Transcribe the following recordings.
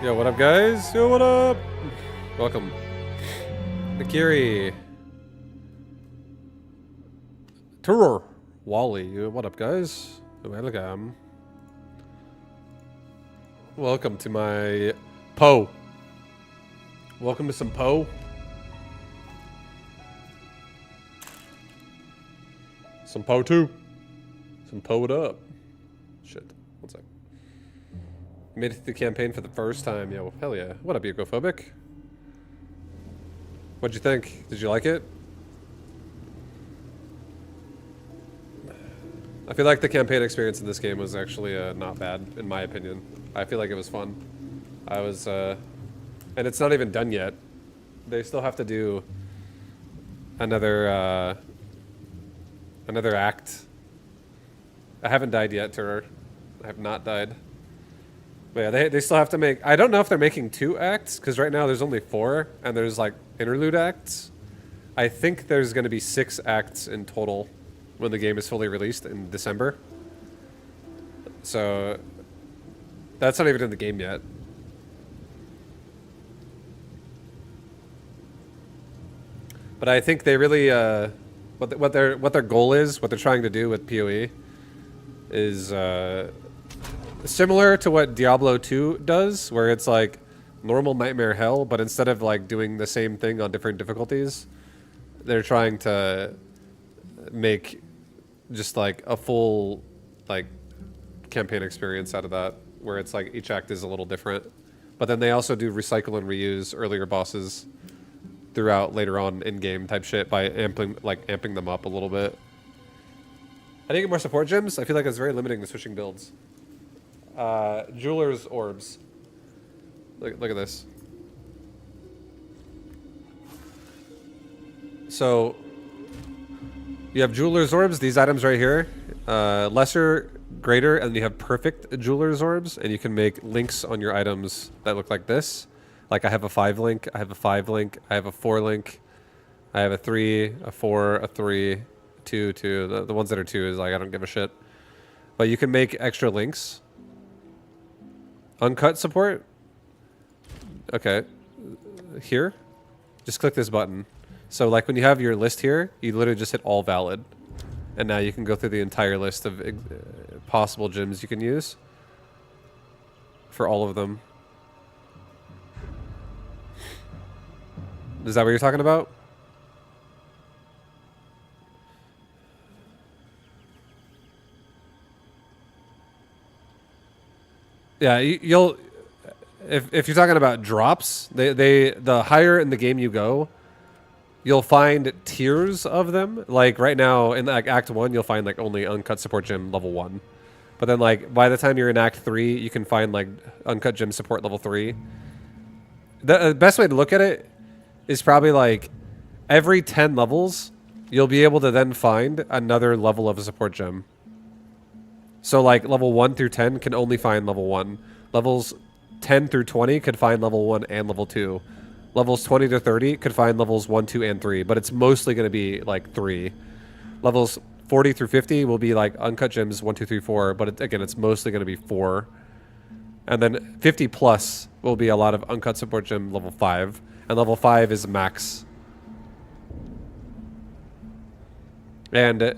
Yo, what up, guys? Yo, what up? Welcome. Nakiri. Turor. Wally. Yo, what up, guys? Welcome. Welcome to my Poe. Welcome to some Poe. Some Poe too. Some Poe it up. Shit. One sec. Made it to the campaign for the first time. Yo, hell yeah. What up, Ecophobic? What'd you think? Did you like it? I feel like the campaign experience in this game was actually not bad, in my opinion. I feel like it was fun. I was, and it's not even done yet. They still have to do another, another act. I haven't died yet, Turer. I have not died. But yeah, they still have to make... I don't know if they're making 2 acts, because right now there's only 4, and there's, like, interlude acts. I think there's going to be 6 acts in total when the game is fully released in December. So, that's not even in the game yet. But I think they really... what their goal is, what they're trying to do with PoE is... similar to what Diablo 2 does, where it's like normal nightmare hell, but instead of like doing the same thing on different difficulties, they're trying to make just like a full like campaign experience out of that, where it's like each act is a little different. But then they also do recycle and reuse earlier bosses throughout later on in-game type shit by amping them up a little bit. I didn't get more support gems. I feel like it's very limiting to switching builds. Jeweler's orbs. Look at this. So you have Jeweler's orbs, these items right here. Lesser, greater, and you have perfect Jeweler's orbs, and you can make links on your items that look like this. Like I have a 5 link, I have a 5 link, I have a 4 link, I have a 3, a 4, a 3, 2, 2. The ones that are 2 is like I don't give a shit. But you can make extra links. Uncut support. Okay. Here. Just click this button. So like when you have your list here, you literally just hit all valid. And now you can go through the entire list of possible gems you can use. For all of them. Is that what you're talking about? Yeah, you'll... If you're talking about drops, the higher in the game you go, you'll find tiers of them. Like right now in like Act 1, you'll find like only uncut support gem level 1. But then like by the time you're in Act 3, you can find like uncut gem support level 3. The best way to look at it is probably like every 10 levels, you'll be able to then find another level of a support gem. So like level 1 through 10 can only find level 1. Levels 10 through 20 could find level 1 and level 2. Levels 20 to 30 could find levels 1, 2, and 3, but it's mostly going to be like 3. Levels 40 through 50 will be like uncut gems 1, 2, 3, 4, but again, it's mostly going to be 4. And then 50 plus will be a lot of uncut support gem level 5, and level 5 is max. And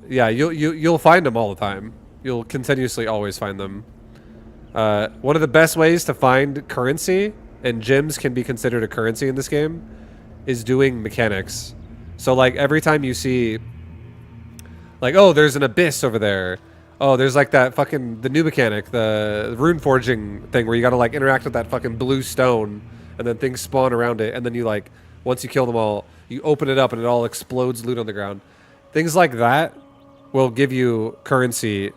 yeah, you'll find them all the time. You'll continuously always find them. One of the best ways to find currency, and gems can be considered a currency in this game, is doing mechanics. So like every time you see like, oh, there's an abyss over there. Oh, there's like that fucking, the new mechanic, the rune forging thing where you gotta like interact with that fucking blue stone and then things spawn around it, and then you like, once you kill them all, you open it up and it all explodes loot on the ground. Things like that will give you currency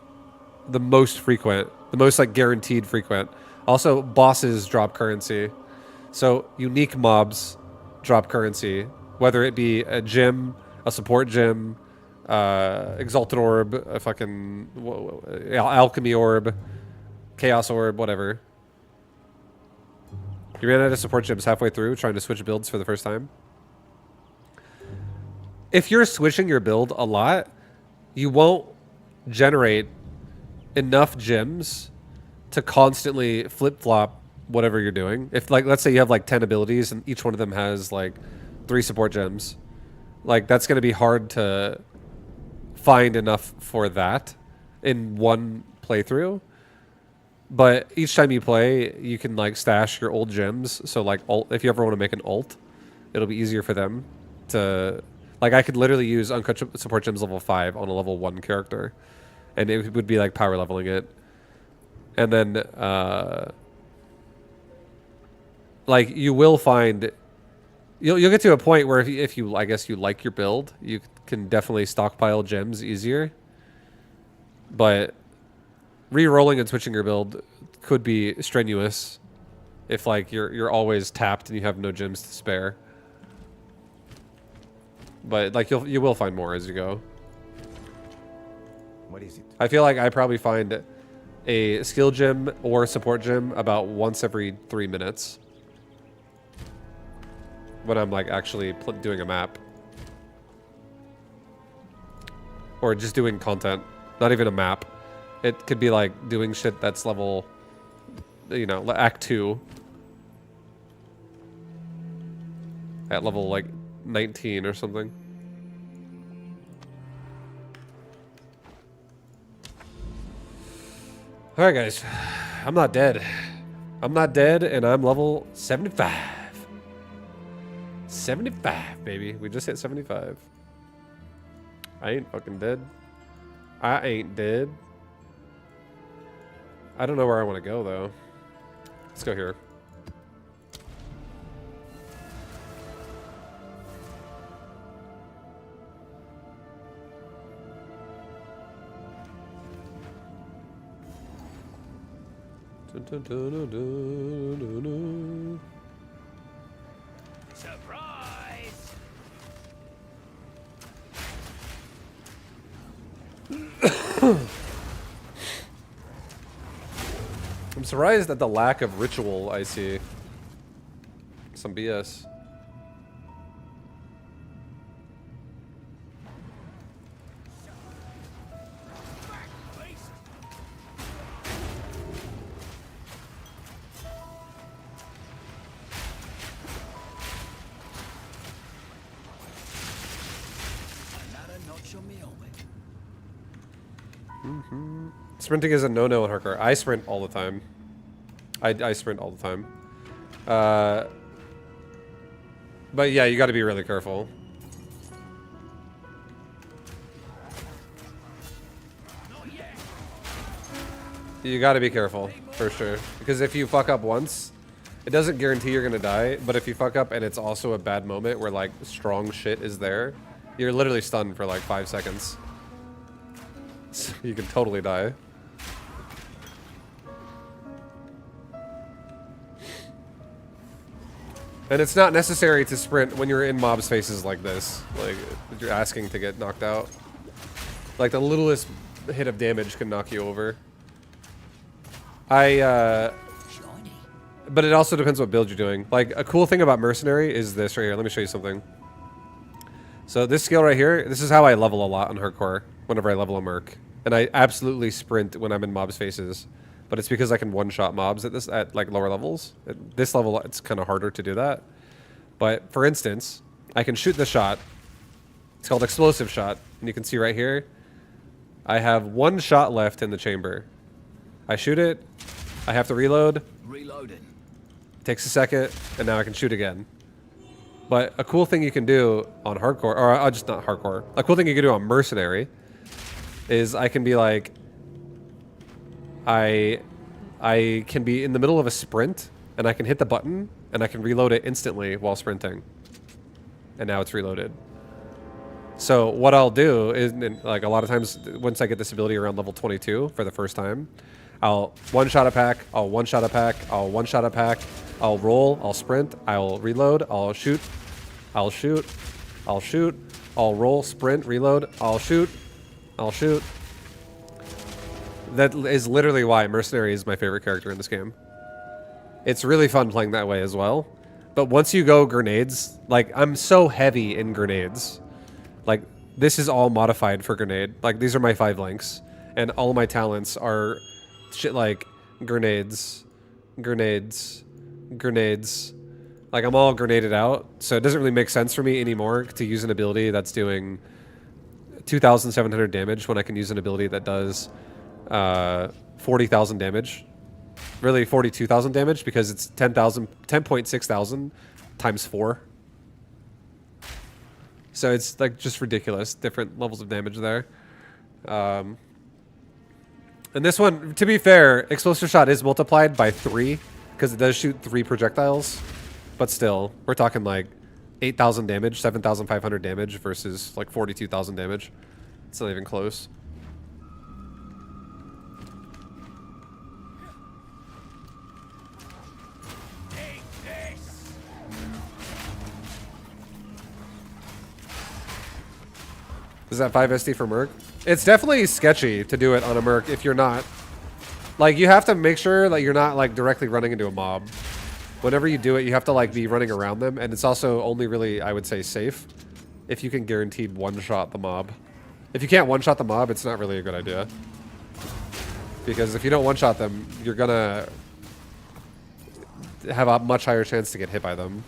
the most frequent, the most like guaranteed frequent. Also, bosses drop currency. So unique mobs drop currency, whether it be a gem, a support gem, exalted orb, a fucking alchemy orb, chaos orb, whatever. You ran out of support gems halfway through trying to switch builds for the first time. If you're switching your build a lot, you won't generate enough gems to constantly flip-flop whatever you're doing. If like, let's say you have like 10 abilities and each one of them has like 3 support gems, like that's going to be hard to find enough for that in one playthrough. But each time you play, you can like stash your old gems. So like if you ever want to make an ult, it'll be easier for them to, like I could literally use uncut support gems level 5 on a level 1 character, and it would be like power leveling it. And then like you will find, you'll get to a point where if you I guess you like your build, you can definitely stockpile gems easier. But re-rolling and switching your build could be strenuous if like you're always tapped and you have no gems to spare. But like you will find more as you go. What is it? I feel like I probably find a skill gem or support gem about once every 3 minutes when I'm like actually doing a map or just doing content, not even a map. It could be like doing shit that's level, you know, Act 2 at level like 19 or something. Alright guys, I'm not dead. I'm not dead and I'm level 75. 75, baby. We just hit 75. I ain't fucking dead. I ain't dead. I don't know where I want to go though. Let's go here. Dun, dun, dun, dun, dun, dun, dun. Surprise! I'm surprised at the lack of ritual I see. Some BS. Sprinting is a no-no in hardcore. I sprint all the time. I sprint all the time. But yeah, you got to be really careful. You got to be careful, for sure. Because if you fuck up once, it doesn't guarantee you're going to die. But if you fuck up and it's also a bad moment where, like, strong shit is there, you're literally stunned for, like, 5 seconds. So you can totally die. And it's not necessary to sprint when you're in mobs' faces like this. Like, you're asking to get knocked out. Like, the littlest hit of damage can knock you over. But it also depends what build you're doing. Like, a cool thing about Mercenary is this right here. Let me show you something. So this skill right here, this is how I level a lot on hardcore whenever I level a Merc. And I absolutely sprint when I'm in mobs' faces. But it's because I can one-shot mobs at like lower levels. At this level, it's kind of harder to do that. But for instance, I can shoot the shot. It's called explosive shot, and you can see right here, I have 1 shot left in the chamber. I shoot it, I have to reload. Reloading. Takes a second, and now I can shoot again. But a cool thing you can do on hardcore, or just not hardcore, a cool thing you can do on Mercenary is I can be like, I can be in the middle of a sprint, and I can hit the button, and I can reload it instantly while sprinting. And now it's reloaded. So what I'll do is, like a lot of times, once I get this ability around level 22 for the first time, I'll one-shot a pack, I'll one-shot a pack, I'll one-shot a pack, I'll roll, I'll sprint, I'll reload, I'll shoot, I'll shoot, I'll shoot, I'll roll, sprint, reload, I'll shoot, I'll shoot. That is literally why Mercenary is my favorite character in this game. It's really fun playing that way as well. But once you go grenades, like, I'm so heavy in grenades. Like, this is all modified for grenade. Like, these are my 5 links. And all my talents are shit like grenades, grenades, grenades. Like, I'm all grenaded out. So it doesn't really make sense for me anymore to use an ability that's doing 2,700 damage when I can use an ability that does 40,000 damage. Really 42,000 damage because it's 10.6 thousand times 4. So it's like just ridiculous. Different levels of damage there. And this one, to be fair, explosive shot is multiplied by 3 because it does shoot 3 projectiles. But still, we're talking like 8,000 damage, 7,500 damage versus like 42,000 damage. It's not even close. Is that 5 SD for Merc? It's definitely sketchy to do it on a Merc if you're not. Like, you have to make sure that you're not, like, directly running into a mob. Whenever you do it, you have to, like, be running around them. And it's also only really, I would say, safe if you can guaranteed one-shot the mob. If you can't one-shot the mob, it's not really a good idea. Because if you don't one-shot them, you're gonna have a much higher chance to get hit by them.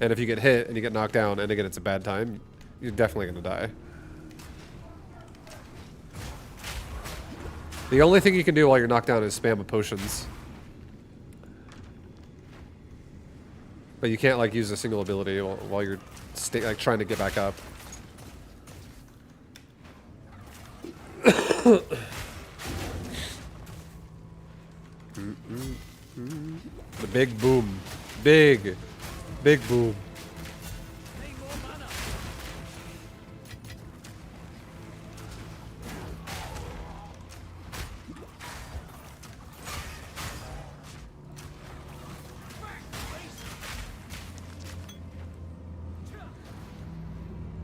And if you get hit and you get knocked down, and again, it's a bad time, you're definitely going to die. The only thing you can do while you're knocked down is spam of potions. But you can't, like, use a single ability while you're like trying to get back up. The big boom. Big boom. Need more mana.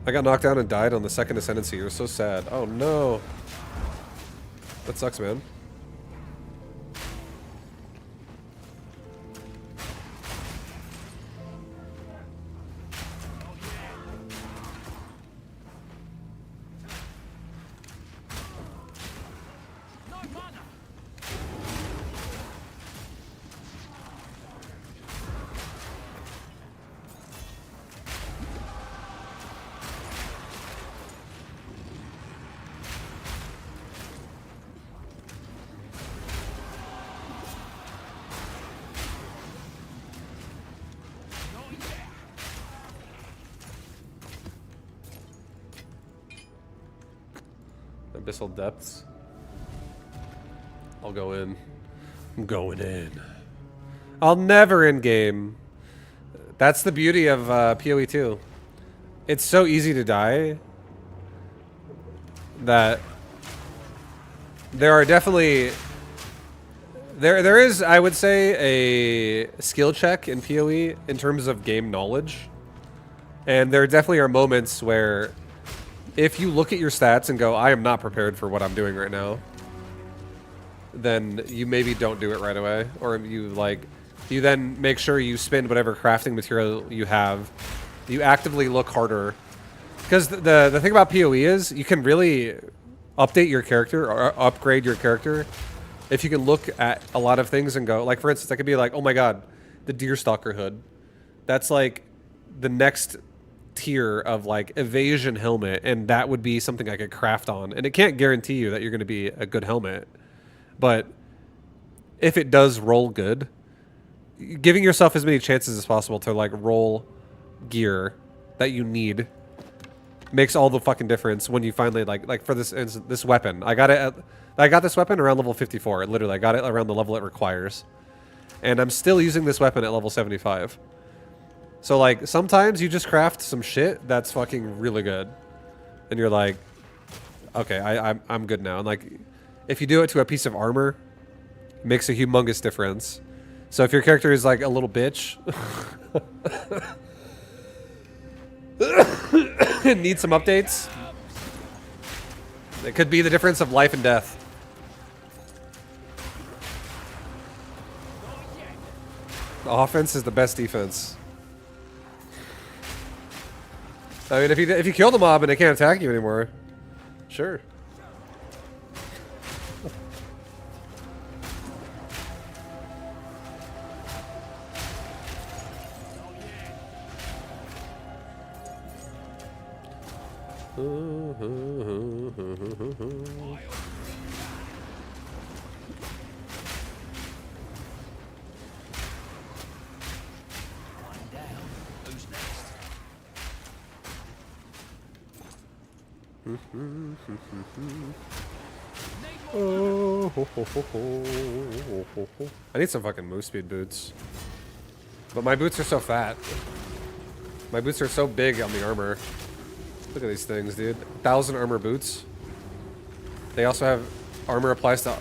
I got knocked down and died on the second ascendancy. You're so sad. Oh no. That sucks, man. No mana. Not yet. Abyssal depths. I'll go in. I'm going in. I'll never in game. That's the beauty of PoE 2. It's so easy to die that there are definitely there is, I would say, a skill check in PoE in terms of game knowledge. And there definitely are moments where if you look at your stats and go, I am not prepared for what I'm doing right now, then you maybe don't do it right away. Or you then make sure you spend whatever crafting material you have. You actively look harder. Because the thing about PoE is you can really update your character or upgrade your character if you can look at a lot of things and go, like for instance, I could be like, oh my god, the Deerstalker hood. That's like the next tier of like evasion helmet, and that would be something I could craft on. And it can't guarantee you that you're going to be a good helmet, but if it does roll good, giving yourself as many chances as possible to like roll gear that you need makes all the fucking difference when you finally like for this weapon. I got this weapon around level 54. Literally, I got it around the level it requires. And I'm still using this weapon at level 75. So like sometimes you just craft some shit that's fucking really good. And you're like, okay, I'm good now. And like if you do it to a piece of armor, it makes a humongous difference. So if your character is like a little bitch need some updates, it could be the difference of life and death. The offense is the best defense. I mean, if you kill the mob and they can't attack you anymore, sure. Find out who's next. I need some fucking move speed boots. But my boots are so fat. My boots are so big on the armor. Look at these things, dude. 1,000 armor boots. They also have armor applies to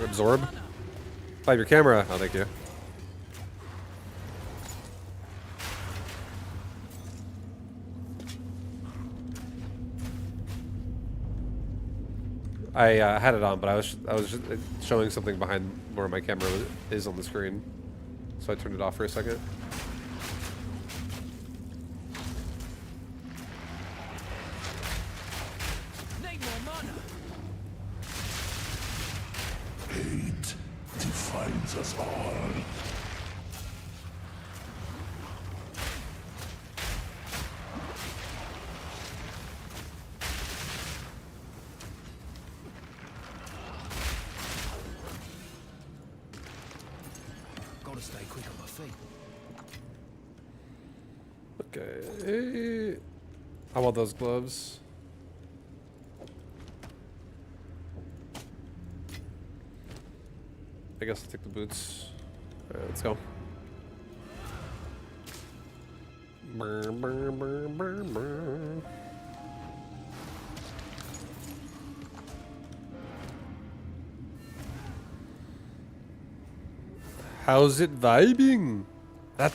absorb. Five your camera. Oh, thank you. I had it on, but I was just showing something behind where my camera is on the screen, so I turned it off for a second. Need more mana. Hate defines us all. Gotta stay quick on my feet. Okay. I want those gloves. I guess I'll take the boots. Alright, let's go. Brr, brr, brr, brr, brr. How's it vibing? It's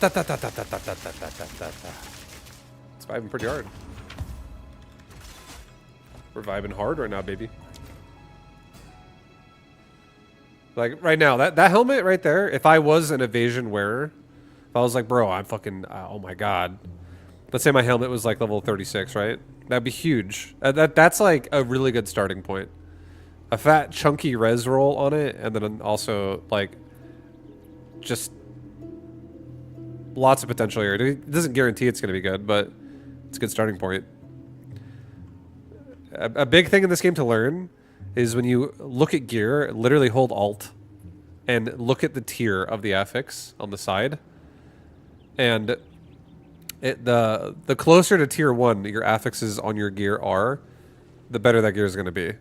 vibing pretty hard. We're vibing hard right now, baby. Like, right now, that helmet right there, if I was an evasion wearer, if I was like, bro, I'm fucking, oh my god. Let's say my helmet was like level 36, right? That'd be huge. That's like a really good starting point. A fat, chunky res roll on it, and then also, like, just lots of potential here. It doesn't guarantee it's going to be good, but it's a good starting point. A big thing in this game to learn is when you look at gear, literally hold Alt and look at the tier of the affix on the side. And the closer to tier 1 your affixes on your gear are, the better that gear is going to be.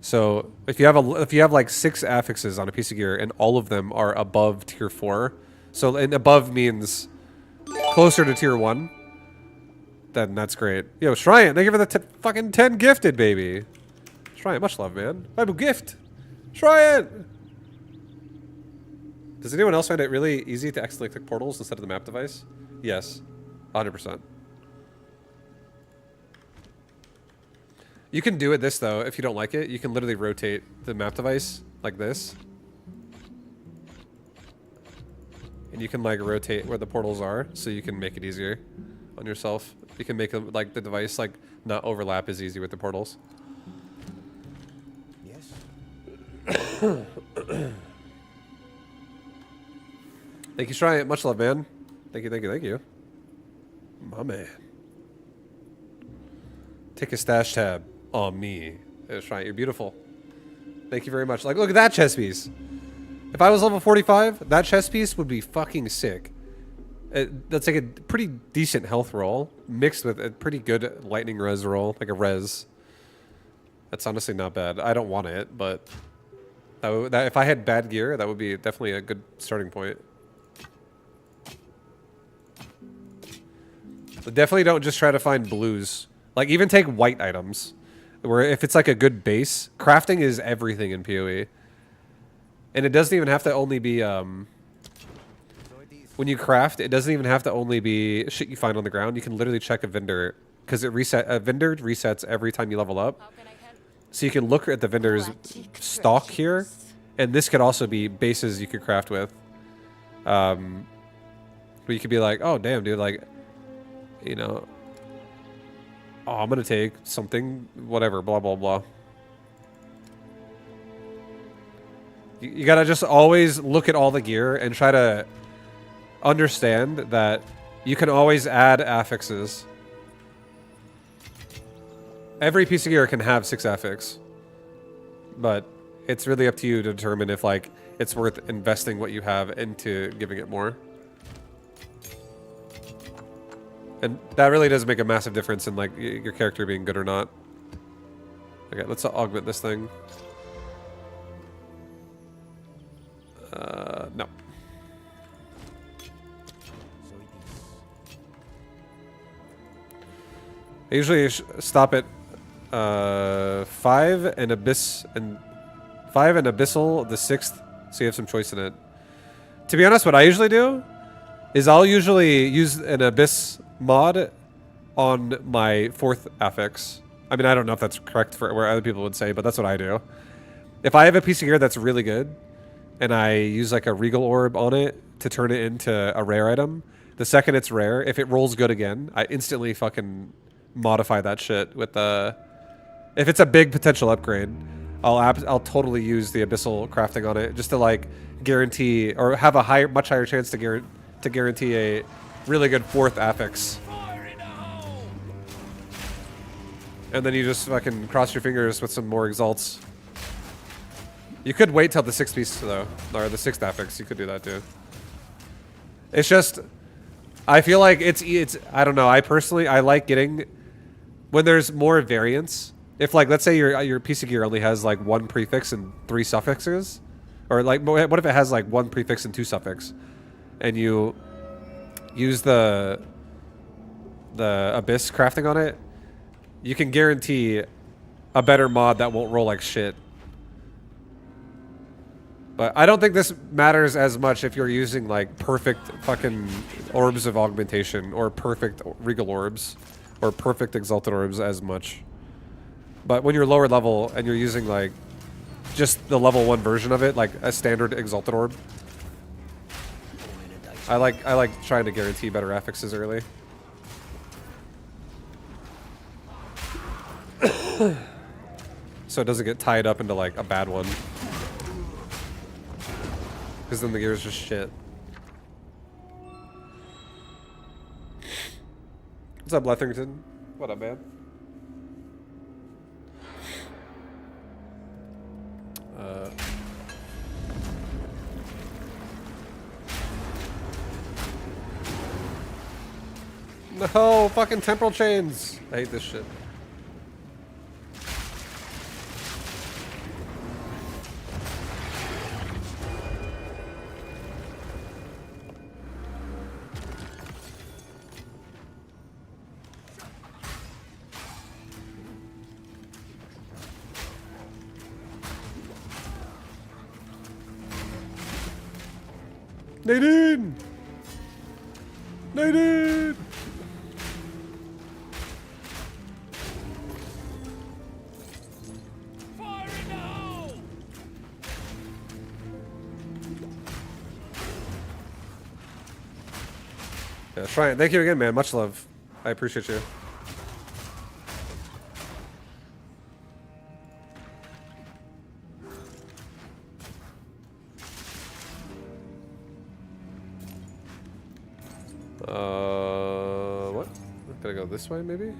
So if you have like 6 affixes on a piece of gear and all of them are above tier 4, so and above means closer to tier 1, then that's great. Yo, Shrine, thank you for the fucking 10 gifted, baby. Shrine, much love, man. Bible gift. Shrine. Does anyone else find it really easy to accidentally click portals instead of the map device? Yes, 100%. You can do it this though, if you don't like it, you can literally rotate the map device like this. And you can like rotate where the portals are, so you can make it easier on yourself. You can make like the device like not overlap as easy with the portals. Yes. Thank you, Shrine. Much love, man. Thank you, thank you, thank you. My man. Take a stash tab on me. Shrine, you're beautiful. Thank you very much. Like, look at that chess piece. If I was level 45, that chess piece would be fucking sick. That's like a pretty decent health roll mixed with a pretty good lightning res roll, like a res. That's honestly not bad. I don't want it, but that if I had bad gear, that would be definitely a good starting point. But definitely don't just try to find blues. Like, even take white items, where if it's like a good base, crafting is everything in PoE. And it doesn't even have to only be, when you craft, it doesn't even have to only be shit you find on the ground. You can literally check a vendor, because a vendor resets every time you level up. So you can look at the vendor's stock here, and this could also be bases you could craft with. Where you could be like, oh damn, dude, like, you know, oh, I'm gonna take something, whatever, blah blah blah. You gotta just always look at all the gear and try to understand that you can always add affixes. Every piece of gear can have 6 affix, but it's really up to you to determine if like it's worth investing what you have into giving it more. And that really does make a massive difference in like your character being good or not. Okay, let's augment this thing. No. I usually stop at 5 and abyss and 5 and abyssal the 6th, so you have some choice in it. To be honest, what I usually do is I'll usually use an abyss mod on my 4th affix. I mean, I don't know if that's correct for where other people would say, but that's what I do. If I have a piece of gear that's really good, and I use like a regal orb on it to turn it into a rare item, the second it's rare, if it rolls good again, I instantly fucking modify that shit with the... If it's a big potential upgrade, I'll totally use the abyssal crafting on it just to like guarantee or have a much higher chance to guarantee a really good 4th affix. And then you just fucking cross your fingers with some more exalts. You could wait till the 6th piece though, or the 6th affix. You could do that too. It's just, I feel like it's I don't know. I personally like getting when there's more variance. If like let's say your piece of gear only has like 1 prefix and 3 suffixes, Or like, what if it has like 1 prefix and 2 suffix, and you use the Abyss crafting on it? You can guarantee a better mod that won't roll like shit. But I don't think this matters as much if you're using like perfect fucking orbs of augmentation or perfect regal orbs or perfect exalted orbs as much. But when you're lower level and you're using like just the level 1 version of it, like a standard exalted orb, I like trying to guarantee better affixes early. So it doesn't get tied up into like a bad one. Because then the gear is just shit. What's up, Lethington? What up, man? No, fucking temporal chains. I hate this shit. Nadine! Nadine! Fire in the hole! Yeah, Shrine, thank you again, man. Much love. I appreciate you. What? Gotta go this way, maybe?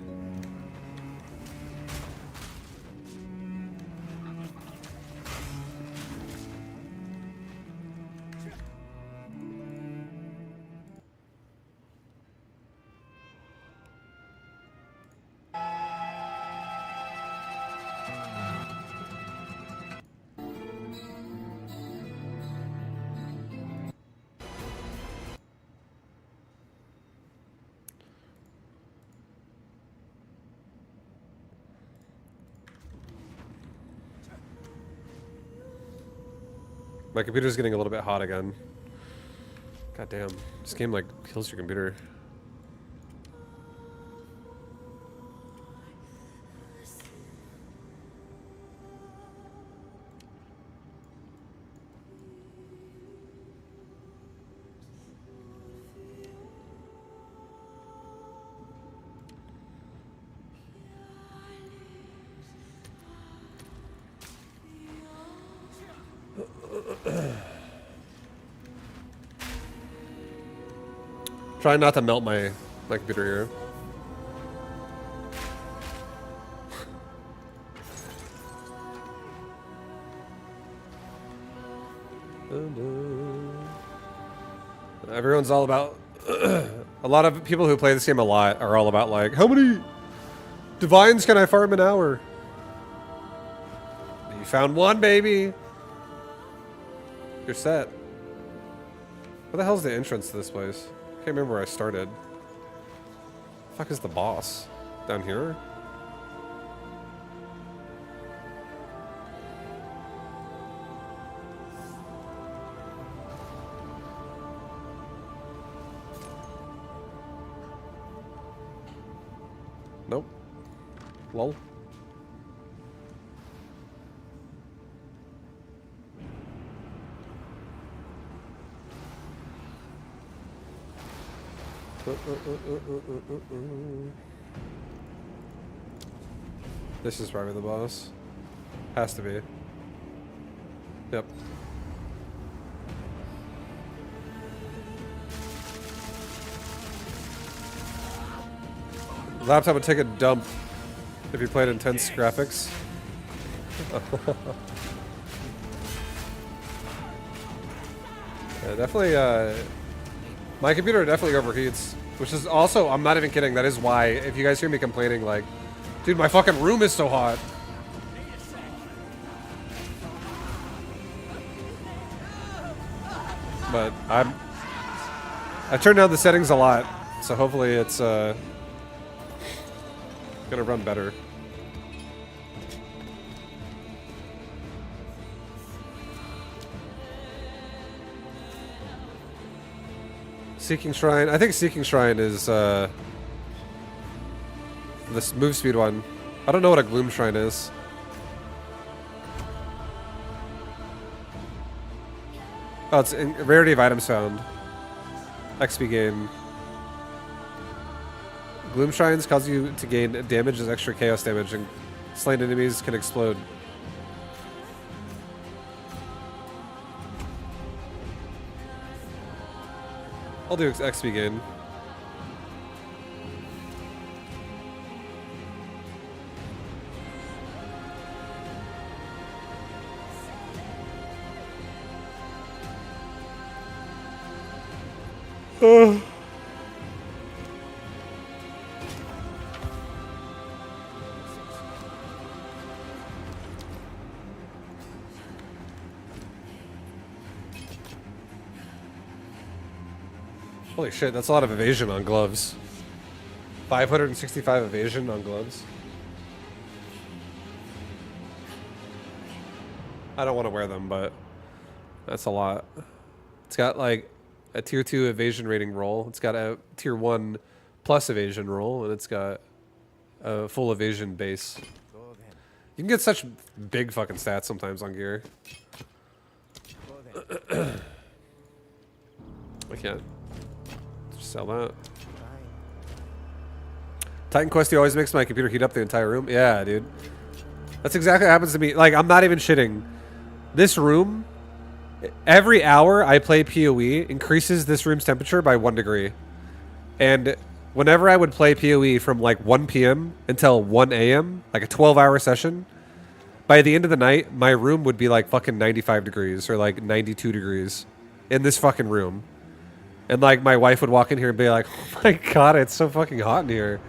My computer's getting a little bit hot again. God damn. This game like kills your computer. Try not to melt my computer here. Everyone's all about a lot of people who play this game a lot are all about like, how many divines can I farm an hour? You found one, baby. You're set. Where the hell's the entrance to this place? Can't remember where I started. The fuck is the boss? Down here? Nope. Lol. This is probably the boss. Has to be. Yep. Laptop would take a dump if you played intense graphics. Yeah, definitely, my computer definitely overheats, which is also, I'm not even kidding, that is why, if you guys hear me complaining, like, dude, my fucking room is so hot. but I turned down the settings a lot, so hopefully it's gonna run better. Seeking Shrine. I think Seeking Shrine is this move speed one. I don't know what a Gloom Shrine is. Oh, it's in rarity of items found. XP gain. Gloom Shrines cause you to gain damage as extra chaos damage, and slain enemies can explode. I'll do XP gain. Holy shit, that's a lot of evasion on gloves. 565 evasion on gloves. I don't want to wear them, but that's a lot. It's got like a tier 2 evasion rating roll. It's got a tier 1 plus evasion roll, and it's got a full evasion base. You can get such big fucking stats sometimes on gear. I can't. Sell that. Titan Questy always makes my computer heat up the entire room. Yeah, dude. That's exactly what happens to me. Like, I'm not even shitting. This room, every hour I play PoE increases this room's temperature by 1 degree. And whenever I would play PoE from like 1 p.m. until 1 a.m., like a 12-hour session, by the end of the night, my room would be like fucking 95 degrees or like 92 degrees in this fucking room. And like my wife would walk in here and be like, "Oh my god, it's so fucking hot in here."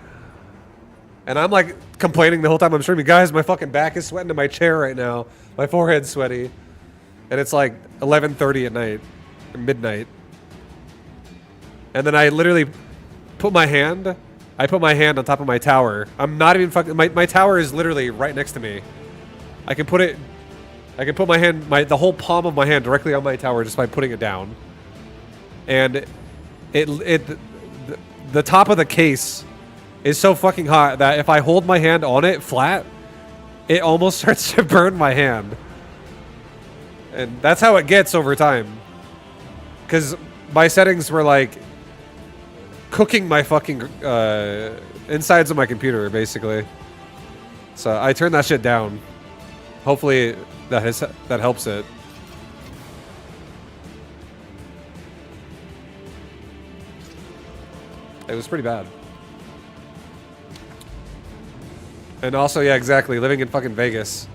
And I'm like complaining the whole time I'm streaming, "Guys, my fucking back is sweating in my chair right now. My forehead's sweaty." And it's like 11:30 at night, or midnight. And then I literally put my hand on top of my tower. I'm not even fucking, my tower is literally right next to me. I can put my hand, the whole palm of my hand directly on my tower just by putting it down. And the top of the case is so fucking hot that if I hold my hand on it flat, it almost starts to burn my hand. And that's how it gets over time. Because my settings were like cooking my fucking insides of my computer, basically. So I turned that shit down. Hopefully that helps it. It was pretty bad. And also, yeah, exactly. Living in fucking Vegas.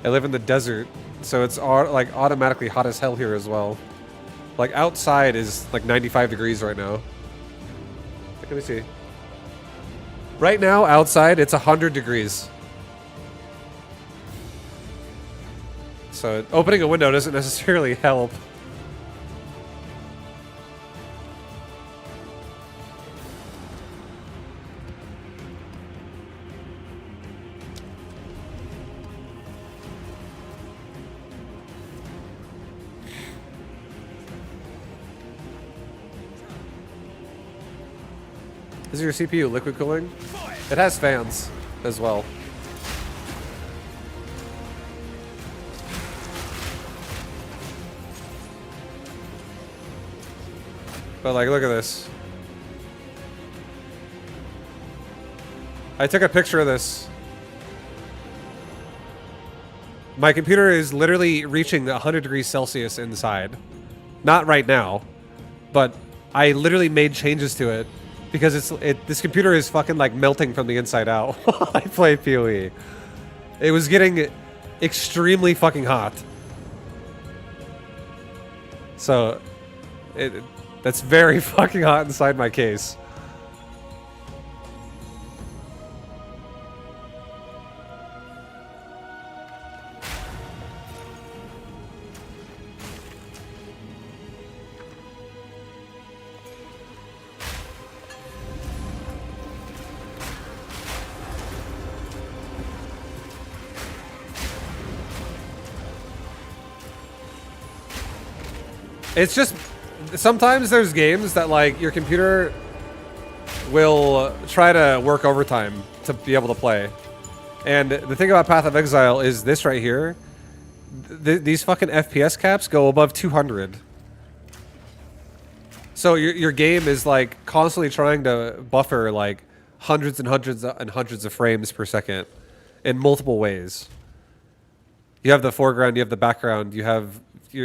I live in the desert, so it's like automatically hot as hell here as well. Like outside is like 95 degrees right now. Let me see. Right now, outside, it's 100 degrees. So opening a window doesn't necessarily help. Is your CPU liquid cooling? It has fans as well. But like, look at this. I took a picture of this. My computer is literally reaching 100 degrees Celsius inside. Not right now, but I literally made changes to it because this computer is fucking like melting from the inside out while I play PoE. It was getting extremely fucking hot. So that's very fucking hot inside my case. It's just sometimes there's games that like your computer will try to work overtime to be able to play. And the thing about Path of Exile is this right here. These fucking FPS caps go above 200. So your game is like constantly trying to buffer like hundreds and hundreds and hundreds of frames per second in multiple ways. You have the foreground, you have the background, you have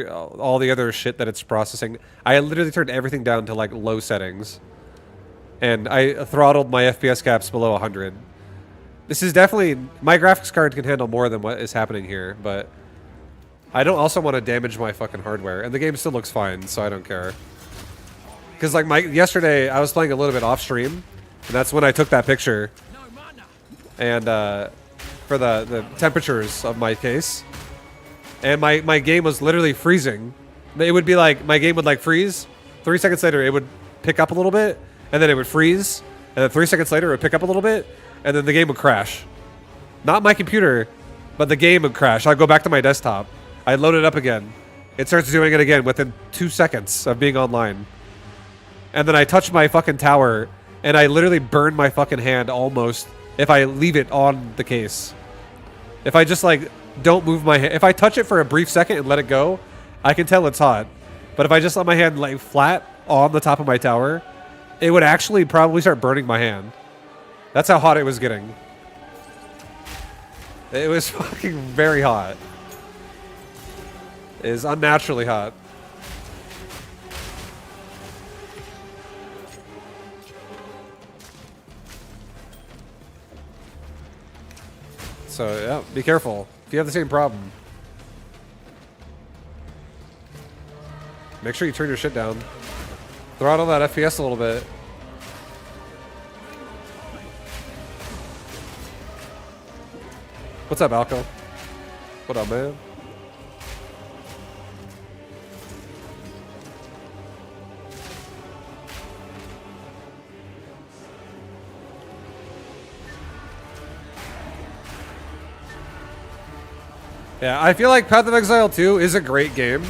all the other shit that it's processing. I literally turned everything down to like low settings. And I throttled my FPS caps below 100. This is definitely... My graphics card can handle more than what is happening here, but... I don't also want to damage my fucking hardware. And the game still looks fine, so I don't care. Because like yesterday, I was playing a little bit off stream. And that's when I took that picture. And for the temperatures of my case. And my game was literally freezing. It would be like... My game would like freeze. 3 seconds later, it would pick up a little bit. And then it would freeze. And then 3 seconds later, it would pick up a little bit. And then the game would crash. Not my computer, but the game would crash. I'd go back to my desktop. I'd load it up again. It starts doing it again within 2 seconds of being online. And then I touch my fucking tower, and I literally burn my fucking hand almost if I leave it on the case. If I just like don't move my hand, if I touch it for a brief second and let it go, I can tell it's hot. But if I just let my hand like flat on the top of my tower, it would actually probably start burning my hand. That's how hot it was getting. It was fucking very hot. It is unnaturally hot. So, yeah, be careful. If you have the same problem, make sure you turn your shit down. Throttle that FPS a little bit. What's up, Alco? What up, man? Yeah, I feel like Path of Exile 2 is a great game,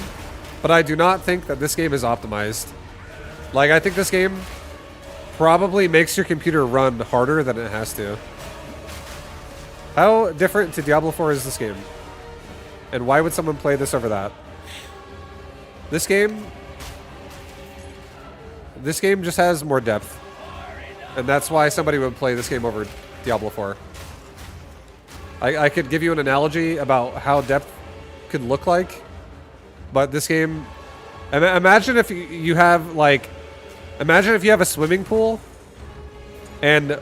but I do not think that this game is optimized. Like, I think this game probably makes your computer run harder than it has to. How different to Diablo 4 is this game? And why would someone play this over that? This game just has more depth. And that's why somebody would play this game over Diablo 4. I could give you an analogy about how depth could look like, but this game... Imagine if you have, like... Imagine if you have a swimming pool, and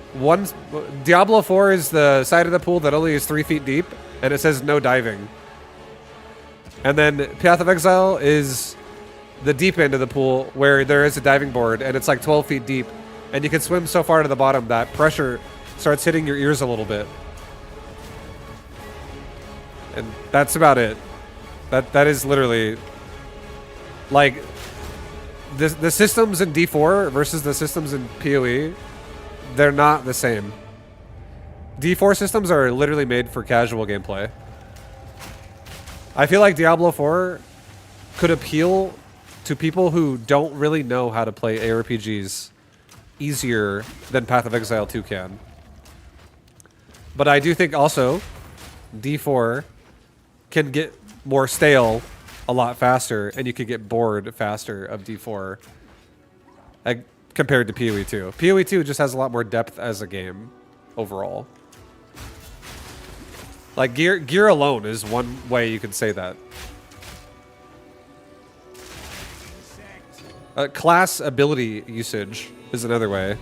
Diablo 4 is the side of the pool that only is 3 feet deep, and it says no diving. And then Path of Exile is the deep end of the pool, where there is a diving board, and it's like 12 feet deep, and you can swim so far to the bottom that pressure starts hitting your ears a little bit. And that's about it. That is literally... Like... The systems in D4 versus the systems in PoE, they're not the same. D4 systems are literally made for casual gameplay. I feel like Diablo 4 could appeal to people who don't really know how to play ARPGs easier than Path of Exile 2 can. But I do think also D4 can get more stale a lot faster, and you could get bored faster of D4 compared to PoE 2. PoE 2 just has a lot more depth as a game overall. Like gear alone is one way you could say that. Class ability usage is another way.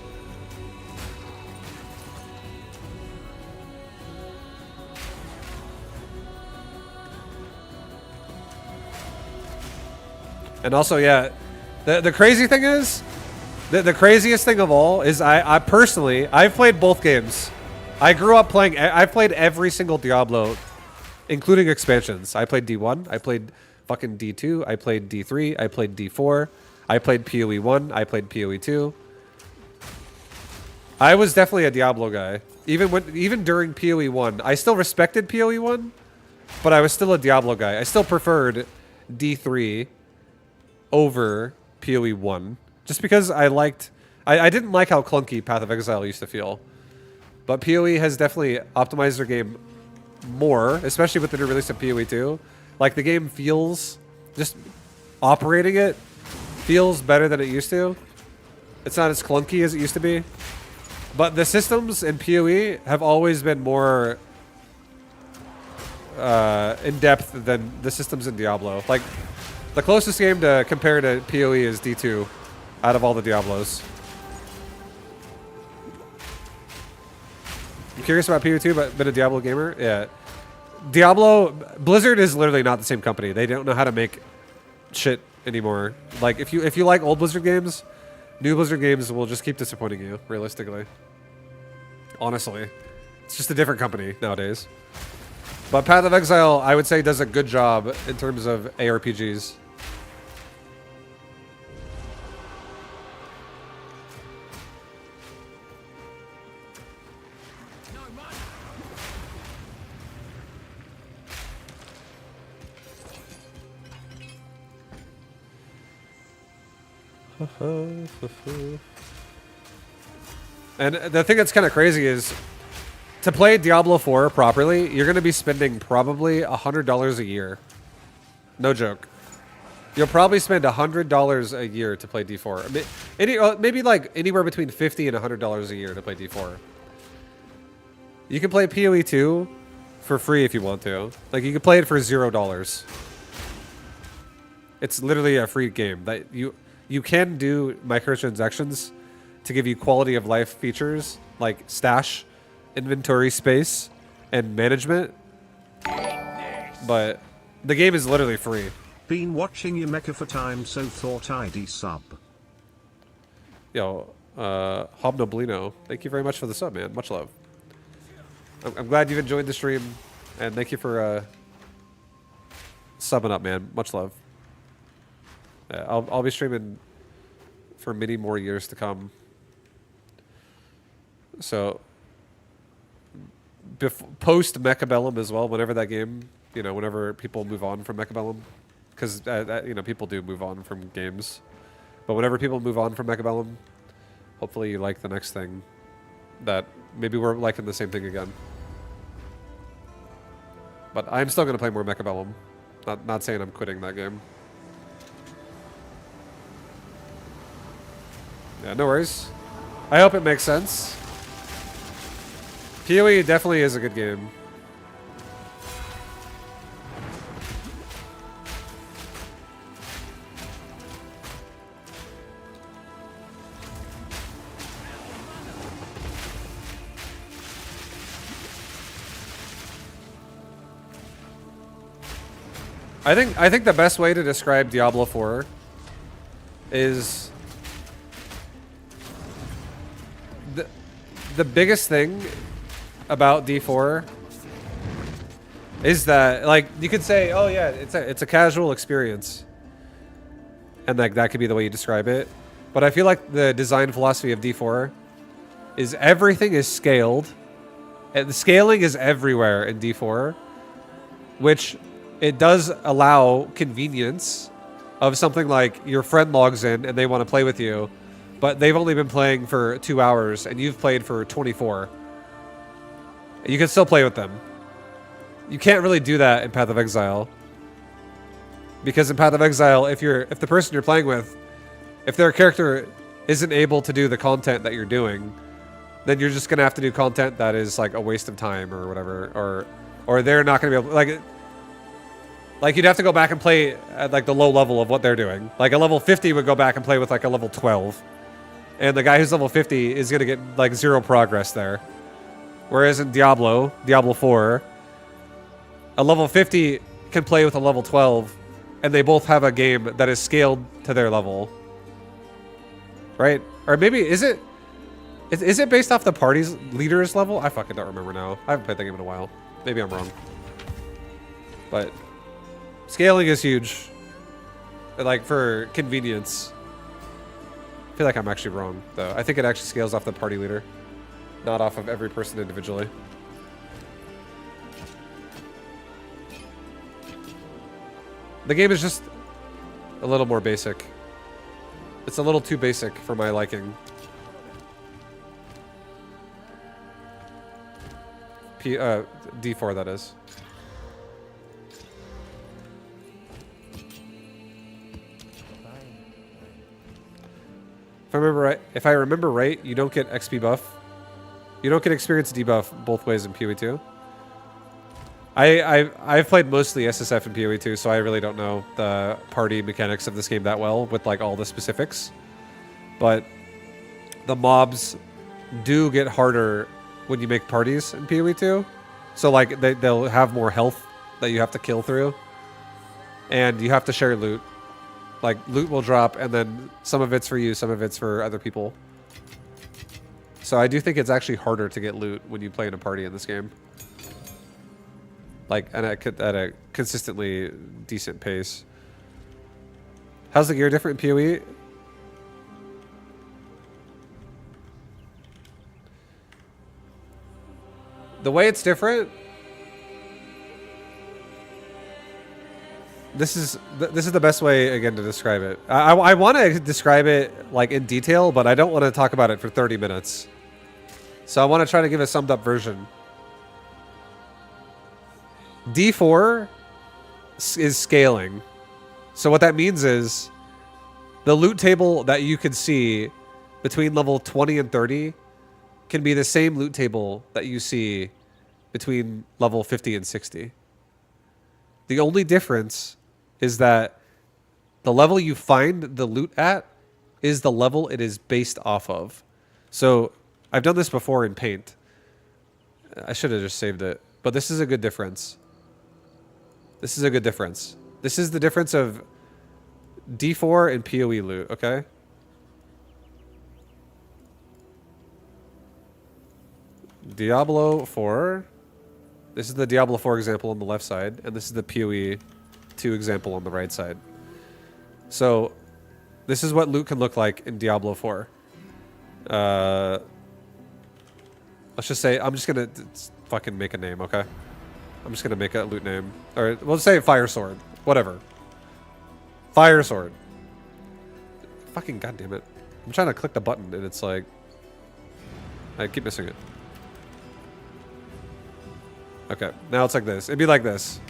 And also, yeah, the crazy thing is, the craziest thing of all is I personally, I've played both games. I grew up playing, I've played every single Diablo, including expansions. I played D1, I played fucking D2, I played D3, I played D4, I played PoE 1, I played PoE 2. I was definitely a Diablo guy. Even during PoE 1, I still respected PoE 1, but I was still a Diablo guy. I still preferred D3 over PoE 1. Just because I didn't like how clunky Path of Exile used to feel. But PoE has definitely optimized their game more, especially with the new release of PoE 2. Like, the game feels, just operating it feels better than it used to. It's not as clunky as it used to be. But the systems in PoE have always been more in-depth than the systems in Diablo. Like, the closest game to compare to PoE is D2 out of all the Diablos. I'm curious about PoE 2, but been a Diablo gamer? Yeah. Blizzard is literally not the same company. They don't know how to make shit anymore. Like, if you like old Blizzard games, new Blizzard games will just keep disappointing you, realistically. Honestly. It's just a different company nowadays. But Path of Exile, I would say, does a good job in terms of ARPGs. And the thing that's kind of crazy is, to play Diablo 4 properly, you're going to be spending probably $100 a year. No joke. You'll probably spend $100 a year to play D4. Maybe like anywhere between $50 and $100 a year to play D4. You can play PoE 2 for free if you want to. Like, you can play it for $0. It's literally a free game. That you can do microtransactions to give you quality of life features like stash, inventory space, and management. But the game is literally free. Been watching your mecha for time, so thought I'd sub. Yo, Hobnoblino, thank you very much for the sub, man. Much love. I'm glad you've enjoyed the stream, and thank you for subbing up, man. Much love. I'll be streaming for many more years to come. So, post Mechabellum as well, whenever that game, whenever people move on from Mechabellum, because, people do move on from games. But whenever people move on from Mechabellum, hopefully you like the next thing, that maybe we're liking the same thing again. But I'm still going to play more Mechabellum. Not saying I'm quitting that game. Yeah, no worries. I hope it makes sense. PoE definitely is a good game. I think the best way to describe Diablo 4 is the biggest thing about D4 is that, like, you could say, oh yeah, it's a casual experience, and like that could be the way you describe it. But I feel like the design philosophy of D4 is everything is scaled, and the scaling is everywhere in D4, which it does allow convenience of something like your friend logs in and they want to play with you, but they've only been playing for 2 hours and you've played for 24. You can still play with them. You can't really do that in Path of Exile. Because in Path of Exile, if the person you're playing with, if their character isn't able to do the content that you're doing, then you're just going to have to do content that is like a waste of time or whatever, or they're not going to be able, like you'd have to go back and play at like the low level of what they're doing. Like a level 50 would go back and play with like a level 12. And the guy who's level 50 is going to get like 0 progress there. Whereas in Diablo 4, a level 50 can play with a level 12, and they both have a game that is scaled to their level. Right? Or maybe, is it based off the party's leader's level? I fucking don't remember now. I haven't played that game in a while. Maybe I'm wrong. But scaling is huge. Like, for convenience. I feel like I'm actually wrong, though. I think it actually scales off the party leader, not off of every person individually. The game is just A little more basic. It's a little too basic for my liking. D4, that is. If I remember right, you don't get XP buff. You don't get experience debuff both ways in PoE 2. I've played mostly SSF and PoE 2, so I really don't know the party mechanics of this game that well with like all the specifics. But the mobs do get harder when you make parties in PoE 2. So like they'll have more health that you have to kill through. And you have to share loot. Like loot will drop and then some of it's for you, some of it's for other people. So I do think it's actually harder to get loot when you play in a party in this game. Like, and at a consistently decent pace. How's the gear different in PoE? The way it's different... This is the best way, again, to describe it. I want to describe it, like, in detail, but I don't want to talk about it for 30 minutes. So I want to try to give a summed up version. D4 is scaling. So what that means is the loot table that you can see between level 20 and 30 can be the same loot table that you see between level 50 and 60. The only difference is that the level you find the loot at is the level it is based off of. So I've done this before in Paint. I should have just saved it. But this is a good difference. This is a good difference. This is the difference of D4 and PoE loot, okay? Diablo 4. This is the Diablo 4 example on the left side, and this is the PoE 2 example on the right side. So, this is what loot can look like in Diablo 4. Let's just say, I'm just gonna fucking make a name, okay? I'm just gonna make a loot name. Or, we'll say Fire Sword. Whatever. Fire Sword. Fucking goddamn it. I'm trying to click the button, and it's like... I keep missing it. Okay, now it's like this. It'd be like this.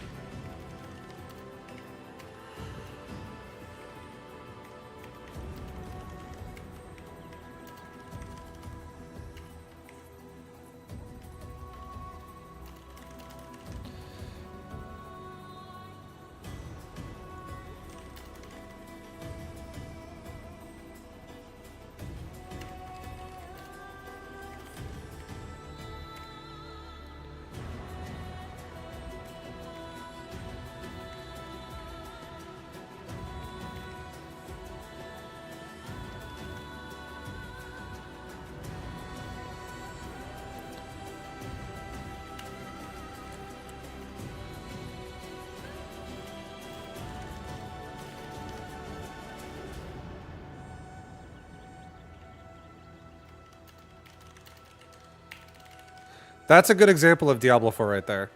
That's a good example of Diablo 4 right there.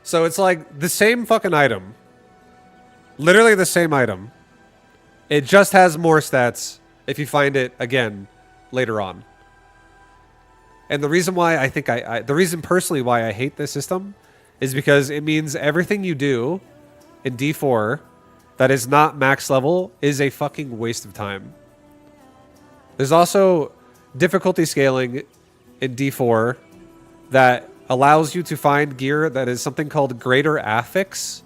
So it's like the same fucking item. Literally the same item. It just has more stats if you find it again later on. And the reason why I think the reason personally why I hate this system is because it means everything you do in D4 that is not max level is a fucking waste of time. There's also difficulty scaling in D4 that allows you to find gear that is something called greater affix.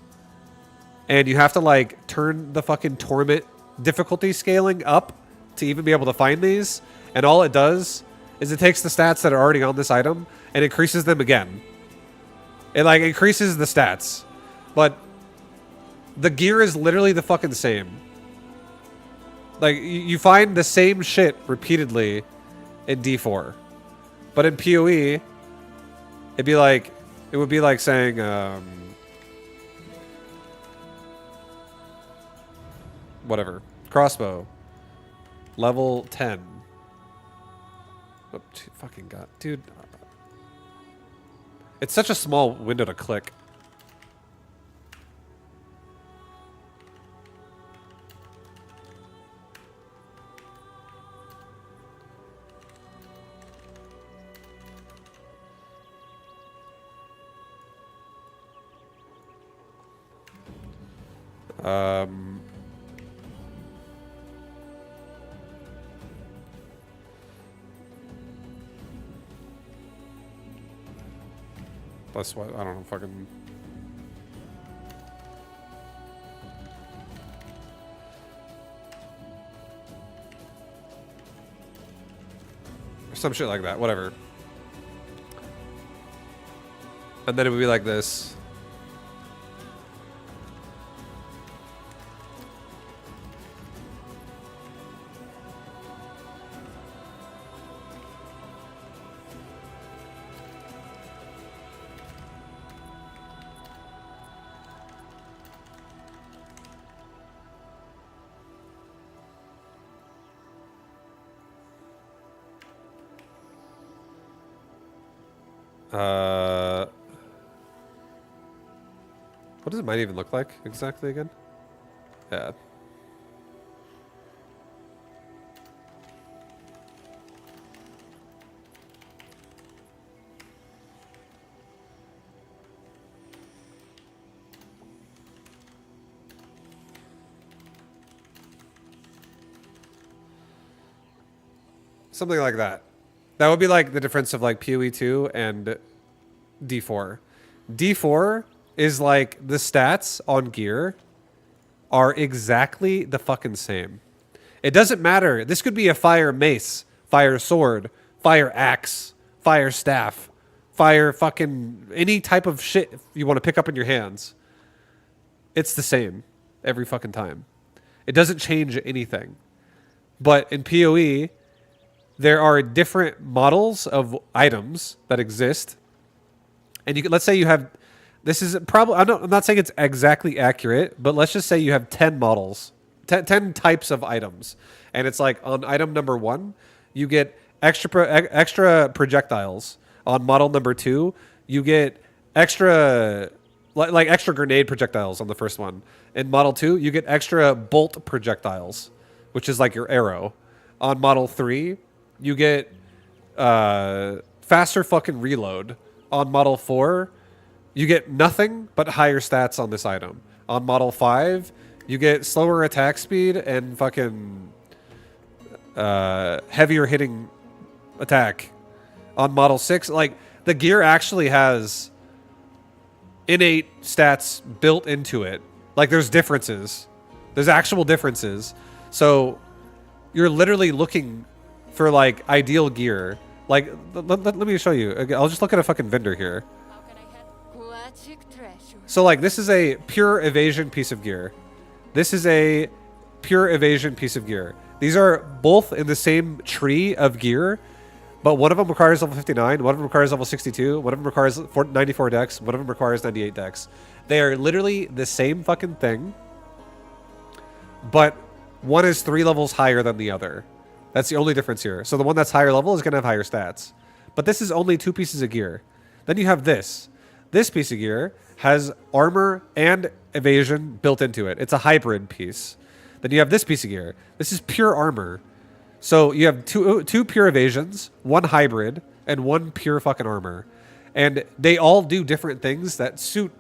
And you have to like turn the fucking torment difficulty scaling up to even be able to find these. And all it does is it takes the stats that are already on this item and increases them again. It like increases the stats. But the gear is literally the fucking same. Like you find the same shit repeatedly in D4. But in PoE, it would be like saying, whatever, crossbow, level 10. Oh, fucking god, dude. It's such a small window to click. Plus what? I don't know. Fucking. Some shit like that. Whatever. And then it would be like this. What does mine even look like exactly again? Yeah. Something like that. That would be like the difference of like PoE 2 and D4. D4 is like the stats on gear are exactly the fucking same. It doesn't matter. This could be a fire mace, fire sword, fire axe, fire staff, fire fucking any type of shit you want to pick up in your hands. It's the same every fucking time. It doesn't change anything. But in PoE, there are different models of items that exist. And you can, let's say you have, this is probably, I'm not saying it's exactly accurate, but let's just say you have 10 models, 10 types of items. And it's like on item number 1, you get extra projectiles. On model number 2, you get extra, like extra grenade projectiles on the first one. In model 2, you get extra bolt projectiles, which is like your arrow. On model 3, you get faster fucking reload. On model 4, you get nothing but higher stats on this item. On model 5, you get slower attack speed and fucking heavier hitting attack. On model 6, like the gear actually has innate stats built into it. Like there's differences. There's actual differences. So you're literally looking for like ideal gear. Like let me show you. I'll just look at a fucking vendor here. So like this is a pure evasion piece of gear. This is a pure evasion piece of gear. These are both in the same tree of gear, but one of them requires level 59, one of them requires level 62, one of them requires 94 dex, one of them requires 98 dex. They are literally the same fucking thing, but one is 3 levels higher than the other. That's the only difference here. So the one that's higher level is going to have higher stats. But this is only 2 pieces of gear. Then you have this. This piece of gear has armor and evasion built into it. It's a hybrid piece. Then you have this piece of gear. This is pure armor. So you have two pure evasions, 1 hybrid, and 1 pure fucking armor. And they all do different things that suit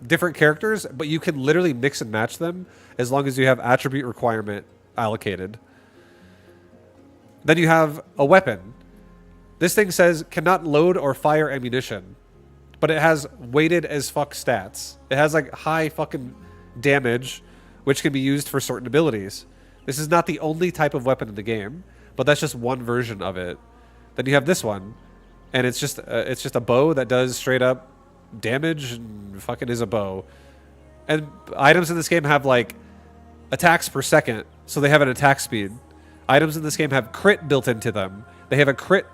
different characters, but you can literally mix and match them as long as you have attribute requirement allocated. Then you have a weapon. This thing says cannot load or fire ammunition, but it has weighted as fuck stats. It has like high fucking damage, which can be used for certain abilities. This is not the only type of weapon in the game, but that's just one version of it. Then you have this one, and it's just a bow that does straight up damage and fucking is a bow. And items in this game have like attacks per second, so they have an attack speed. Items in this game have crit built into them. They have a crit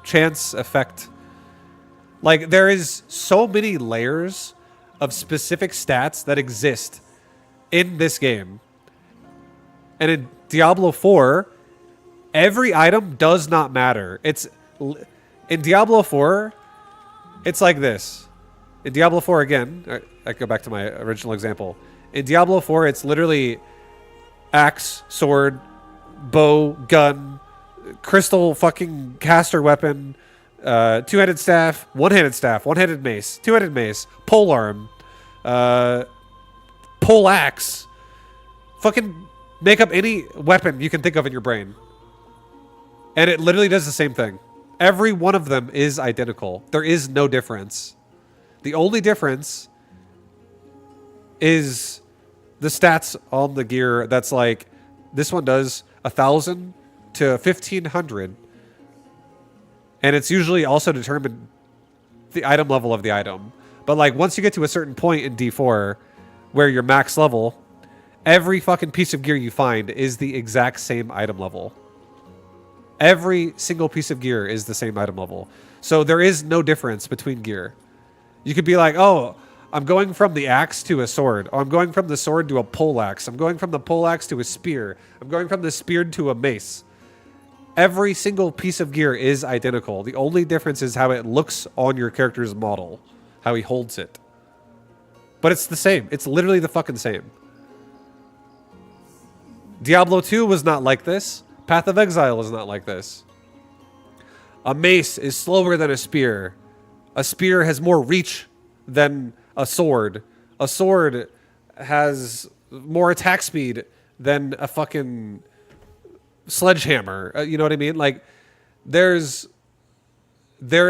chance effect. Like, there is so many layers of specific stats that exist in this game. And in Diablo 4, every item does not matter. In Diablo 4, it's like this. In Diablo 4, again, I go back to my original example. In Diablo 4, it's literally axe, sword, bow, gun, crystal fucking caster weapon, two-handed staff, one-handed mace, two-handed mace, polearm, pole axe. Fucking make up any weapon you can think of in your brain. And it literally does the same thing. Every one of them is identical. There is no difference. The only difference is the stats on the gear. That's like, this one does 1,000 to 1,500. And it's usually also determined the item level of the item. But like once you get to a certain point in D4 where you're max level, every fucking piece of gear you find is the exact same item level. Every single piece of gear is the same item level. So there is no difference between gear. You could be like, oh, I'm going from the axe to a sword. Or I'm going from the sword to a pole axe. I'm going from the pole axe to a spear. I'm going from the spear to a mace. Every single piece of gear is identical. The only difference is how it looks on your character's model. How he holds it. But it's the same. It's literally the fucking same. Diablo 2 was not like this. Path of Exile is not like this. A mace is slower than a spear. A spear has more reach than a sword. A sword has more attack speed than a fucking sledgehammer. You know what I mean? Like, there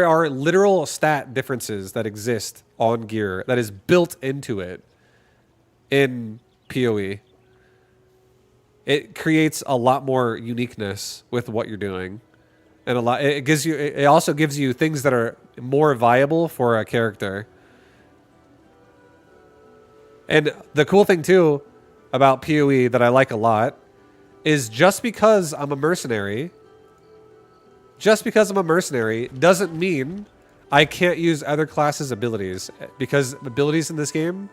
are literal stat differences that exist on gear that is built into it in PoE. It creates a lot more uniqueness with what you're doing, and it also gives you things that are more viable for a character. And the cool thing too about PoE that I like a lot is just because I'm a mercenary doesn't mean I can't use other classes' abilities, because abilities in this game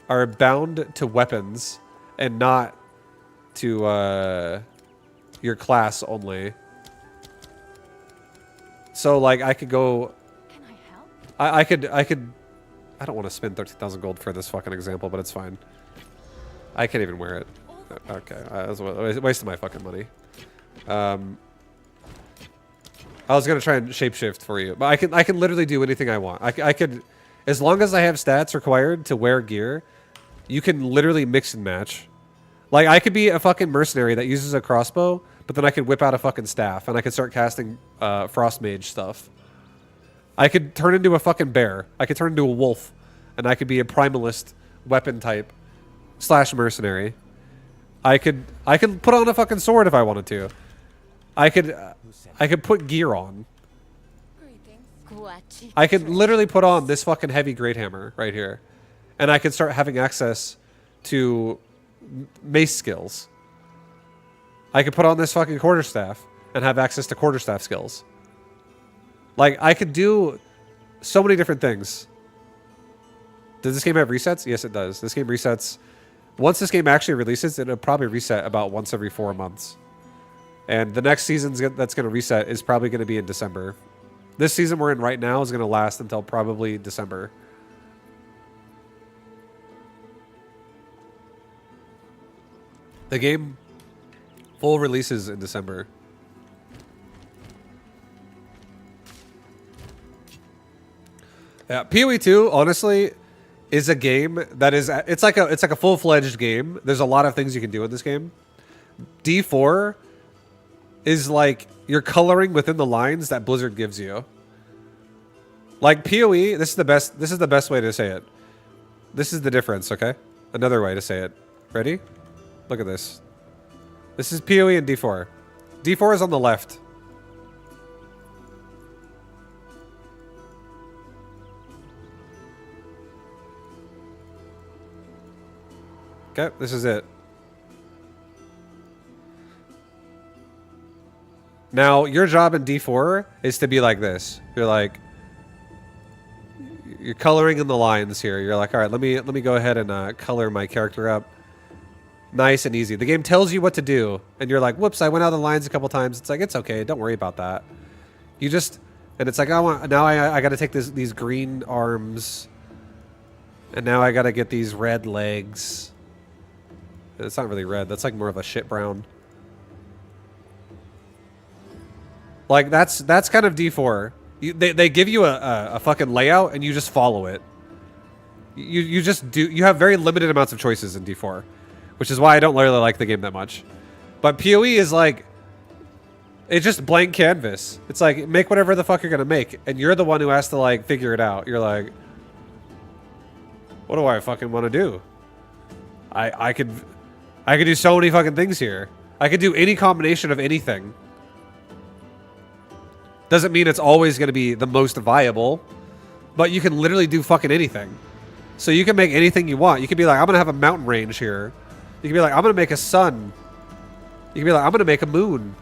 are bound to weapons and not to your class only. So like I could go. Can I help? I could. I don't want to spend 13,000 gold for this fucking example, but it's fine. I can't even wear it. Okay, I was wasting my fucking money. I was gonna try and shapeshift for you, but I can literally do anything I want. I could, as long as I have stats required to wear gear, you can literally mix and match. Like, I could be a fucking mercenary that uses a crossbow, but then I could whip out a fucking staff, and I could start casting frost mage stuff. I could turn into a fucking bear. I could turn into a wolf, and I could be a primalist weapon type / mercenary. I could put on a fucking sword if I wanted to. I could put gear on. I could literally put on this fucking heavy great hammer right here, and I could start having access to mace skills. I could put on this fucking quarterstaff and have access to quarterstaff skills. Like, I could do so many different things. Does this game have resets? Yes, it does. This game resets. Once this game actually releases, it'll probably reset about once every 4 months. And the next season that's going to reset is probably going to be in December. This season we're in right now is going to last until probably December. The game full releases in December. Yeah, PoE 2, honestly, is a game that is, it's like a full-fledged game. There's a lot of things you can do in this game. D4 is like you're coloring within the lines that Blizzard gives you. Like PoE, this is the best way to say it. This is the difference, okay? Another way to say it. Ready? Look at this. This is PoE and D4. D4 is on the left. Okay, this is it. Now, your job in D4 is to be like this. You're like, you're coloring in the lines here. You're like, all right, let me go ahead and color my character up. Nice and easy. The game tells you what to do, and you're like, whoops, I went out of the lines a couple times. It's like, it's okay, don't worry about that. You just, and it's like, I got to take these green arms, and now I got to get these red legs. It's not really red. That's like more of a shit brown. Like, that's kind of D4. They give you a fucking layout, and you just follow it. You just do. You have very limited amounts of choices in D4, which is why I don't really like the game that much. But PoE is like, it's just blank canvas. It's like, make whatever the fuck you're gonna make, and you're the one who has to like figure it out. You're like, what do I fucking want to do? I could do so many fucking things here. I could do any combination of anything. Doesn't mean it's always gonna be the most viable, but you can literally do fucking anything. So you can make anything you want. You could be like, I'm gonna have a mountain range here. You can be like, I'm gonna make a sun. You can be like, I'm gonna make a moon.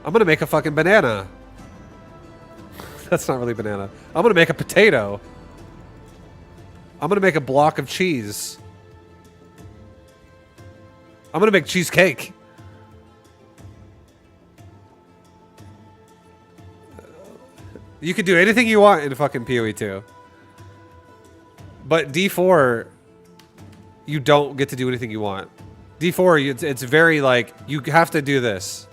I'm gonna make a fucking banana. That's not really banana. I'm gonna make a potato. I'm gonna make a block of cheese. I'm gonna make cheesecake. You can do anything you want in fucking PoE 2. But D4, you don't get to do anything you want. D4, it's very like, you have to do this.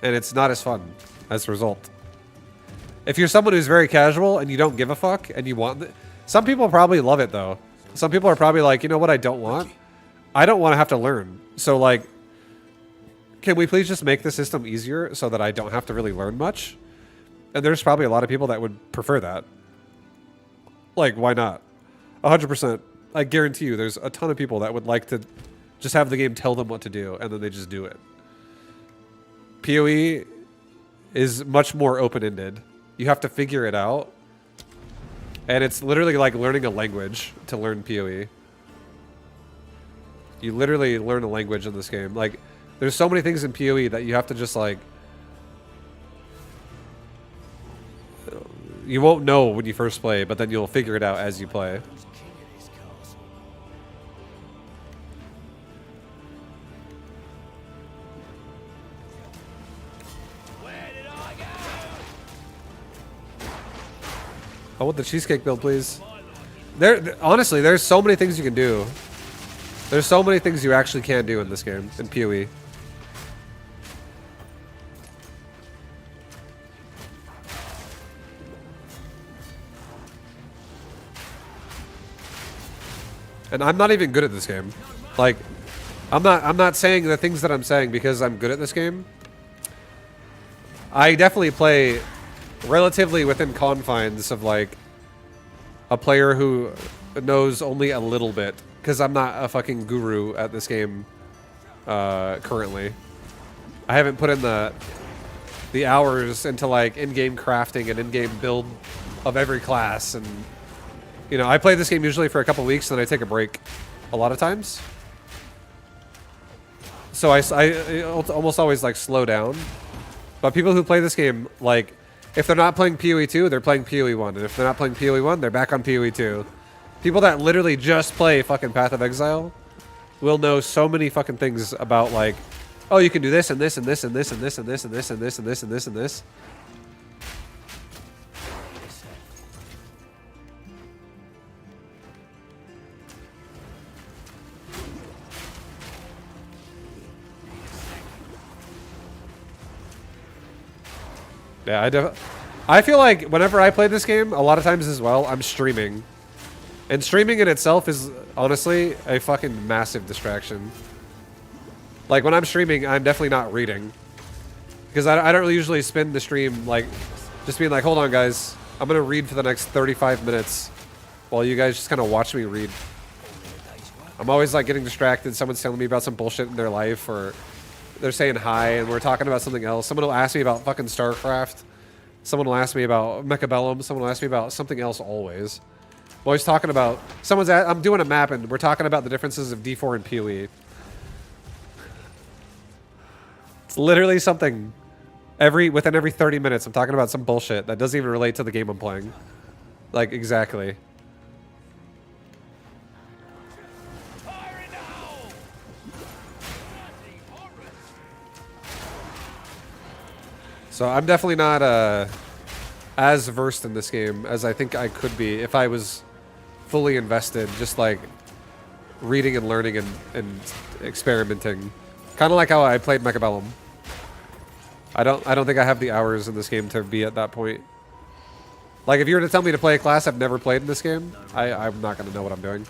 And it's not as fun as a result. If you're someone who's very casual and you don't give a fuck and you want... Some people probably love it though. Some people are probably like, you know what I don't want? I don't want to have to learn. So like, can we please just make the system easier so that I don't have to really learn much? And there's probably a lot of people that would prefer that. Like, why not? 100%. I guarantee you there's a ton of people that would like to just have the game tell them what to do, and then they just do it. PoE is much more open-ended. You have to figure it out. And it's literally like learning a language to learn PoE. You literally learn a language in this game. Like, there's so many things in PoE that you have to just like... You won't know when you first play, but then you'll figure it out as you play. I want the cheesecake build, please. Honestly, there's so many things you can do. There's so many things you actually can do in this game, in PoE. And I'm not even good at this game. Like, I'm not saying the things that I'm saying because I'm good at this game. I definitely play relatively within confines of like a player who knows only a little bit, because I'm not a fucking guru at this game currently. I haven't put in the hours into like in-game crafting and in-game build of every class, and you know, I play this game usually for a couple weeks and then I take a break a lot of times. So I almost always like slow down. But people who play this game, like, if they're not playing PoE 2, they're playing PoE 1. And if they're not playing PoE 1, they're back on PoE 2. People that literally just play fucking Path of Exile will know so many fucking things about like, oh, you can do this and this and this and this and this and this and this and this and this and this and this. Yeah, I feel like whenever I play this game, a lot of times as well, I'm streaming. And streaming in itself is honestly a fucking massive distraction. Like when I'm streaming, I'm definitely not reading. Because I don't really usually spend the stream like just being like, hold on guys, I'm going to read for the next 35 minutes while you guys just kind of watch me read. I'm always like getting distracted. Someone's telling me about some bullshit in their life, or they're saying hi and we're talking about something else. Someone will ask me about fucking StarCraft. Someone will ask me about Mechabellum. Someone will ask me about something else always. I'm always talking about... I'm doing a map and we're talking about the differences of D4 and PoE. It's literally something... Within every 30 minutes, I'm talking about some bullshit that doesn't even relate to the game I'm playing. Like, exactly. So I'm definitely not as versed in this game as I think I could be if I was fully invested, just like reading and learning and experimenting. Kind of like how I played Mechabellum. I don't think I have the hours in this game to be at that point. Like, if you were to tell me to play a class I've never played in this game, I'm not going to know what I'm doing.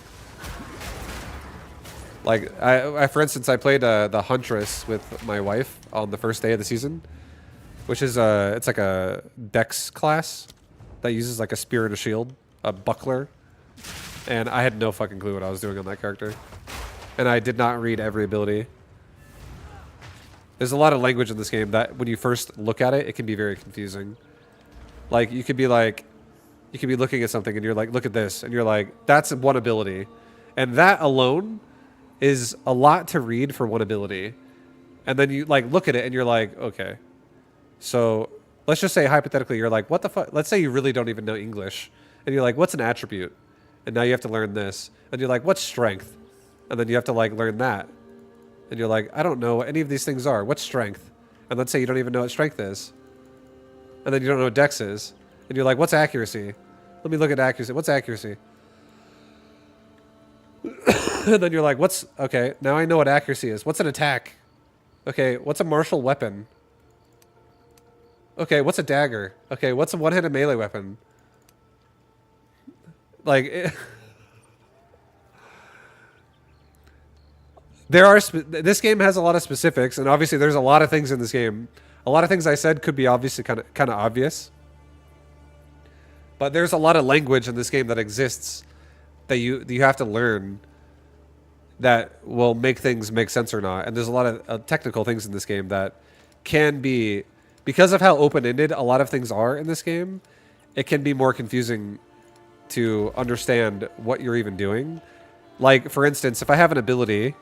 Like, for instance, I played the Huntress with my wife on the first day of the season, which is it's like a dex class that uses like a spear and a shield, a buckler, and I had no fucking clue what I was doing on that character, and I did not read every ability. There's a lot of language in this game that when you first look at it, it can be very confusing. Like, you could be looking at something and you're like, look at this, and you're like, that's one ability, and that alone is a lot to read for one ability. And then you like look at it and you're like, okay. So let's just say hypothetically you're like, what the fuck? Let's say you really don't even know English. And you're like, what's an attribute? And now you have to learn this. And you're like, what's strength? And then you have to like learn that. And you're like, I don't know what any of these things are. What's strength? And let's say you don't even know what strength is. And then you don't know what dex is. And you're like, what's accuracy? Let me look at accuracy. What's accuracy? And then you're like, okay, now I know what accuracy is. What's an attack? Okay, what's a martial weapon? Okay, what's a dagger? Okay, what's a one-handed melee weapon? Like, this game has a lot of specifics, and obviously there's a lot of things in this game. A lot of things I said could be obviously kind of obvious, but there's a lot of language in this game that exists that you have to learn that will make things make sense or not. And there's a lot of technical things in this game that can be, because of how open-ended a lot of things are in this game, it can be more confusing to understand what you're even doing. Like, for instance, if I have an ability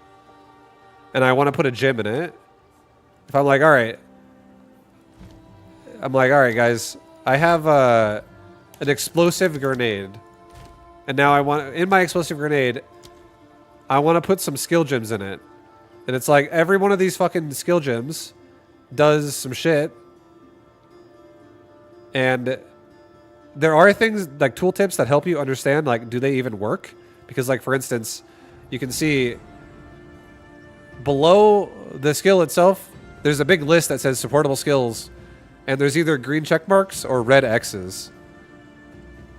and I want to put a gem in it, if I'm like, all right, guys, I have an explosive grenade, and now in my explosive grenade, I want to put some skill gems in it. And it's like, every one of these fucking skill gems does some shit. And there are things, like tooltips that help you understand, like, do they even work? Because, like, for instance, you can see below the skill itself, there's a big list that says supportable skills. And there's either green check marks or red X's.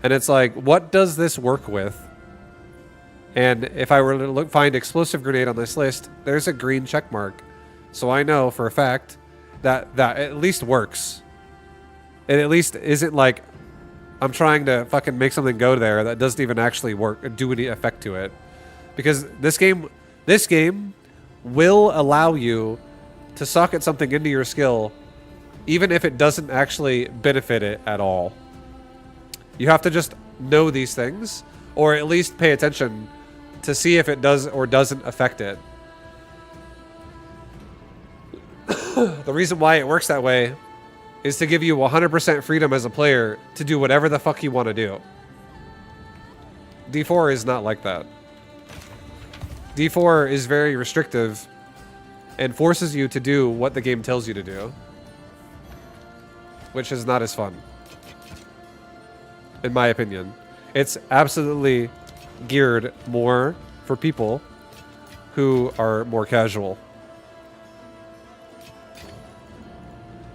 And it's like, what does this work with? And if I were to find explosive grenade on this list, there's a green check mark. So I know for a fact that at least works. It at least isn't like I'm trying to fucking make something go there that doesn't even actually work or do any effect to it. Because this game will allow you to socket something into your skill even if it doesn't actually benefit it at all. You have to just know these things, or at least pay attention to see if it does or doesn't affect it. The reason why it works that way is to give you 100% freedom as a player to do whatever the fuck you want to do. D4 is not like that. D4 is very restrictive and forces you to do what the game tells you to do, which is not as fun, in my opinion. It's absolutely geared more for people who are more casual.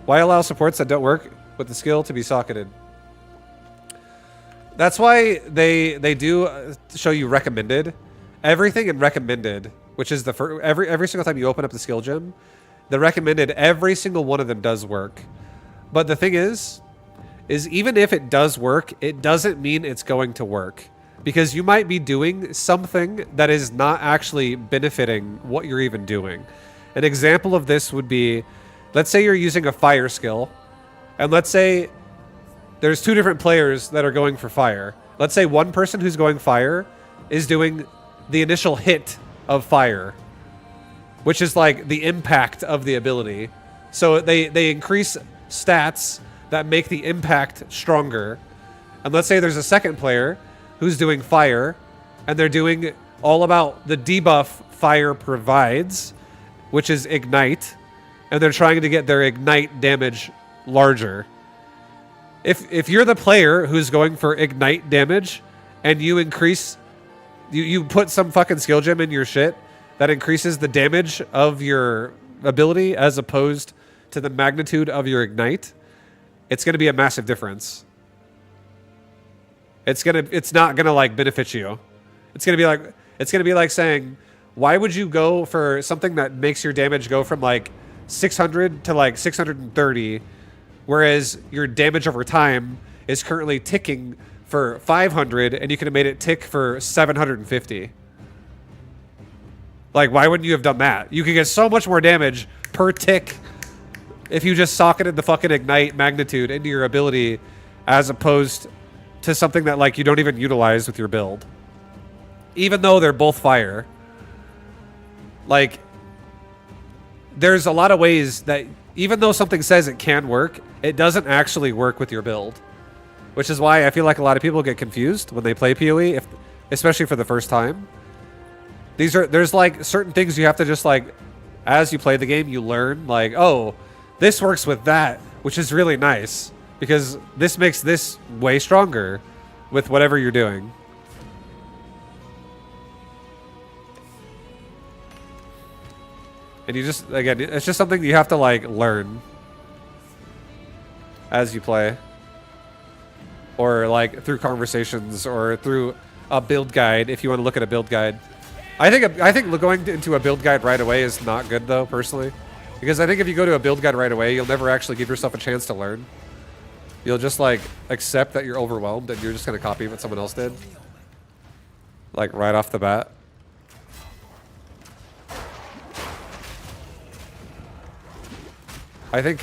Why allow supports that don't work with the skill to be socketed? That's why they do show you recommended. Everything in recommended, which is the first, every single time you open up the skill gem, the recommended, every single one of them does work. But the thing is even if it does work, it doesn't mean it's going to work. Because you might be doing something that is not actually benefiting what you're even doing. An example of this would be, let's say you're using a fire skill, and let's say there's two different players that are going for fire. Let's say one person who's going fire is doing the initial hit of fire, which is like the impact of the ability. So they increase stats that make the impact stronger. And let's say there's a second player who's doing fire, and they're doing all about the debuff fire provides, which is ignite, and they're trying to get their ignite damage larger. If you're the player who's going for ignite damage, and you increase, you put some fucking skill gem in your shit that increases the damage of your ability as opposed to the magnitude of your ignite, it's going to be a massive difference. it's not gonna like benefit you. It's gonna be like saying, why would you go for something that makes your damage go from like 600 to like 630, whereas your damage over time is currently ticking for 500, and you could have made it tick for 750. Like, why wouldn't you have done that? You could get so much more damage per tick if you just socketed the fucking ignite magnitude into your ability, as opposed to something that like you don't even utilize with your build. Even though they're both fire. Like, there's a lot of ways that even though something says it can work, it doesn't actually work with your build. Which is why I feel like a lot of people get confused when they play PoE, especially for the first time. There's like certain things you have to just like, as you play the game, you learn like, oh, this works with that, which is really nice because this makes this way stronger with whatever you're doing. And you just, again, it's just something you have to like learn as you play. Or like through conversations or through a build guide if you want to look at a build guide. I think going into a build guide right away is not good though, personally. Because I think if you go to a build guide right away, you'll never actually give yourself a chance to learn. You'll just like accept that you're overwhelmed and you're just going to copy what someone else did. Like right off the bat. I think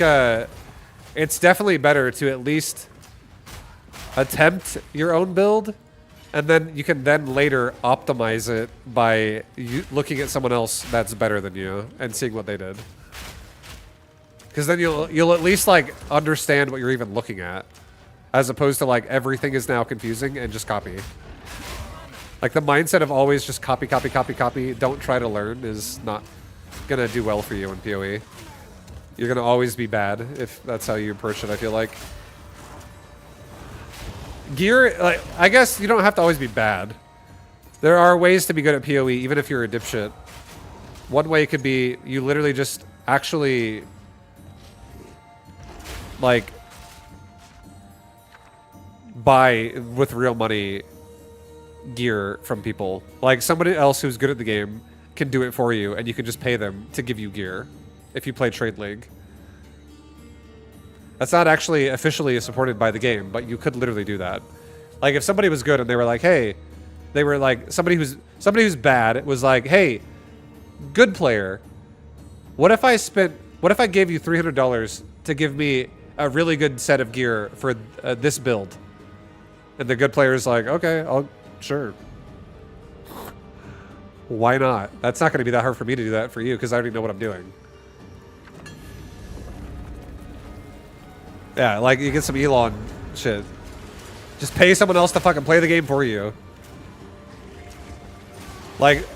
it's definitely better to at least attempt your own build, and then you can then later optimize it by looking at someone else that's better than you and seeing what they did. Because then you'll at least like understand what you're even looking at, as opposed to like everything is now confusing and just copy. Like the mindset of always just copy, copy, copy, copy, don't try to learn is not gonna do well for you in PoE. You're gonna always be bad if that's how you approach it, I feel like. Gear, like, I guess you don't have to always be bad. There are ways to be good at PoE, even if you're a dipshit. One way could be you literally just actually, like, buy with real money gear from people. Like, somebody else who's good at the game can do it for you, and you can just pay them to give you gear if you play Trade League. That's not actually officially supported by the game, but you could literally do that. Like if somebody was good and they were like, hey, they were like somebody who's bad, it was like, hey, good player, what if I gave you $300 to give me a really good set of gear for this build? And the good player is like, okay, sure. Why not? That's not going to be that hard for me to do that for you because I already know what I'm doing. Yeah, like you get some Elon shit. Just pay someone else to fucking play the game for you. Like,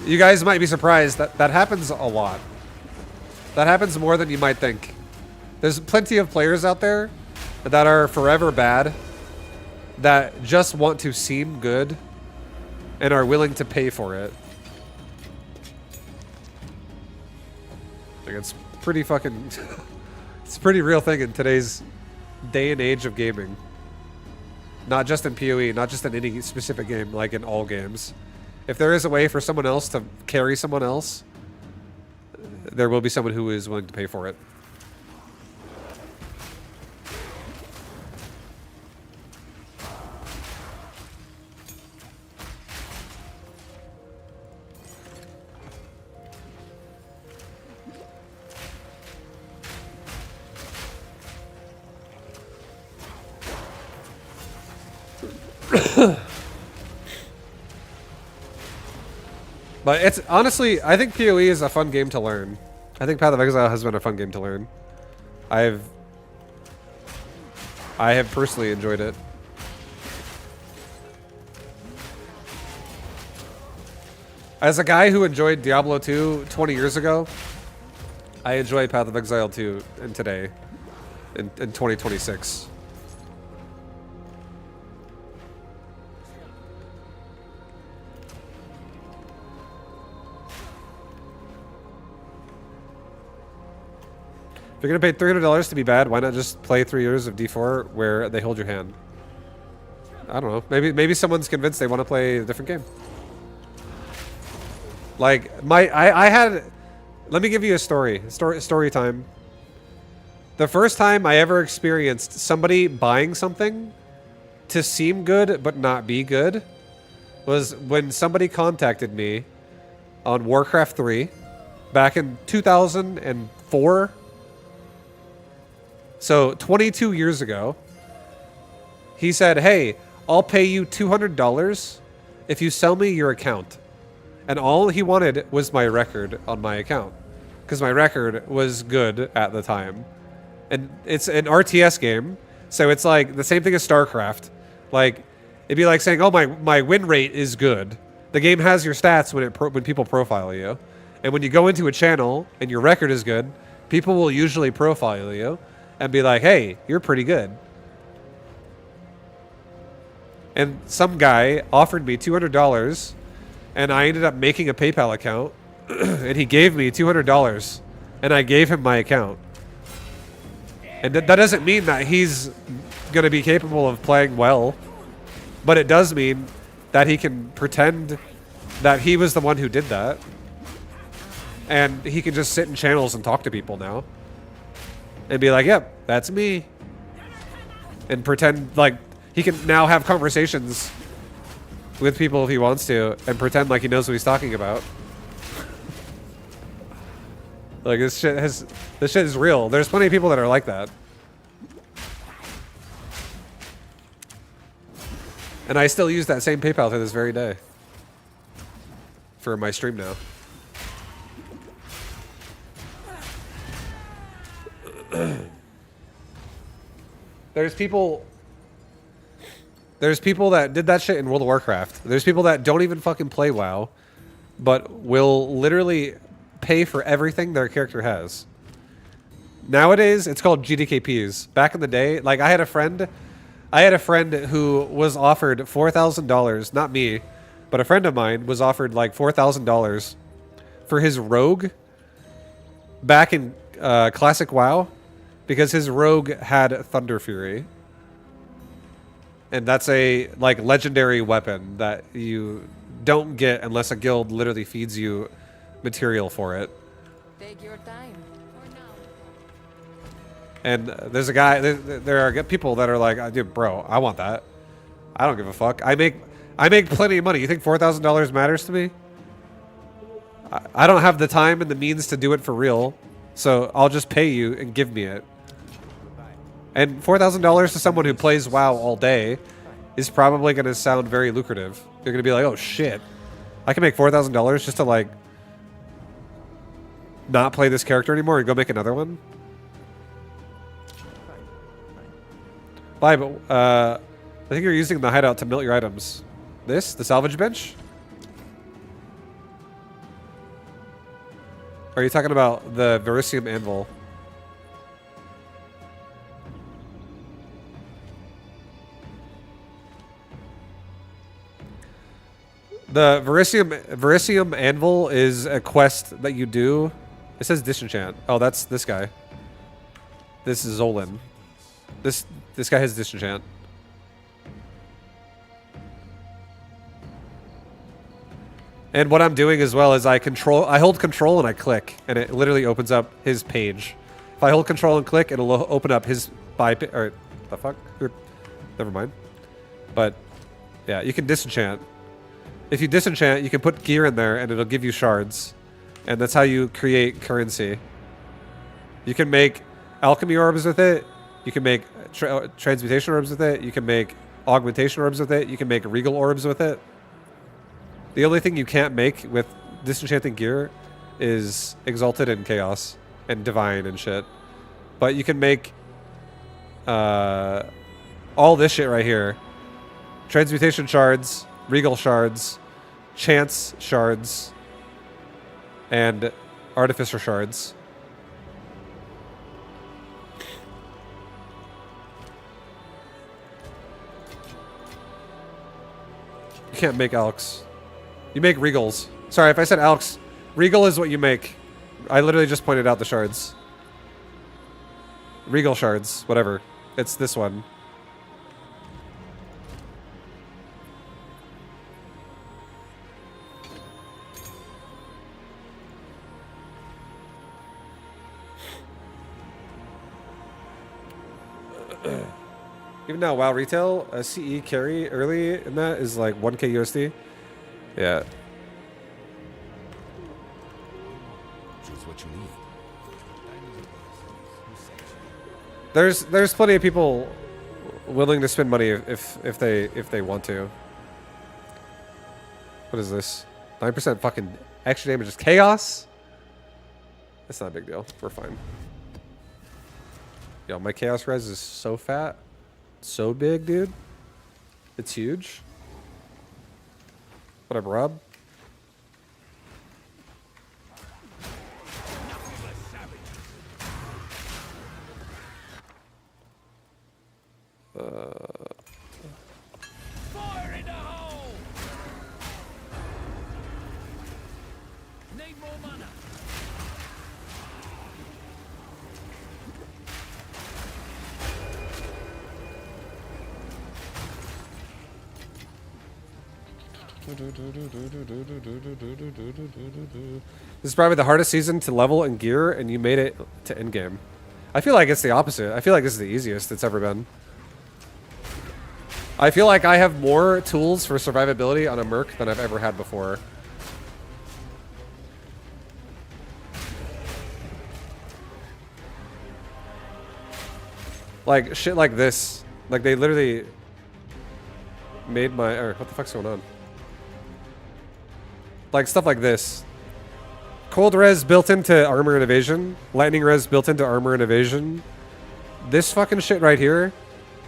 you guys might be surprised that that happens a lot. That happens more than you might think. There's plenty of players out there that are forever bad, that just want to seem good and are willing to pay for it. Like, it's pretty fucking... It's a pretty real thing in today's day and age of gaming. Not just in PoE, not just in any specific game, like in all games. If there is a way for someone else to carry someone else, there will be someone who is willing to pay for it. But it's honestly, I think PoE is a fun game to learn. I think Path of Exile has been a fun game to learn. I have personally enjoyed it. As a guy who enjoyed Diablo 2 20 years ago, I enjoy Path of Exile 2 and today, in 2026. If you're gonna pay $300 to be bad, why not just play 3 years of D4 where they hold your hand? I don't know. Maybe someone's convinced they want to play a different game. Like I had. Let me give you a story. Story time. The first time I ever experienced somebody buying something to seem good but not be good was when somebody contacted me on Warcraft 3 back in 2004. So 22 years ago. He said, "Hey, I'll pay you $200 if you sell me your account." And all he wanted was my record on my account, because my record was good at the time. And it's an RTS game, so it's like the same thing as StarCraft. Like, it'd be like saying, "Oh, my win rate is good." The game has your stats when people profile you, and when you go into a channel and your record is good, people will usually profile you and be like, "Hey, you're pretty good." And some guy offered me $200, and I ended up making a PayPal account, and he gave me $200, and I gave him my account. And that doesn't mean that he's going to be capable of playing well, but it does mean that he can pretend that he was the one who did that, and he can just sit in channels and talk to people now, and be like, "Yep, that's me," and pretend like he can now have conversations with people if he wants to, and pretend like he knows what he's talking about. Like, this shit is real. There's plenty of people that are like that. And I still use that same PayPal to this very day. For my stream now. There's people that did that shit in World of Warcraft. There's people that don't even fucking play WoW, but will literally pay for everything their character has. Nowadays, it's called GDKPs. Back in the day, like I had a friend who was offered $4,000, not me, but a friend of mine was offered like $4,000 for his rogue back in classic WoW, because his rogue had Thunder Fury. And that's a like legendary weapon that you don't get unless a guild literally feeds you material for it. Take your time. For now. And there's a guy. There are people that are like, "Dude, bro, I want that. I don't give a fuck. I make plenty of money. You think $4,000 matters to me? I don't have the time and the means to do it for real, so I'll just pay you and give me it." And $4,000 to someone who plays WoW all day is probably going to sound very lucrative. You're going to be like, "Oh shit, I can make $4,000 just to like not play this character anymore and go make another one." Bye, but I think you're using the hideout to melt your items. The salvage bench? Or are you talking about the Verisium anvil? The Verisium anvil is a quest that you do. It says disenchant. Oh, that's this guy. This is Zolan. This guy has disenchant. And what I'm doing as well is I hold control and I click, and it literally opens up his page. If I hold control and click, it'll open up his or the fuck? Never mind. But yeah, you can disenchant. If you disenchant, you can put gear in there and it'll give you shards. And that's how you create currency. You can make alchemy orbs with it. You can make transmutation orbs with it. You can make augmentation orbs with it. You can make regal orbs with it. The only thing you can't make with disenchanting gear is exalted and chaos and divine and shit. But you can make all this shit right here. Transmutation shards, regal shards, chance shards, and artificer shards. You can't make alks. You make regals. Sorry if I said alks. Regal is what you make. I literally just pointed out the shards. Regal shards, whatever. It's this one. Even now, WoW retail, a CE carry early in that is like 1k USD. Yeah. Choose what you need. There's plenty of people willing to spend money if they want to. What is this? 9% fucking extra damage is chaos? That's not a big deal. We're fine. Yo, my chaos res is so fat. So big, dude. It's huge. What up, Rob? Fire in the hole! Need more mana. This is probably the hardest season to level and gear, and you made it to endgame. I feel like it's the opposite. I feel like this is the easiest it's ever been. I feel like I have more tools for survivability on a Merc than I've ever had before. Like, shit like this. Like, they literally made my... Or, what the fuck's going on? Like, stuff like this. Cold res built into armor and evasion. Lightning res built into armor and evasion. This fucking shit right here.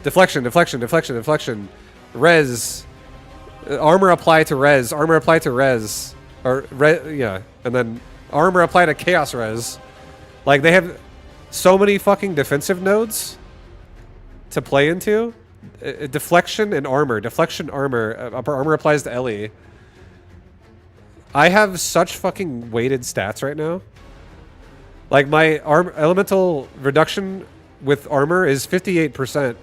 Deflection, deflection, deflection, deflection. Res. Armor apply to res. Armor apply to res. Or, yeah. And then armor apply to chaos res. Like, they have so many fucking defensive nodes to play into. Deflection and armor. Deflection, armor. Armor applies to Ellie. I have such fucking weighted stats right now. Like, my elemental reduction with armor is 58%.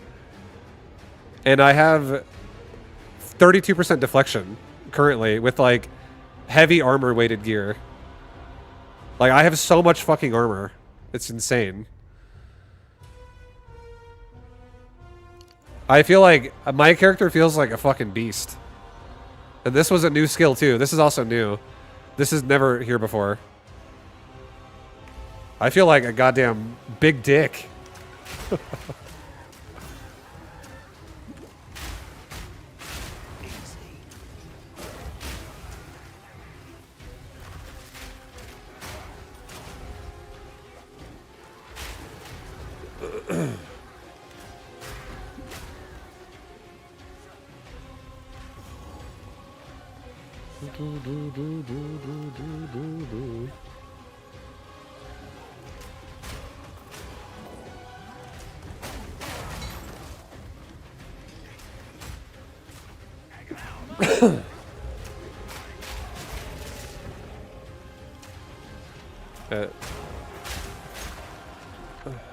And I have 32% deflection currently with, like, heavy armor weighted gear. Like, I have so much fucking armor. It's insane. I feel like my character feels like a fucking beast. And this was a new skill too. This is also new. This is never here before. I feel like a goddamn big dick.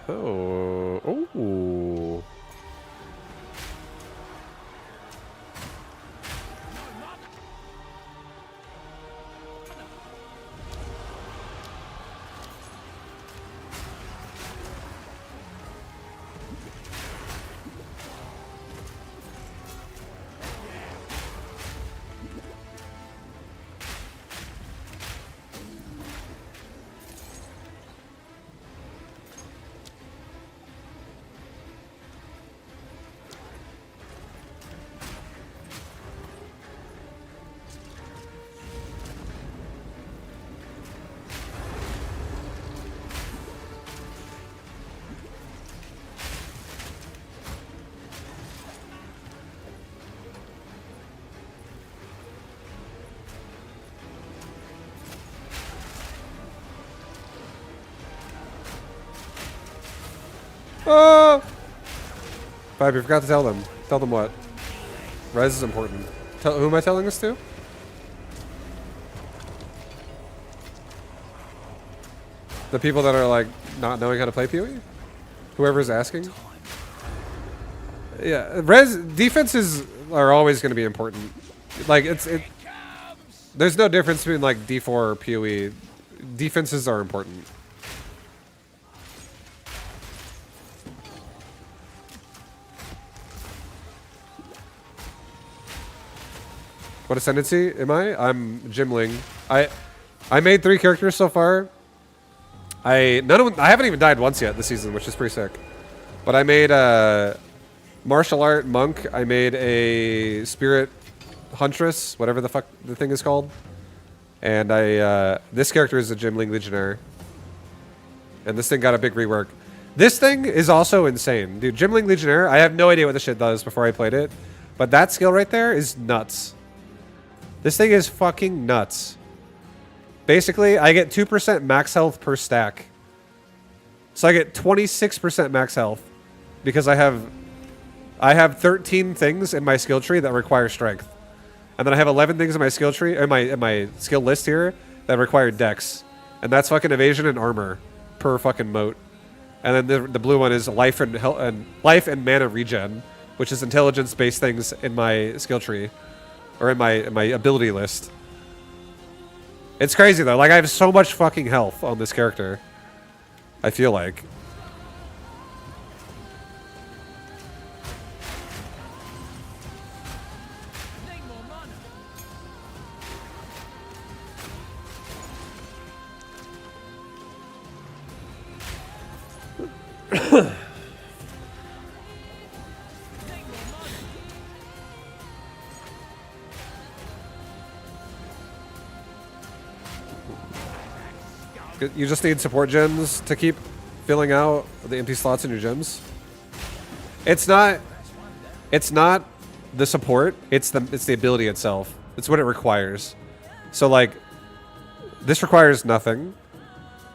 Oh. Oh! Five, you forgot to tell them. Tell them what? Res is important. Who am I telling this to? The people that are like not knowing how to play PoE? Whoever's asking? Yeah, defenses are always going to be important. Like there's no difference between like D4 or PoE. Defenses are important. What ascendancy am I? I'm Gemling. I made 3 characters so far. I haven't even died once yet this season, which is pretty sick. But I made a martial art monk. I made a spirit huntress, whatever the fuck the thing is called. And this character is a Gemling Legionnaire. And this thing got a big rework. This thing is also insane. Dude, Gemling Legionnaire, I have no idea what the shit does before I played it. But that skill right there is nuts. This thing is fucking nuts. Basically, I get 2% max health per stack. So I get 26% max health. Because I have 13 things in my skill tree that require strength. And then I have 11 things in my skill tree, or my skill list here, that require dex. And that's fucking evasion and armor per fucking moat. And then the blue one is life and mana regen, which is intelligence-based things in my skill tree, or in my ability list. It's crazy though. Like I have so much fucking health on this character. I feel like. Need more mana. Need more mana. You just need support gems to keep filling out the empty slots in your gems. It's not the support, it's the ability itself. It's what it requires. So like this requires nothing.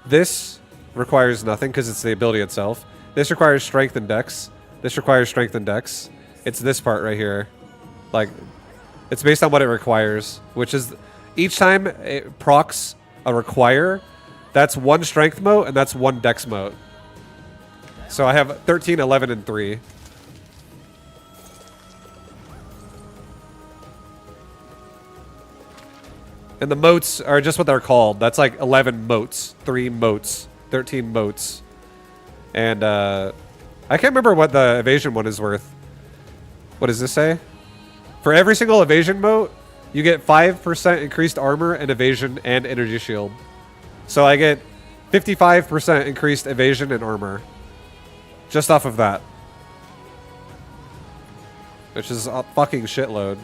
This requires nothing because it's the ability itself. This requires strength and dex. This requires strength and dex. It's this part right here. Like it's based on what it requires, which is each time it procs a require, that's 1 strength mote and that's 1 dex mote. So I have 13, 11, and 3. And the motes are just what they're called. That's like 11 motes, 3 motes, 13 motes. And I can't remember what the evasion one is worth. What does this say? For every single evasion mote, you get 5% increased armor and evasion and energy shield. So I get 55% increased evasion and armor. Just off of that. Which is a fucking shitload.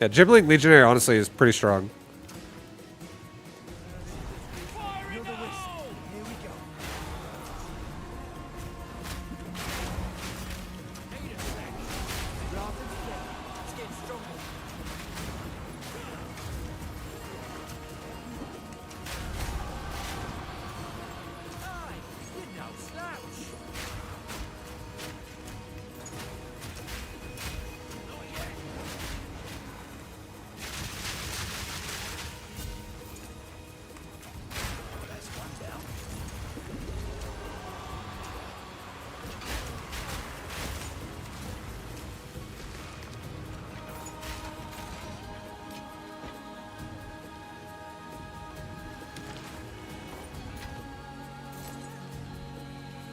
Yeah, Gemling Legionnaire honestly is pretty strong. Fire in the hole! Here we go. Need a sec. Rather than split, let's get stronger. Aye, you're no slouch. Not yet. That's one down.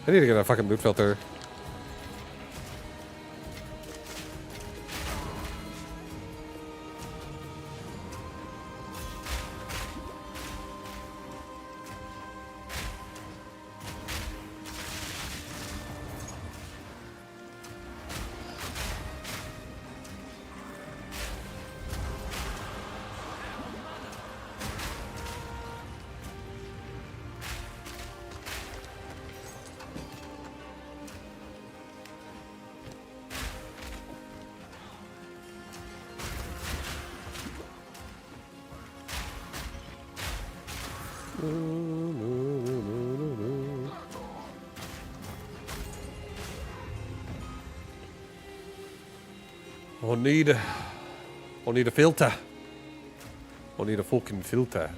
I need to get a fucking loot filter. I'll need a filter. I'll need a fucking filter.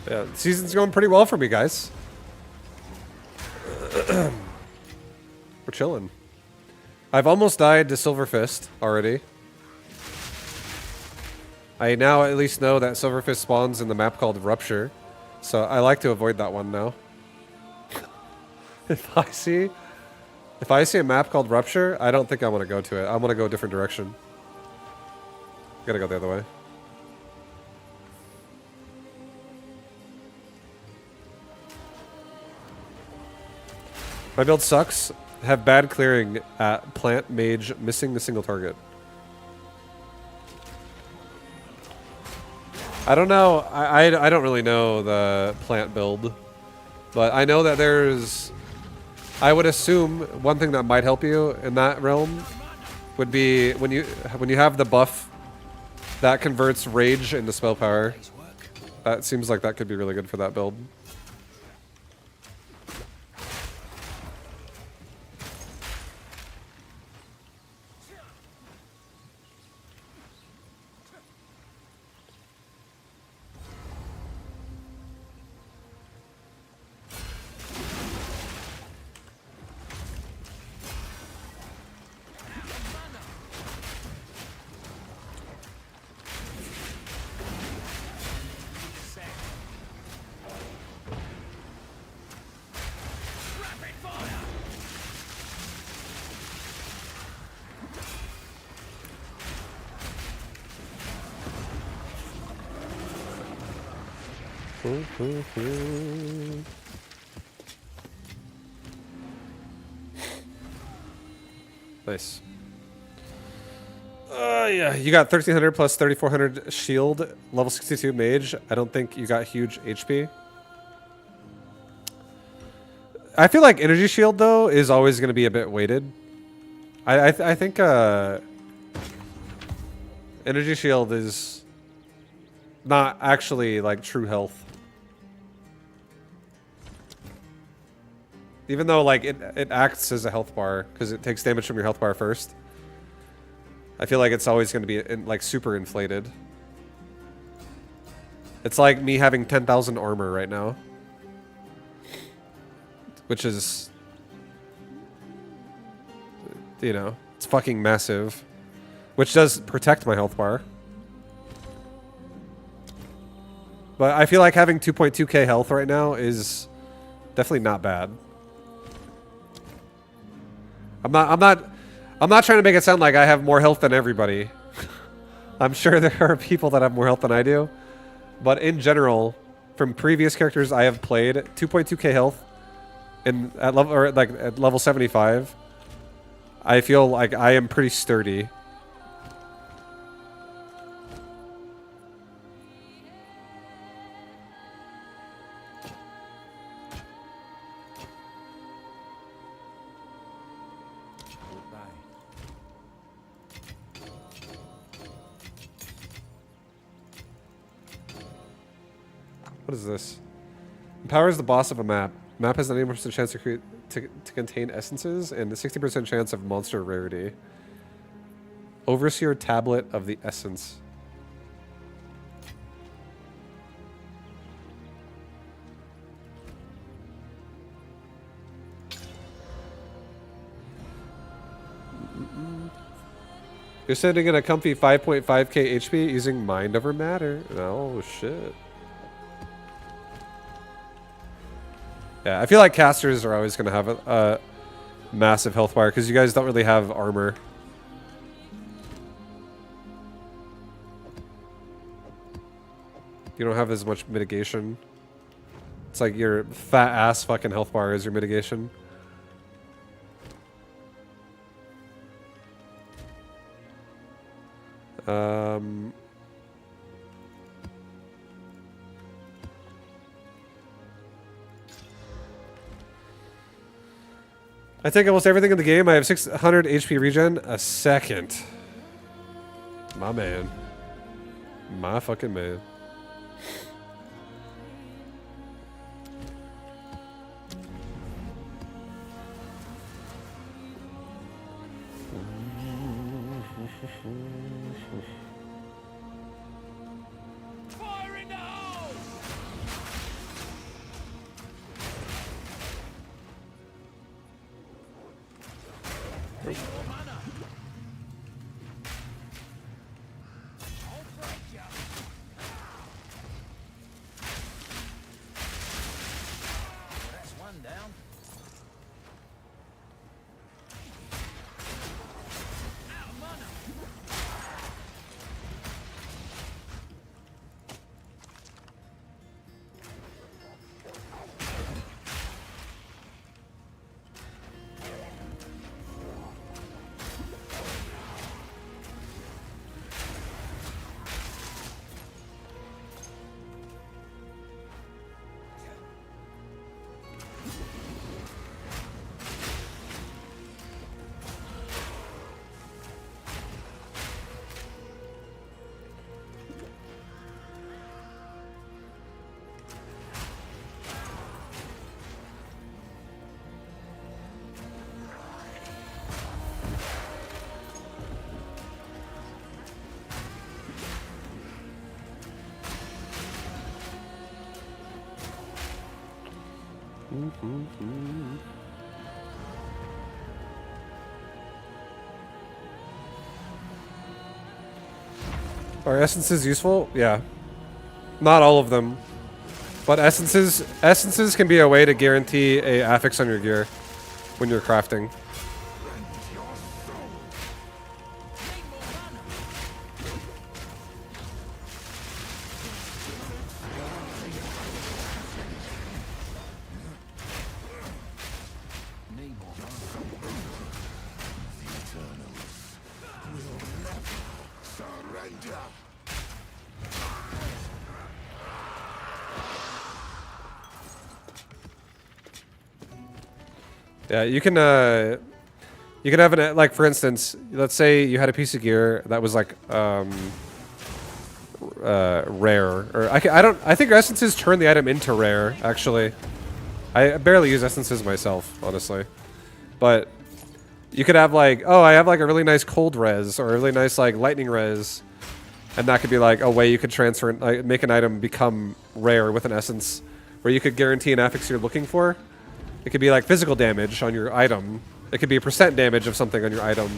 Yeah, the season's going pretty well for me, guys. We're chilling. I've almost died to Silver Fist already. I now at least know that Silver Fist spawns in the map called Rupture. So I like to avoid that one now. If I see a map called Rupture, I don't think I want to go to it. I want to go a different direction. Gotta go the other way. My build sucks. Have bad clearing at plant mage, missing the single target. I don't know. I don't really know the plant build, but I know that there's. I would assume one thing that might help you in that realm would be when you have the buff that converts rage into spell power. That seems like that could be really good for that build. Nice. Yeah, you got 1300 plus 3400 shield, level 62 mage. I don't think you got huge HP. I feel like energy shield though is always going to be a bit weighted. I think energy shield is not actually like true health. Even though like it acts as a health bar because it takes damage from your health bar first. I feel like it's always going to be like super inflated. It's like me having 10,000 armor right now, which is, you know, it's fucking massive, which does protect my health bar. But I feel like having 2.2k health right now is definitely not bad. I'm not trying to make it sound like I have more health than everybody. I'm sure there are people that have more health than I do. But in general, from previous characters I have played, 2.2k health at level 75, I feel like I am pretty sturdy. What is this? Empowers the boss of a map. Map has an 80% chance to contain essences and a 60% chance of monster rarity. Overseer Tablet of the Essence. You're sitting in a comfy 5.5k HP using Mind Over Matter. Oh shit. Yeah, I feel like casters are always going to have a massive health bar because you guys don't really have armor. You don't have as much mitigation. It's like your fat ass fucking health bar is your mitigation. I take almost everything in the game. I have 600 HP regen a second. My man. My fucking man. Are essences useful? Yeah. Not all of them. But essences can be a way to guarantee a affix on your gear when you're crafting. Yeah, you can have an, like, for instance, let's say you had a piece of gear that was like rare, or I think essences turn the item into rare, actually. I barely use essences myself, honestly. But you could have like, oh, I have like a really nice cold res or a really nice like lightning res, and that could be like a way you could transfer, like, make an item become rare with an essence, where you could guarantee an affix you're looking for. It could be like physical damage on your item. It could be a % damage of something on your item.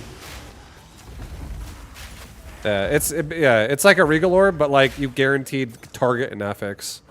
It's like a Regal Orb, but like you guaranteed target and affix.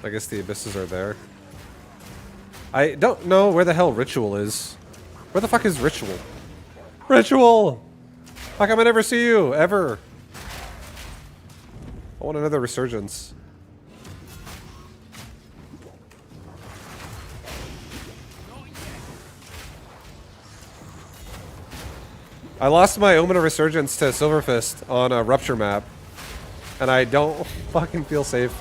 I guess the abysses are there. I don't know where the hell Ritual is. Where the fuck is Ritual? Ritual! How come I never see you? Ever? I want another resurgence. I lost my Omen of Resurgence to Silverfist on a Rupture map. And I don't fucking feel safe.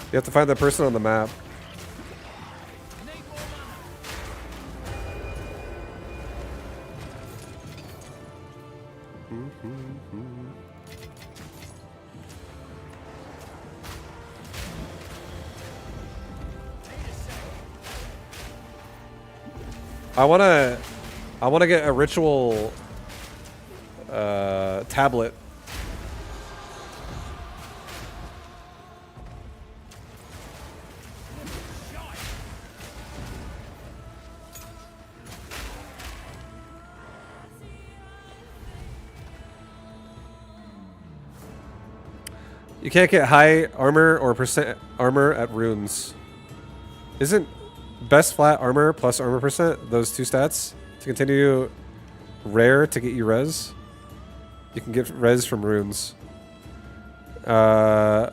You have to find that person on the map. I wanna get a ritual tablet. You can't get high armor or % armor at runes. Isn't best flat armor plus armor % those two stats to continue rare to get you res? You can get res from runes. You're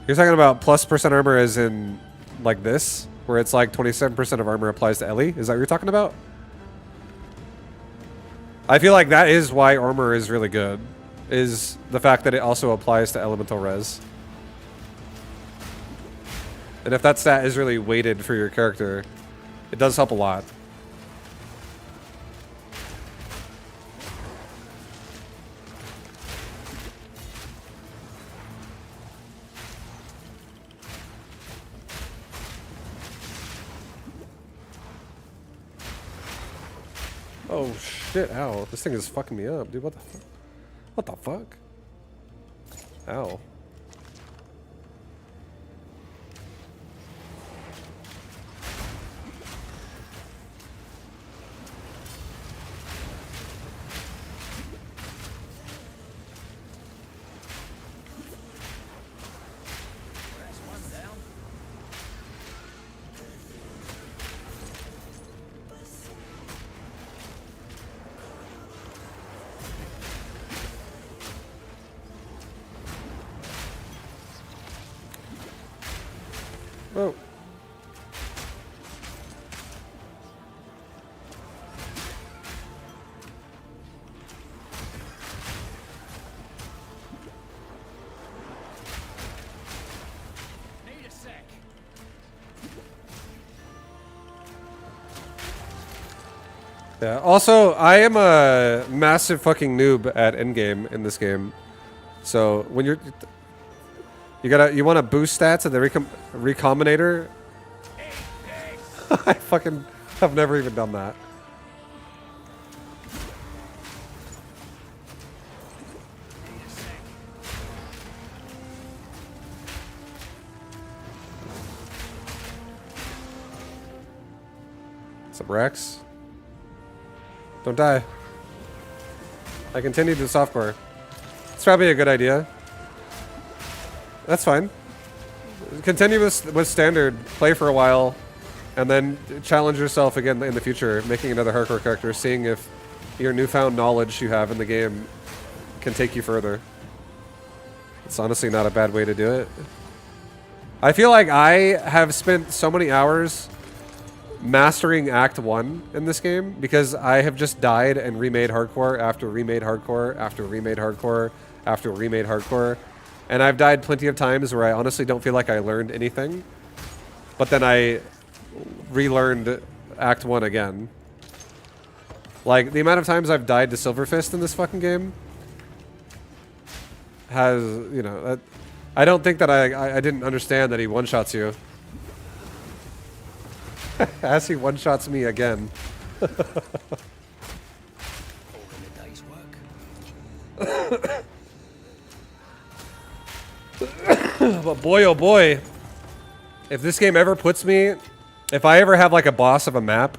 talking about plus % armor as in like this, where it's like 27% of armor applies to Ellie? Is that what you're talking about? I feel like that is why armor is really good. Is the fact that it also applies to elemental res. And if that stat is really weighted for your character, it does help a lot. Oh shit, ow. This thing is fucking me up, dude. What the fuck? What the fuck? Ow. Yeah. Also, I am a massive fucking noob at endgame in this game. So when you want to boost stats at the recombinator. I fucking have never even done that. Some Rex. Don't die. I continued to softcore. It's probably a good idea. That's fine. Continue with standard, play for a while, and then challenge yourself again in the future, making another hardcore character, seeing if your newfound knowledge you have in the game can take you further. It's honestly not a bad way to do it. I feel like I have spent so many hours mastering Act 1 in this game because I have just died and remade hardcore after remade hardcore after remade hardcore after remade hardcore. And I've died plenty of times where I honestly don't feel like I learned anything. But then I relearned Act 1 again. Like, the amount of times I've died to Silverfist in this fucking game has, you know, I don't think that I didn't understand that he one-shots you. As he one-shots me again. But boy, oh boy, if this game ever puts me, if I ever have like a boss of a map,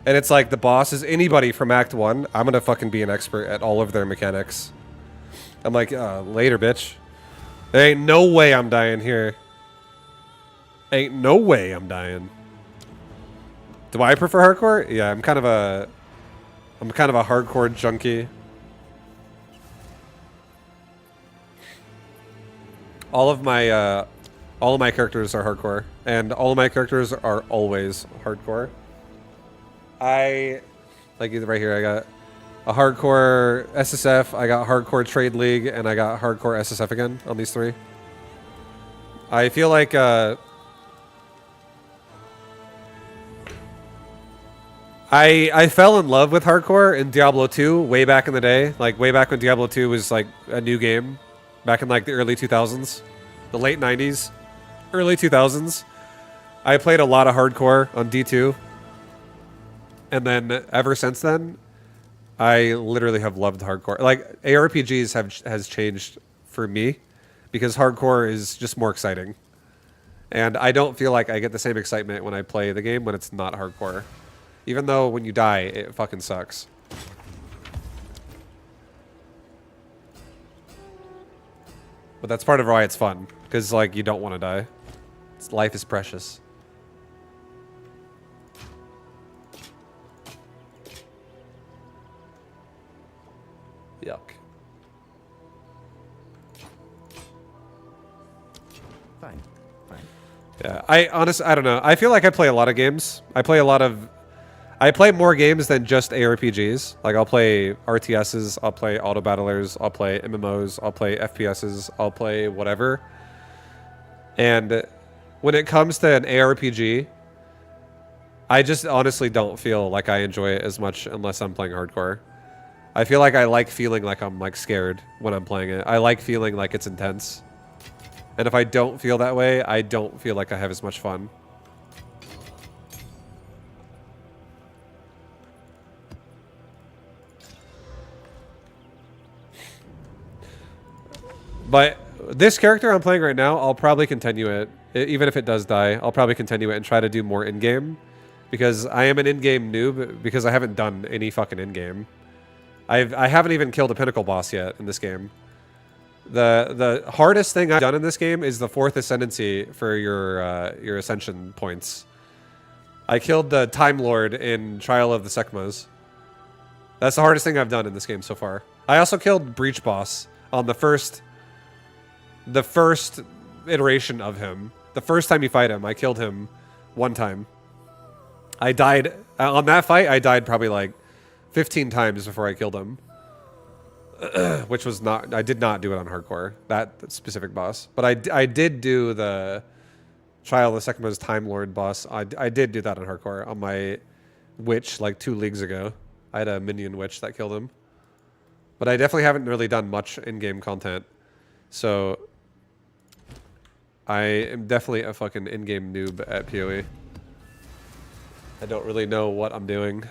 and it's like the boss is anybody from Act 1, I'm gonna fucking be an expert at all of their mechanics. I'm like, later, bitch. There ain't no way I'm dying here. Ain't no way I'm dying. Do I prefer hardcore? Yeah, I'm kind of a hardcore junkie. All of my characters are hardcore, and all of my characters are always hardcore. Like right here, I got a hardcore SSF, I got hardcore Trade League, and I got hardcore SSF again on these three. I feel like I fell in love with hardcore in Diablo 2 way back in the day, like way back when Diablo 2 was like a new game, back in like the early 2000s, the late 90s, early 2000s. I played a lot of hardcore on D2, and then ever since then, I literally have loved hardcore. Like ARPGs has changed for me because hardcore is just more exciting, and I don't feel like I get the same excitement when I play the game when it's not hardcore. Even though when you die, it fucking sucks. But that's part of why it's fun. Because, like, you don't want to die. Life is precious. Yuck. Fine. Yeah, I don't know. I feel like I play a lot of games. I play more games than just ARPGs. Like, I'll play RTSs, I'll play auto battlers, I'll play MMOs, I'll play FPSs, I'll play whatever. And when it comes to an ARPG, I just honestly don't feel like I enjoy it as much unless I'm playing hardcore. I feel like I like feeling like I'm like scared when I'm playing it. I like feeling like it's intense. And if I don't feel that way, I don't feel like I have as much fun. But this character I'm playing right now, I'll probably continue it. Even if it does die, I'll probably continue it and try to do more in-game. Because I am an in-game noob, because I haven't done any fucking in-game. I haven't even killed a pinnacle boss yet in this game. The hardest thing I've done in this game is the 4th Ascendancy for your Ascension points. I killed the Time Lord in Trial of the Sekmas. That's the hardest thing I've done in this game so far. I also killed Breach Boss on the first iteration of him. The first time you fight him, I killed him one time. I died on that fight. I died probably like 15 times before I killed him, which was not. I did not do it on hardcore, that specific boss. But I did do the Trial of the Sekma's Time Lord boss. I did do that on hardcore on my Witch like 2 leagues ago. I had a minion witch that killed him. But I definitely haven't really done much in-game content. So I am definitely a fucking in-game noob at PoE. I don't really know what I'm doing.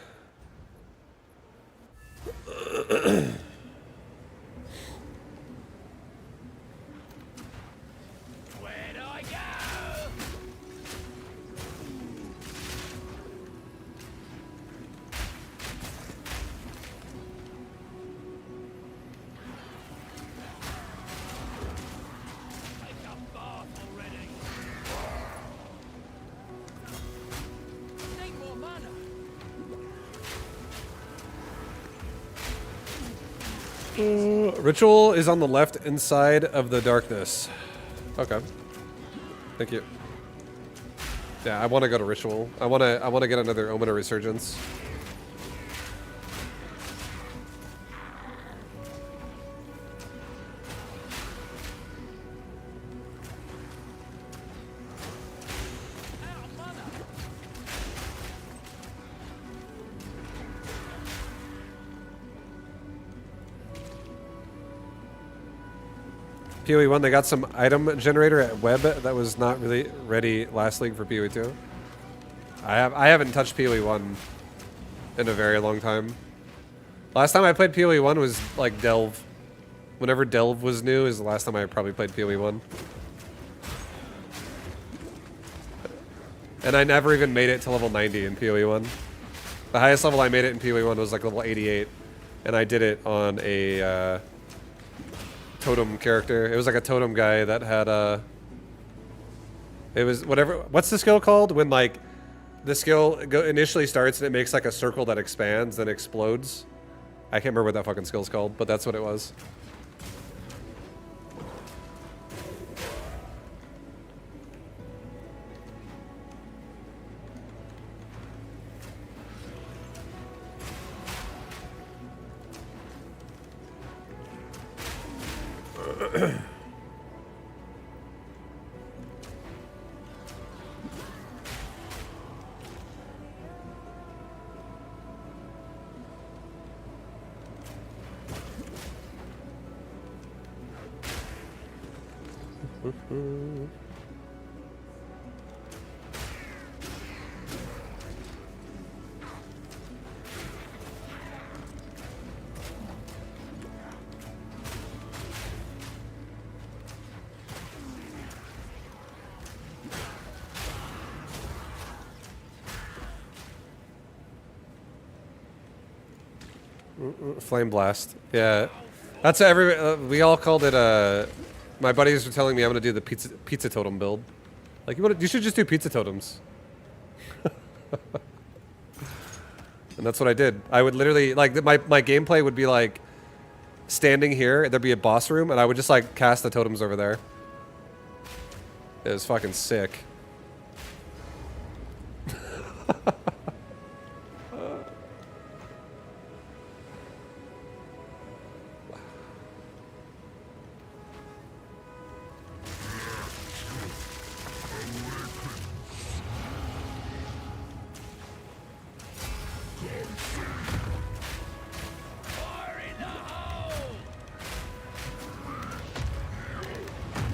Ritual is on the left inside of the darkness. Okay. Thank you. Yeah, I want to go to Ritual. I want to get another Omen of Resurgence. PoE 1, they got some item generator at Web that was not really ready last league for PoE 2. I haven't touched PoE 1 in a very long time. Last time I played PoE 1 was like Delve. Whenever Delve was new is the last time I probably played PoE 1. And I never even made it to level 90 in PoE 1. The highest level I made it in PoE 1 was like level 88. And I did it on a totem character. It was like a totem guy that had a... It was whatever... What's the skill called? When like the skill initially starts and it makes like a circle that expands, then explodes. I can't remember what that fucking skill's called, but that's what it was. Flame Blast. Yeah. That's we all called it my buddies were telling me I'm going to do the pizza totem build. Like you should just do pizza totems. And that's what I did. I would literally like my gameplay would be like standing here, there'd be a boss room and I would just like cast the totems over there. It was fucking sick.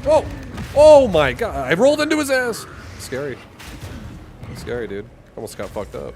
Oh! Oh my god! I rolled into his ass! Scary. Scary, dude. Almost got fucked up.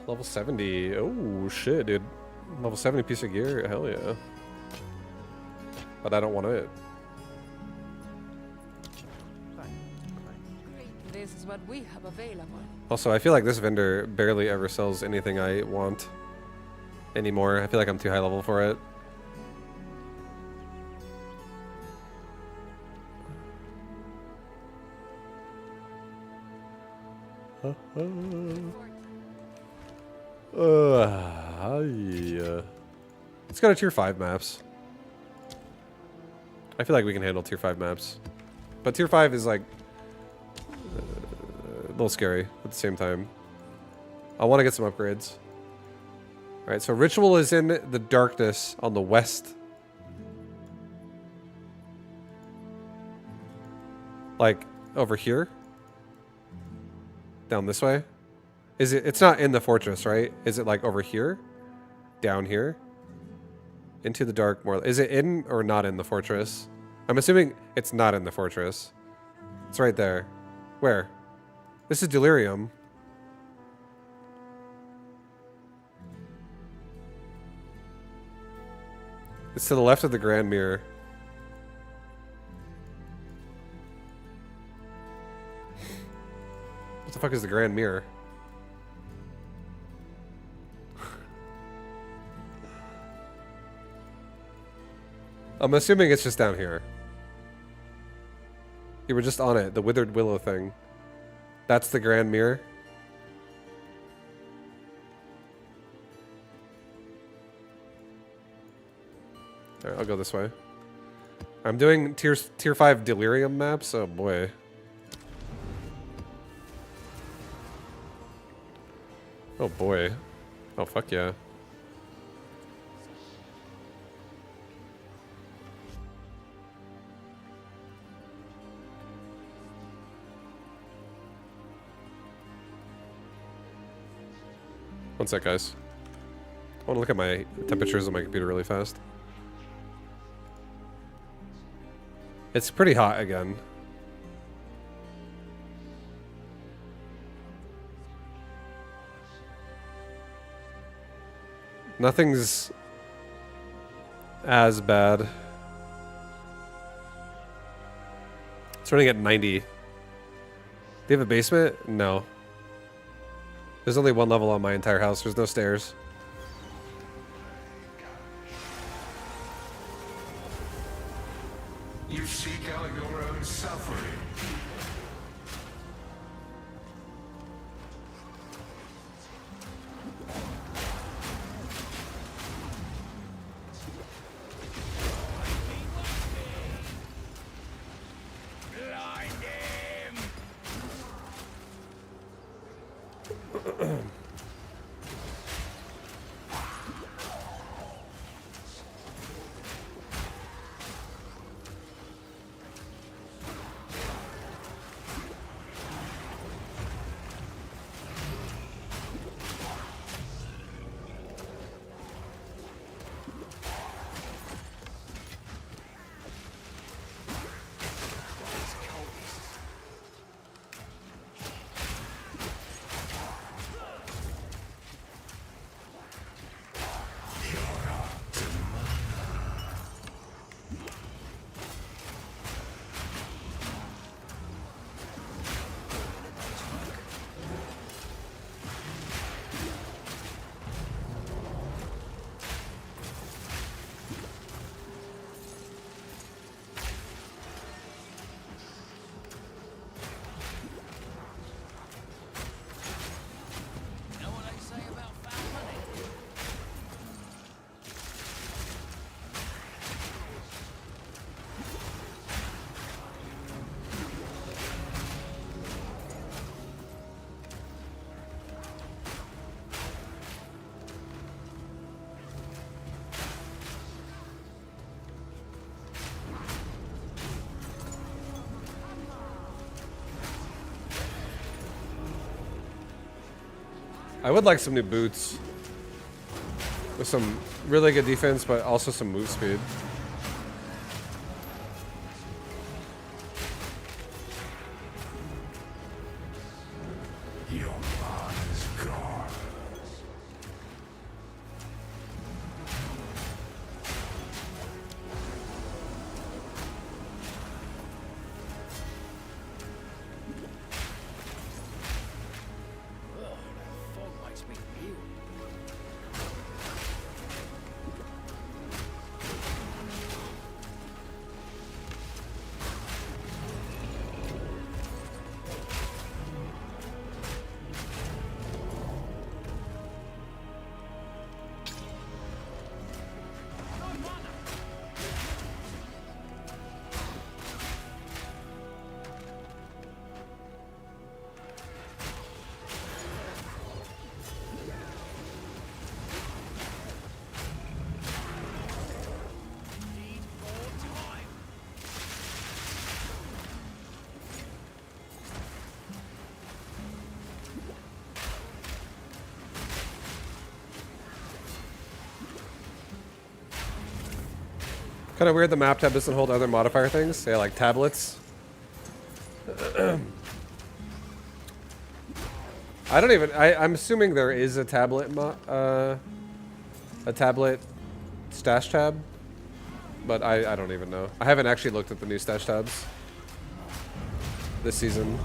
Level 70. Oh, shit, dude. Level 70 piece of gear. Hell yeah. But I don't want it. This is what we have available. Also, I feel like this vendor barely ever sells anything I want anymore. I feel like I'm too high level for it. Yeah. Let's go to tier 5 maps. I feel like we can handle tier 5 maps. But tier 5 is like a little scary at the same time. I want to get some upgrades. Alright, so Ritual is in the darkness on the west. Like, over here? Down this way? Is it? It's not in the fortress, right? Is it like over here? Down here? Into the dark more. Is it in or not in the fortress? I'm assuming it's not in the fortress. It's right there. Where? This is Delirium. It's to the left of the Grand Mirror. What the fuck is the Grand Mirror? I'm assuming it's just down here. You were just on it, the Withered Willow thing. That's the Grand Mirror. Alright, I'll go this way. I'm doing tier 5 Delirium maps. Oh boy. Oh boy. Oh fuck yeah. One sec, guys. I want to look at my temperatures on my computer really fast. It's pretty hot again. Nothing's as bad. It's running at 90. Do you have a basement? No. There's only one level on my entire house. There's no stairs. You seek out your own suffering. I would like some new boots. With some really good defense, but also some move speed. Your mind is gone. Kind of weird the map tab doesn't hold other modifier things. Yeah, like tablets. I don't even. I'm assuming there is a tablet stash tab, but I don't even know. I haven't actually looked at the new stash tabs this season.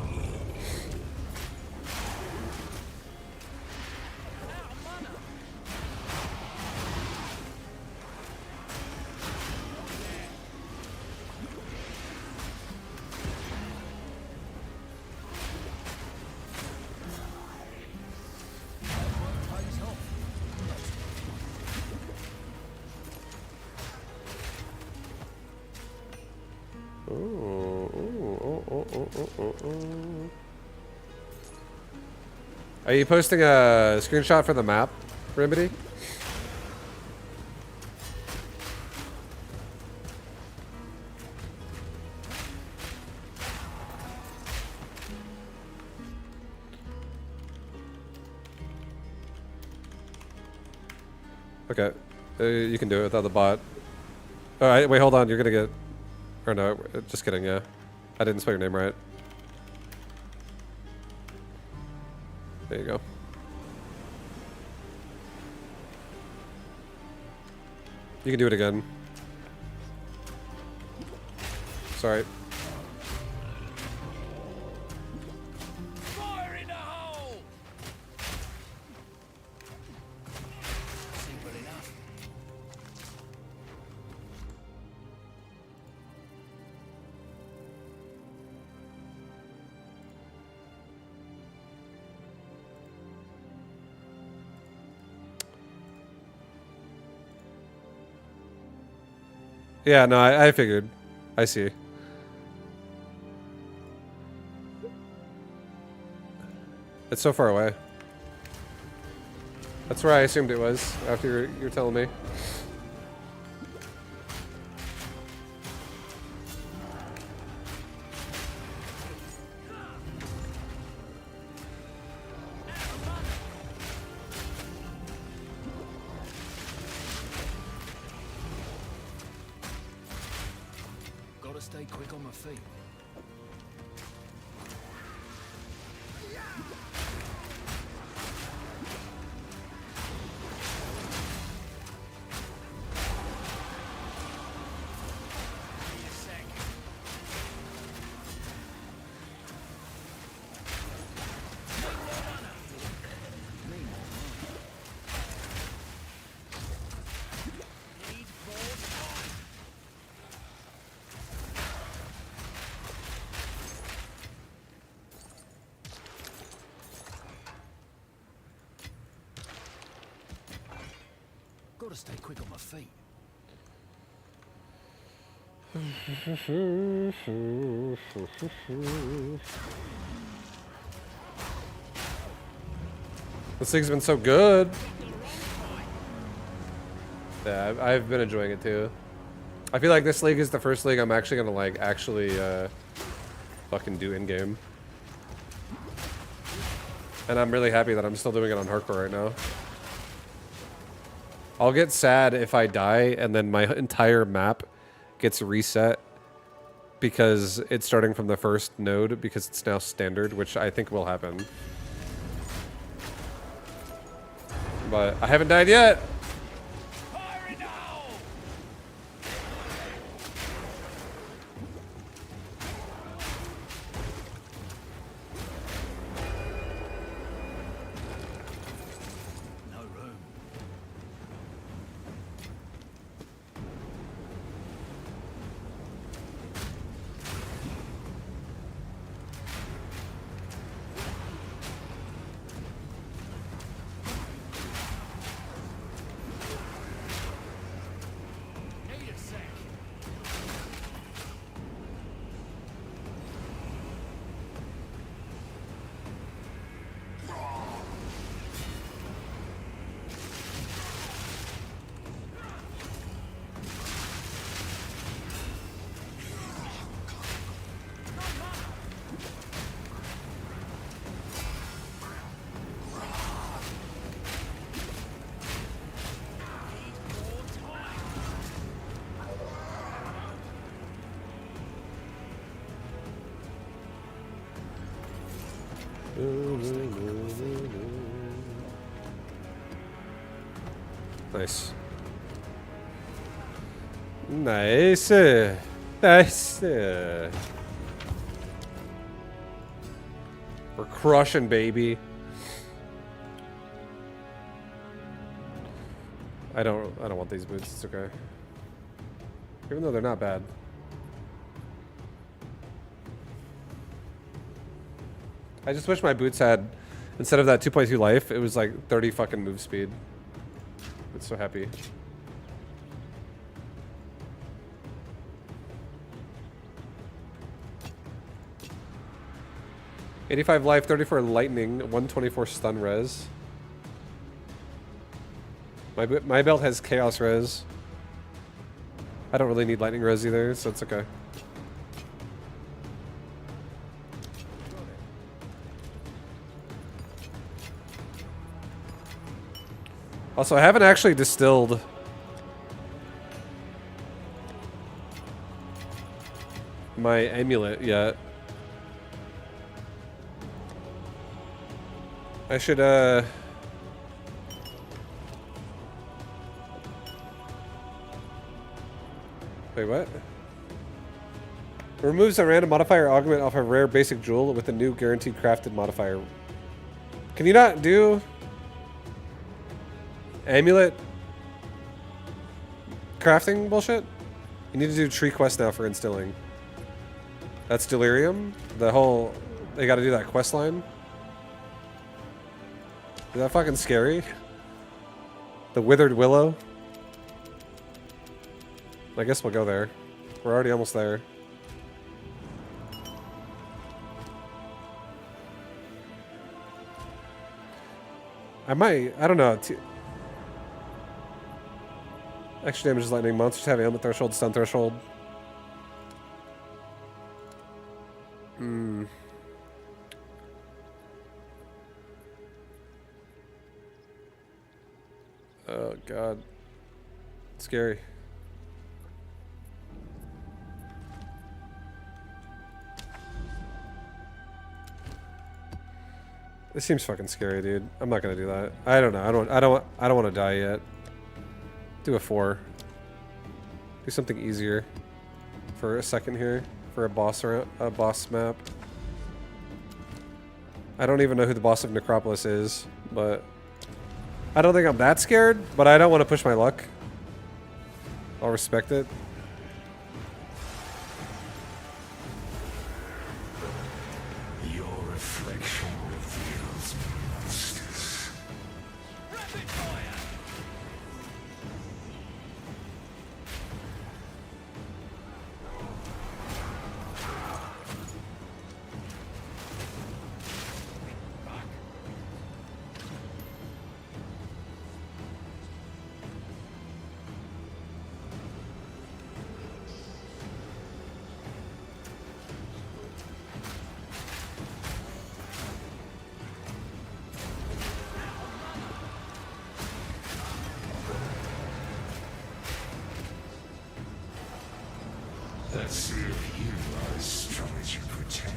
Are you posting a screenshot for the map, Remedy? Okay, you can do it without the bot. All right, wait, hold on. You're gonna get, or no, just kidding. Yeah, I didn't spell your name right. There you go. You can do it again. Sorry. Fire in the hole! Simple enough. Yeah, no, I figured. I see. It's so far away. That's where I assumed it was after you're telling me. Gotta stay quick on my feet. Gotta stay quick on my feet. This league's been so good. Yeah, I've been enjoying it too. I feel like this league is the first league I'm actually gonna like fucking do in game. And I'm really happy that I'm still doing it on hardcore right now. I'll get sad if I die and then my entire map gets reset because it's starting from the first node because it's now standard, which I think will happen. But I haven't died yet. Fire in the hole! No room. Nice. Nice. Nice. We're crushing, baby. I don't want these boots. It's okay. Even though they're not bad. I just wish my boots had, instead of that 2.2 life, it was like 30 fucking move speed. I'm so happy. $85 life, 34 lightning, 124 stun res. My belt has chaos res. I don't really need lightning res either, so it's okay. Also, I haven't actually distilled my amulet yet. I should, Wait, what? Removes a random modifier augment off a rare basic jewel with a new guaranteed crafted modifier. Can you not do amulet crafting bullshit? You need to do tree quest now for instilling. That's delirium. The whole, they got to do that quest line. Is that fucking scary? The withered willow. I guess we'll go there. We're already almost there. I don't know. Extra damage is lightning. Monsters have ailment threshold, stun threshold. Oh god. Scary. This seems fucking scary, dude. I'm not gonna do that. I don't know. I don't want to die yet. Do a 4. Do something easier for a second here for a boss map. I don't even know who the boss of Necropolis is, but I don't think I'm that scared. But I don't want to push my luck. I'll respect it. Your reflection reveals monsters. Rapid fire! Let's see if you are as strong as you pretend.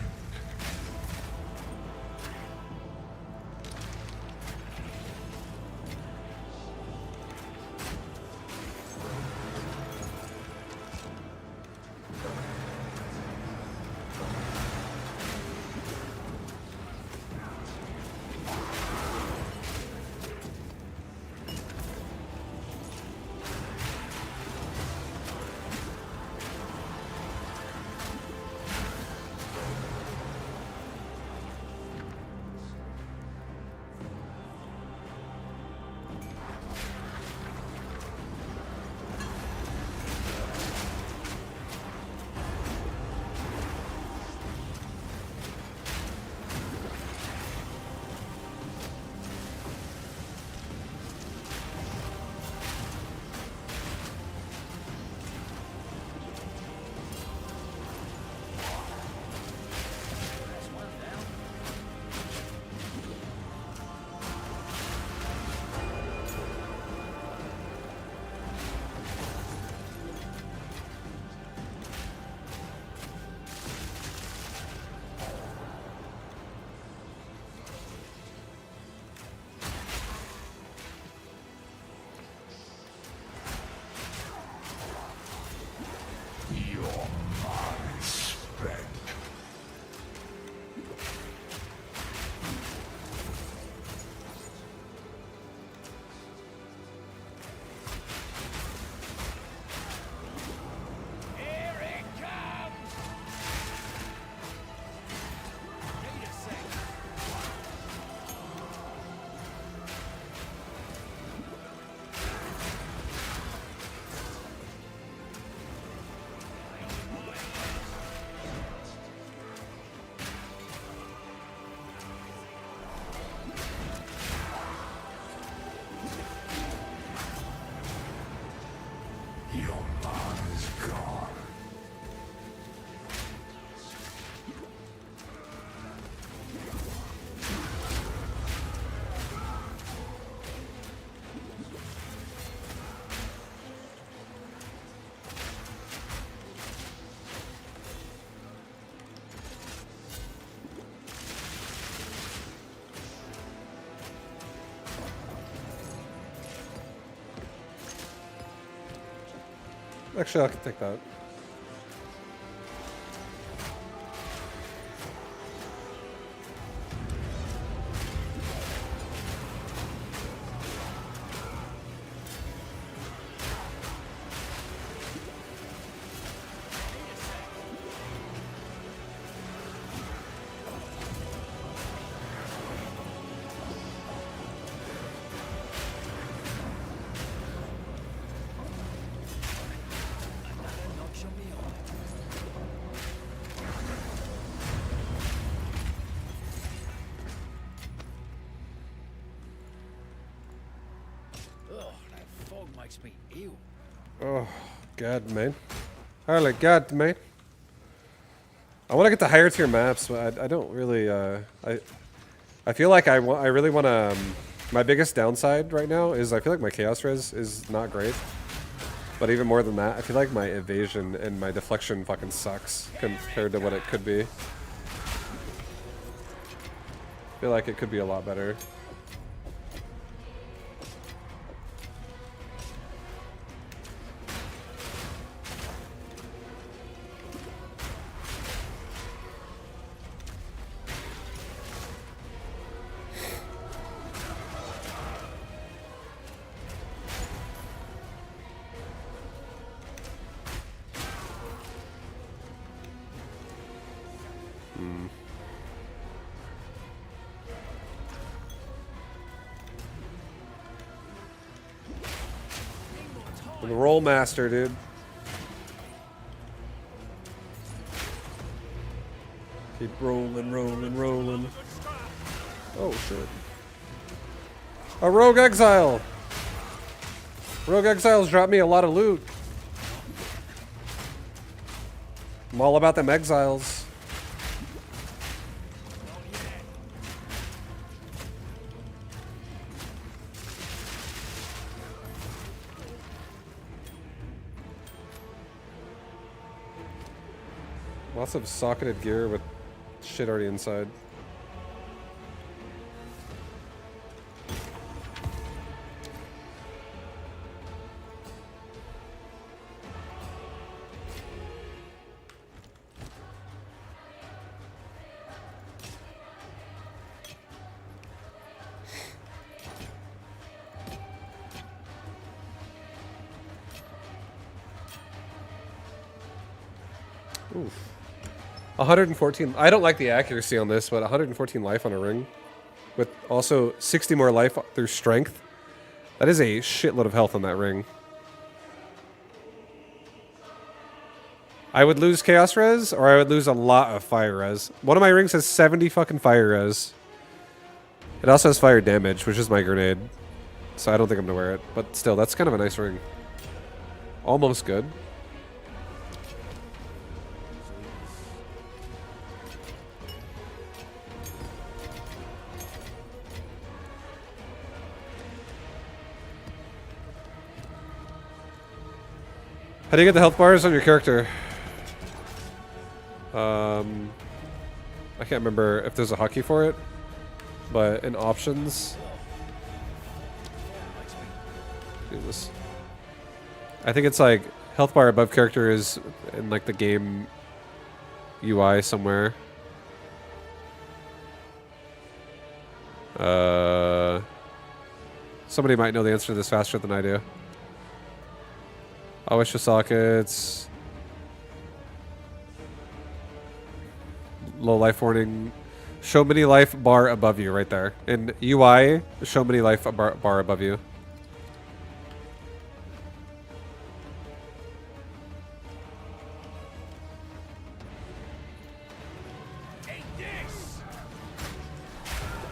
Your mind is spent. Your mind is gone. Actually, I can take that. Oh, that fog makes me ill. Oh, God, man. Holy God, man. I want to get to higher tier maps, but I don't really, I feel like I really want to, my biggest downside right now is I feel like my Chaos Res is not great. But even more than that, I feel like my evasion and my deflection fucking sucks compared to what it could be. I feel like it could be a lot better. The roll master, dude. Keep rolling, rolling, rolling. Oh shit. A rogue exile. Rogue exiles dropped me a lot of loot. I'm all about them exiles. Lots of socketed gear with shit already inside. Oof. 114. I don't like the accuracy on this, but 114 life on a ring. With also 60 more life through strength. That is a shitload of health on that ring. I would lose Chaos Res, or I would lose a lot of Fire Res. One of my rings has 70 fucking Fire Res. It also has Fire Damage, which is my grenade. So I don't think I'm gonna wear it. But still, that's kind of a nice ring. Almost good. How do you get the health bars on your character? I can't remember if there's a hotkey for it, but in options, do this. I think it's like Health bar above character is in like the game UI somewhere. Somebody might know the answer to this faster than I do. I wish the sockets. Low life warning. Show mini life bar above you right there. In UI, show mini life bar above you.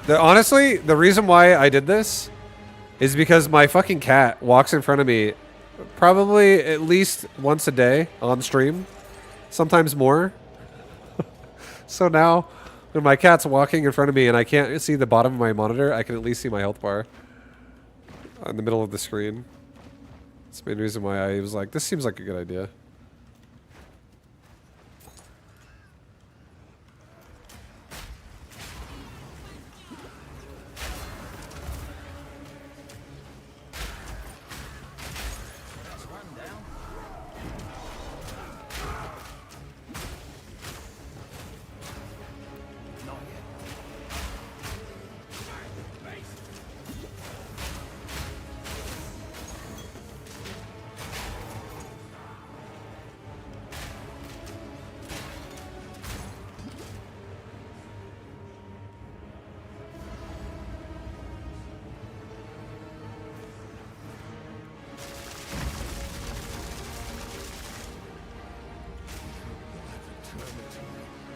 Honestly, the reason why I did this is because my fucking cat walks in front of me probably at least once a day on stream, sometimes more. So now when my cat's walking in front of me and I can't see the bottom of my monitor, I can at least see my health bar in the middle of the screen. That's the main reason why I was like, this seems like a good idea.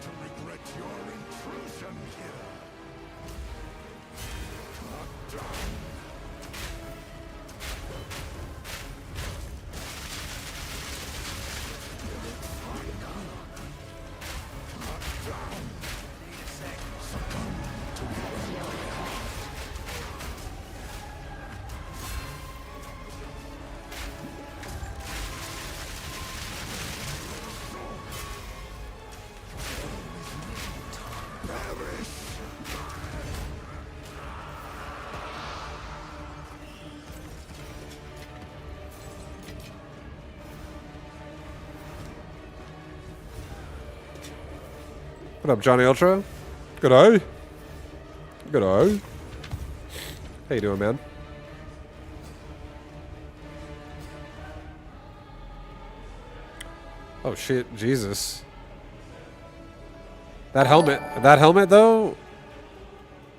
To regret your intrusion here. Not done. What up, Johnny Ultra? Good eye. Good eye. How you doing, man? Oh shit, Jesus. That helmet though,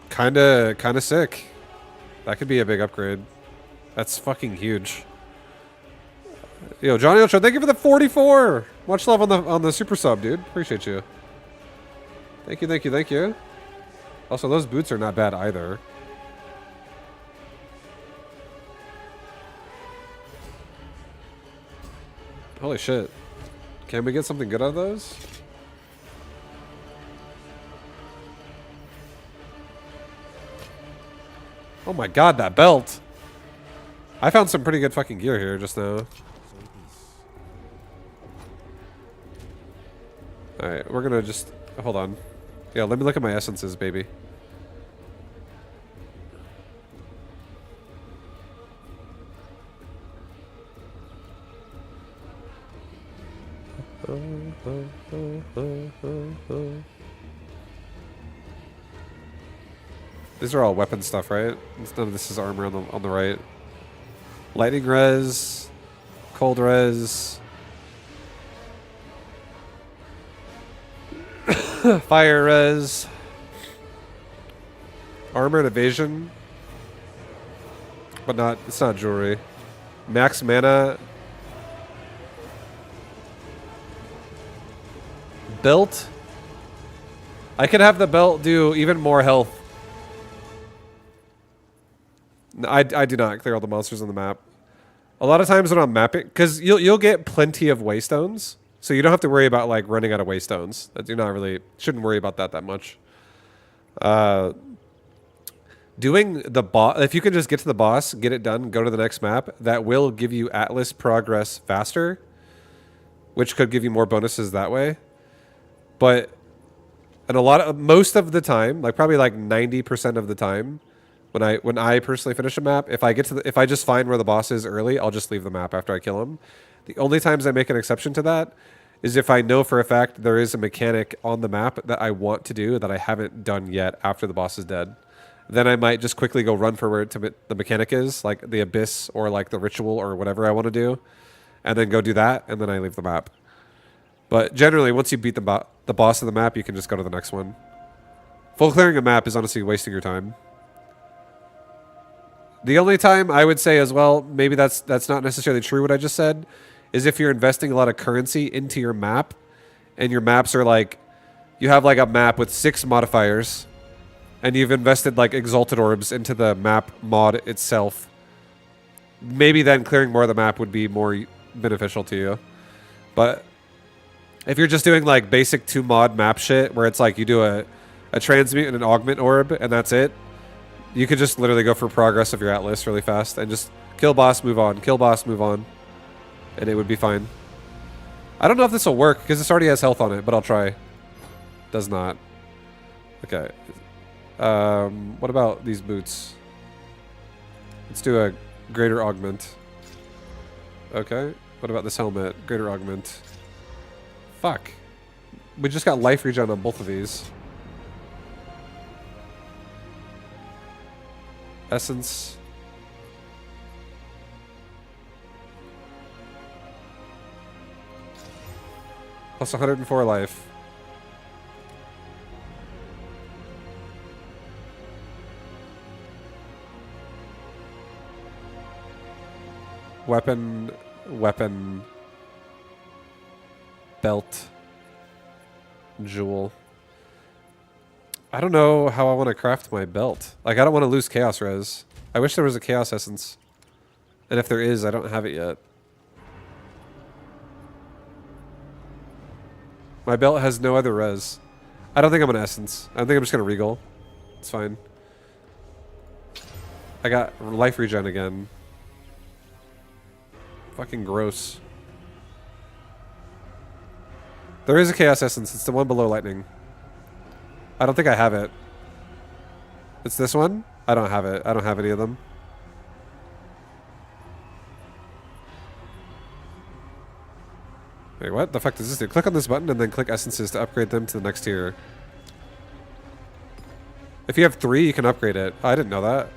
kinda sick. That could be a big upgrade. That's fucking huge. Yo, Johnny Ultra, thank you for the 44. Much love on the super sub, dude. Appreciate you. Thank you, thank you, thank you. Also, those boots are not bad either. Holy shit. Can we get something good out of those? Oh my god, that belt! I found some pretty good fucking gear here just now. Alright, we're gonna just... Hold on. Yeah, let me look at my essences, baby. These are all weapon stuff, right? None of this is armor on the right. Lightning res, cold res, fire res, armor and evasion, but not. It's not jewelry. Max mana. Belt. I could have the belt do even more health. No, I do not clear all the monsters on the map. A lot of times when I'm mapping, because you'll get plenty of waystones, so you don't have to worry about like running out of waystones. You're not really shouldn't worry about that much. Doing the boss, if you can just get to the boss, get it done, go to the next map, that will give you Atlas progress faster, which could give you more bonuses that way. But and most of the time, like probably like 90% of the time, when I personally finish a map, if I just find where the boss is early, I'll just leave the map after I kill him. The only times I make an exception to that is if I know for a fact there is a mechanic on the map that I want to do that I haven't done yet after the boss is dead. Then I might just quickly go run for where the mechanic is, like the abyss or like the ritual or whatever I want to do, and then go do that, and then I leave the map. But generally, once you beat the boss of the map, you can just go to the next one. Full clearing a map is honestly wasting your time. The only time I would say as well, maybe that's not necessarily true what I just said, is if you're investing a lot of currency into your map, and your maps are like, you have like a map with 6 modifiers, and you've invested like exalted orbs into the map mod itself. Maybe then clearing more of the map would be more beneficial to you. But if you're just doing like basic 2 mod map shit, where it's like you do a transmute and an augment orb, and that's it, you could just literally go for progress of your Atlas really fast and just kill boss, move on, kill boss, move on, and it would be fine. I don't know if this will work because this already has health on it, but I'll try. Does not. Okay. What about these boots? Let's do a greater augment. Okay. What about this helmet? Greater augment. Fuck. We just got life regen on both of these. Essence. Plus 104 life. Weapon. Belt. Jewel. I don't know how I want to craft my belt. Like, I don't want to lose Chaos Res. I wish there was a Chaos Essence. And if there is, I don't have it yet. My belt has no other res. I don't think I'm an Essence. I think I'm just going to Regal. It's fine. I got life regen again. Fucking gross. There is a Chaos Essence. It's the one below Lightning. I don't think I have it. It's this one? I don't have it. I don't have any of them. Wait, what the fuck does this do? Click on this button and then click Essences to upgrade them to the next tier. If you have 3, you can upgrade it. Oh, I didn't know that.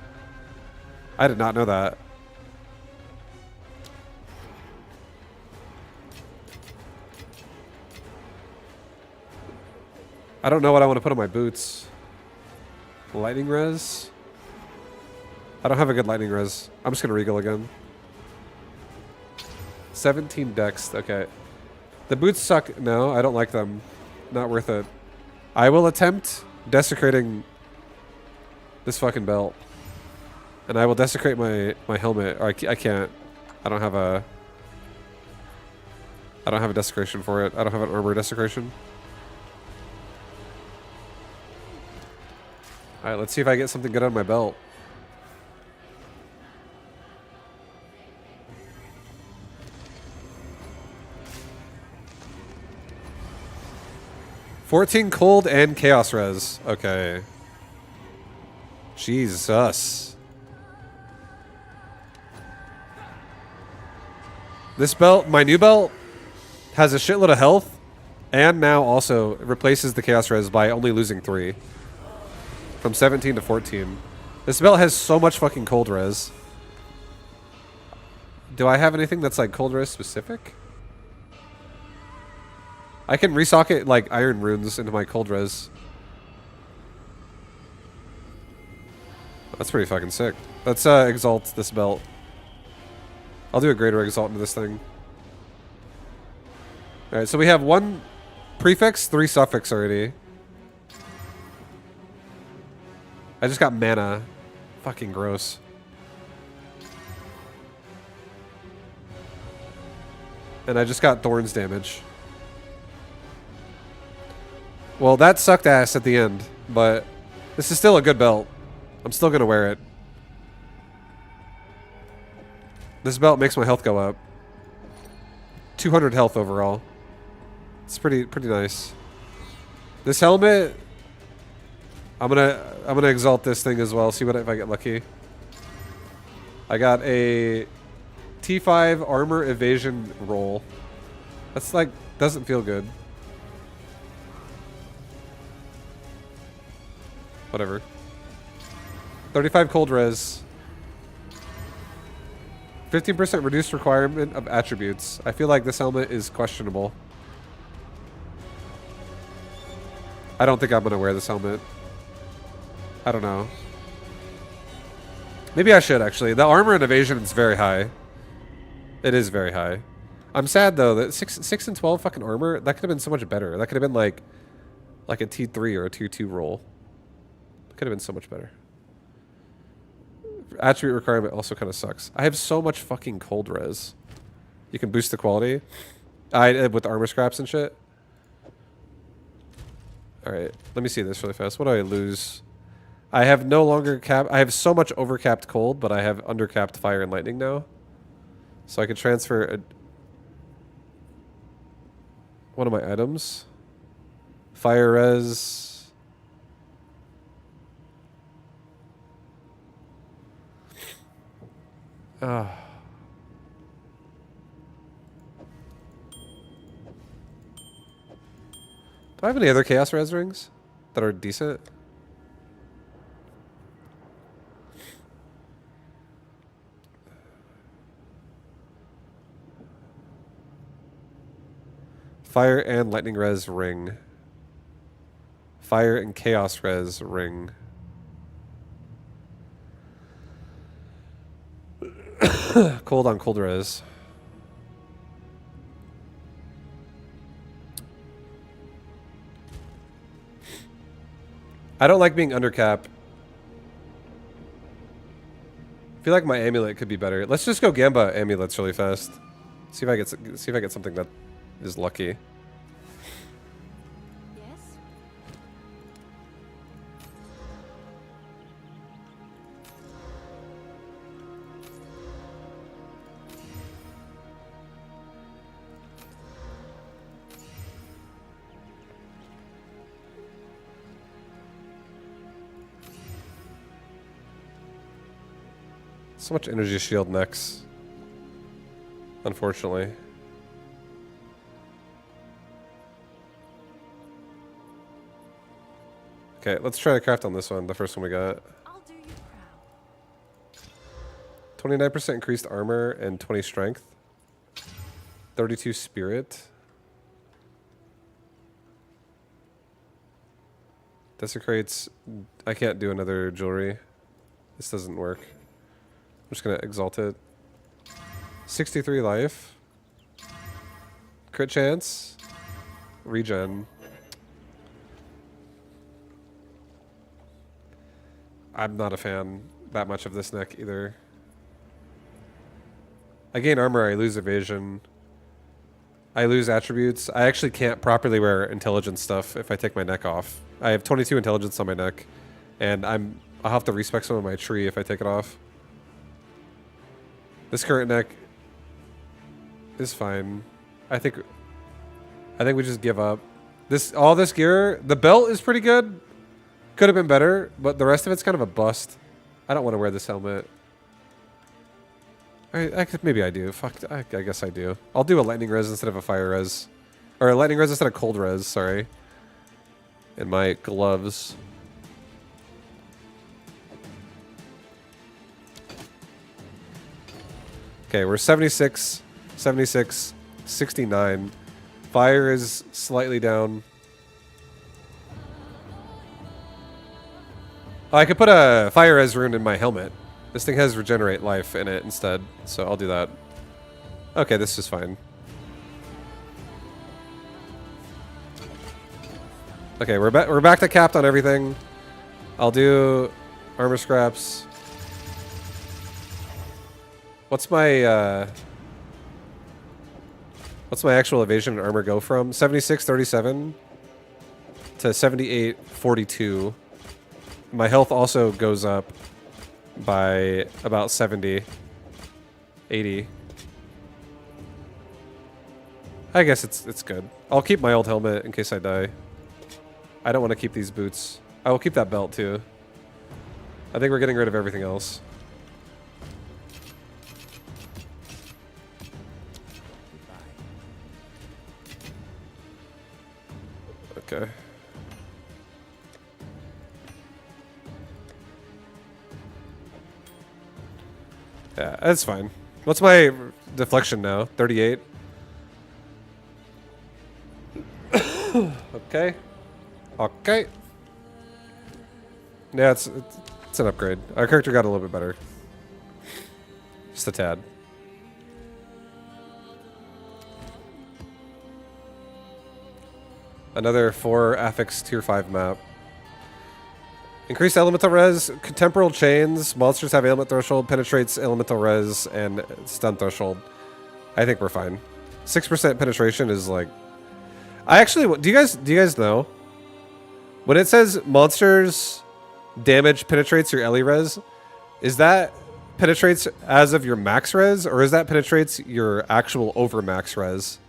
I did not know that. I don't know what I want to put on my boots. Lightning res? I don't have a good lightning res. I'm just going to Regal again. 17 dex. Okay. The boots suck. No, I don't like them. Not worth it. I will attempt desecrating this fucking belt. And I will desecrate my helmet. Or I can't. I don't have a desecration for it. I don't have an armor desecration. Alright, let's see if I get something good on my belt. $14 cold and chaos res. Okay. Jesus. This belt, my new belt, has a shitload of health, and now also replaces the chaos res by only losing 3. From 17 to 14. This belt has so much fucking cold res. Do I have anything that's like cold res specific? I can resocket like iron runes into my cold res. That's pretty fucking sick. Let's exalt this belt. I'll do a greater exalt into this thing. Alright, so we have 1 prefix, 3 suffix already. I just got mana. Fucking gross. And I just got thorns damage. Well, that sucked ass at the end, but this is still a good belt. I'm still gonna wear it. This belt makes my health go up. 200 health overall. It's pretty nice. This helmet, I'm gonna exalt this thing as well. See what if I get lucky. I got a T5 armor evasion roll. That's like, doesn't feel good. Whatever. 35 cold res. 15% reduced requirement of attributes. I feel like this helmet is questionable. I don't think I'm gonna wear this helmet. I don't know. Maybe I should actually. The armor and evasion is very high. It is very high. I'm sad though that 6 and 12 fucking armor, that could have been so much better. That could have been like a T3 or a Tier 2 roll. Could have been so much better. Attribute requirement also kind of sucks. I have so much fucking cold res. You can boost the quality. With armor scraps and shit. Alright, let me see this really fast. What do I lose? I have no longer cap. I have so much overcapped cold, but I have undercapped fire and lightning now. So I could transfer one of my items. Fire res. Do I have any other Chaos Res rings that are decent? Fire and Lightning Res ring. Fire and Chaos Res ring. Cold on cold res. I don't like being undercap. I feel like my amulet could be better. Let's just go Gamba amulets really fast. See if I get something that is lucky. Yes? So much energy shield next. Unfortunately. Okay, let's try to craft on this one, the first one we got. I'll do you proud. 29% increased armor and 20 strength. 32 spirit. Desecrates. I can't do another jewelry. This doesn't work. I'm just gonna exalt it. 63 life. Crit chance. Regen. I'm not a fan that much of this neck either. I gain armor, I lose evasion. I lose attributes. I actually can't properly wear intelligence stuff if I take my neck off. I have 22 intelligence on my neck, and I'll have to respec some of my tree if I take it off. This current neck is fine. I think we just give up. All this gear, the belt is pretty good. Could have been better, but the rest of it's kind of a bust. I don't want to wear this helmet. Maybe I do. Fuck, I guess I do. I'll do a lightning res instead of a fire res. Or a lightning res instead of cold res, sorry. And my gloves. Okay, we're 76, 76, 69. Fire is slightly down. Oh, I could put a fire res rune in my helmet. This thing has regenerate life in it instead, so I'll do that. Okay, this is fine. Okay, we're back to capped on everything. I'll do armor scraps. What's my actual evasion and armor go from? 76.37 to 78.42. My health also goes up by about 70, 80. I guess it's good. I'll keep my old helmet in case I die. I don't want to keep these boots. I will keep that belt too. I think we're getting rid of everything else. Okay. Yeah, that's fine. What's my deflection now? 38? Okay. Okay. Yeah, it's an upgrade. Our character got a little bit better. Just a tad. Another 4 affix tier 5 map. Increased elemental res, temporal chains, monsters have ailment threshold, penetrates elemental res, and stun threshold. I think we're fine. 6% penetration is like... I actually... Do you guys know? When it says monsters damage penetrates your Ellie res, is that penetrates as of your max res, or is that penetrates your actual over max res?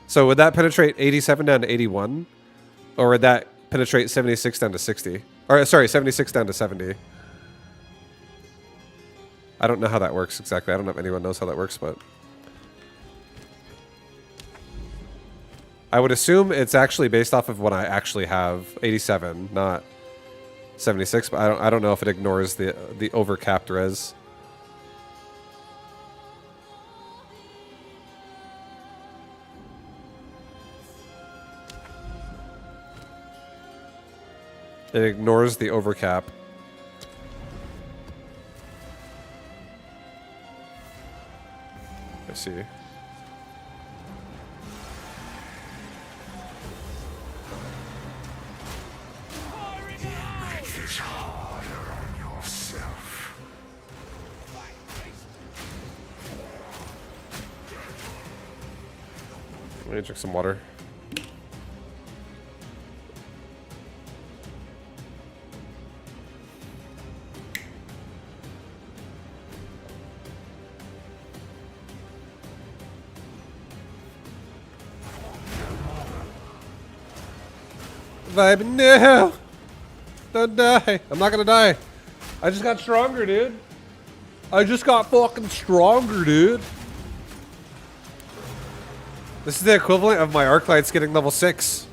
So would that penetrate 87 down to 81? Or would that penetrate 76 down to 60? Or sorry, 76 down to 70. I don't know how that works exactly. I don't know if anyone knows how that works, but I would assume it's actually based off of what I actually have, 87, not 76. But I don't know if it ignores the overcapped res. It ignores the overcap. I see. Make this harder on yourself. Let me drink some water. Vibe, no! Don't die. I'm not gonna die. I just got stronger, dude. I just got fucking stronger, dude. This is the equivalent of my arc lights getting level 6.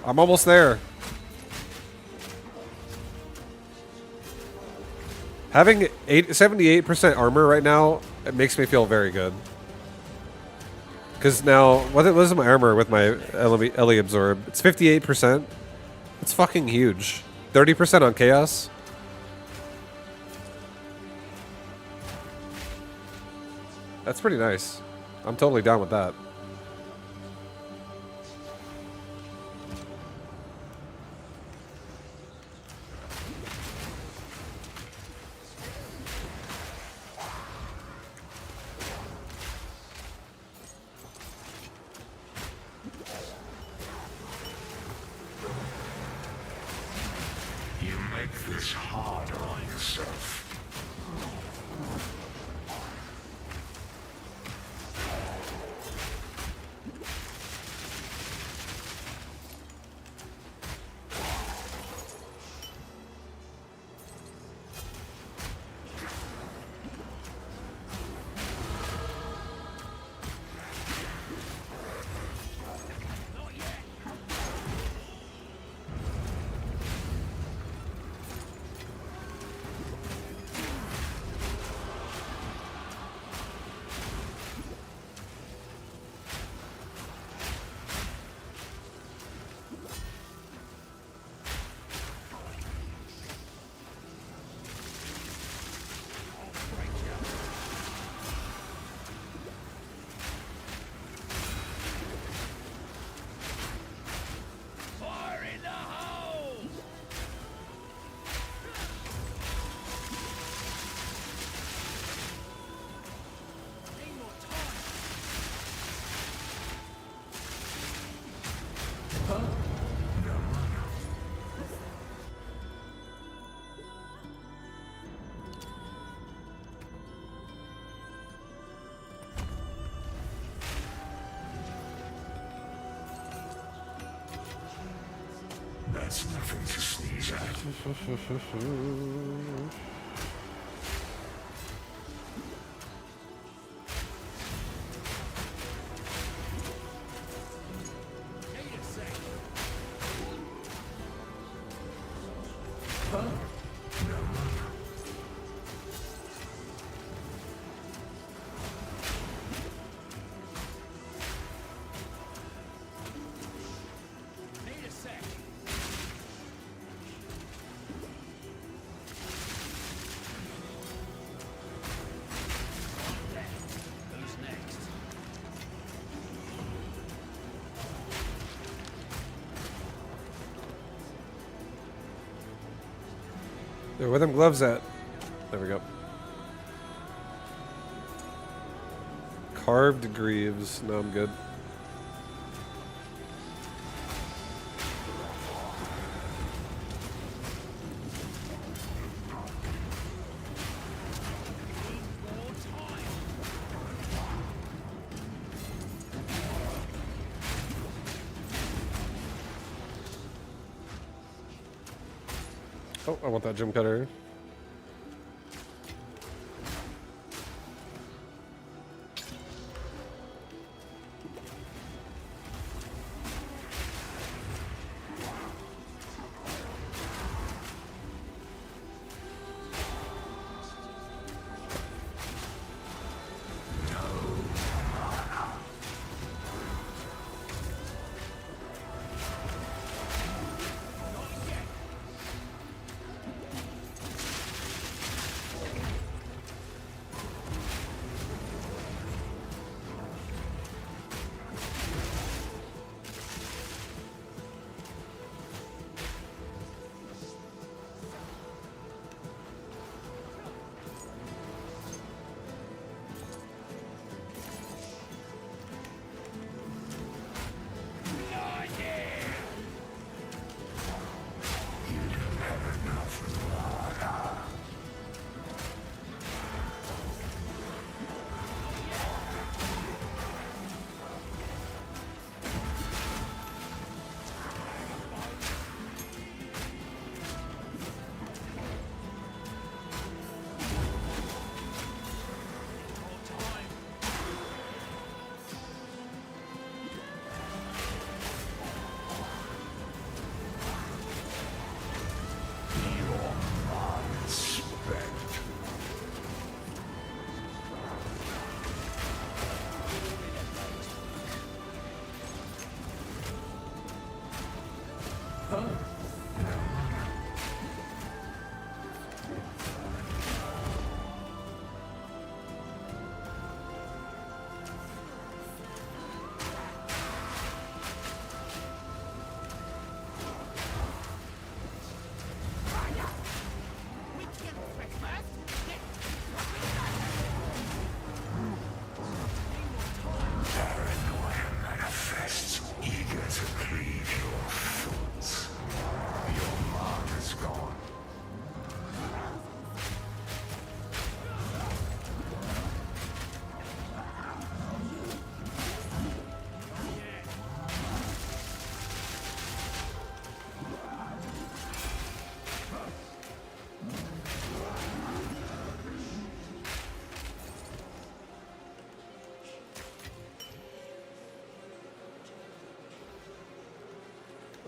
I'm almost there. Having 78% armor right now, it makes me feel very good. Because now, what is my armor with my Ellie Absorb? It's 58%. It's fucking huge. 30% on Chaos. That's pretty nice. I'm totally down with that. You make this harder on yourself. Fire in the hole! Need more time. That's nothing to sneeze at. Need a sec. Need a sec. Right there. Who's next? There, where them gloves at? There we go. Carved greaves. No, I'm good. More time. Oh, I want that gem cutter.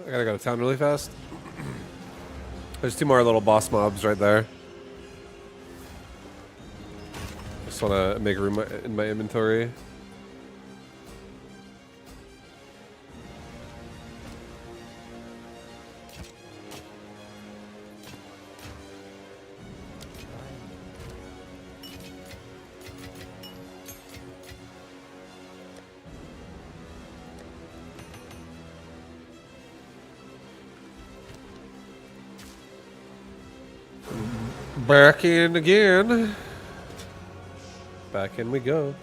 I gotta go to town really fast. There's 2 more little boss mobs right there. Just wanna make room in my inventory. Back in again. Back in we go.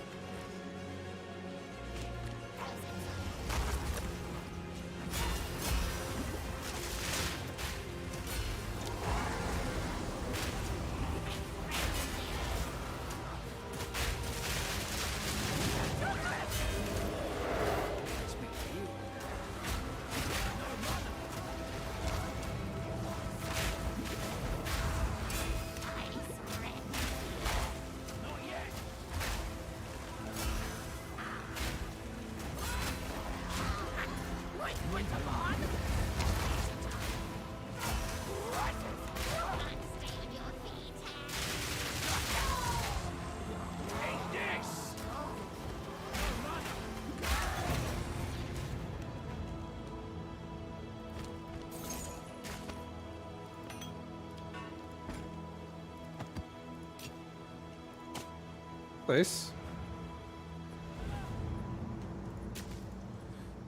Nice.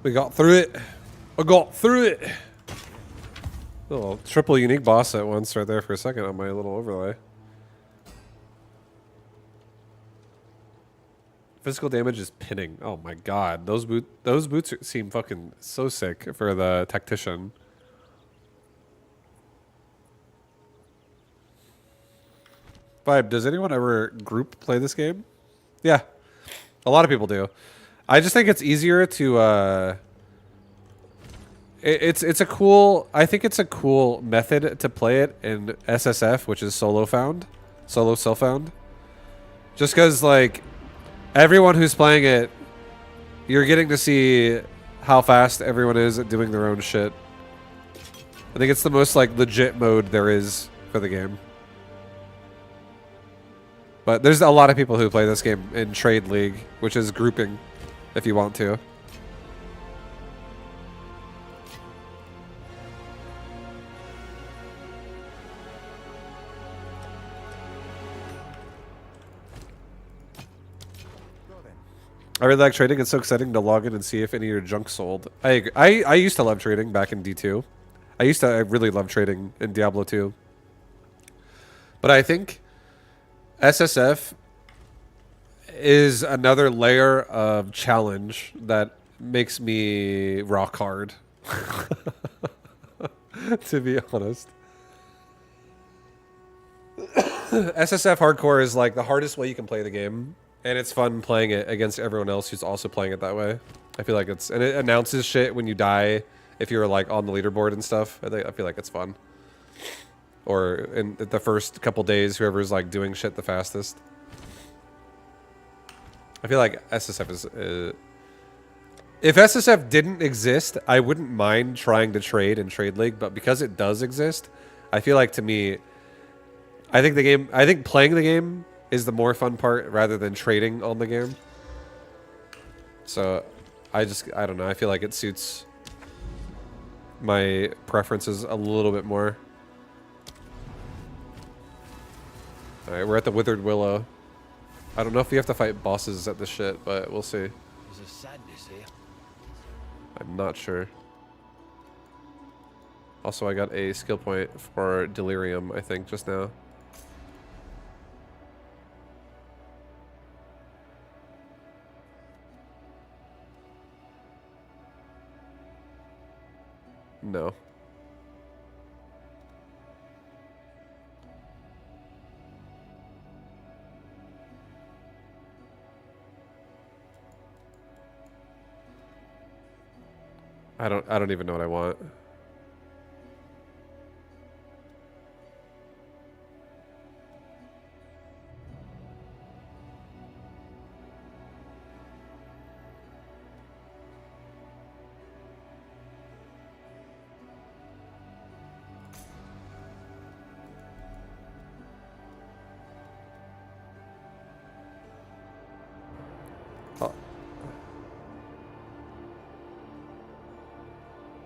We got through it. I got through it. Little triple unique boss at once right there for a second on my little overlay. Physical damage is pinning. Oh my god, those boots seem fucking so sick for the tactician. Vibe, does anyone ever group play this game? Yeah, a lot of people do. I just think it's easier to. It's a cool. I think it's a cool method to play it in SSF, which is solo self found. Just because like everyone who's playing it, you're getting to see how fast everyone is at doing their own shit. I think it's the most like legit mode there is for the game. But there's a lot of people who play this game in Trade League, which is grouping, if you want to. I really like trading. It's so exciting to log in and see if any of your junk sold. I agree. I used to love trading back in D2. I really love trading in Diablo 2. But I think SSF is another layer of challenge that makes me rock hard. To be honest. SSF hardcore is like the hardest way you can play the game. And it's fun playing it against everyone else who's also playing it that way. I feel like and it announces shit when you die if you're like on the leaderboard and stuff. I feel like it's fun. Or in the first couple days, whoever's like doing shit the fastest. I feel like SSF is... if SSF didn't exist, I wouldn't mind trying to trade in Trade League, but because it does exist, I feel like to me... I think playing the game is the more fun part rather than trading on the game. So I don't know. I feel like it suits my preferences a little bit more. All right, we're at the Withered Willow. I don't know if we have to fight bosses at this shit, but we'll see. There's a sadness here. I'm not sure. Also, I got a skill point for Delirium, I think, just now. No. I don't even know what I want.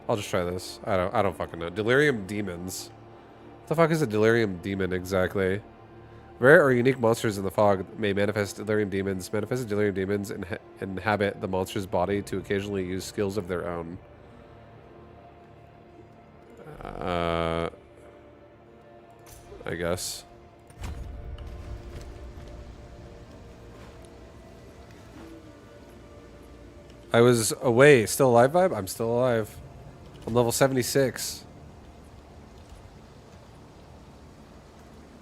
I'll just try this. I don't fucking know. Delirium demons. What the fuck is a delirium demon exactly? Rare or unique monsters in the fog may manifest delirium demons. Manifested delirium demons inhabit the monster's body to occasionally use skills of their own. I guess. I was away. Still alive, vibe? I'm still alive. I'm level 76.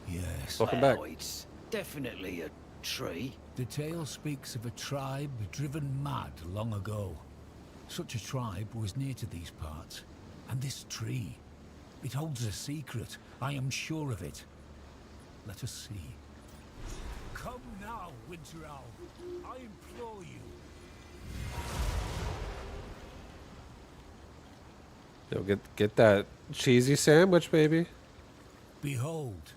Yes. Welcome back. It's definitely a tree. The tale speaks of a tribe driven mad long ago. Such a tribe was near to these parts. And this tree, it holds a secret. I am sure of it. Let us see. Come now, Winter Owl. I implore you. Yo, get that cheesy sandwich, baby. Behold,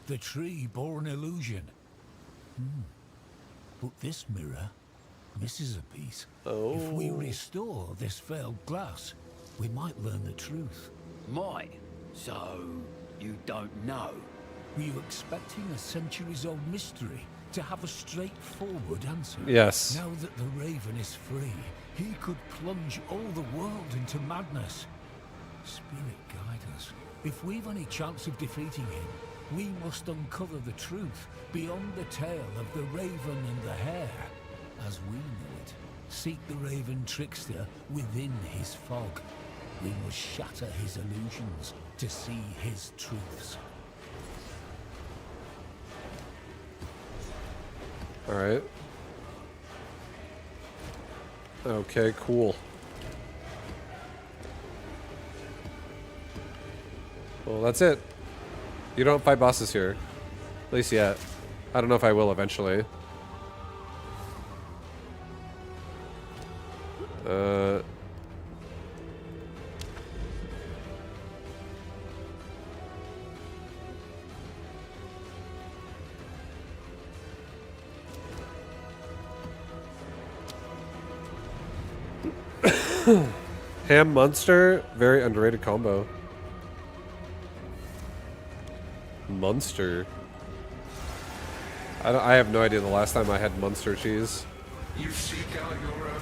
the tree bore an illusion. But this mirror misses a piece. Oh. If we restore this failed glass, we might learn the truth. Might. So, you don't know. Were you expecting a centuries-old mystery? to have a straightforward answer. Yes. Now that the Raven is free, he could plunge all the world into madness. Spirit, guide us. If we've any chance of defeating him, we must uncover the truth beyond the tale of the Raven and the Hare, as we know it. Seek the Raven trickster within his fog. We must shatter his illusions to see his truths. All right. Okay, cool. Well, that's it. You don't fight bosses here. At least yet. I don't know if I will eventually. Ham Munster, very underrated combo. Munster. I have no idea the last time I had Munster cheese. You seek out your own.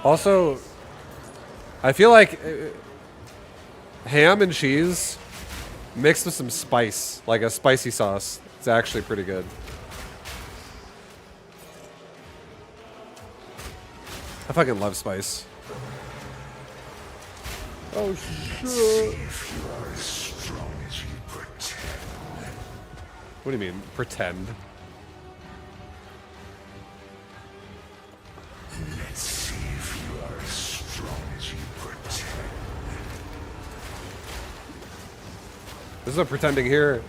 Also, I feel like ham and cheese mixed with some spice, like a spicy sauce, it's actually pretty good. I fucking love spice. Oh shit. If you are as strong as you pretend. What do you mean, pretend? Let's see if you are as strong as you pretend. There's no pretending here.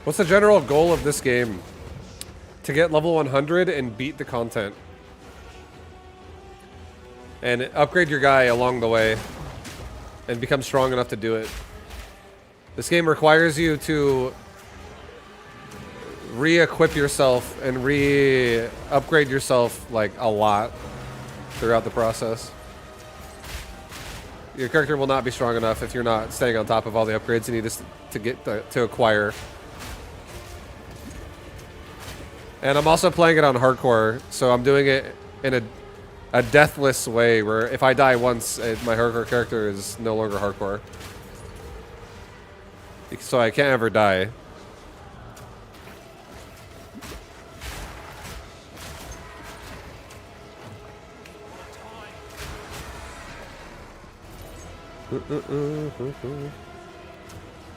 What's the general goal of this game? To get level 100 and beat the content. And upgrade your guy along the way. And become strong enough to do it. This game requires you to re-equip yourself and re-upgrade yourself like a lot throughout the process. Your character will not be strong enough if you're not staying on top of all the upgrades you need to acquire. And I'm also playing it on hardcore, so I'm doing it in a deathless way where if I die once, my hardcore character is no longer hardcore. So I can't ever die.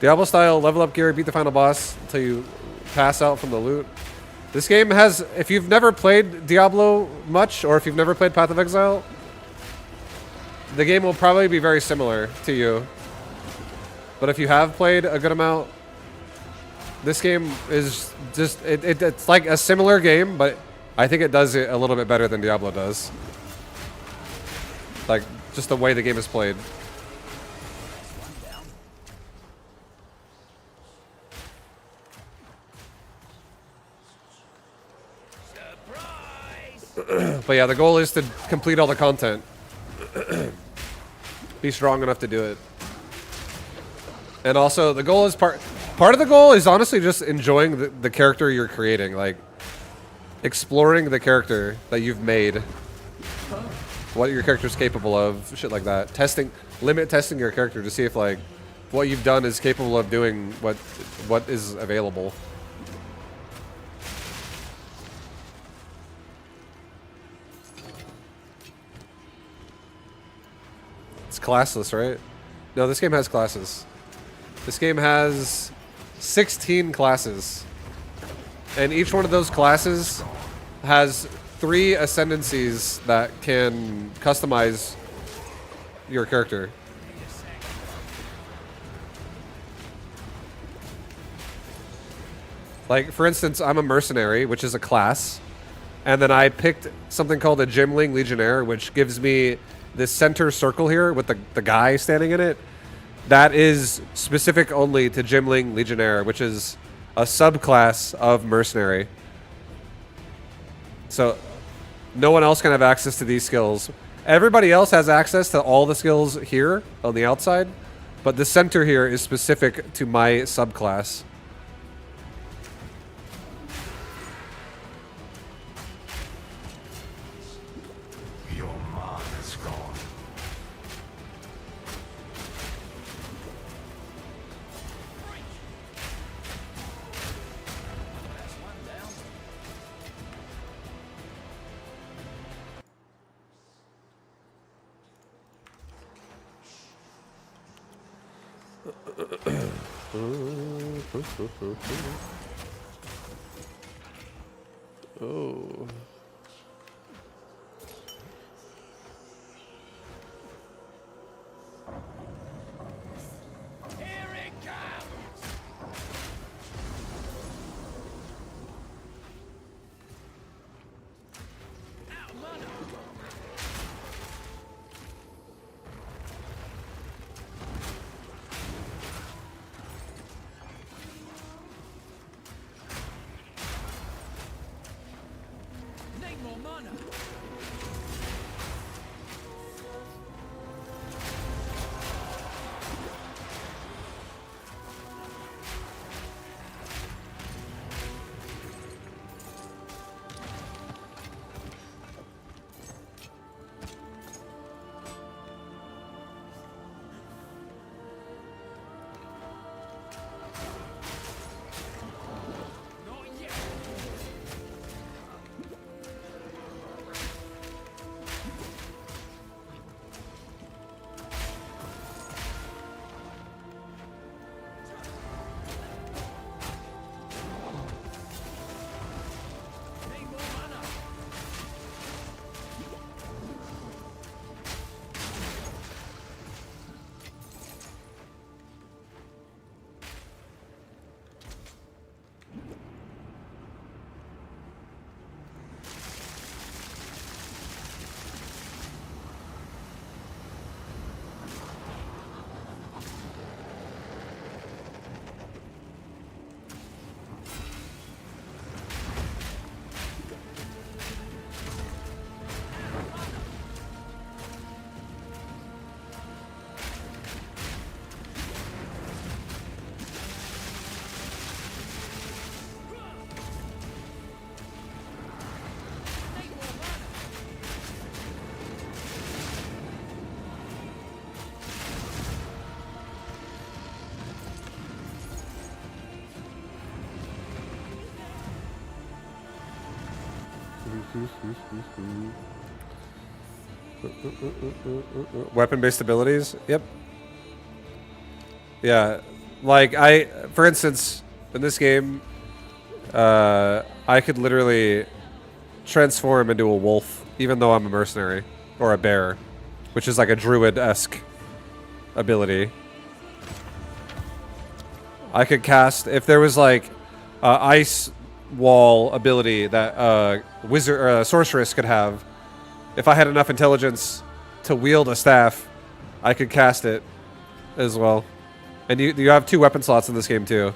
Diablo style level up gear, beat the final boss until you pass out from the loot. This game has, if you've never played Diablo much, or if you've never played Path of Exile, the game will probably be very similar to you. But if you have played a good amount, this game is just, it's like a similar game, but I think it does it a little bit better than Diablo does. Like, just the way the game is played. But yeah, the goal is to complete all the content. Be strong enough to do it. And also, the goal is part of the goal is honestly just enjoying the character you're creating, like exploring the character that you've made, what your character's capable of, shit like that. Limit testing your character to see if like what you've done is capable of doing what is available. It's classless, right? No, this game has classes. This game has 16 classes. And each one of those classes has 3 ascendancies that can customize your character. Like, for instance, I'm a mercenary, which is a class. And then I picked something called a Gemling Legionnaire, which gives me this center circle here with the guy standing in it. That is specific only to Gemling Legionnaire, which is a subclass of mercenary. So no one else can have access to these skills. Everybody else has access to all the skills here on the outside, but the center here is specific to my subclass. Your mind is gone. Oh. Need more mana. Not yet. Need more mana. Weapon-based abilities? Yep. Yeah. Like, for instance, in this game, I could literally transform into a wolf, even though I'm a mercenary, or a bear, which is like a druid-esque ability. I could cast, if there was like ice wall ability that wizard or sorceress could have, if I had enough intelligence to wield a staff, I could cast it as well. And you have 2 weapon slots in this game too.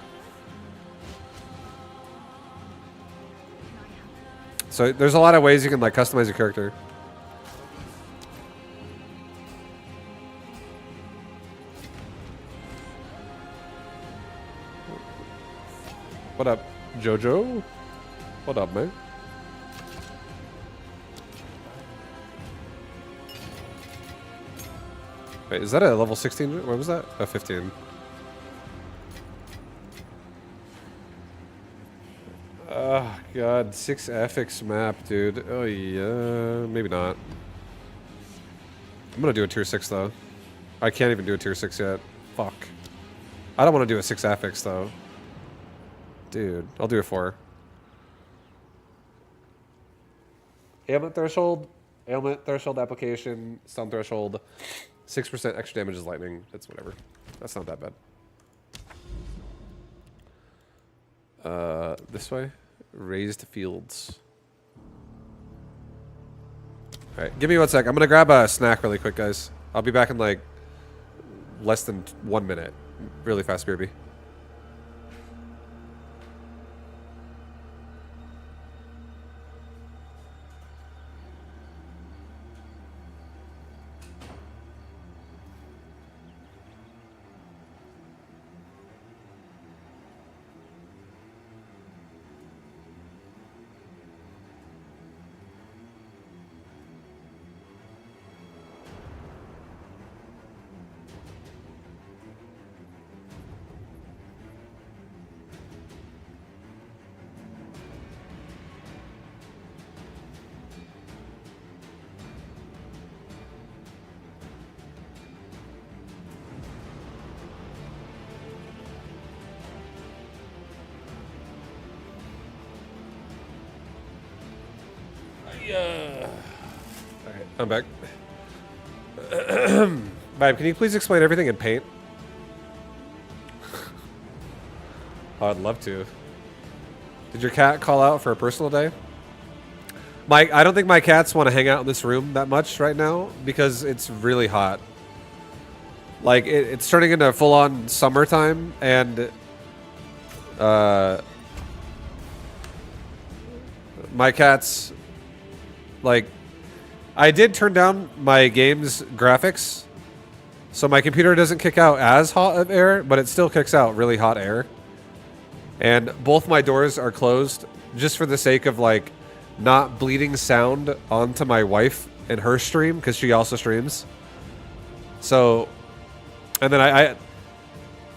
So there's a lot of ways you can like customize your character. What up, Jojo? What up, man? Wait, is that a level 16? What was that? A 15. Oh, God. 6 FX map, dude. Oh, yeah. Maybe not. I'm going to do a tier 6, though. I can't even do a tier 6 yet. Fuck. I don't want to do a 6 affix though. Dude, I'll do a 4. Ailment threshold application, stun threshold, 6% extra damage is lightning. That's whatever. That's not that bad. This way. Raised fields. Alright, give me 1 sec. I'm gonna grab a snack really quick, guys. I'll be back in like less than 1 minute. Really fast, BRB. Alright, I'm back. Vibe, can you please explain everything in paint? Oh, I'd love to. Did your cat call out for a personal day? I don't think my cats want to hang out in this room that much right now because it's really hot. Like, it's turning into full-on summertime, and my cats, like, I did turn down my game's graphics, so my computer doesn't kick out as hot of air, but it still kicks out really hot air. And both my doors are closed just for the sake of, like, not bleeding sound onto my wife and her stream, because she also streams. So, and then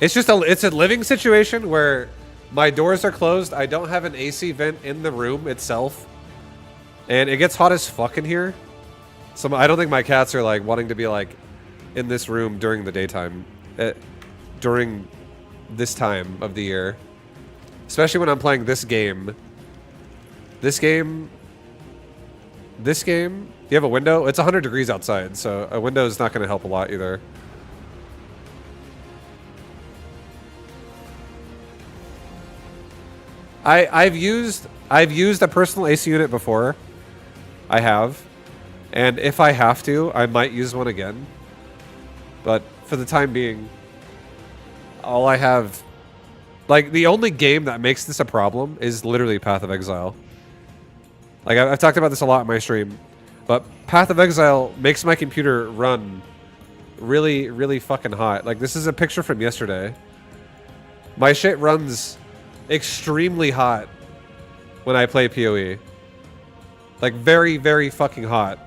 it's just it's a living situation where my doors are closed. I don't have an AC vent in the room itself, and it gets hot as fuck in here. So I don't think my cats are like wanting to be like in this room during the daytime, during this time of the year, especially when I'm playing this game. This game. You have a window? It's 100 degrees outside, so a window is not going to help a lot either. I've used a personal AC unit before. I have. And if I have to, I might use one again. But for the time being, all I have, like, the only game that makes this a problem is literally Path of Exile. Like, I've talked about this a lot in my stream, but Path of Exile makes my computer run really, really fucking hot. Like, this is a picture from yesterday. My shit runs extremely hot when I play PoE. Like, very, very fucking hot.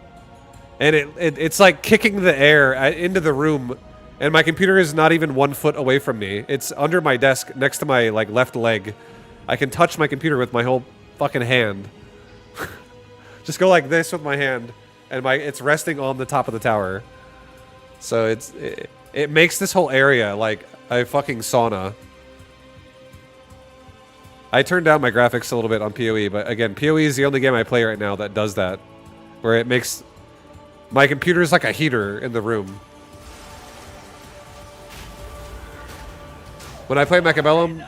And it's like kicking the air into the room, and my computer is not even 1 foot away from me. It's under my desk next to my, like, left leg. I can touch my computer with my whole fucking hand. Just go like this with my hand, and it's resting on the top of the tower. So it makes this whole area like a fucking sauna. I turned down my graphics a little bit on PoE, but again, PoE is the only game I play right now that does that, where it makes my computer is like a heater in the room. When I play Mechabellum,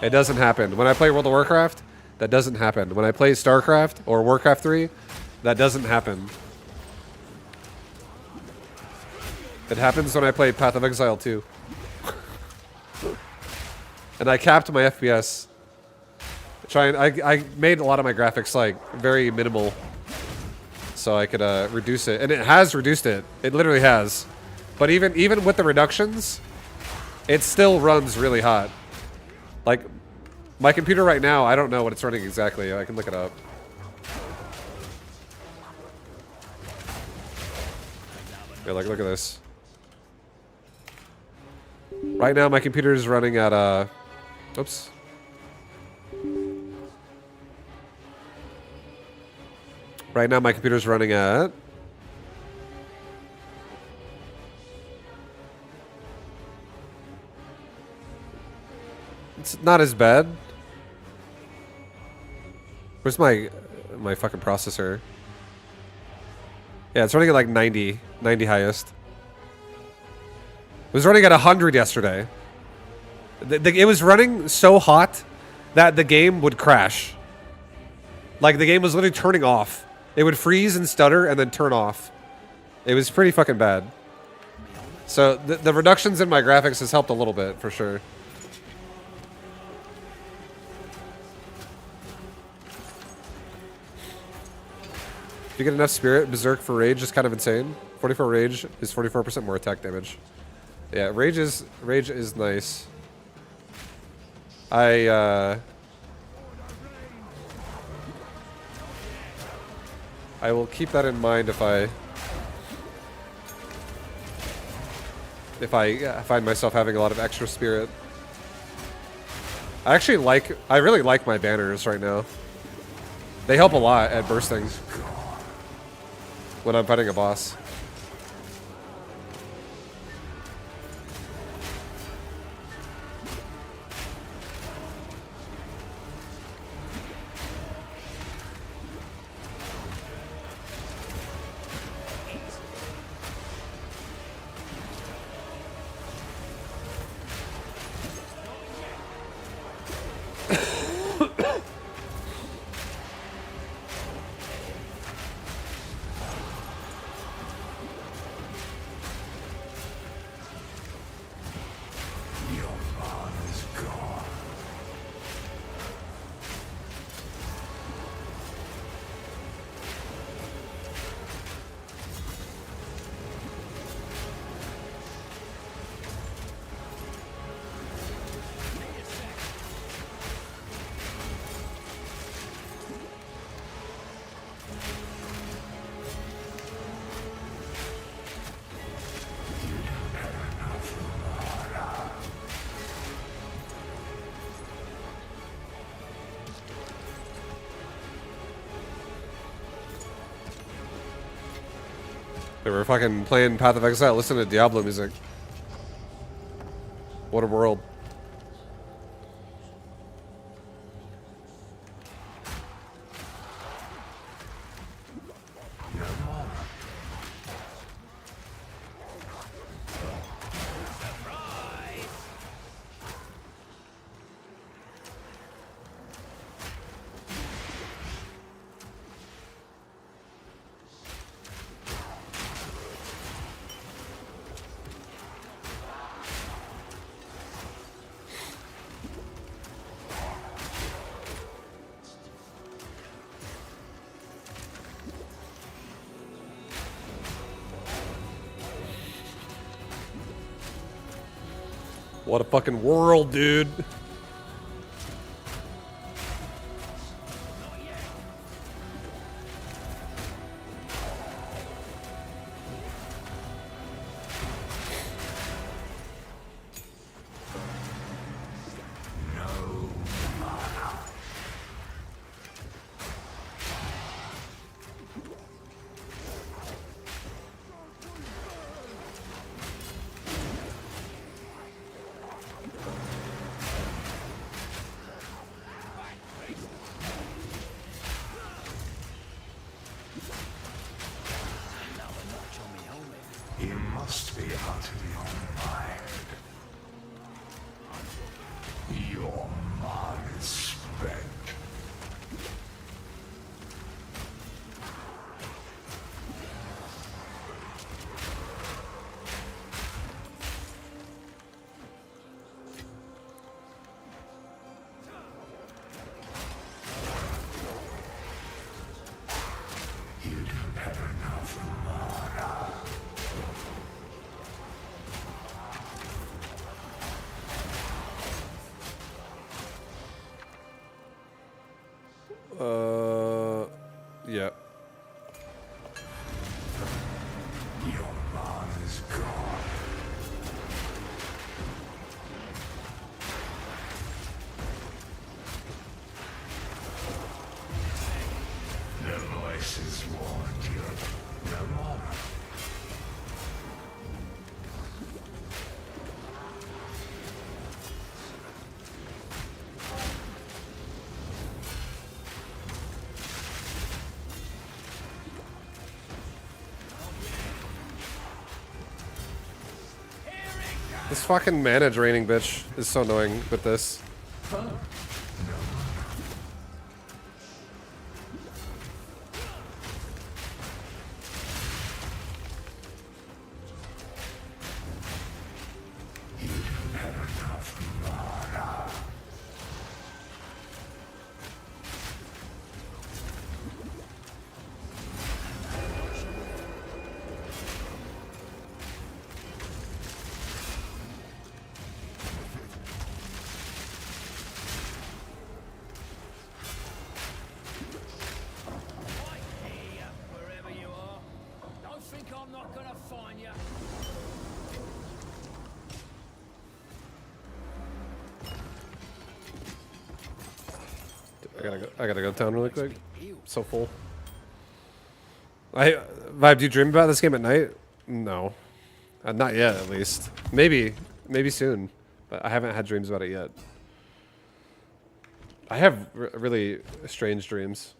it doesn't happen. When I play World of Warcraft, that doesn't happen. When I play StarCraft or Warcraft 3, that doesn't happen. It happens when I play Path of Exile 2. And I capped my FPS. I made a lot of my graphics like very minimal, so I could reduce it, and it has reduced it. It literally has. But even with the reductions, it still runs really hot. Like, my computer right now, I don't know what it's running exactly. I can look it up. Yeah, like, look at this. Right now, my computer is running at, oops. Right now, my computer's running at It's not as bad. Where's my fucking processor? Yeah, it's running at like 90 highest. It was running at 100 yesterday. It was running so hot that the game would crash. Like, the game was literally turning off. It would freeze and stutter and then turn off. It was pretty fucking bad. So, the reductions in my graphics has helped a little bit, for sure. If you get enough spirit, Berserk for Rage is kind of insane. 44 Rage is 44% more attack damage. Yeah, Rage is nice. I will keep that in mind if I find myself having a lot of extra spirit. I really like my banners right now. They help a lot at bursting when I'm fighting a boss. They were fucking playing Path of Exile, listening to Diablo music. What a world. What a fucking world, dude. You must be out of your mind. Your mind is spent. You don't have enough mana. Yeah. Your mana is gone. The voices warned you. No more. This fucking mana draining bitch is so annoying with this. Here, wherever you are. Don't think I'm not gonna find you. I gotta go to town really quick. So full. Vibe, do you dream about this game at night? No. Not yet, at least. Maybe soon. But I haven't had dreams about it yet. I have really strange dreams.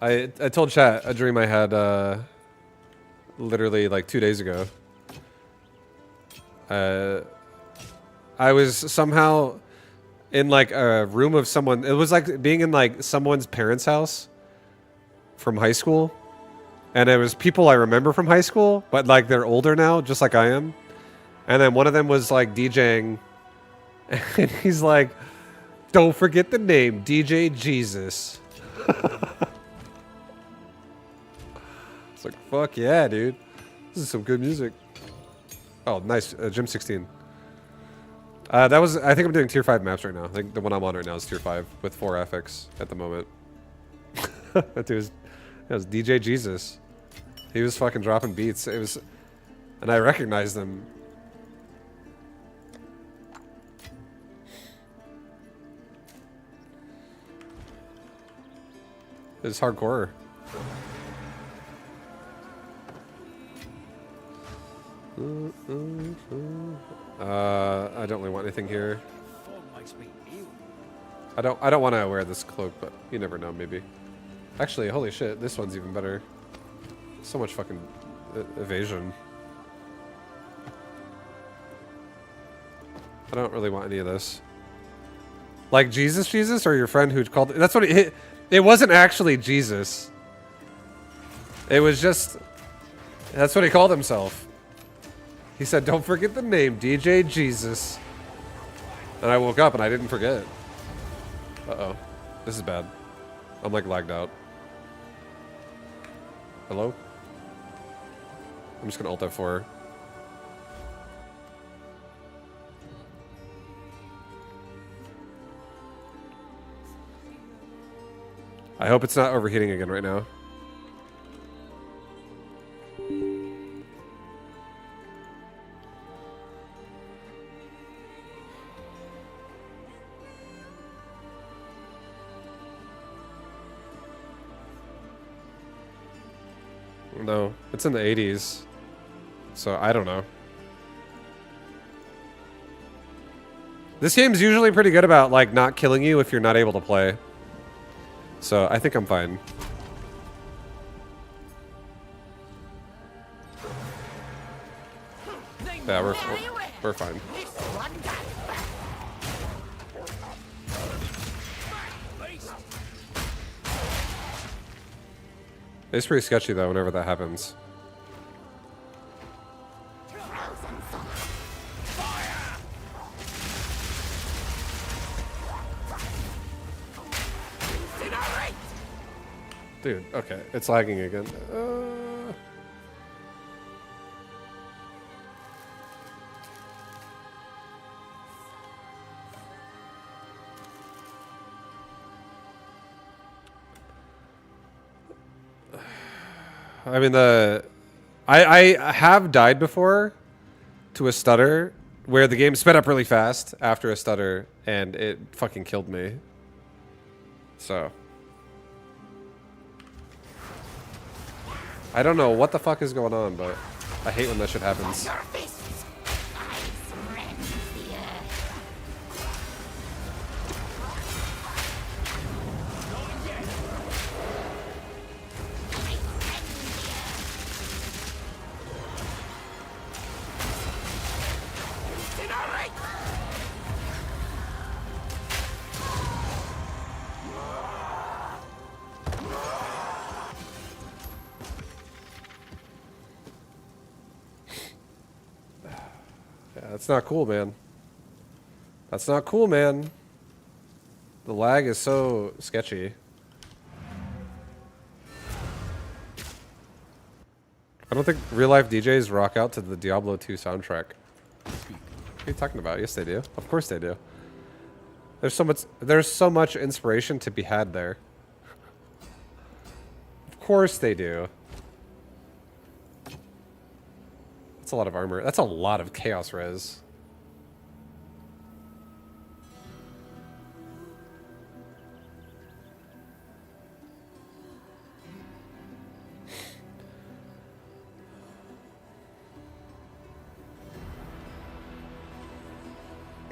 I told chat a dream I had literally like 2 days ago. I was somehow in like a room of someone. It was like being in like someone's parents' house from high school. And it was people I remember from high school, but like they're older now, just like I am. And then one of them was like DJing. And he's like, don't forget the name, DJ Jesus. It's like, fuck yeah, dude. This is some good music. Oh, nice. Gym 16. That was, I think I'm doing tier 5 maps right now. I think the one I'm on right now is tier 5 with 4 FX at the moment. That was DJ Jesus. He was fucking dropping beats. It was, and I recognized him. It's hardcore. I don't really want anything here. I don't want to wear this cloak, but you never know, maybe. Actually, holy shit, this one's even better. So much fucking evasion. I don't really want any of this. Like Jesus, or your friend who called. That's what it wasn't actually Jesus. It was just. That's what he called himself. He said, "Don't forget the name, DJ Jesus." And I woke up and I didn't forget. Uh-oh, this is bad. I'm like lagged out. Hello? I'm just gonna ult F4. I hope it's not overheating again right now. No, it's in the 80s. So I don't know. This game's usually pretty good about like not killing you if you're not able to play. So I think I'm fine. Yeah, we're fine. It's pretty sketchy though whenever that happens. Dude, okay, it's lagging again. I mean, I have died before to a stutter where the game sped up really fast after a stutter and it fucking killed me. So I don't know what the fuck is going on, but I hate when that shit happens. That's not cool, man. That's not cool, man. The lag is so sketchy. I don't think real-life DJs rock out to the Diablo 2 soundtrack. What are you talking about? Yes, they do. Of course they do. There's so much inspiration to be had there. Of course they do. That's a lot of armor. That's a lot of chaos res.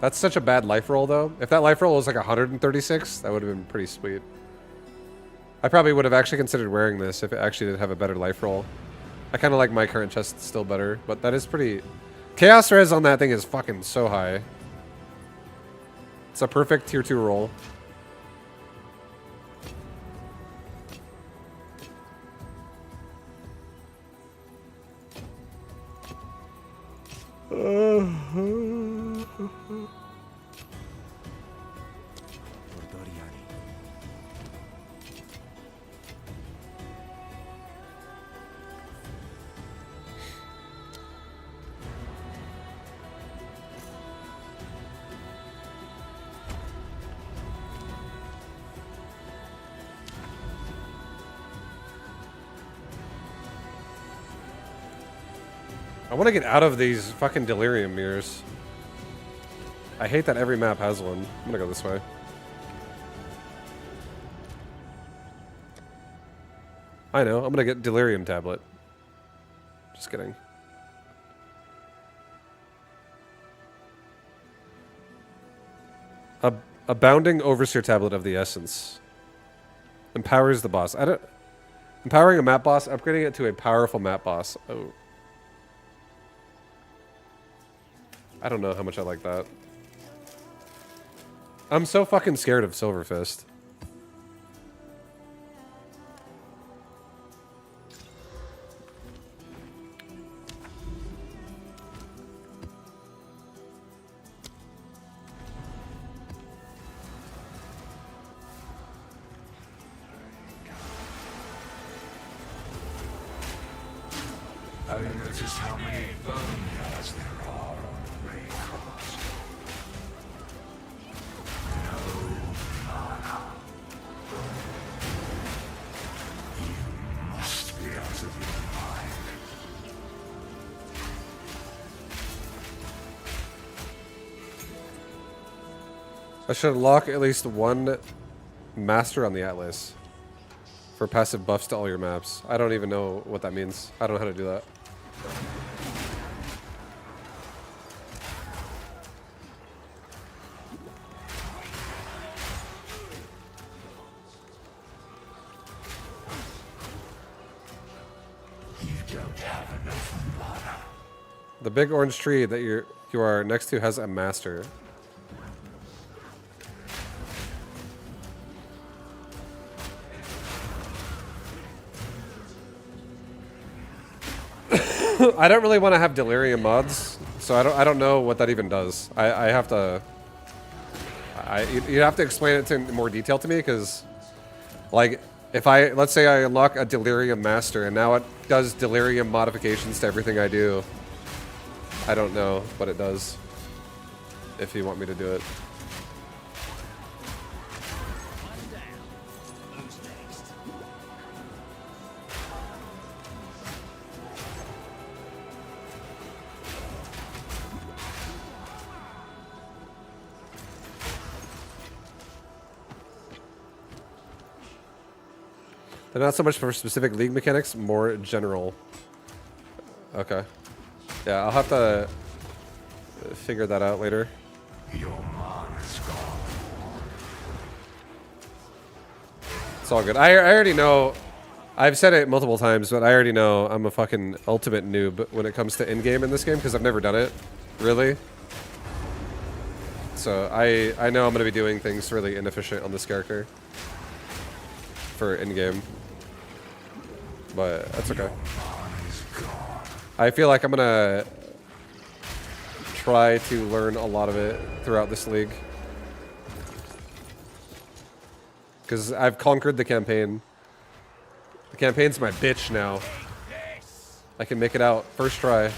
That's such a bad life roll, though. If that life roll was like 136, that would have been pretty sweet. I probably would have actually considered wearing this if it actually did have a better life roll. I kind of like my current chest still better, but that is pretty... Chaos res on that thing is fucking so high. It's a perfect tier 2 roll. I want to get out of these fucking delirium mirrors. I hate that every map has one. I'm gonna go this way. I know, I'm gonna get delirium tablet. Just kidding. A bounding overseer tablet of the essence. Empowers the boss. Empowering a map boss, upgrading it to a powerful map boss. Oh. I don't know how much I like that. I'm so fucking scared of Silverfist. Have you noticed how many boneyards there are on the Raycross? No mana. You must be out of your mind. I should unlock at least one master on the Atlas for passive buffs to all your maps. I don't even know what that means. I don't know how to do that. You don't have enough mana. The big orange tree that you are next to has a master. I don't really want to have delirium mods, so I don't know what that even does. I have to. You have to explain it in more detail to me, because, like, if let's say I unlock a delirium master and now it does delirium modifications to everything I do. I don't know what it does. If you want me to do it. They're not so much for specific league mechanics, more general. Okay. Yeah, I'll have to figure that out later. Your mana's gone. It's all good. I already know. I've said it multiple times, but I already know I'm a fucking ultimate noob when it comes to in-game in this game, because I've never done it, really. So I know I'm going to be doing things really inefficient on this character for in-game. But that's okay. I feel like I'm gonna try to learn a lot of it throughout this league. Because I've conquered the campaign. The campaign's my bitch now. I can make it out first try.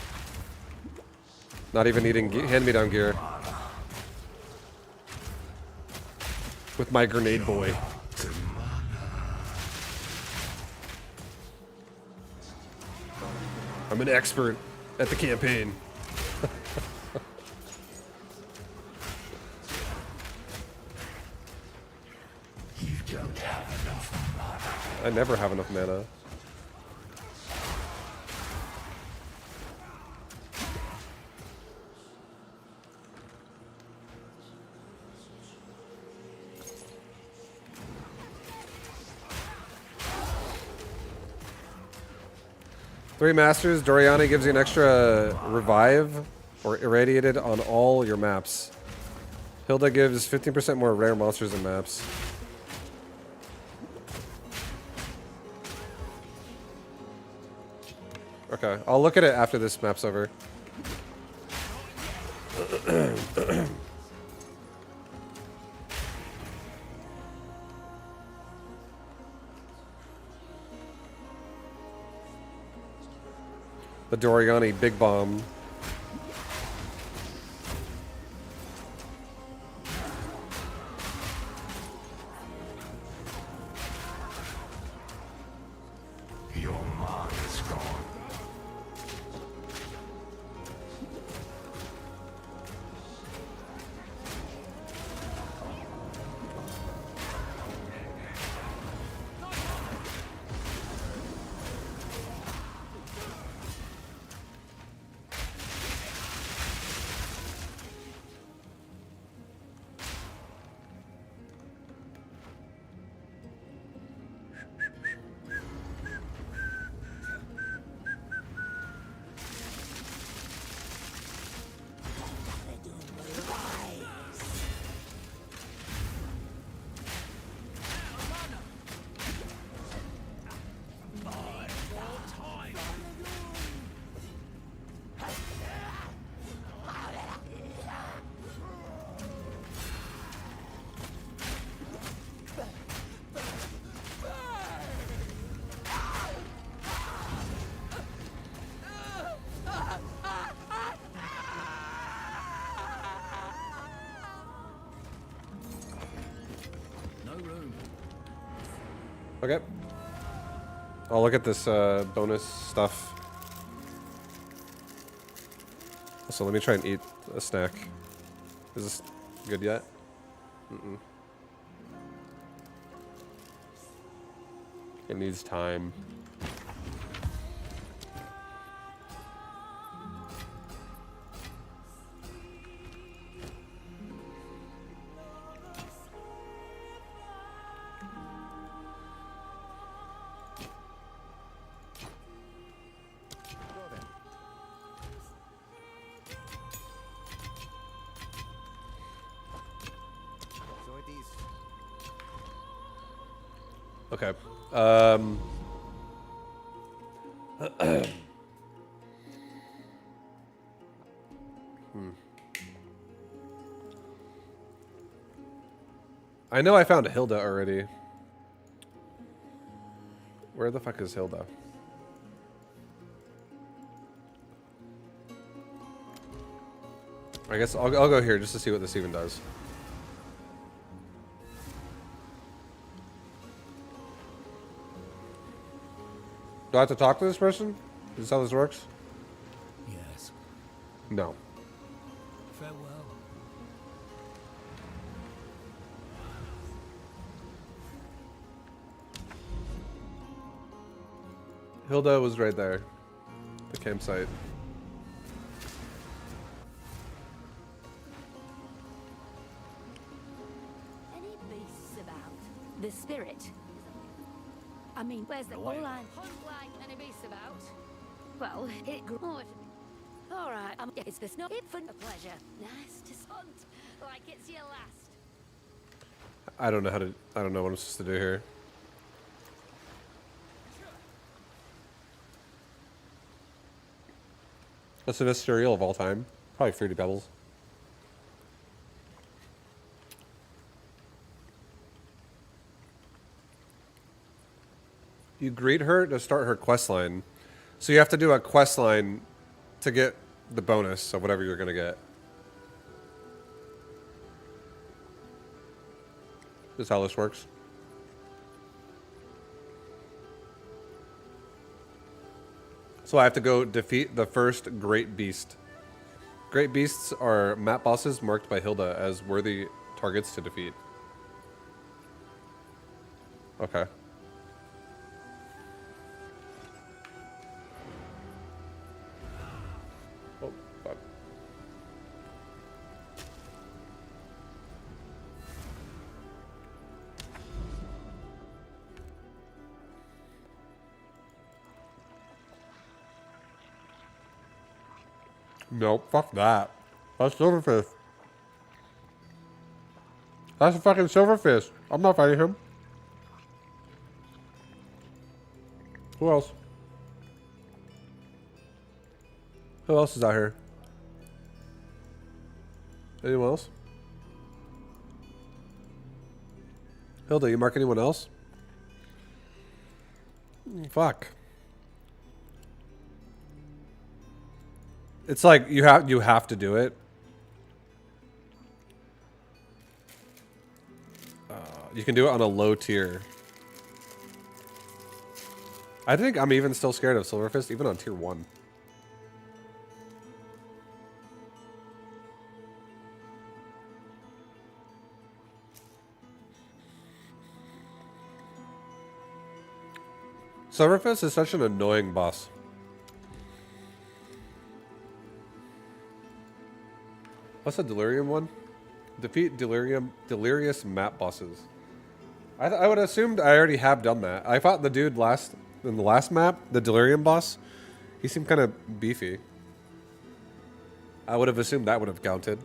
Not even needing hand-me-down gear. With my grenade boy. I'm an expert at the campaign. You don't have enough mana. I never have enough mana. Three Masters, Doriani gives you an extra revive or irradiated on all your maps. Hilda gives 15% more rare monsters and maps. Okay, I'll look at it after this map's over. The Doriani Big Bomb. Your mind is gone. Okay. I'll look at this bonus stuff. So let me try and eat a snack. Is this good yet? Mm-mm. It needs time. Okay. I know I found Hilda already. Where the fuck is Hilda? I guess I'll go here just to see what this even does. Do I have to talk to this person? Is this how this works? Yes. No. Farewell. Hilda was right there. The campsite. Any beasts about? The spirit. I mean, where's the whole line? Hunt like any beasts about? Well, it grew. All right, it's the snow. It for a pleasure. Nice to hunt like it's your last. I don't know what I'm supposed to do here. What's the best cereal of all time? Probably Fruity Pebbles. You greet her to start her quest line. So you have to do a quest line to get the bonus of whatever you're going to get. This is how this works. So I have to go defeat the first Great Beast. Great Beasts are map bosses marked by Hilda as worthy targets to defeat. Okay. Oh, fuck. Nope, fuck that. That's Silverfish. That's a fucking Silverfish. I'm not fighting him. Who else? Who else is out here? Anyone else? Hilda, you mark anyone else? Fuck. It's like you have to do it. You can do it on a low tier. I think I'm even still scared of Silverfist, even on tier 1. Silverfist is such an annoying boss. What's the Delirium one? Defeat delirious map bosses. I would have assumed I already have done that. I fought the dude in the last map, the Delirium boss. He seemed kind of beefy. I would have assumed that would have counted.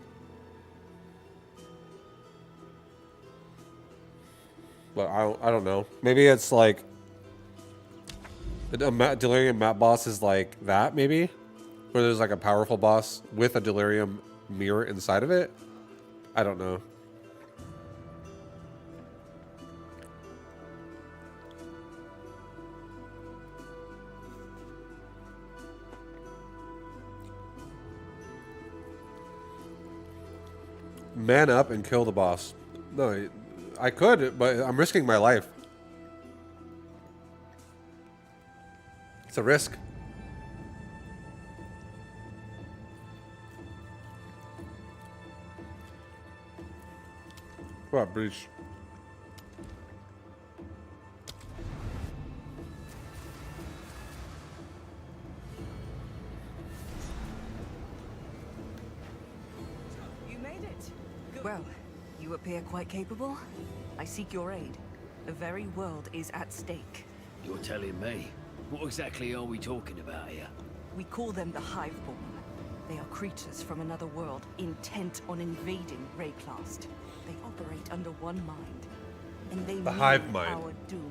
But I don't know. Maybe it's like a Delirium map boss is like that, maybe? Where there's like a powerful boss with a Delirium mirror inside of it? I don't know. Man up and kill the boss. No, I could, but I'm risking my life. It's a risk. What, breach? You made it. Good. Well, you appear quite capable. I seek your aid. The very world is at stake. You're telling me? What exactly are we talking about here? We call them the Hiveborn. They are creatures from another world, intent on invading Rayclast. They operate under one mind, and they The mean hive mind. our doom.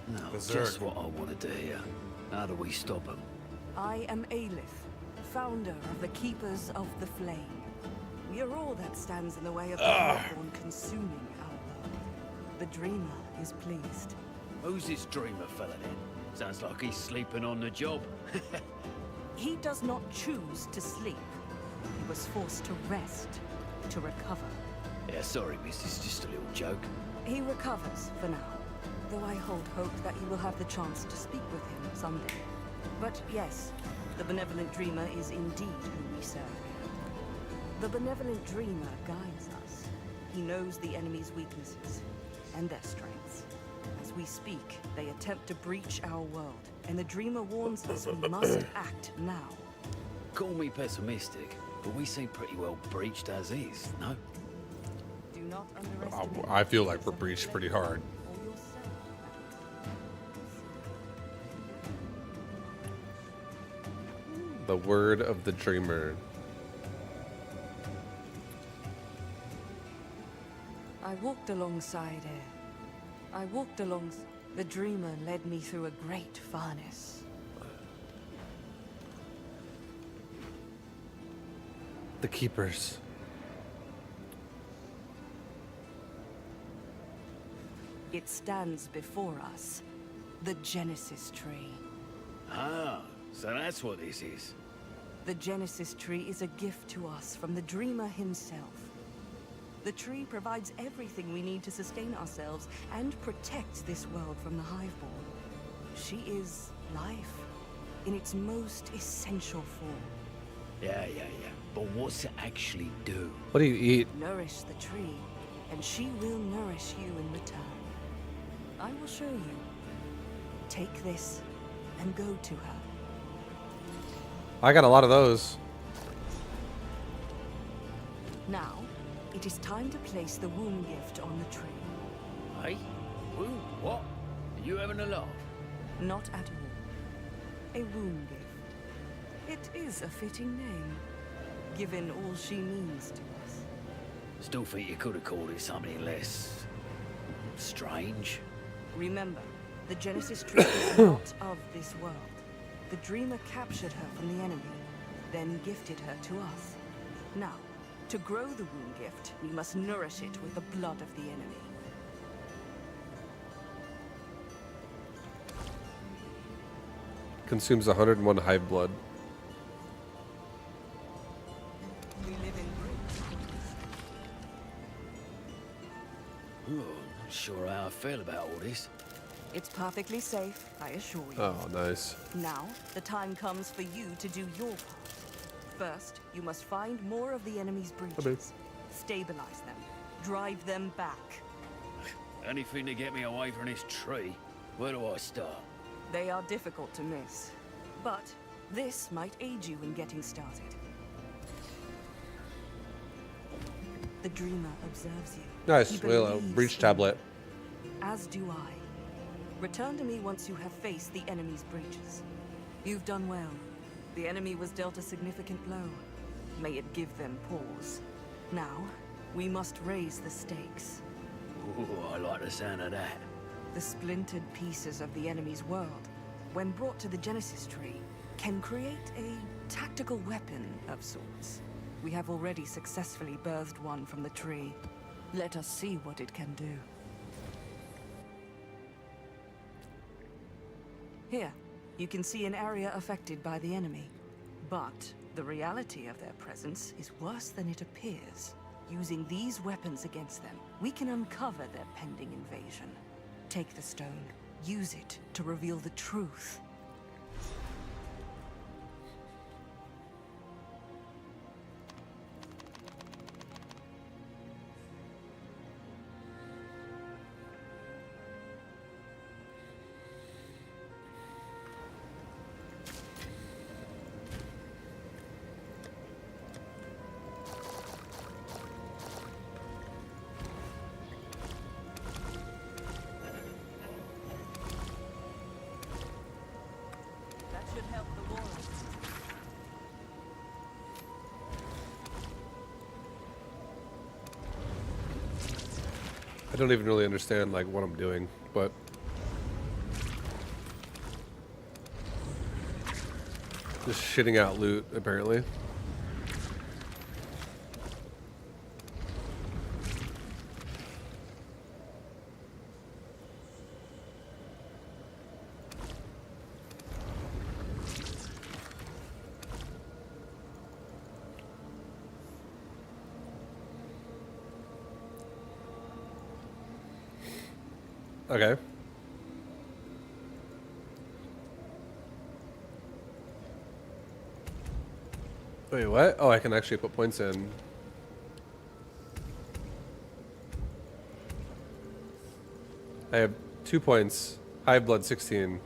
No, Berserk. just what I wanted to hear. How do we stop them? I am Aelith, founder of the Keepers of the Flame. We are all that stands in the way of the Hiveborn consuming our world. The Dreamer is pleased. Who's this dreamer fella then? Sounds like he's sleeping on the job. He does not choose to sleep. He was forced to rest, to recover. Yeah, sorry, miss, it's just a little joke. He recovers for now, though I hold hope that you will have the chance to speak with him someday. But yes, the Benevolent Dreamer is indeed who we serve. The Benevolent Dreamer guides us. He knows the enemy's weaknesses and their strengths. As we speak, they attempt to breach our world, and the Dreamer warns us we must act now. Call me pessimistic, but we seem pretty well breached as is, no? Do not underestimate. I feel like we're breached pretty hard. or yourself. The word of the dreamer. I walked alongside Air. I walked along. The Dreamer led me through a great furnace. The keepers. It stands before us. The Genesis tree. Ah, so that's what this is. The Genesis tree is a gift to us from the dreamer himself. The tree provides everything we need to sustain ourselves and protect this world from the Hiveborn. She is life in its most essential form. Yeah. But what's it actually do? What do you eat? Nourish the tree, and she will nourish you in return. I will show you. Take this and go to her. I got a lot of those. Now, it is time to place the womb gift on the tree. Hey? Who? What? Are you having a laugh? Not at all. A womb gift. It is a fitting name, given all she means to us. Still think you could have called it something less... strange? Remember, the Genesis tree is not of this world. The dreamer captured her from the enemy, then gifted her to us. Now, to grow the womb gift, we must nourish it with the blood of the enemy. Consumes 101 hive blood. We live in Oh, not sure how I feel about all this. It's perfectly safe, I assure you. Oh, nice. Now, the time comes for you to do your part. First, you must find more of the enemy's breaches. Stabilize them. Drive them back. Anything to get me away from this tree? Where do I start? They are difficult to miss. But this might aid you in getting started. The dreamer observes you. Nice. He Well, believes breach in tablet. you, as do I. Return to me once you have faced the enemy's breaches. You've done well. The enemy was dealt a significant blow. May it give them pause. Now, we must raise the stakes. Ooh, I like the sound of that. The splintered pieces of the enemy's world, when brought to the Genesis tree, can create a tactical weapon of sorts. We have already successfully birthed one from the tree. Let us see what it can do. Here, you can see an area affected by the enemy. But the reality of their presence is worse than it appears. Using these weapons against them, we can uncover their pending invasion. Take the stone. Use it to reveal the truth. That should help the war. I don't even really understand like what I'm doing, but just shitting out loot apparently. Okay. Wait, what? Oh, I can actually put points in. I have 2 points. Hive blood 16.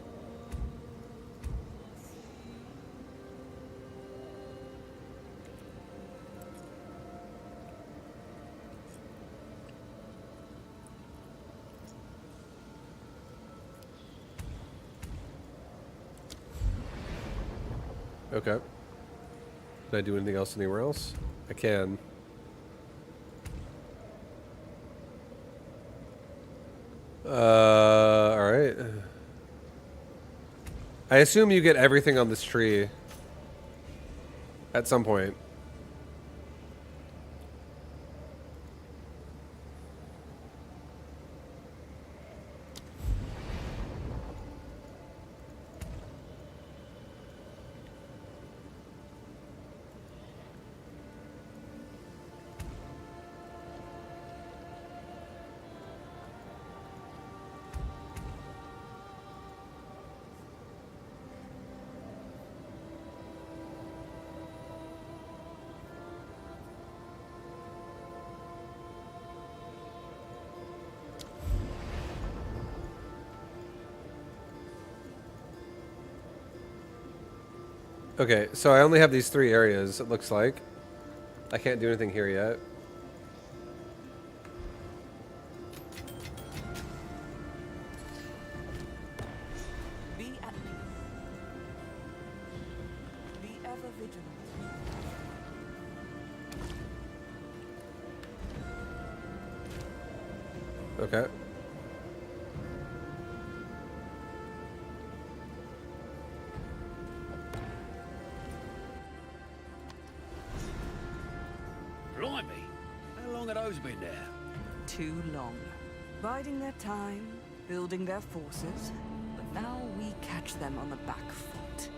Okay. Can I do anything else anywhere else? I can. Alright. I assume you get everything on this tree at some point. Okay, so I only have these 3 areas, it looks like. I can't do anything here yet. Be ever vigilant. Okay. Blimey, how long have those been there? Too long. Biding their time, building their forces, but now we catch them on the back foot.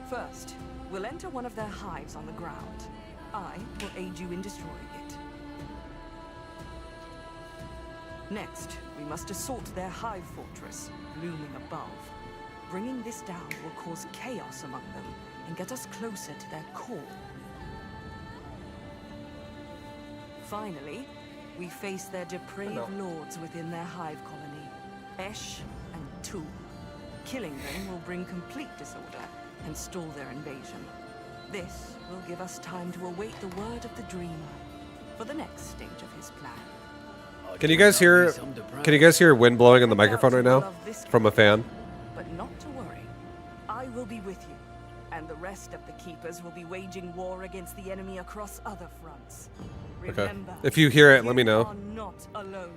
First, we'll enter one of their hives on the ground. I will aid you in destroying it. Next, we must assault their hive fortress, looming above. Bringing this down will cause chaos among them and get us closer to their core. Finally, we face their depraved lords within their hive colony, Esh and Tu. Killing them will bring complete disorder and stall their invasion. This will give us time to await the word of the dreamer for the next stage of his plan. Can you guys hear? Can you guys hear wind blowing on the microphone right now from a fan? But not to worry. I will be with you, and the rest of the Keepers will be waging war against the enemy across other fronts. Okay. Remember, If you hear it, let me you know. are not alone.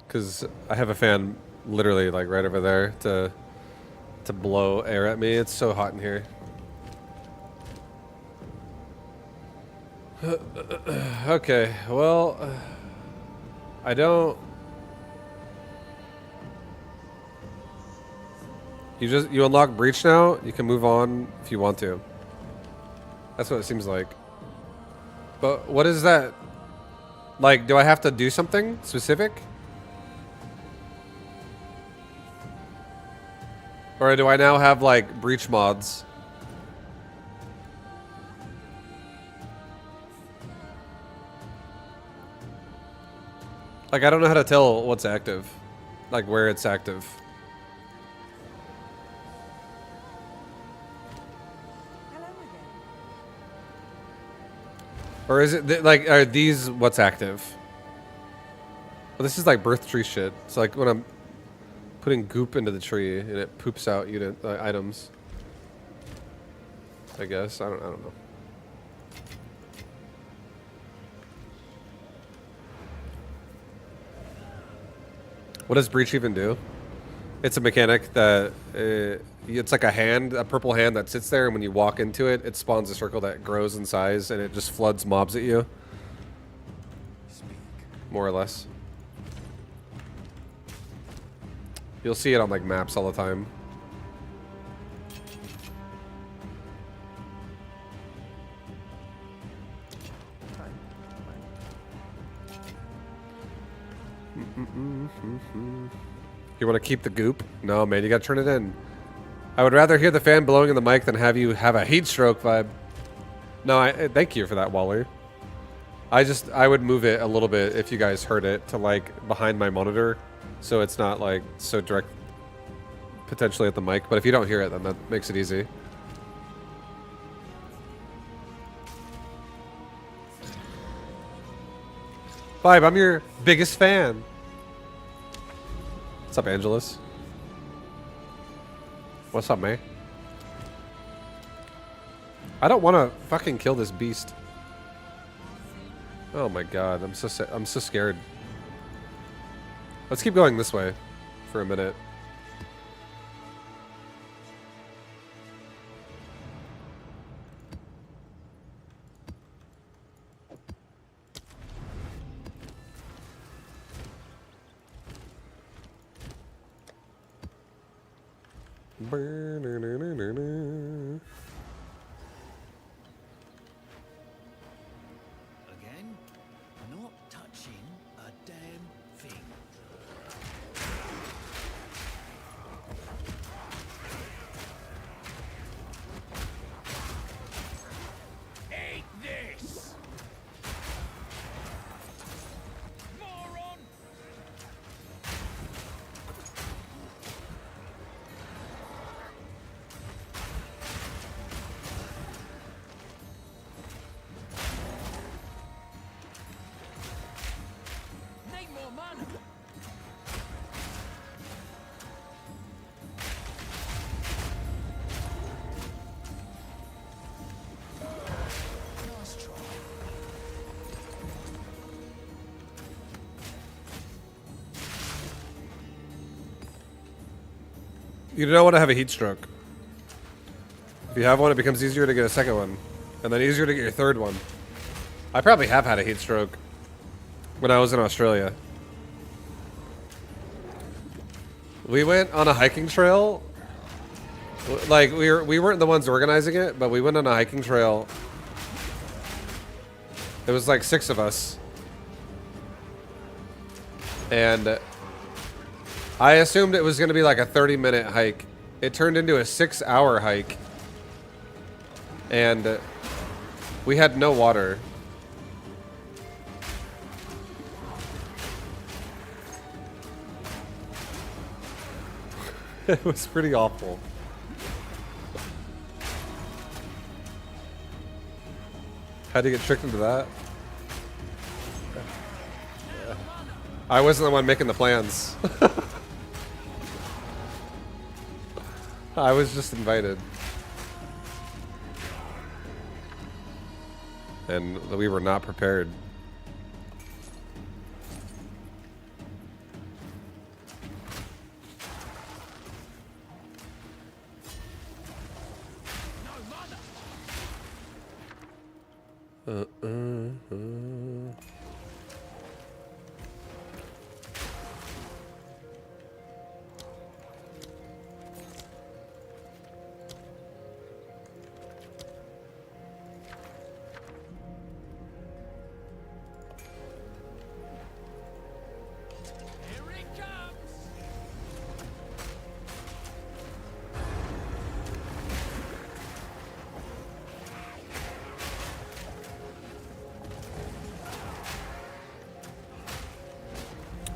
Because I have a fan literally like right over there to blow air at me. It's so hot in here. Okay, well, I don't. You unlock breach now. You can move on if you want to. That's what it seems like. But what is that? Like, do I have to do something specific? Or do I now have like breach mods? Like, I don't know how to tell what's active. Like, where it's active. Hello again. Or is it, like, are these what's active? Well, this is like birth tree shit. It's like when I'm putting goop into the tree and it poops out items. I guess. I don't know. What does breach even do? It's a mechanic that it's like a hand, a purple hand that sits there, and when you walk into it, it spawns a circle that grows in size, and it just floods mobs at you. More or less. You'll see it on like maps all the time. You want to keep the goop? No, man, you gotta turn it in. I would rather hear the fan blowing in the mic than have you have a heat stroke vibe. No, thank you for that, Waller. I would move it a little bit if you guys heard it to like behind my monitor, so it's not like so direct potentially at the mic. But if you don't hear it, then that makes it easy. Vibe, I'm your biggest fan. What's up, Angelus? What's up, man? I don't want to fucking kill this beast. Oh my god, I'm so scared. Let's keep going this way for a minute. Again, not touching a damn thing. Eat this! Moron! You don't want to have a heat stroke. If you have one, it becomes easier to get a second one, and then easier to get your third one. I probably have had a heat stroke when I was in Australia. We went on a hiking trail. Like we weren't the ones organizing it, but we went on a hiking trail. It was like 6 of us. And I assumed it was going to be like a 30-minute hike. It turned into a 6-hour hike. And we had no water. It was pretty awful. How'd you get tricked into that? I wasn't the one making the plans. I was just invited. And we were not prepared. Here it comes!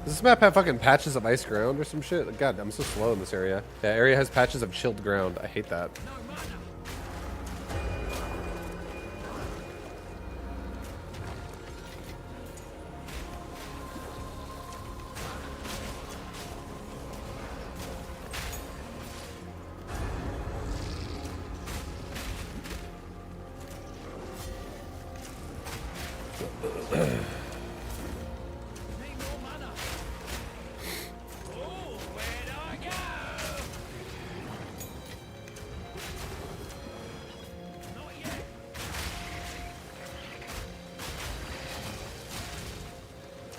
Does this map have fucking patches of ice ground or some shit? God, I'm so slow in this area. Yeah, area has patches of chilled ground. I hate that. Need more mana. Oh, where'd I go? Not yet.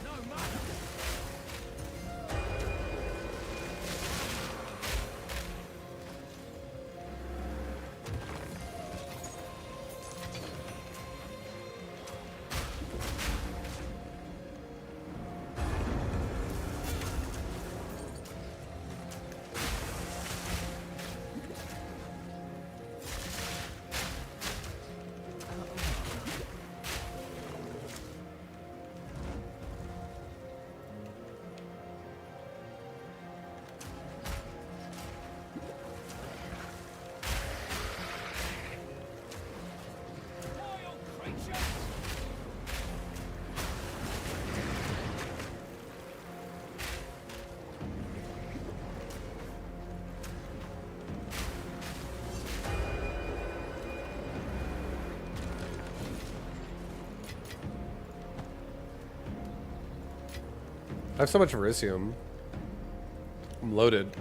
No mana. Wild creature. I have so much Verisium. I'm loaded.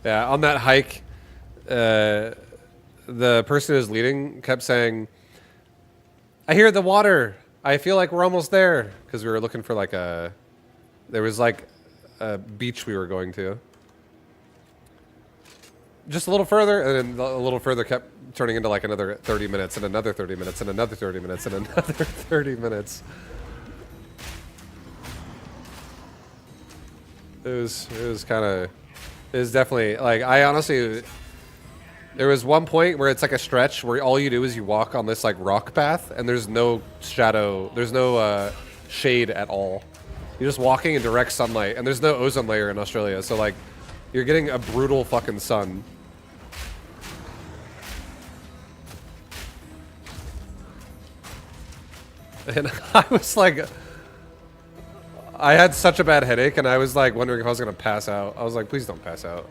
Yeah, on that hike, the person who's leading kept saying, "I hear the water. I feel like we're almost there," because we were looking for like there was like a beach we were going to. Just a little further, and then a little further kept turning into like another 30 minutes, and another 30 minutes, and another 30 minutes, and another 30 minutes. It was definitely, like, I honestly, there was one point where it's like a stretch where all you do is you walk on this like rock path, and there's no shadow, there's no shade at all. You're just walking in direct sunlight, and there's no ozone layer in Australia, so like you're getting a brutal fucking sun. And I was like, I had such a bad headache, and I was like wondering if I was gonna pass out. I was like, please don't pass out.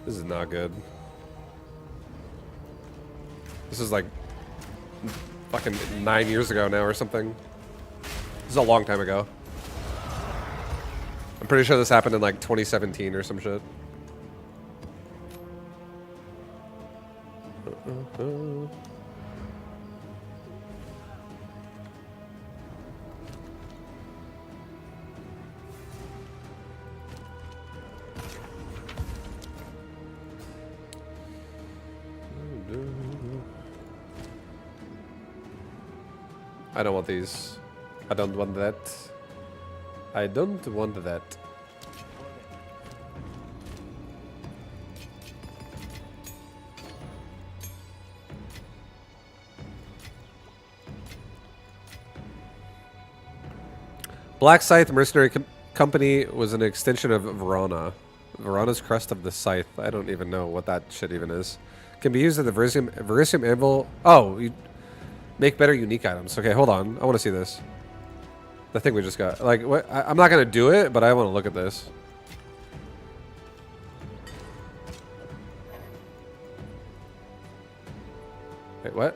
This is not good. This is like fucking 9 years ago now or something. This is a long time ago. I'm pretty sure this happened in like 2017 or some shit. I don't want these. I don't want that. I don't want that. Black Scythe Mercenary Company was an extension of Verona. Verona's Crest of the Scythe. I don't even know what that shit even is. Can be used at the Verisium Anvil. Oh, you make better unique items. Okay, hold on. I want to see this. The thing we just got. Like, what? I'm not going to do it, but I want to look at this. Wait, what?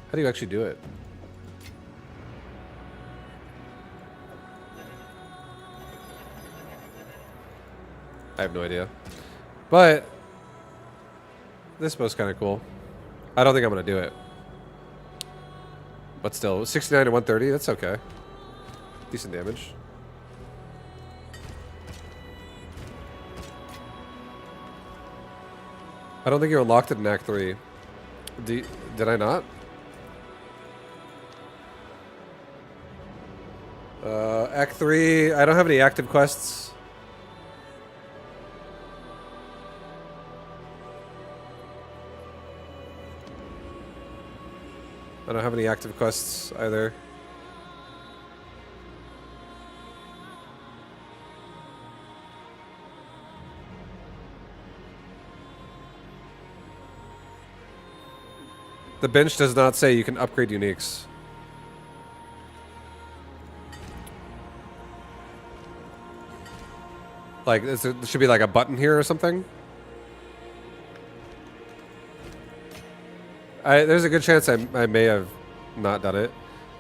How do you actually do it? I have no idea. But this bow's kind of cool. I don't think I'm going to do it. But still, 69 to 130, that's okay. Decent damage. I don't think you unlocked it in Act 3. Did I not? Act 3, I don't have any active quests. I don't have any active quests either. The bench does not say you can upgrade uniques. Like, there should be like a button here or something. There's a good chance I may have not done it.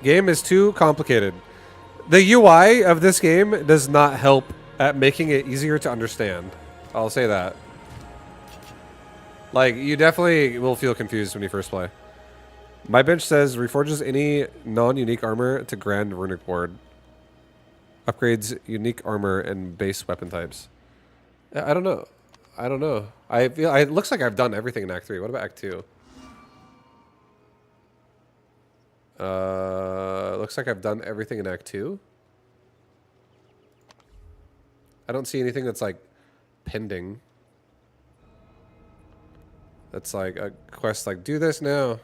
Game is too complicated. The UI of this game does not help at making it easier to understand. I'll say that. Like, you definitely will feel confused when you first play. My bench says reforges any non-unique armor to Grand Runic Ward. Upgrades unique armor and base weapon types. I don't know. I don't know. I feel it looks like I've done everything in Act 3. What about Act 2? Looks like I've done everything in Act 2. I don't see anything that's like pending. That's like a quest like, do this now.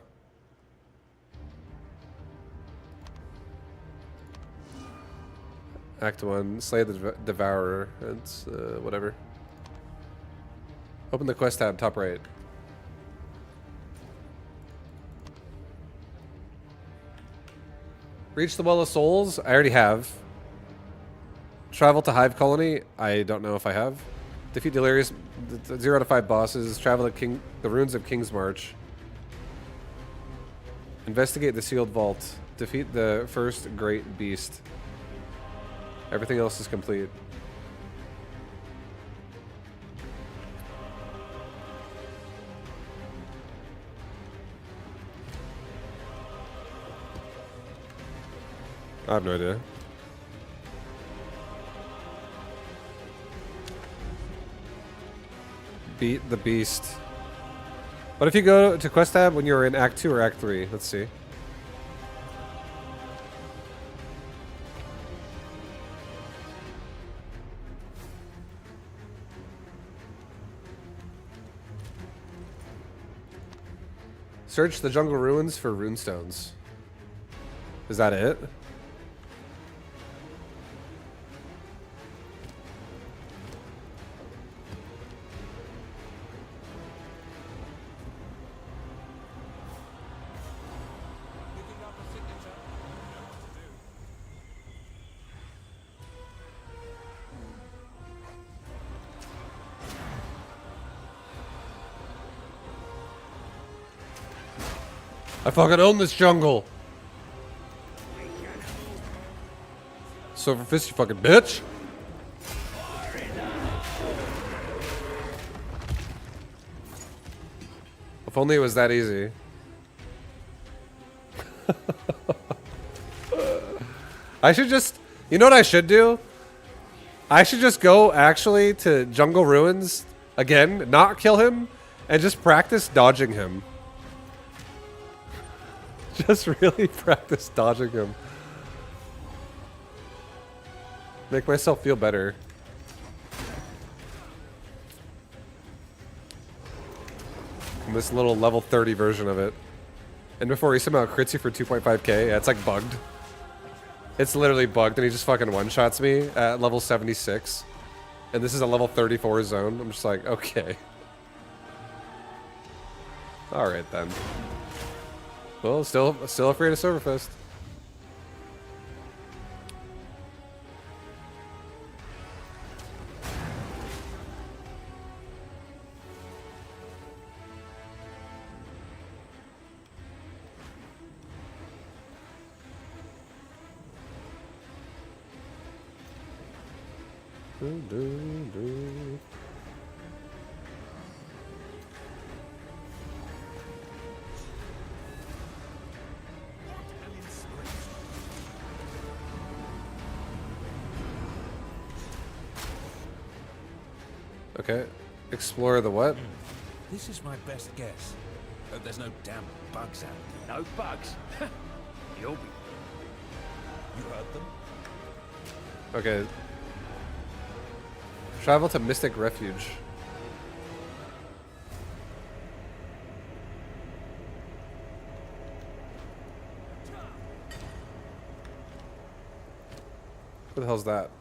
Act 1, slay the devourer. It's whatever. Open the quest tab, top right. Reach the Well of Souls. I already have. Travel to Hive Colony. I don't know if I have. Defeat Delirious 0 to 5 bosses. Travel to the Ruins of King's March. Investigate the Sealed Vault. Defeat the first Great Beast. Everything else is complete. I have no idea. Beat the Beast. What if you go to Quest tab when you're in Act 2 or Act 3? Let's see. Search the jungle ruins for runestones. Is that it? I fucking own this jungle. Silver Fist, you fucking bitch. If only it was that easy. I should just... You know what I should do? I should just go actually to Jungle Ruins again, not kill him, and just practice dodging him. Just really practice dodging him. Make myself feel better. And this little level 30 version of it. And before he somehow crits you for 2.5k, yeah, it's like bugged. It's literally bugged and he just fucking one-shots me at level 76. And this is a level 34 zone. I'm just like, okay. Alright then. Well, still afraid of Silverfist. Okay. Explore the what? This is my best guess. There's no damn bugs out there. No bugs. You'll be. You heard them? Okay. Travel to Mystic Refuge. What the hell's that?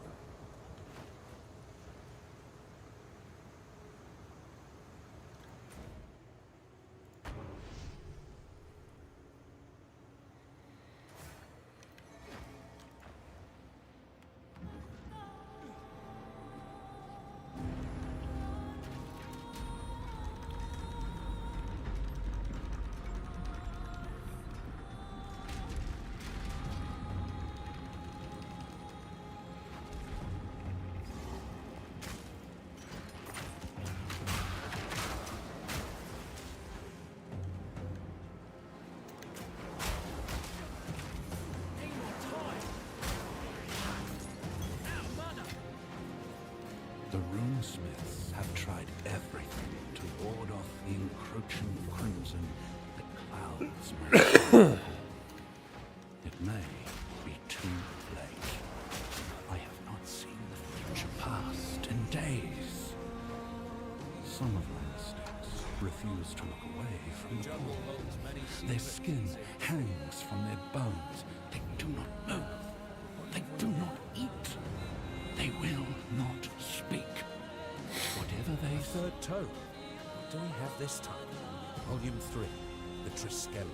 The runesmiths have tried everything to ward off the encroaching crimson that clouds my soul. It may be too late. I have not seen the future past in days. Some of my mystics refuse to look away from the pool. Their skin hangs from their bones. They do not move. They do not eat. They will not speak. Whatever they Third tome. What do we have this time? Volume 3. The Triskelion.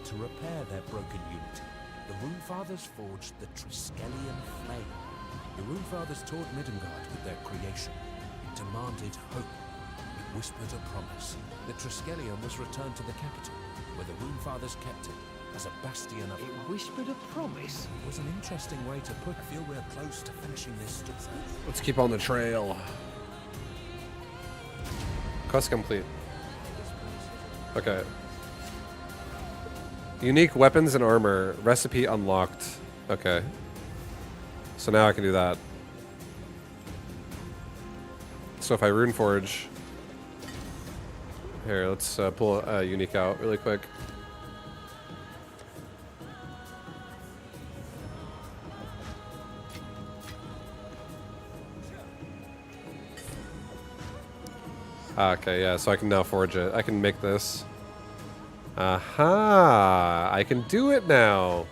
To repair their broken unity, the Runefathers forged the Triskelion Flame. The Runefathers toured Midgard with their creation. It demanded hope. It whispered a promise. The Triskelion was returned to the capital, where the Runefathers kept it as a bastion of... It whispered a promise. It was an interesting way to put. I feel we're close to finishing this story. Let's keep on the trail. Quest complete. Okay. Unique weapons and armor. Recipe unlocked. Okay. So now I can do that. So if I rune forge... Here, let's pull a unique out really quick. Okay, yeah, so I can now forge it. I can make this. Aha! I can do it now!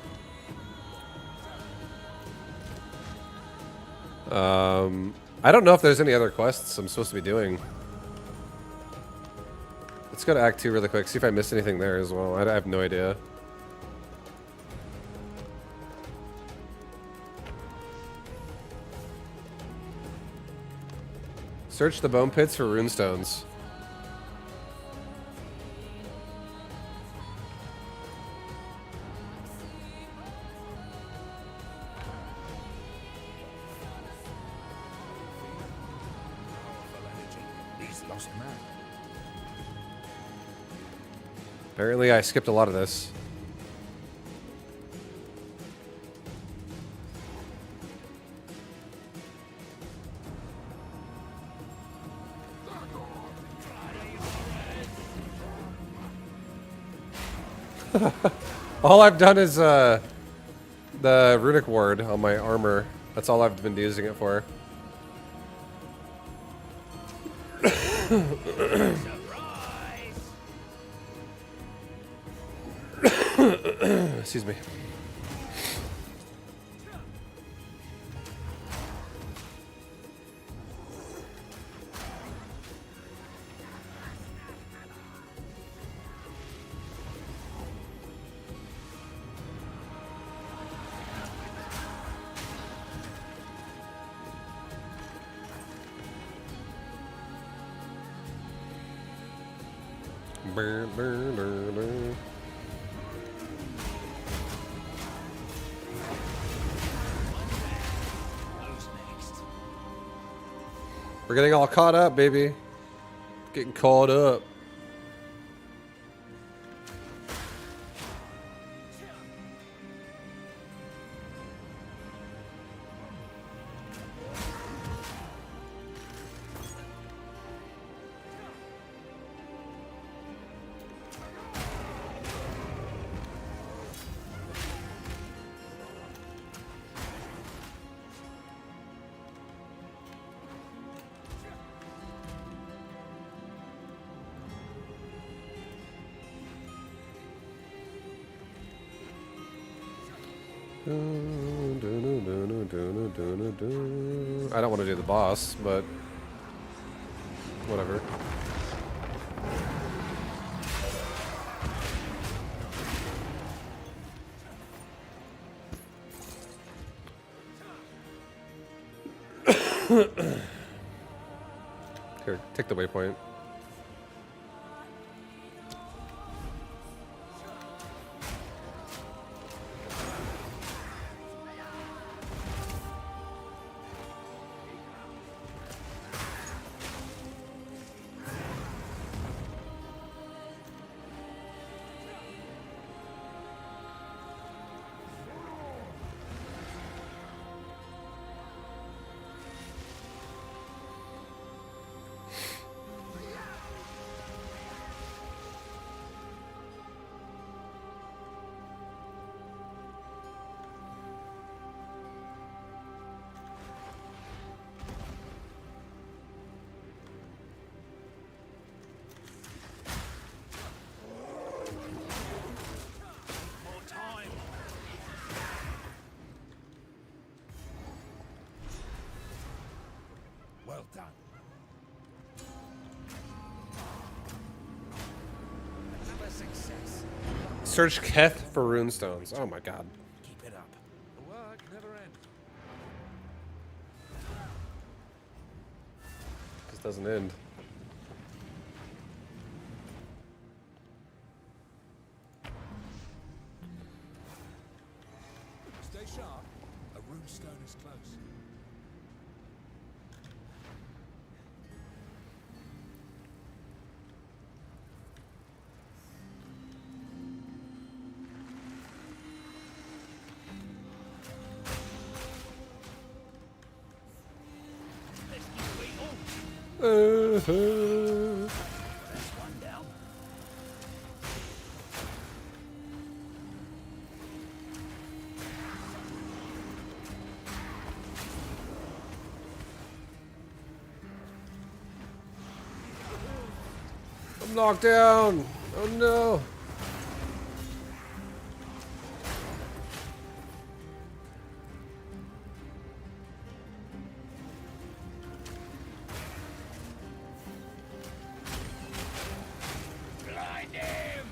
I don't know if there's any other quests I'm supposed to be doing. Let's go to Act 2 really quick, see if I missed anything there as well. I have no idea. Search the bone pits for runestones. Lost man. Apparently I skipped a lot of this. All I've done is the runic ward on my armor. That's all I've been using it for. Excuse me. Burr, burr, burr, burr. We're getting all caught up, baby. Getting caught up. I don't want to do the boss, but whatever. Here, take the waypoint. Well done. Another success. Search Keth for runestones. Oh my god. Keep it up. The work never ends. This doesn't end. Stay sharp. A rune stone is close. Uh-huh. That's one down. I'm knocked down. Oh no. Blind him!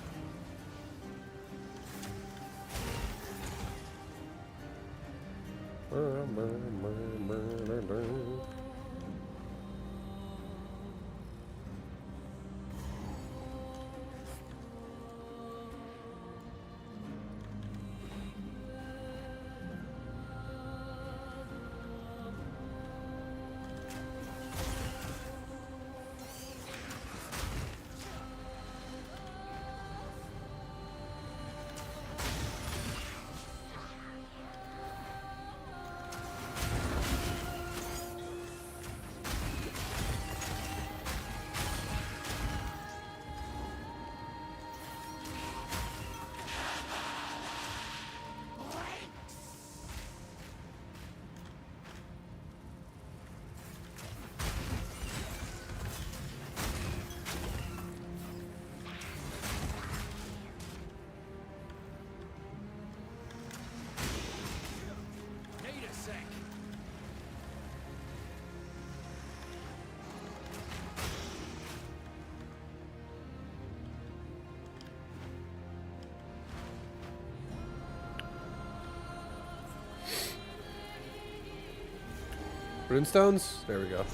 Runestones? There we go.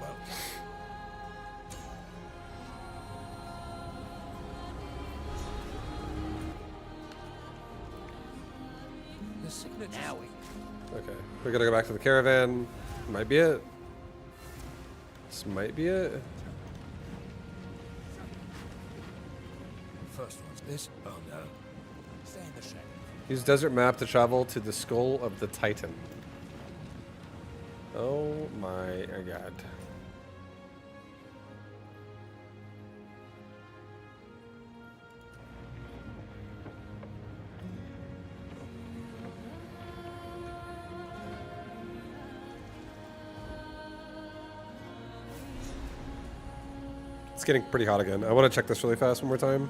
Well, the signature. Now Okay. We gotta go back to the caravan. Might be it. This might be it. First one's this. Oh no. Stay in the shade. Use desert map to travel to the skull of the Titan. Oh my god. It's getting pretty hot again. I want to check this really fast one more time.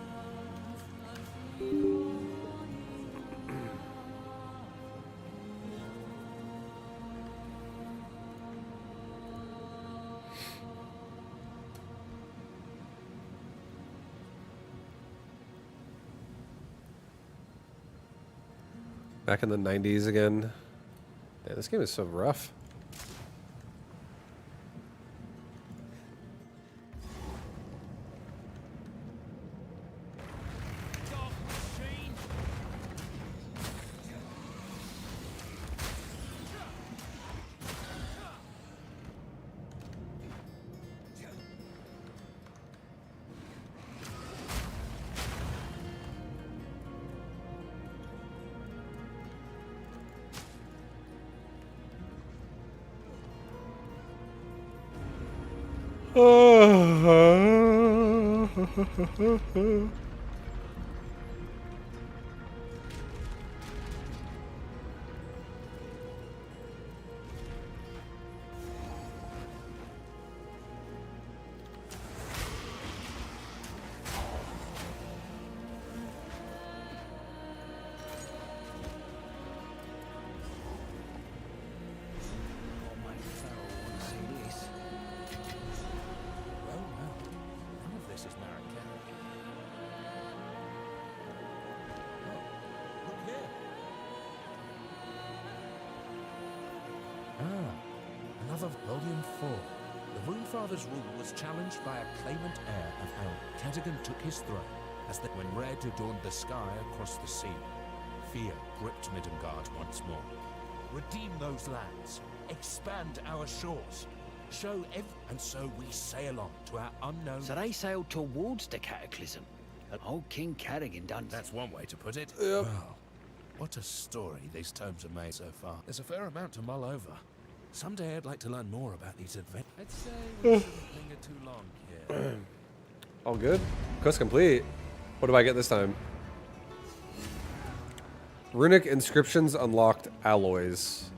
Back in the 90s again. Yeah, this game is so rough. Volume 4. The Runefather's rule was challenged by a claimant heir of Elm. Cadogan took his throne as when red adorned the sky across the sea. Fear gripped Midgard once more. Redeem those lands. Expand our shores. Show and so we sail on to our unknown. So they sailed towards the cataclysm. Old King Cadogan done. That's one way to put it. Yep. Well, what a story these tomes have made so far. There's a fair amount to mull over. Someday I'd like to learn more about these adventures. I'd say we shouldn't linger too long here. All good? Quest complete. What do I get this time? Runic inscriptions unlocked alloys.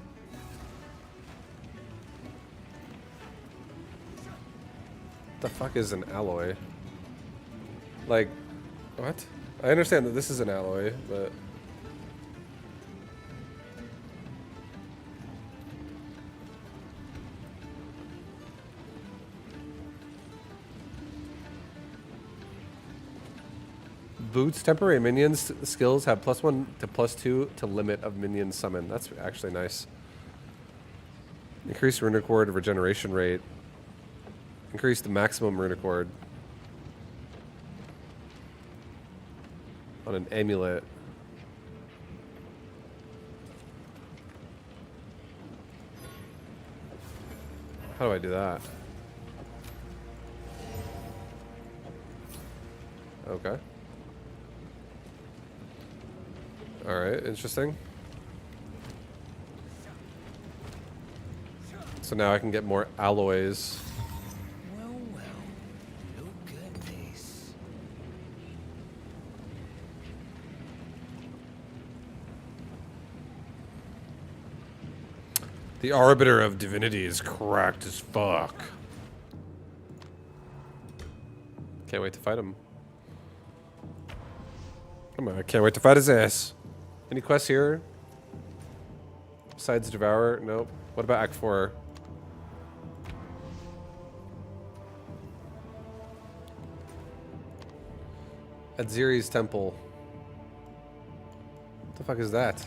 What the fuck is an alloy? Like, what? I understand that this is an alloy, but... Boots temporary minions skills have +1 to +2 to limit of minion summon. That's actually nice. Increase rune accord regeneration rate. Increase the maximum rune accord on an amulet. How do I do that? Okay. Alright, interesting. So now I can get more alloys. Well, look at this. The Arbiter of Divinity is cracked as fuck. Can't wait to fight him. Come on, I can't wait to fight his ass. Any quests here? Besides Devour? Nope. What about Act 4? At Ziri's temple. What the fuck is that?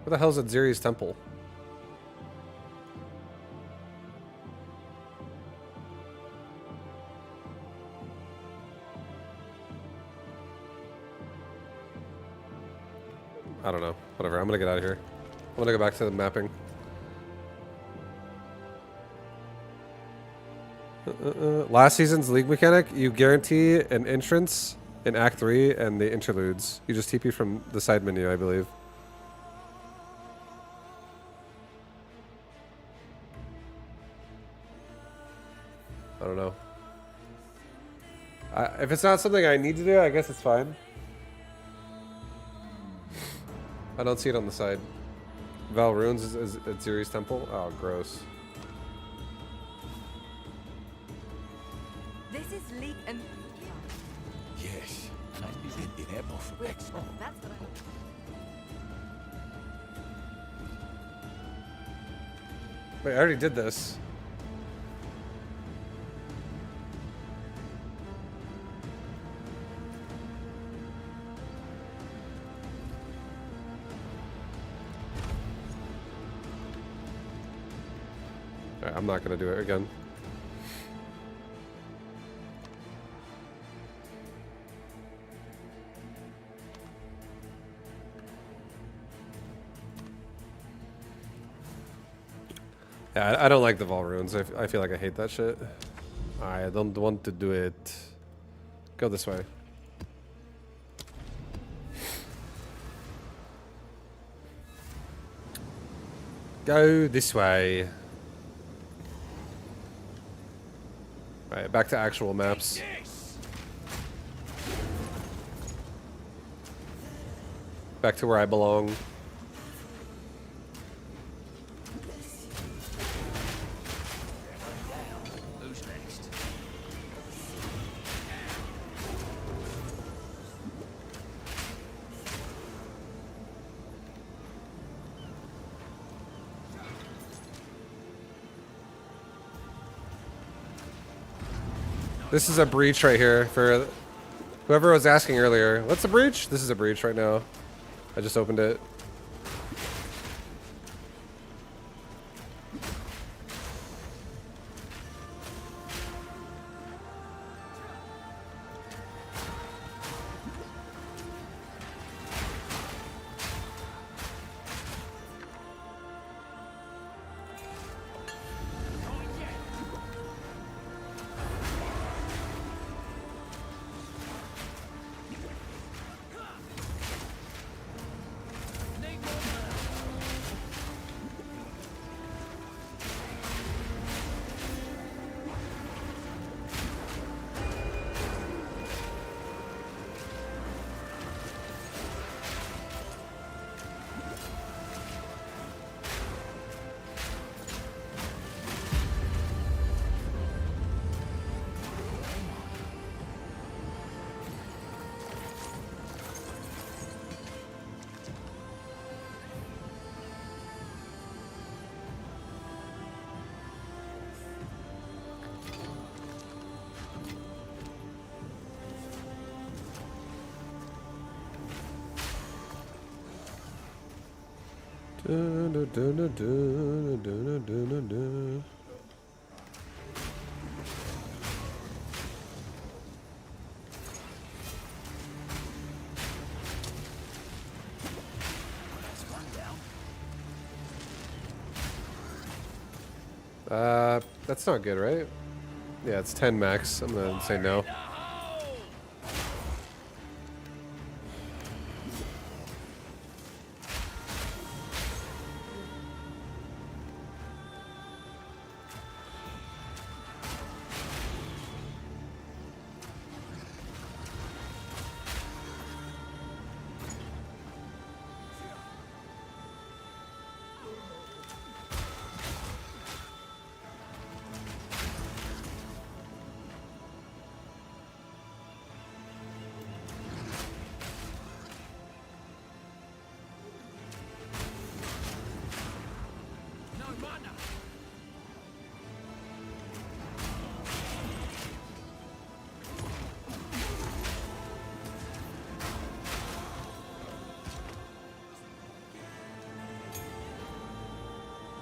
Where the hell's Aziri's temple? I don't know. Whatever. I'm gonna get out of here. I'm gonna go back to the mapping. Last season's league mechanic, you guarantee an entrance in Act 3 and the interludes. You just TP from the side menu, I believe. I don't know. If it's not something I need to do, I guess it's fine. I don't see it on the side. Val Runes is at Ziri's temple. Oh, gross. This is Lee and... Yes, in able for excellent. That's what Wait, I already did this. I'm not gonna do it again. Yeah, I don't like the Vol runes. I feel like I hate that shit. I don't want to do it. Go this way. Go this way. Alright, back to actual maps. Back to where I belong. Who's next? This is a breach right here for whoever was asking earlier. What's a breach? This is a breach right now. I just opened it. That's not good, right? Yeah, it's 10 max. I'm gonna say no.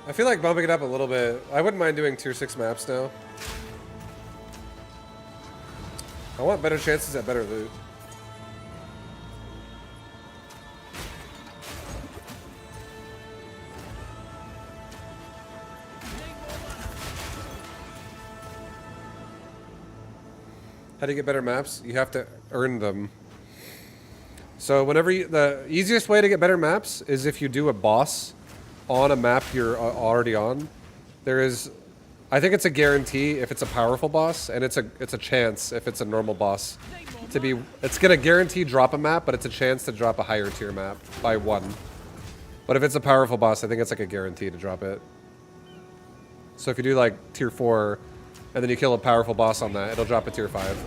I feel like bumping it up a little bit. I wouldn't mind doing tier 6 maps now. I want better chances at better loot. How do you get better maps? You have to earn them. So whenever the easiest way to get better maps is if you do a boss on a map you're already on. There is, I think it's a guarantee if it's a powerful boss, and it's a chance if it's a normal boss to be. It's gonna guarantee drop a map, but it's a chance to drop a higher tier map by 1. But if it's a powerful boss, I think it's like a guarantee to drop it. So if you do like tier 4, and then you kill a powerful boss on that, it'll drop a tier 5.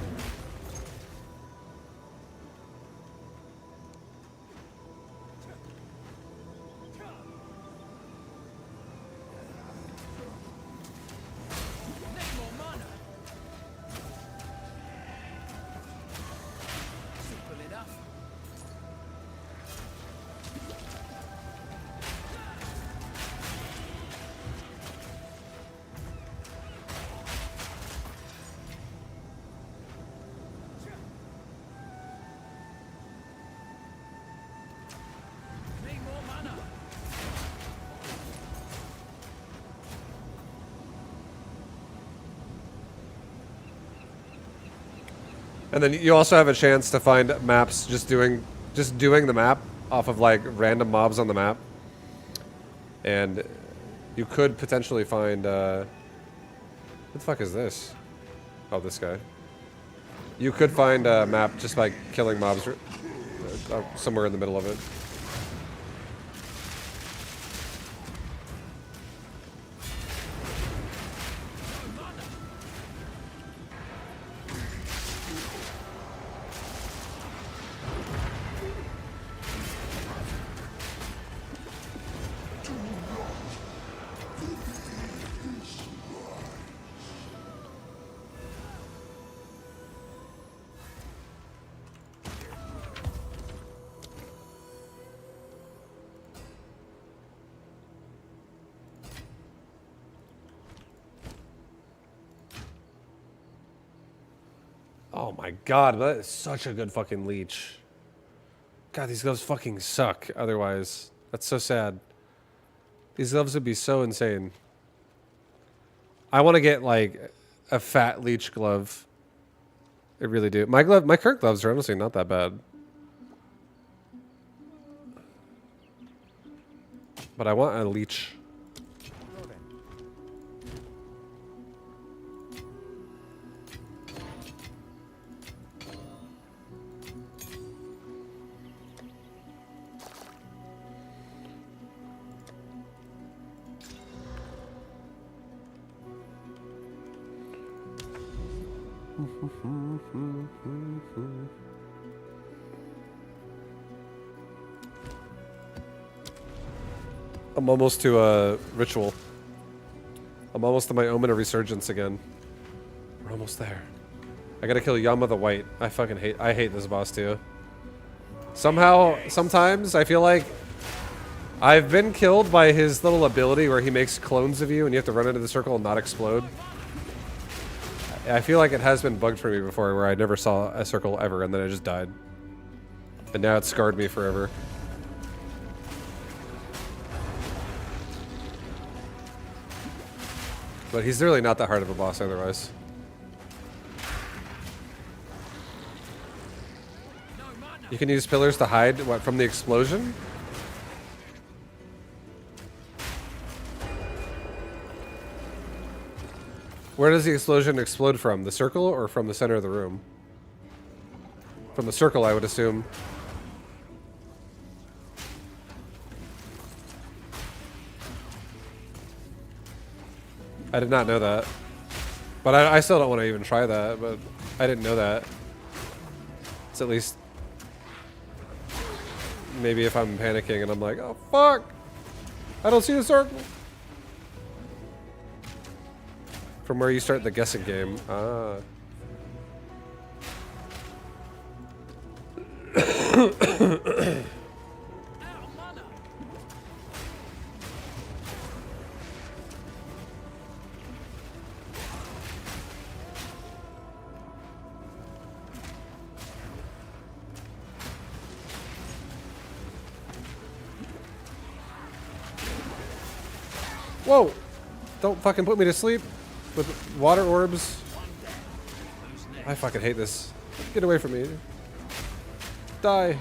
And then you also have a chance to find maps just doing the map off of like random mobs on the map. And you could potentially find what the fuck is this? Oh, this guy. You could find a map just by killing mobs somewhere in the middle of it. Oh my god, that is such a good fucking leech. God, these gloves fucking suck otherwise. That's so sad. These gloves would be so insane. I want to get like a fat leech glove. I really do. My current gloves are honestly not that bad. But I want a leech. I'm almost to a ritual. I'm almost to my Omen of Resurgence again. We're almost there. I gotta kill Yama the White. I hate this boss too. Somehow, sometimes I feel like I've been killed by his little ability where he makes clones of you and you have to run into the circle and not explode. I feel like it has been bugged for me before where I never saw a circle ever and then I just died. And now it's scarred me forever. But he's really not that hard of a boss otherwise. You can use pillars to hide, what, from the explosion? Where does the explosion explode from? The circle or from the center of the room? From the circle, I would assume. I did not know that. But I still don't want to even try that, but I didn't know that. It's at least... Maybe if I'm panicking and I'm like, oh fuck! I don't see the circle! From where you start the guessing game. Ah. Whoa! Don't fucking put me to sleep with water orbs. I fucking hate this. Get away from me. Die.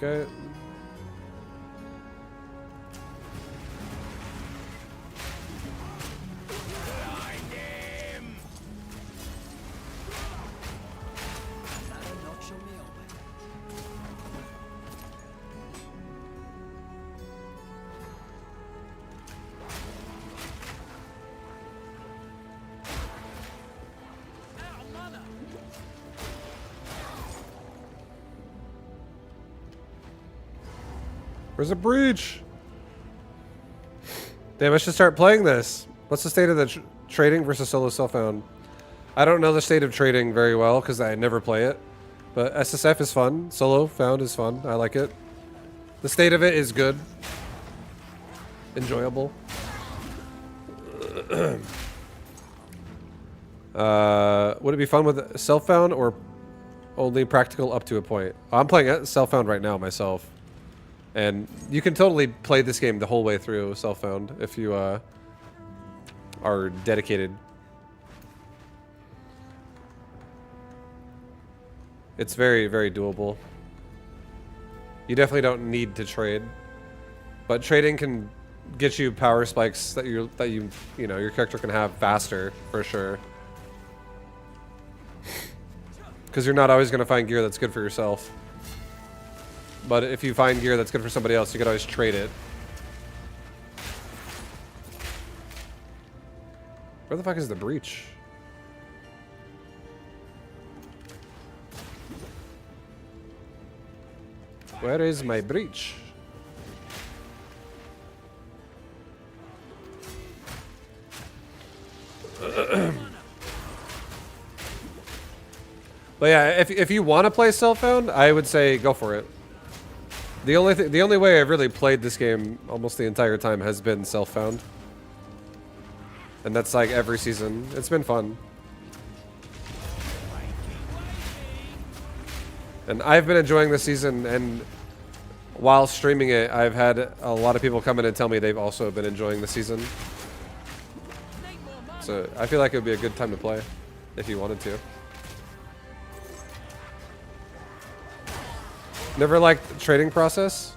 Okay. Where's a breach? Damn, I should start playing this. What's the state of the trading versus solo self-found? I don't know the state of trading very well because I never play it. But SSF is fun. Solo found is fun. I like it. The state of it is good. Enjoyable. Would it be fun with self-found or only practical up to a point? I'm playing self-found right now myself. And you can totally play this game the whole way through self-found if you are dedicated. It's very, very doable. You definitely don't need to trade, but trading can get you power spikes that you know your character can have faster for sure. Because you're not always going to find gear that's good for yourself. But if you find gear that's good for somebody else, you can always trade it. Where the fuck is the breach? Where is my breach? But yeah, if you want to play self-found, I would say go for it. The only way I've really played this game almost the entire time has been self-found. And that's like every season. It's been fun. And I've been enjoying this season, and while streaming it, I've had a lot of people come in and tell me they've also been enjoying the season. So I feel like it would be a good time to play if you wanted to. Never liked the trading process.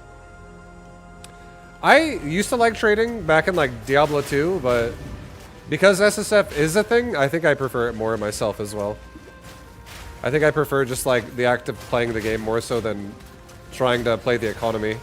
I used to like trading back in like Diablo 2, but because SSF is a thing, I think I prefer it more myself as well. I think I prefer just like the act of playing the game more so than trying to play the economy.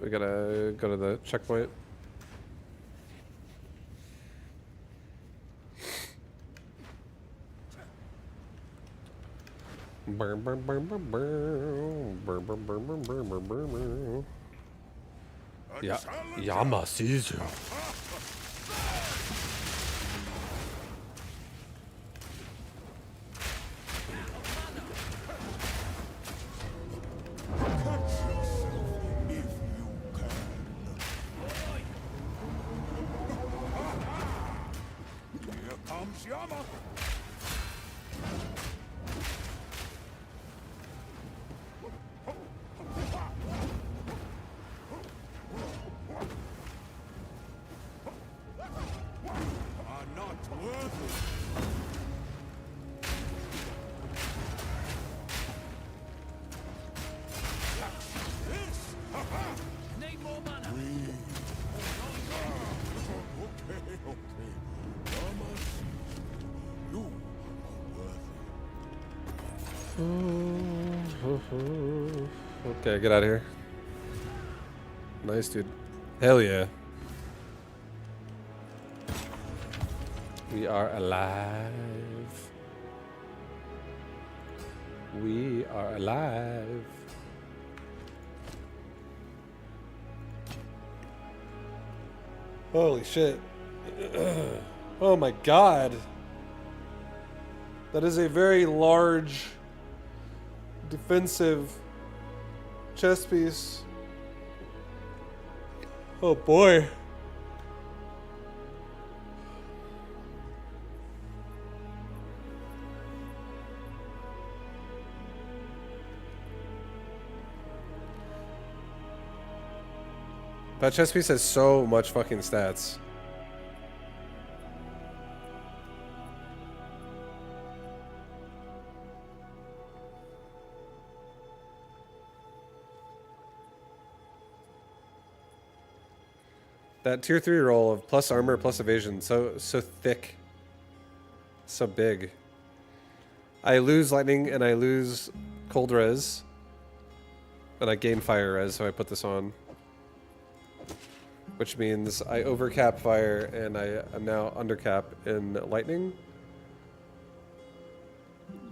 we gotta go to the checkpoint. Yeah, Yamasizu. Okay, get out of here. Nice, dude. Hell yeah. We are alive. We are alive. Holy shit. Oh my god. That is a very large defensive chess piece. Oh boy. That chess piece has so much fucking stats. That tier 3 roll of plus armor plus evasion, so thick. So big. I lose lightning and I lose cold res. And I gain fire res, so I put this on. Which means I overcap fire and I am now undercap in lightning.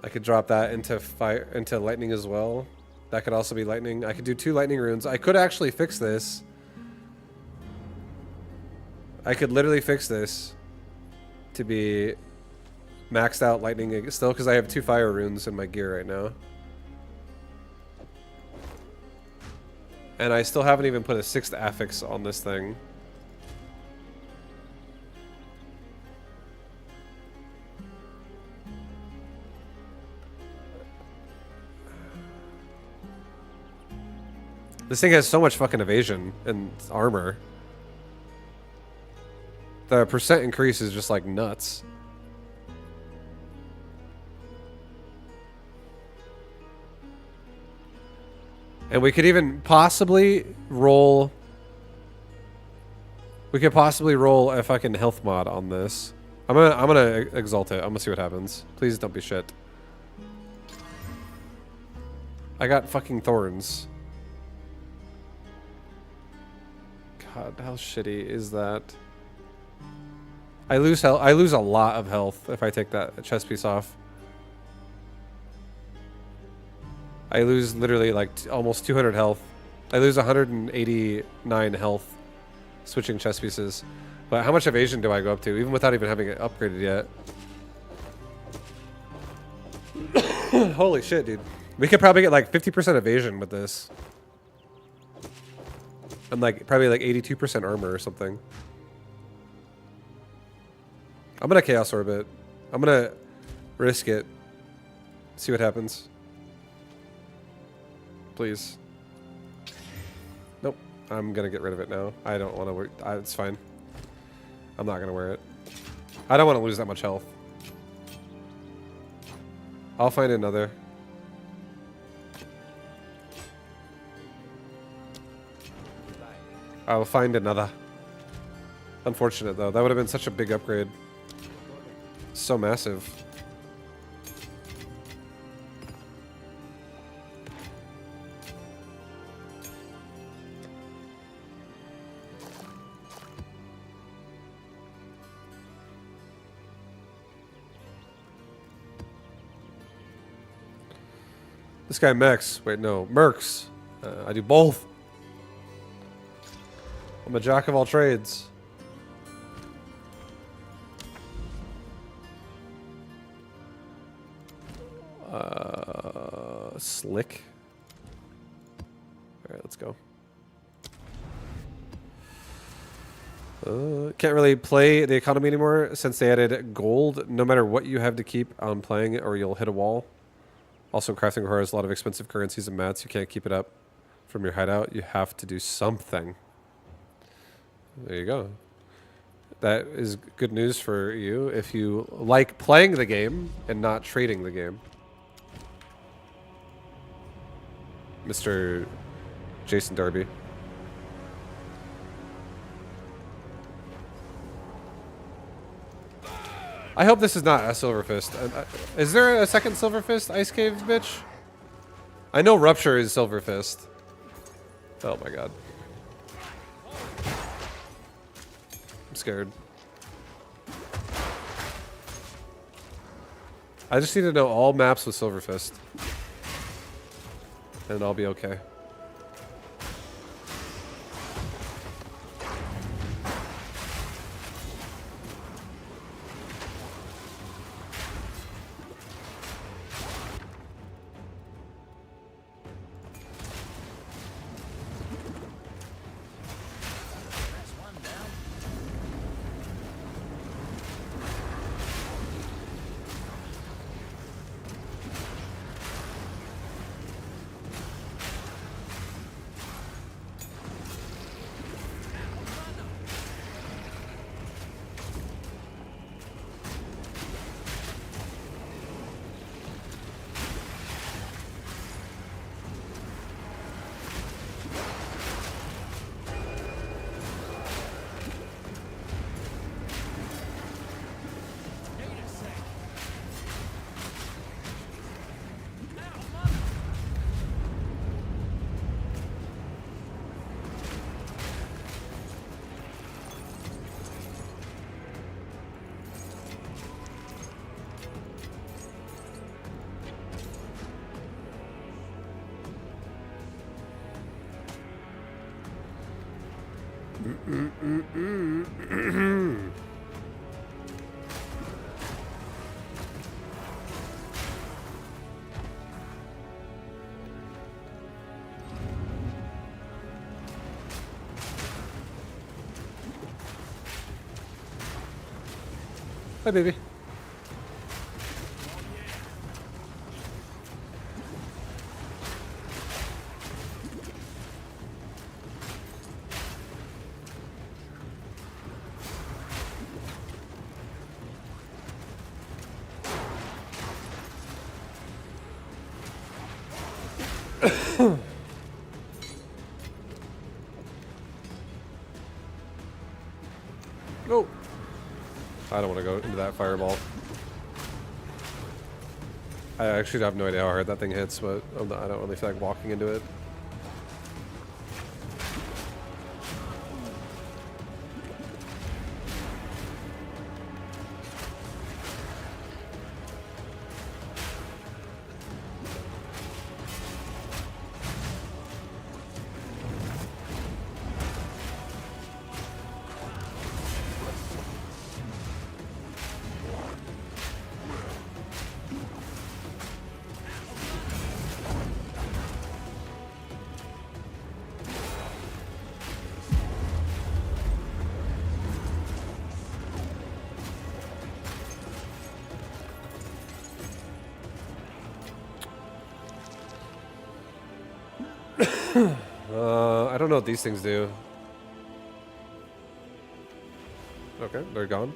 I could drop that into fire into lightning as well. That could also be lightning. I could do 2 lightning runes. I could actually fix this. I could literally fix this to be maxed out lightning still because I have 2 fire runes in my gear right now. And I still haven't even put a 6th affix on this thing. This thing has so much fucking evasion and armor. The percent increase is just like nuts. And we could even possibly roll... We could possibly roll a fucking health mod on this. I'm gonna exalt it. I'm gonna see what happens. Please don't be shit. I got fucking thorns. God, how shitty is that? I lose health. I lose a lot of health if I take that chest piece off. I lose literally like almost 200 health. I lose 189 health switching chest pieces. But how much evasion do I go up to, even without even having it upgraded yet? Holy shit, dude. We could probably get like 50% evasion with this. And like probably like 82% armor or something. I'm gonna Chaos Orbit. I'm gonna risk it. See what happens. Please. Nope. I'm gonna get rid of it now. I don't want to wear it's fine. I'm not gonna wear it. I don't want to lose that much health. I'll find another. I'll find another. Unfortunate though. That would have been such a big upgrade. So massive. This guy mechs. Wait, no. Mercs. I do both. I'm a jack of all trades. Slick. Alright, let's go. Can't really play the economy anymore since they added gold. No matter what you have to keep on playing or you'll hit a wall. Also, crafting requires a lot of expensive currencies and mats. You can't keep it up from your hideout. You have to do something. There you go. That is good news for you if you like playing the game and not trading the game. Mr. Jason Darby. I hope this is not a Silver Fist. Is there a second Silver Fist Ice Cave, bitch? I know Rupture is Silver Fist. Oh my god. I'm scared. I just need to know all maps with Silver Fist. And I'll be okay. Hi, baby. Oh. I don't want to go into that fireball. I actually have no idea how hard that thing hits, but I don't really feel like walking into it. I don't know what these things do. Okay, they're gone.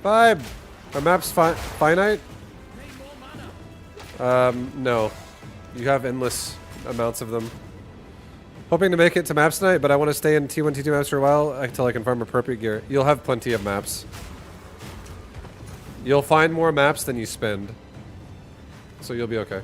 Vibe. Are maps finite? No. You have endless amounts of them. Hoping to make it to maps tonight, but I want to stay in T1, T2 maps for a while until I can farm appropriate gear. You'll have plenty of maps. You'll find more maps than you spend. So you'll be okay.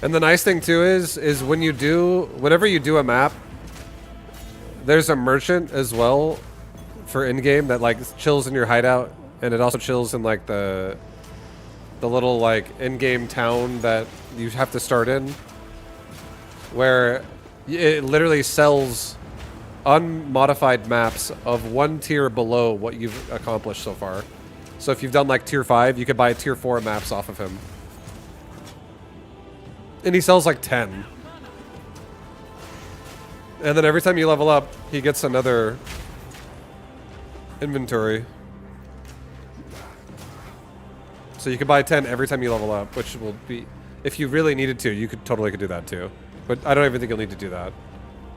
And the nice thing too is whenever you do a map, there's a merchant as well for in-game that like chills in your hideout, and it also chills in like the little like in-game town that you have to start in, where it literally sells unmodified maps of one tier below what you've accomplished so far. So if you've done like tier 5, you could buy tier 4 maps off of him. And he sells like 10. And then every time you level up, he gets another inventory. So you could buy 10 every time you level up, which will be... If you really needed to, you could totally do that too. But I don't even think you'll need to do that.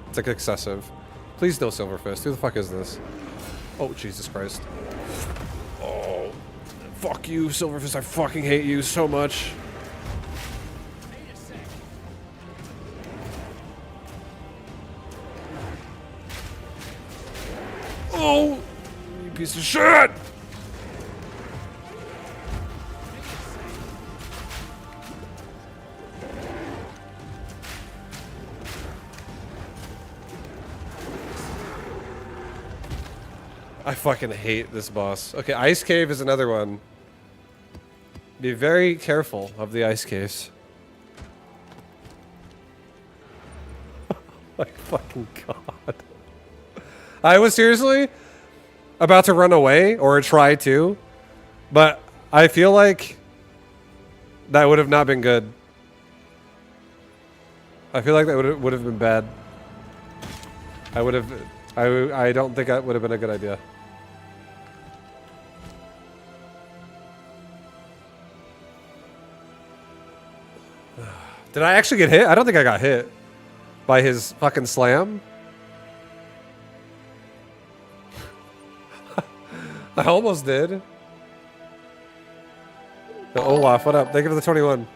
It's like excessive. Please no Silverfist. Who the fuck is this? Oh, Jesus Christ. Oh, fuck you, Silverfist. I fucking hate you so much. Oh, you piece of shit! I fucking hate this boss. Okay, Ice Cave is another one. Be very careful of the ice caves. My fucking god. I was seriously about to run away or try to, but I feel like that would have not been good. I feel like that would have been bad. I don't think that would have been a good idea. Did I actually get hit? I don't think I got hit by his fucking slam. I almost did. The Olaf, what up? Thank you for the 21.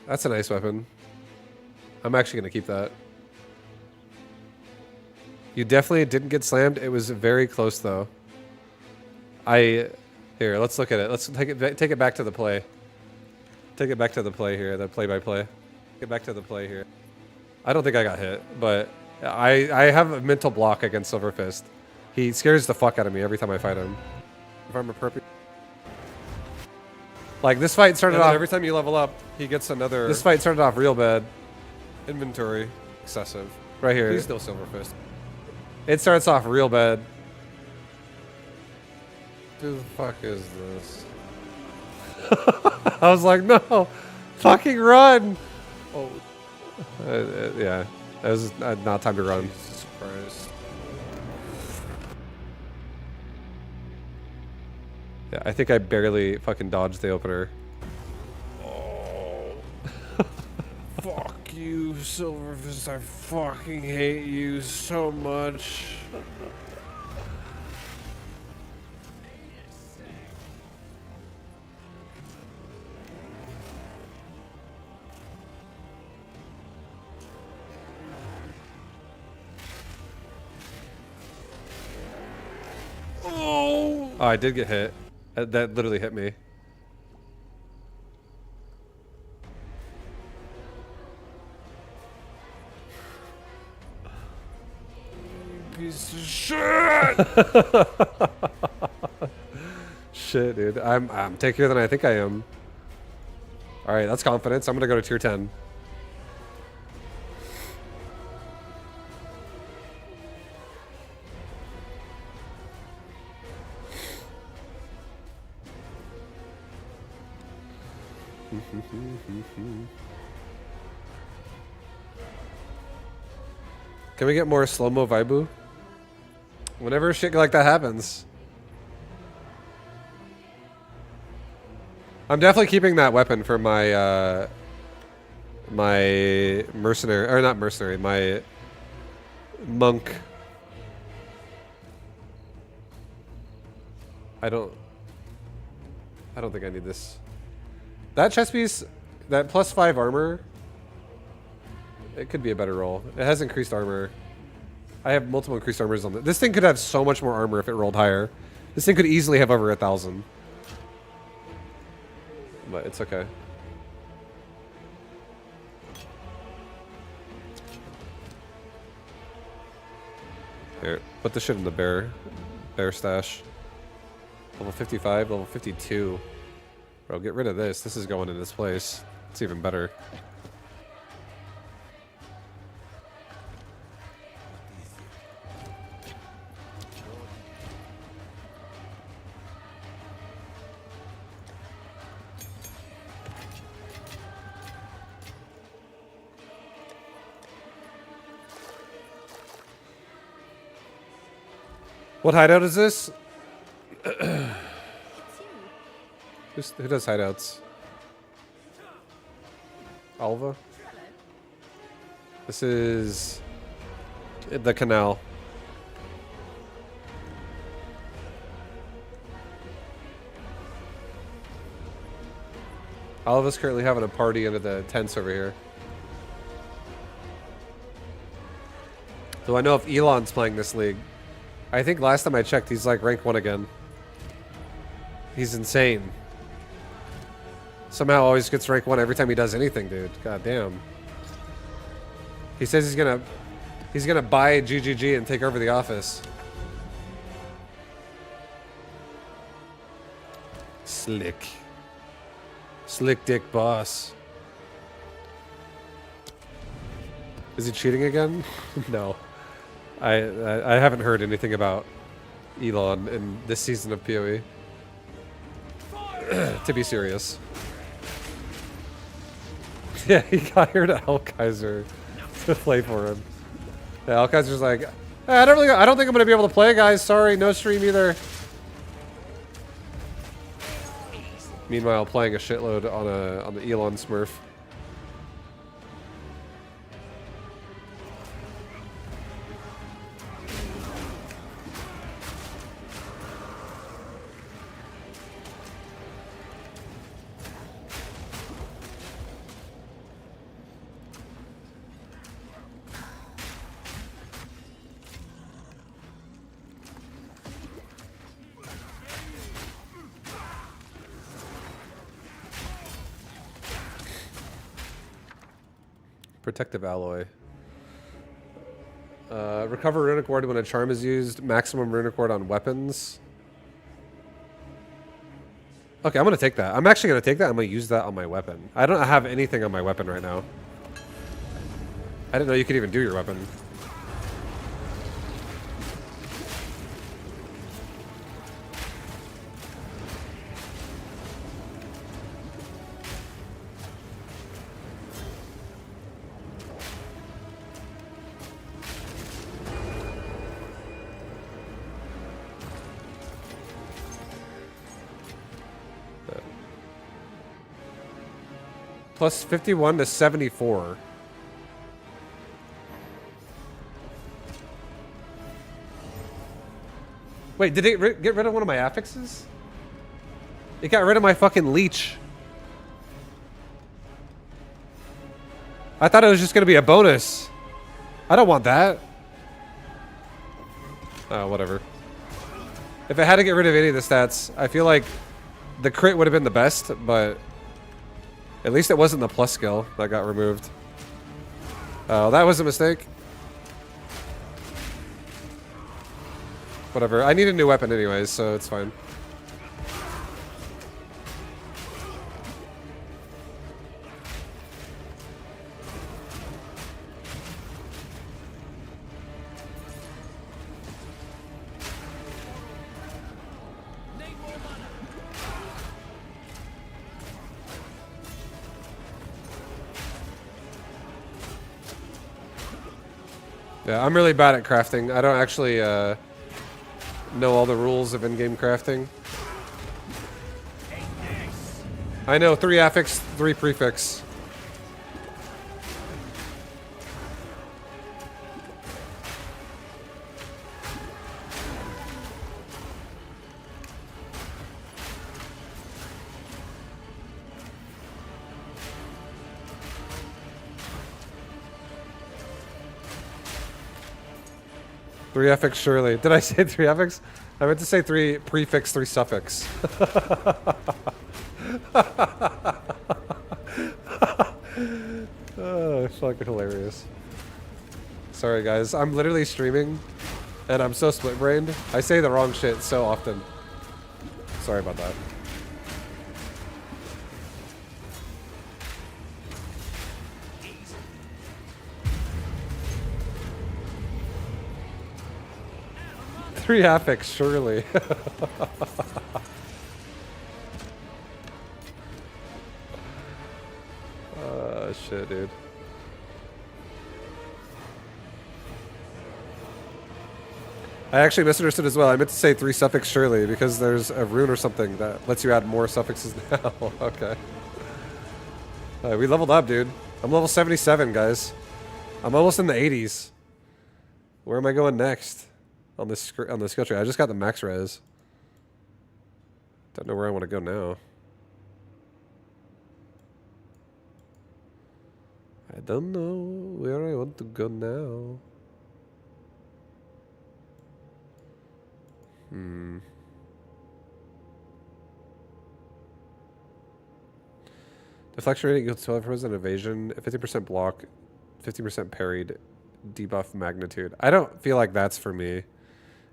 That's a nice weapon. I'm actually going to keep that. You definitely didn't get slammed. It was very close, though. Here, let's look at it. Let's take it back to the play. Take it back to the play here, the play-by-play. Get back to the play here. I don't think I got hit, but I have a mental block against Silverfist. He scares the fuck out of me every time I fight him. If I'm appropriate. Like, this fight started off... Every time you level up, he gets another... This fight started off real bad. Inventory. Excessive. Right here. He's still Silverfist. It starts off real bad. Who the fuck is this? I was like, no! Fucking run! Oh. Yeah. It was not time to run. Jesus Christ. Yeah, I think I barely fucking dodged the opener. Oh. Fuck you, Silverfist. I fucking hate you so much. Oh, I did get hit. That literally hit me. You piece of shit! Shit, dude. I'm takier than I think I am. Alright, that's confidence. I'm gonna go to tier 10. Can we get more slow-mo Vaibu? Whenever shit like that happens. I'm definitely keeping that weapon for my my mercenary, or not mercenary, my monk. I don't think I need this. That chest piece, that +5 armor, it could be a better roll. It has increased armor. I have multiple increased armors on it. This thing could have so much more armor if it rolled higher. This thing could easily have over 1,000. But it's okay. Here, put the shit in the bear stash. Level 55, level 52. Bro, get rid of this. This is going in this place. It's even better. What hideout is this? Who does hideouts? Alva? This is the canal. Alva's currently having a party under the tents over here. Do I know if Elon's playing this league? I think last time I checked, he's like rank 1 again. He's insane. Somehow always gets rank 1 every time he does anything, dude. God damn. He says he's gonna buy GGG and take over the office. Slick. Slick dick boss. Is he cheating again? No. I haven't heard anything about Elon in this season of PoE. To be serious. Yeah, he hired Alkaiser to play for him. Yeah, Alkaiser's like, I don't think I'm gonna be able to play, guys. Sorry, no stream either. Meanwhile, playing a shitload on the Elon Smurf. Protective alloy. Recover runic ward when a charm is used. Maximum runic ward on weapons. Okay, I'm gonna take that. I'm actually gonna take that. I'm gonna use that on my weapon. I don't have anything on my weapon right now. I didn't know you could even do your weapon. Plus 51 to 74. Wait, did it get rid of one of my affixes? It got rid of my fucking leech. I thought it was just gonna be a bonus. I don't want that. Oh, whatever. If it had to get rid of any of the stats, I feel like the crit would have been the best, but at least it wasn't the plus skill that got removed. Oh, that was a mistake. Whatever. I need a new weapon anyways, so it's fine. Yeah, I'm really bad at crafting. I don't actually know all the rules of in-game crafting. I know 3 affix, 3 prefix. Three affix, surely. Did I say 3 affix? I meant to say 3 prefix, 3 suffix. Oh, fucking hilarious. Sorry, guys. I'm literally streaming, and I'm so split-brained. I say the wrong shit so often. Sorry about that. Three affix, surely. Shit, dude. I actually misunderstood as well. I meant to say 3 suffix, surely, because there's a rune or something that lets you add more suffixes now. Okay. We leveled up, dude. I'm level 77, guys. I'm almost in the 80s. Where am I going next? On this skill tree. I just got the max res. Don't know where I want to go now. I don't know where I want to go now. Deflection rate equals 12% evasion, 50% block, 50% parried, debuff magnitude. I don't feel like that's for me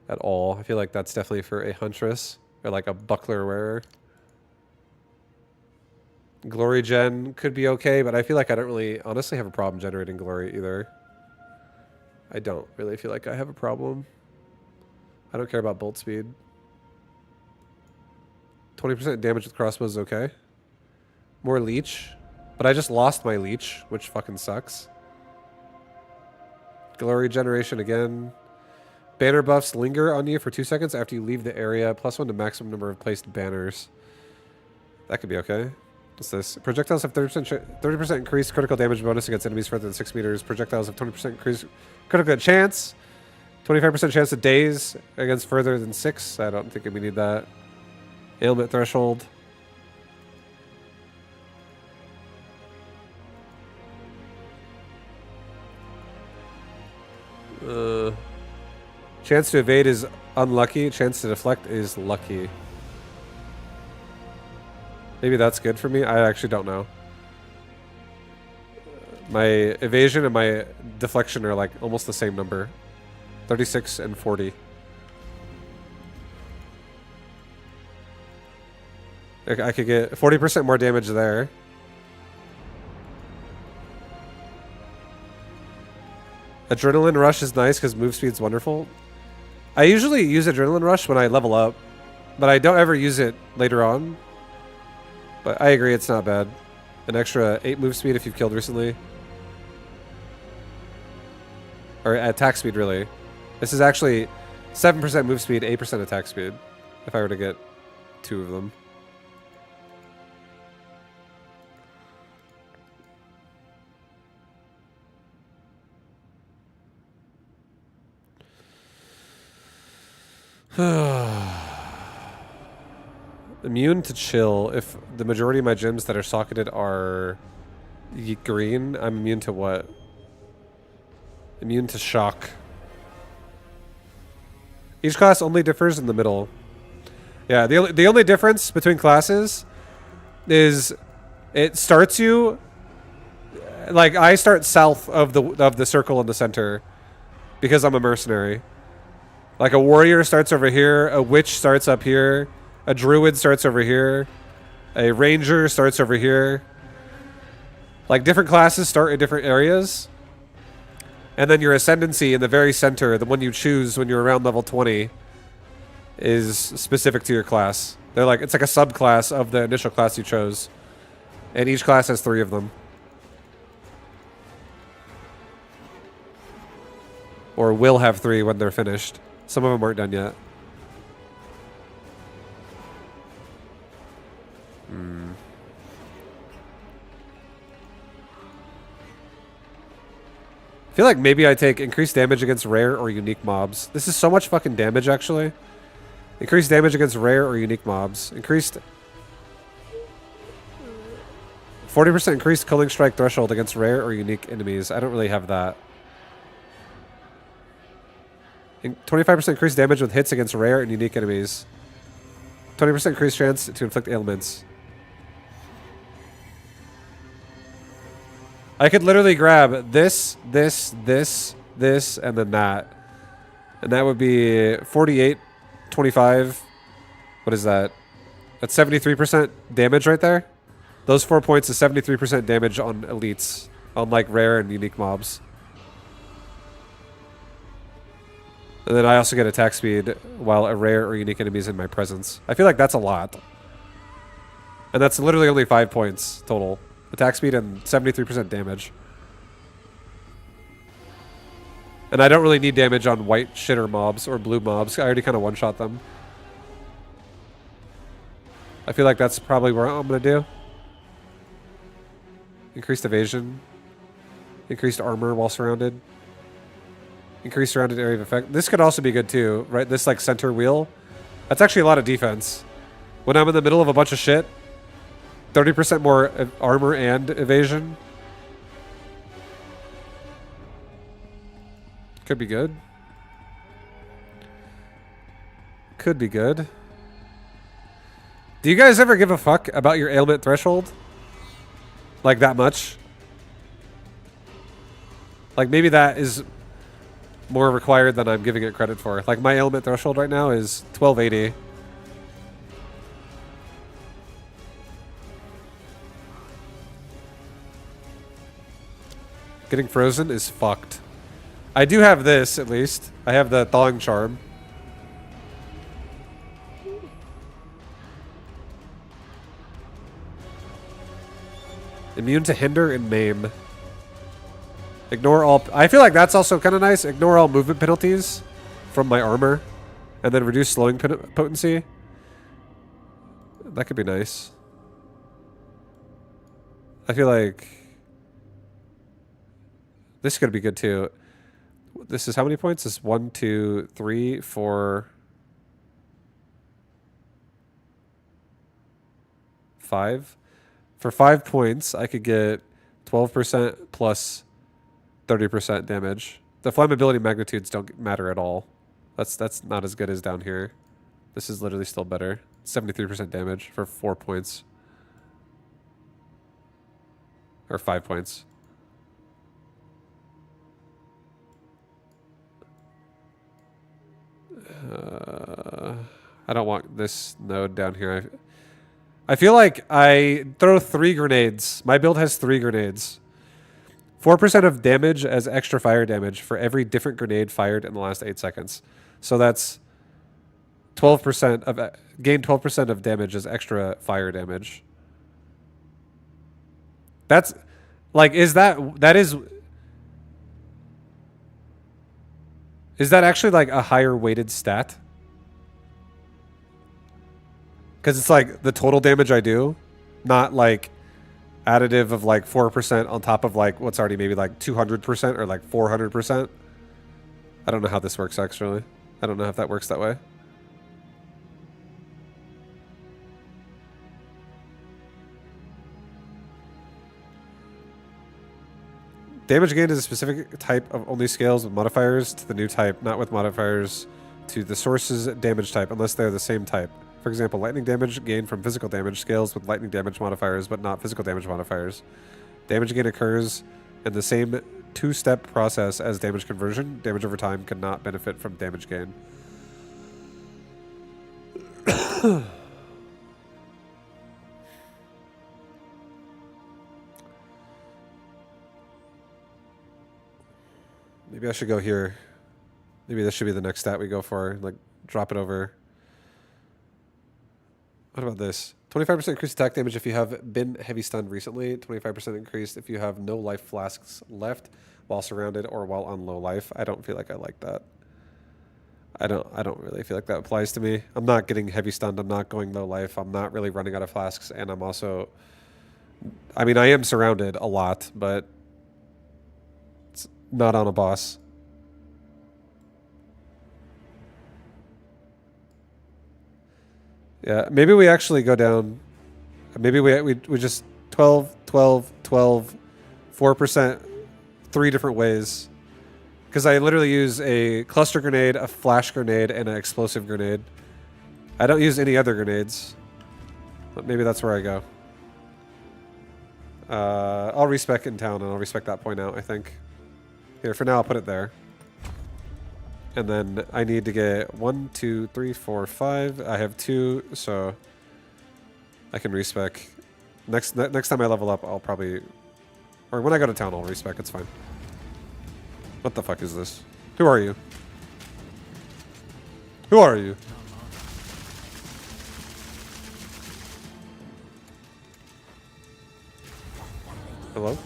at all. I feel like that's definitely for a huntress or like a buckler wearer. Glory gen could be okay, but I feel like I don't really honestly have a problem generating glory either. I don't really feel like I have a problem. I don't care about bolt speed. 20% damage with crossbows is okay. More leech, but I just lost my leech, which fucking sucks. Glory generation again. Banner buffs linger on you for 2 seconds after you leave the area. +1 to maximum number of placed banners. That could be okay. What's this? Projectiles have 30% increased critical damage bonus against enemies further than 6 meters. Projectiles have 20% increased critical chance. 25% chance to daze against further than 6. I don't think we need that. Ailment threshold. Chance to evade is unlucky. Chance to deflect is lucky. Maybe that's good for me. I actually don't know. My evasion and my deflection are like almost the same number. 36 and 40. I could get 40% more damage there. Adrenaline rush is nice because move speed's wonderful. I usually use adrenaline rush when I level up, but I don't ever use it later on. But I agree, it's not bad. An extra 8 move speed if you've killed recently. Or attack speed, really. This is actually 7% move speed, 8% attack speed. If I were to get 2 of them. Immune to chill. If the majority of my gems that are socketed are green, I'm immune to what? Immune to shock. Each class only differs in the middle. Yeah, the only difference between classes is it starts you like I start south of the circle in the center because I'm a mercenary. Like a warrior starts over here, a witch starts up here, a druid starts over here, a ranger starts over here. Like different classes start in different areas. And then your ascendancy in the very center, the one you choose when you're around level 20, is specific to your class. They're like, it's like a subclass of the initial class you chose. And each class has 3 of them. Or will have 3 when they're finished. Some of them aren't done yet. I feel like maybe I take increased damage against rare or unique mobs. This is so much fucking damage, actually. Increased damage against rare or unique mobs. Increased... 40% increased killing strike threshold against rare or unique enemies. I don't really have that. 25% increased damage with hits against rare and unique enemies. 20% increased chance to inflict ailments. I could literally grab this, this, and then that. And that would be 48, 25. What is that? That's 73% damage right there. Those 4 points is 73% damage on elites. On like rare and unique mobs. And then I also get attack speed while a rare or unique enemy is in my presence. I feel like that's a lot. And that's literally only 5 points total. Attack speed and 73% damage. And I don't really need damage on white shitter mobs or blue mobs. I already kind of one-shot them. I feel like that's probably what I'm going to do. Increased evasion. Increased armor while surrounded. Increased surrounded area of effect. This could also be good too, right? This like center wheel. That's actually a lot of defense. When I'm in the middle of a bunch of shit, 30% more armor and evasion. Could be good. Could be good. Do you guys ever give a fuck about your ailment threshold? Like that much? Like maybe that is more required than I'm giving it credit for. Like my ailment threshold right now is 1280. Getting frozen is fucked. I do have this, at least. I have the thawing charm. Immune to hinder and maim. Ignore all... I feel like that's also kind of nice. Ignore all movement penalties from my armor. And then reduce slowing potency. That could be nice. I feel like... this could be good too. This is how many points? This is 1, 2, 3, 4, 5. For 5 points, I could get 12% plus 30% damage. The flammability magnitudes don't matter at all. That's not as good as down here. This is literally still better. 73% damage for 4 points. Or 5 points. I don't want this node down here. I feel like I throw 3 grenades. My build has 3 grenades. 4% of damage as extra fire damage for every different grenade fired in the last 8 seconds. So that's 12% of... gain 12% of damage as extra fire damage. That's... like, is that... that is... is that actually like a higher weighted stat? Because it's like the total damage I do, not like additive of like 4% on top of like what's already maybe like 200% or like 400%. I don't know how this works actually. I don't know if that works that way. Damage gained is a specific type of only scales with modifiers to the new type, not with modifiers to the source's damage type unless they're the same type. For example, lightning damage gained from physical damage scales with lightning damage modifiers, but not physical damage modifiers. Damage gain occurs in the same 2-step process as damage conversion. Damage over time cannot benefit from damage gain. Maybe I should go here. Maybe this should be the next stat we go for. Like, drop it over. What about this? 25% increased attack damage if you have been heavy stunned recently. 25% increased if you have no life flasks left. while surrounded or while on low life. I don't feel like I like that. I don't really feel like that applies to me. I'm not getting heavy stunned. I'm not going low life. I'm not really running out of flasks, and I'm also, I mean, I am surrounded a lot, but it's not on a boss. Yeah, maybe we actually go down. Maybe we just 12, 12, 12, 4%, 3 different ways. Because I literally use a cluster grenade, a flash grenade, and an explosive grenade. I don't use any other grenades. But maybe that's where I go. I'll respec in town, and I'll respec that point out, I think. Here, for now, I'll put it there. And then I need to get 1, 2, 3, 4, 5. I have 2, so I can respec. Next time I level up, I'll probably... Or when I go to town, I'll respec. It's fine. What the fuck is this? Who are you? Who are you? Hello?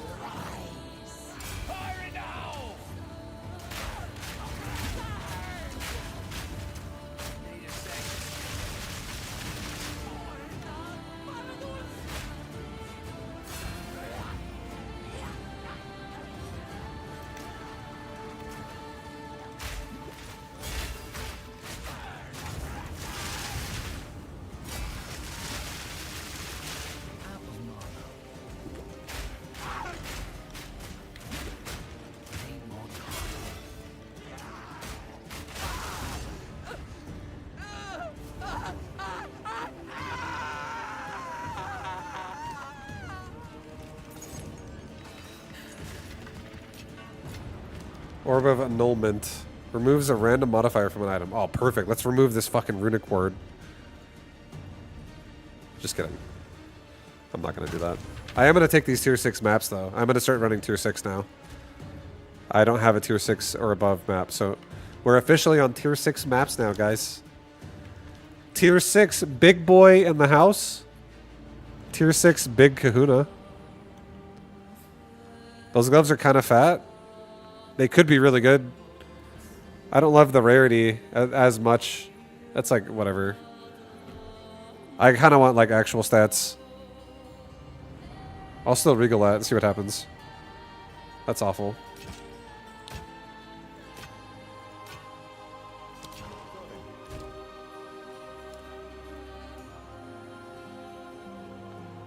Orb of Annulment. Removes a random modifier from an item. Oh, perfect. Let's remove this fucking runic word. Just kidding. I'm not going to do that. I am going to take these tier 6 maps, though. I'm going to start running tier 6 now. I don't have a tier 6 or above map, so we're officially on tier 6 maps now, guys. Tier 6 big boy in the house. Tier 6 big kahuna. Those gloves are kind of fat. They could be really good. I don't love the rarity as much. That's like, whatever. I kind of want like actual stats. I'll still regal that and see what happens. That's awful.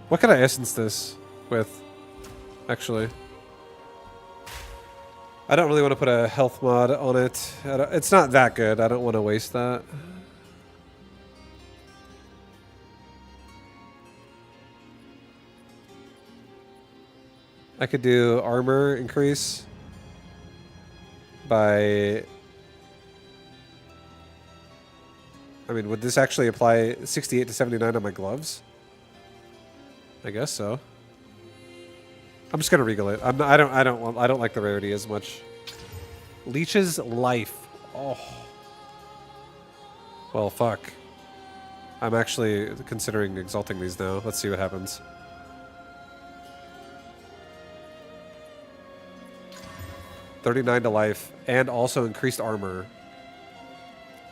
What can I essence this with, actually? I don't really want to put a health mod on it. It's not that good. I don't want to waste that. I could do armor increase by... I mean, would this actually apply 68 to 79 on my gloves? I guess so. I'm just gonna regal it. I don't like the rarity as much. Leech's life. Oh. Well, fuck. I'm actually considering exalting these now. Let's see what happens. $39 to life and also increased armor.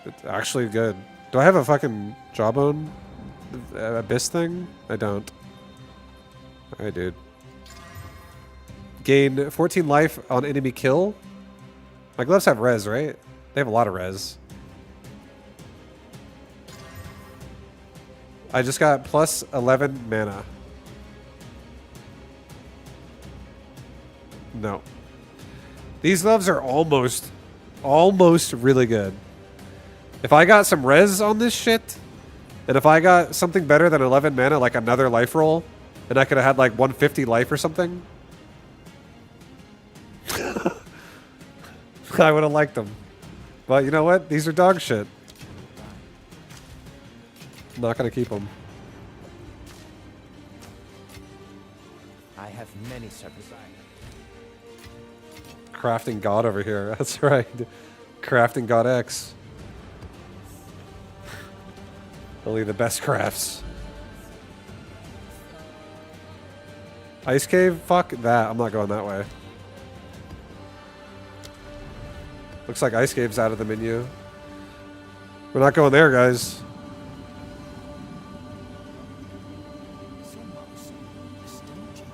It's actually good. Do I have a fucking jawbone abyss thing? I don't. Alright, dude. Gain 14 life on enemy kill. My gloves have res, right? They have a lot of res. I just got plus 11 mana. No. These gloves are almost really good. If I got some res on this shit, and if I got something better than 11 mana, like another life roll, and I could have had like 150 life or something, I would have liked them. But you know what? These are dog shit. I'm not going to keep them. I have many services. Crafting God over here. That's right. Crafting God X. Only the best crafts. Ice Cave? Fuck that. I'm not going that way. Looks like Ice Cave's out of the menu. We're not going there, guys. It's almost nostalgic.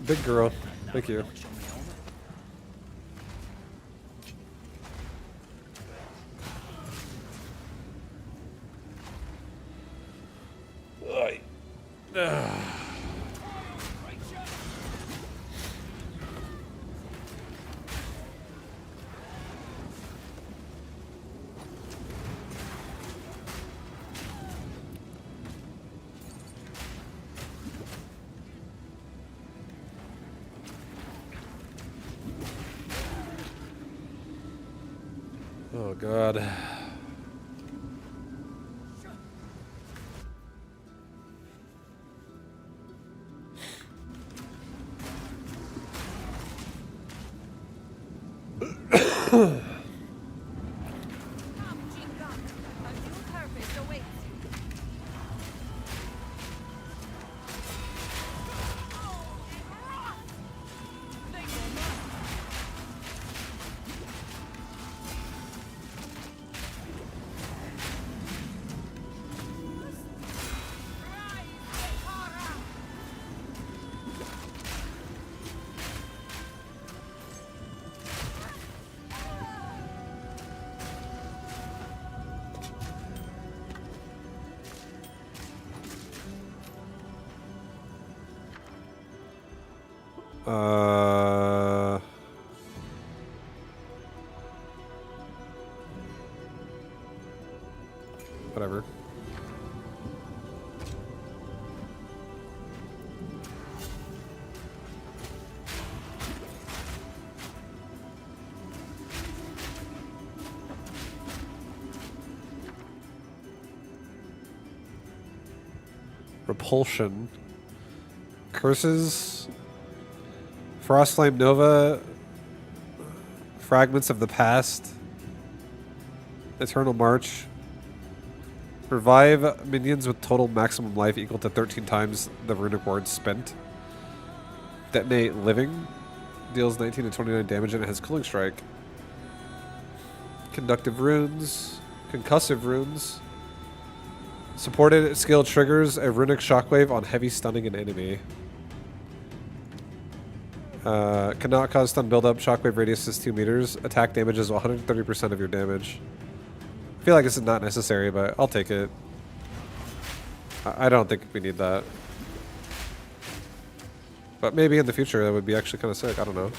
Big girl. Thank you. Oh god. Whatever. Repulsion. Curses. Frostflame Nova. Fragments of the Past. Eternal March. Revive minions with total maximum life equal to 13 times the runic ward spent. Detonate Living. Deals 19 to 29 damage and it has Cooling Strike. Conductive Runes. Concussive Runes. Supported skill triggers a runic shockwave on heavy stunning an enemy. Cannot cause stun buildup. Shockwave radius is 2 meters. Attack damage is 130% of your damage. I feel like this is not necessary, but I'll take it. I don't think we need that. But maybe in the future that would be actually kind of sick. I don't know.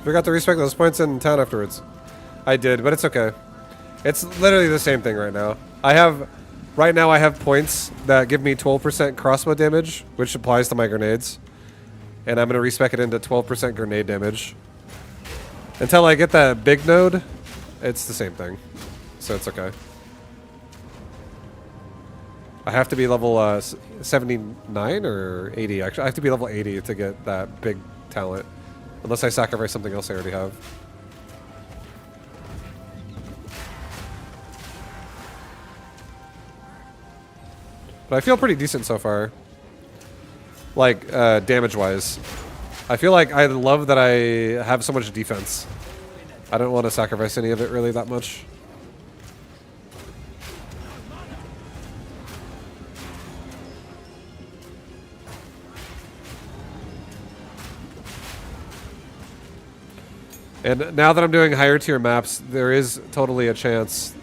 Forgot to respec those points in town afterwards. I did, but it's okay. It's literally the same thing right now. Right now I have points that give me 12% crossbow damage, which applies to my grenades. And I'm going to respec it into 12% grenade damage. Until I get that big node, it's the same thing. So it's okay. I have to be level 79 or 80. Actually, I have to be level 80 to get that big talent. Unless I sacrifice something else I already have. But I feel pretty decent so far. Like, damage-wise. I feel like I love that I have so much defense. I don't want to sacrifice any of it really that much. And now that I'm doing higher tier maps, there is totally a chance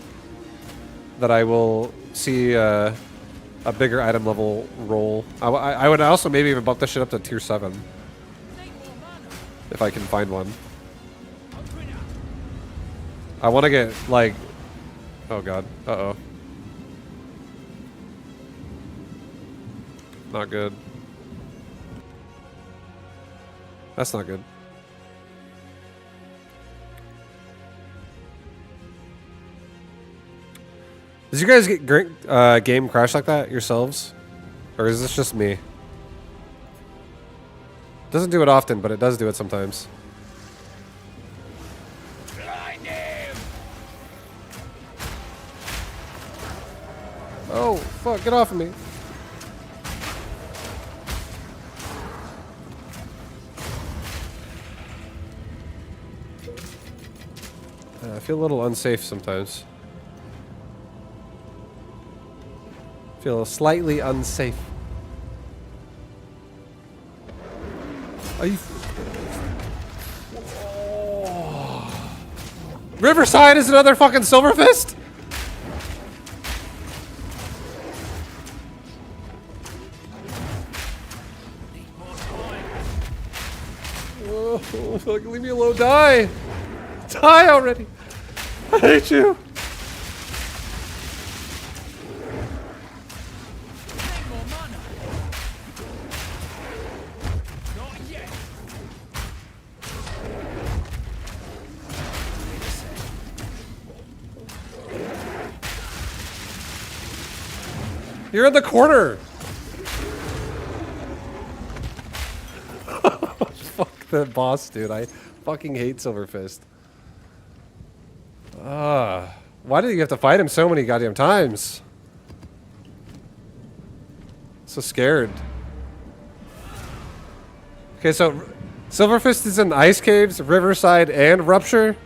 that I will see a bigger item level roll. I would also maybe even bump this shit up to tier 7. If I can find one. I want to get, like... Oh god. Uh-oh. Not good. That's not good. Did you guys get game crash like that yourselves? Or is this just me? Doesn't do it often, but it does do it sometimes. Oh, fuck, get off of me. I feel a little unsafe sometimes. Feel slightly unsafe. Are you... Oh. Riverside is another fucking Silverfist? Oh, fuck, leave me alone. Die! Die already! I hate you! You're in the corner! Fuck the boss, dude. I fucking hate Silverfist. Why did you have to fight him so many goddamn times? So scared. Okay, so Silverfist is in Ice Caves, Riverside, and Rupture?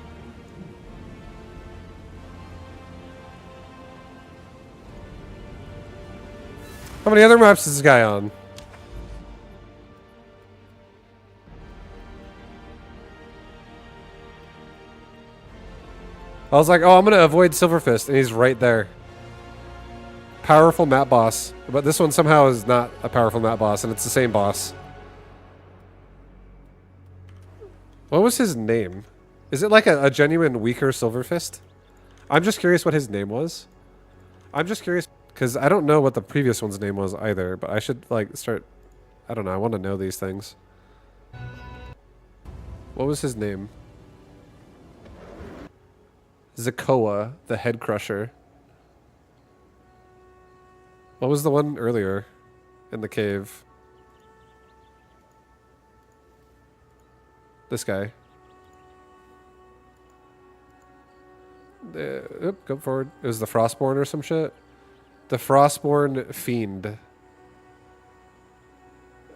How many other maps is this guy on? I was like, oh, I'm going to avoid Silverfist, and he's right there. Powerful map boss. But this one somehow is not a powerful map boss, and it's the same boss. What was his name? Is it like a genuine weaker Silverfist? I'm just curious what his name was. I'm just curious, because I don't know what the previous one's name was either, but I should, like, start... I don't know, I want to know these things. What was his name? Zakoa, the Head Crusher. What was the one earlier in the cave? This guy. Oop, go forward. It was the Frostborn or some shit. The Frostborn Fiend.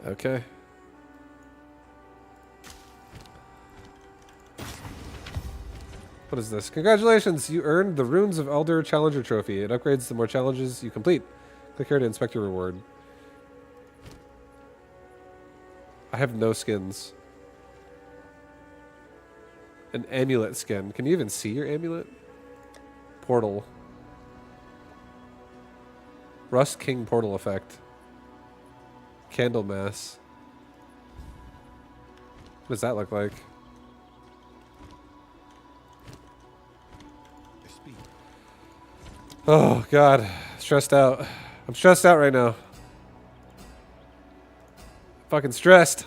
Okay. What is this? Congratulations! You earned the Runes of Elder Challenger Trophy. It upgrades the more challenges you complete. Click here to inspect your reward. I have no skins. An amulet skin. Can you even see your amulet? Portal. Rust King portal effect. Candle mass. What does that look like? Oh, God. Stressed out. I'm stressed out right now. Fucking stressed.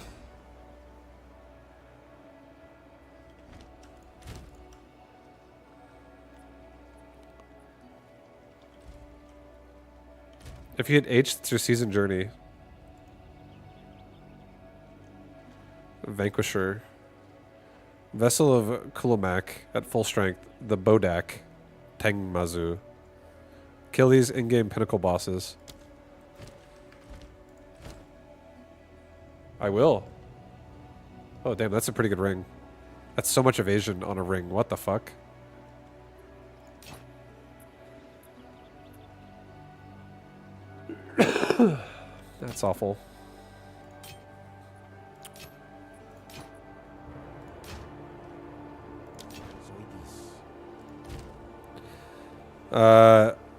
If you hit H, it's your season journey. Vanquisher. Vessel of Kulamak at full strength. The Bodak. Tengmazu. Kill these in-game pinnacle bosses. I will. Oh, damn, that's a pretty good ring. That's so much evasion on a ring. What the fuck? That's awful.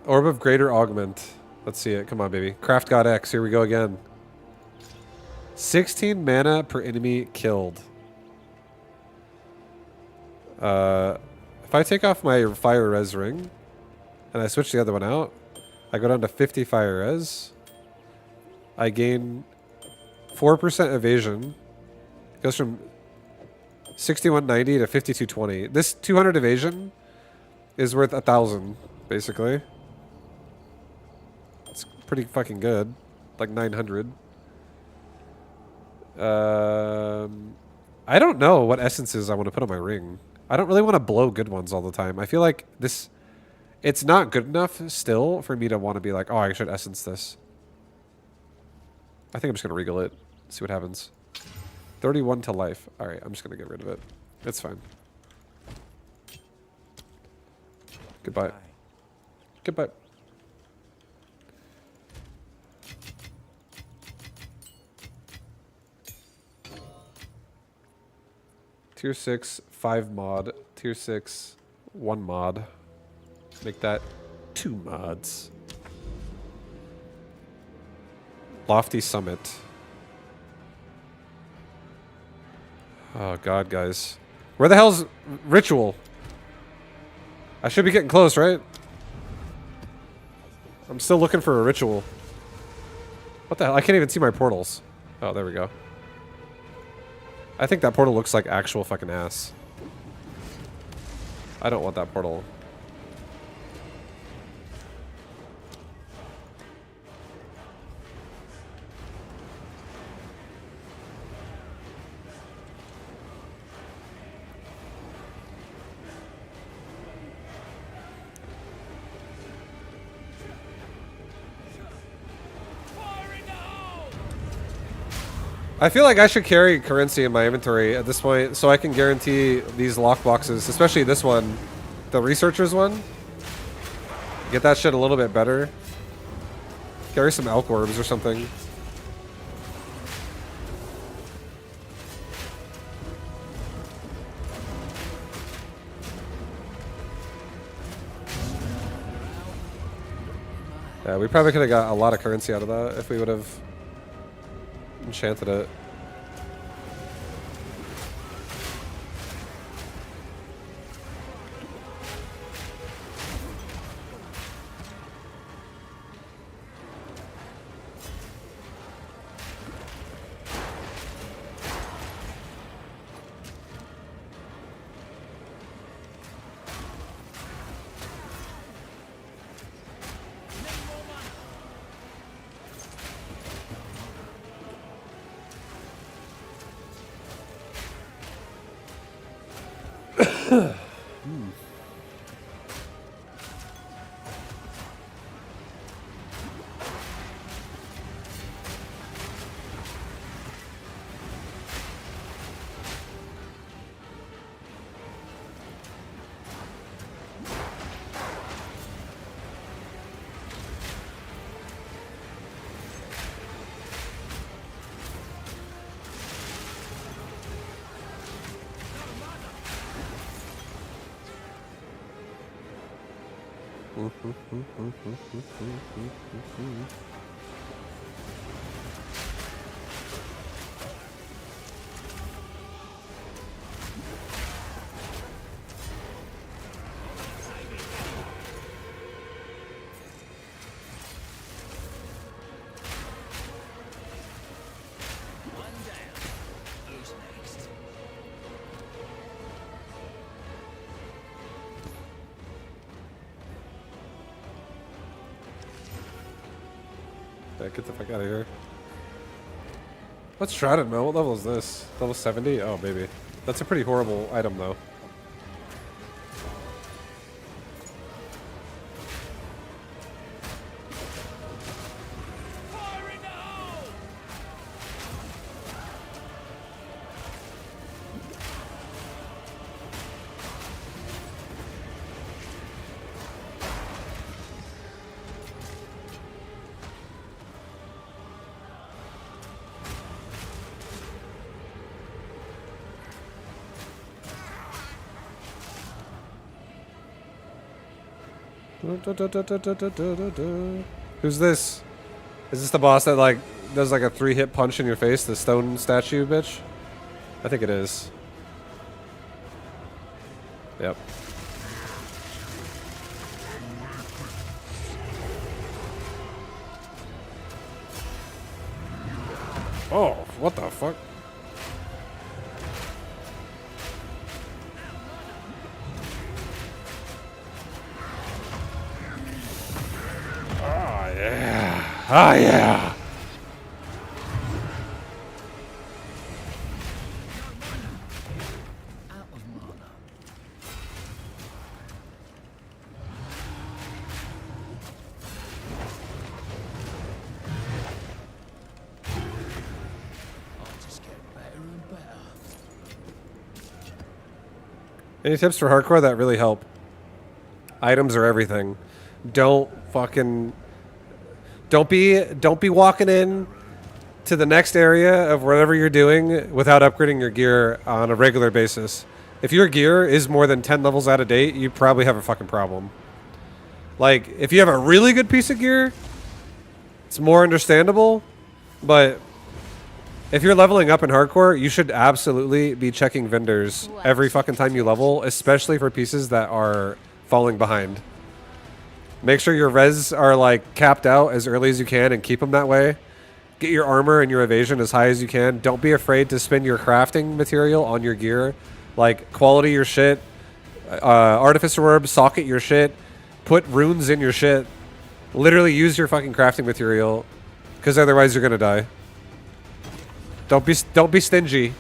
Orb of Greater Augment. Let's see it. Come on, baby. Craft God X. Here we go again. 16 mana per enemy killed. If I take off my fire res ring and I switch the other one out, I go down to 50 fire res. I gain 4% evasion. It goes from 6190 to 5220. This 200 evasion is worth 1,000, basically. It's pretty fucking good. Like 900. I don't know what essences I want to put on my ring. I don't really want to blow good ones all the time. I feel like this... It's not good enough still for me to want to be like, oh, I should essence this. I think I'm just going to regal it. See what happens. 31 to life. Alright, I'm just going to get rid of it. It's fine. Goodbye. Goodbye. Tier 6, 5 mod. Tier 6, 1 mod. Make that 2 mods. Lofty Summit. Oh god, guys. Where the hell's Ritual? I should be getting close, right? I'm still looking for a Ritual. What the hell? I can't even see my portals. Oh, there we go. I think that portal looks like actual fucking ass. I don't want that portal. I feel like I should carry currency in my inventory at this point so I can guarantee these lock boxes, especially this one, the researchers one. Get that shit a little bit better. Carry some elk orbs or something. Yeah, we probably could have got a lot of currency out of that if we would have enchanted it. Yeah, get the fuck out of here. What's Shrouded Mail? What level is this? Level 70? Oh, baby. That's a pretty horrible item, though. Who's this? Is this the boss that like does like a 3-hit punch in your face? The stone statue bitch? I think it is. Yep. Oh, what the fuck? Oh yeah. Oh yeah. Out of mana. I'll just get better and better. Any tips for hardcore that really help? Items are everything. Don't be walking in to the next area of whatever you're doing without upgrading your gear on a regular basis. If your gear is more than 10 levels out of date, you probably have a fucking problem. Like, if you have a really good piece of gear, it's more understandable, but if you're leveling up in hardcore, you should absolutely be checking vendors every fucking time you level, especially for pieces that are falling behind. Make sure your res are like capped out as early as you can and keep them that way. Get your armor and your evasion as high as you can. Don't be afraid to spend your crafting material on your gear. Like, quality your shit, artificer orb, socket your shit, put runes in your shit. Literally use your fucking crafting material, because otherwise you're gonna die. Don't be stingy.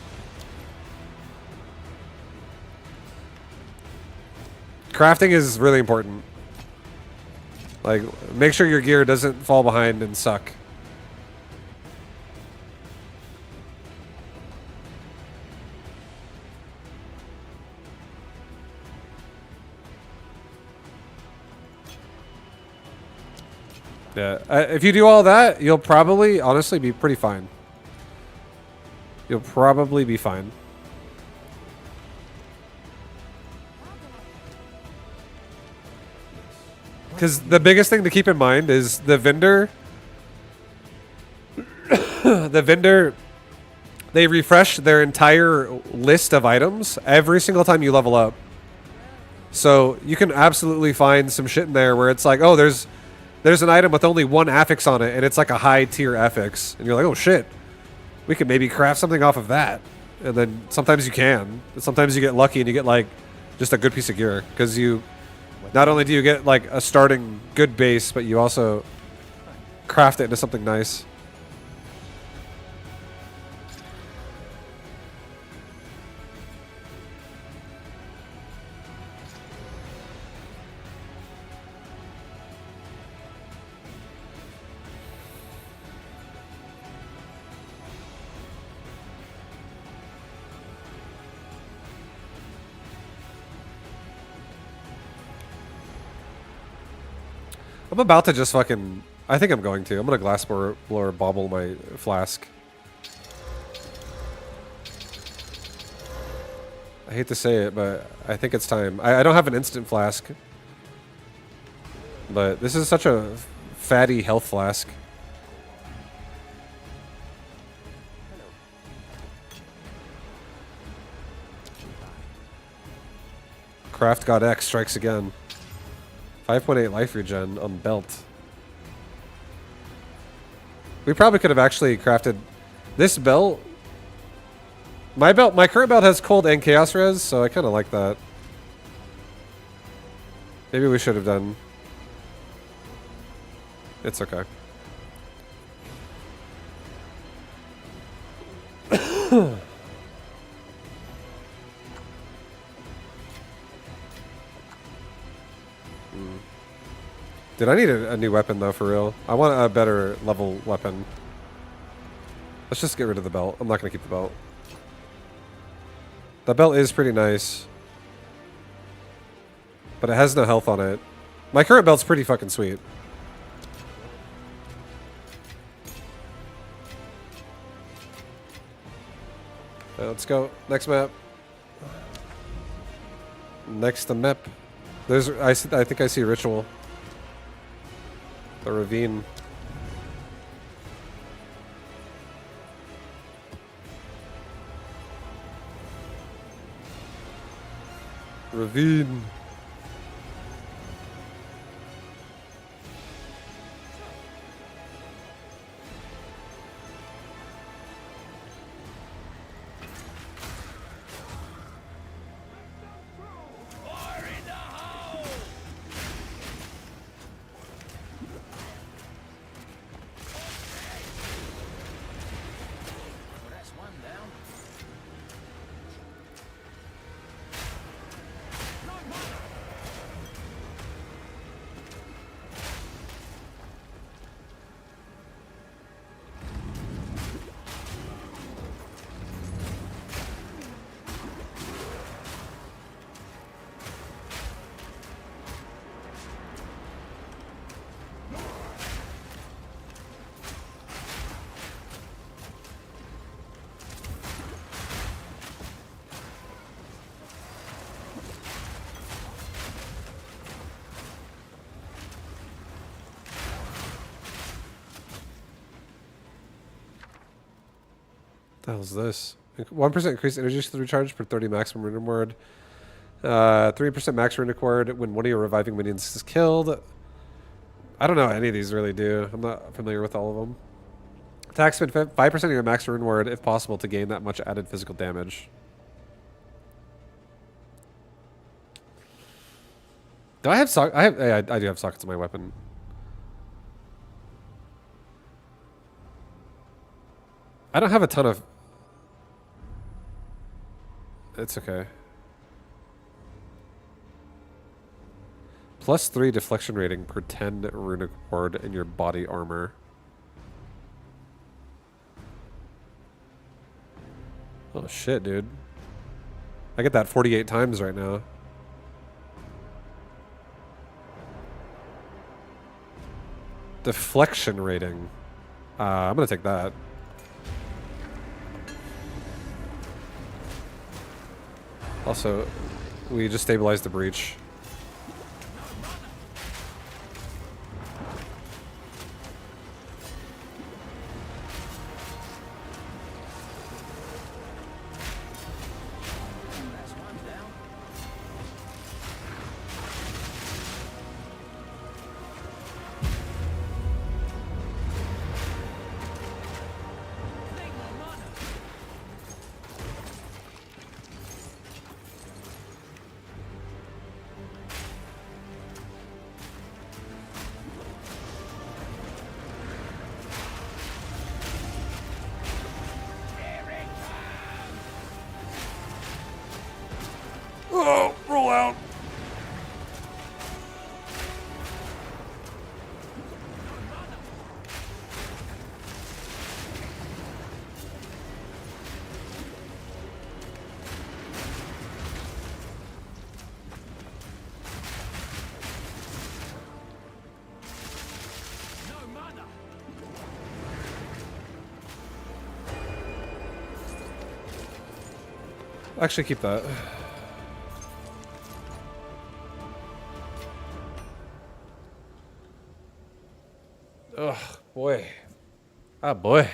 Crafting is really important. Like, make sure your gear doesn't fall behind and suck. Yeah, if you do all that, you'll probably, honestly, be pretty fine. You'll probably be fine. Because the biggest thing to keep in mind is the vendor. The vendor, they refresh their entire list of items every single time you level up. So you can absolutely find some shit in there where it's like, oh, there's an item with only one affix on it, and it's like a high tier affix, and you're like, oh shit, we could maybe craft something off of that. And then sometimes you can. Sometimes you get lucky and you get like just a good piece of gear, because you not only do you get like a starting good base, but you also craft it into something nice. I'm about to just fucking... I think I'm going to. I'm going to glass blower bobble my flask. I hate to say it, but I think it's time. I don't have an instant flask. But this is such a fatty health flask. Craft God X strikes again. 5.8 life regen on belt. We probably could have actually crafted this belt. My current belt has cold and chaos res, so I kind of like that. Maybe we should have done. It's okay. Dude, I need a new weapon though, for real. I want a better level weapon. Let's just get rid of the belt. I'm not gonna keep the belt. The belt is pretty nice, but it has no health on it. My current belt's pretty fucking sweet. Let's go. Next map. Next the map. There's I think I see a ritual. The ravine. Ravine. What the hell is this? 1% increased energy to the recharge per 30 maximum rune ward. 3% max rune ward when one of your reviving minions is killed. I don't know what any of these really do. I'm not familiar with all of them. Attack spend 5% of your max rune ward if possible to gain that much added physical damage. Do I have sock? I do have sockets on my weapon. I don't have a ton of. It's okay. +3 deflection rating per 10 runic ward in your body armor. Oh shit, dude. I get that 48 times right now. Deflection rating. I'm gonna take that. Also, we just stabilized the breach. Oh, roll out. Actually, keep that. Oh, boy. Ah, boy.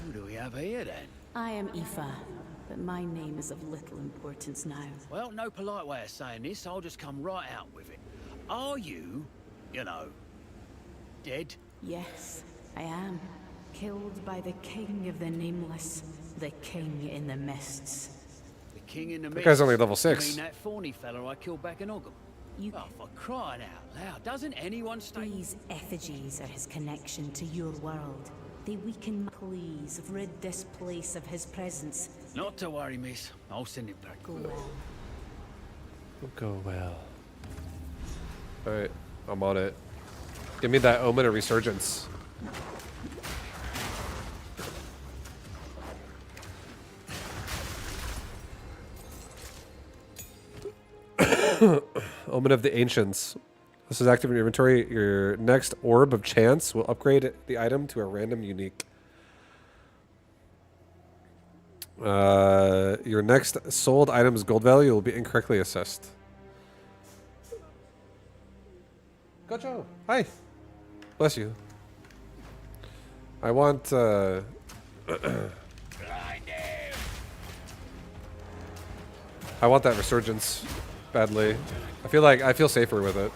Who do we have here then? I am Aoife, but my name is of little importance now. Well, no polite way of saying this. I'll just come right out with it. Are you, you know, dead? Yes, I am. Killed by the King of the Nameless, the King in the Mists. The king in the That mist? guy's only level You 6. mean that thorny fella I killed back in Ogham? You Oh, for crying out loud, doesn't anyone stay... These effigies are his connection to your world. They weaken. Please rid this place of his presence. Not to worry, miss. I'll send it back. Go well. Go well. Alright, I'm on it. Give me that Omen of Resurgence. Omen of the Ancients. This is active in your inventory. Your next Orb of Chance will upgrade the item to a random unique. Your next sold item's gold value will be incorrectly assessed. Gojo, hi. Bless you. I want, I want that Resurgence badly. I feel safer with it.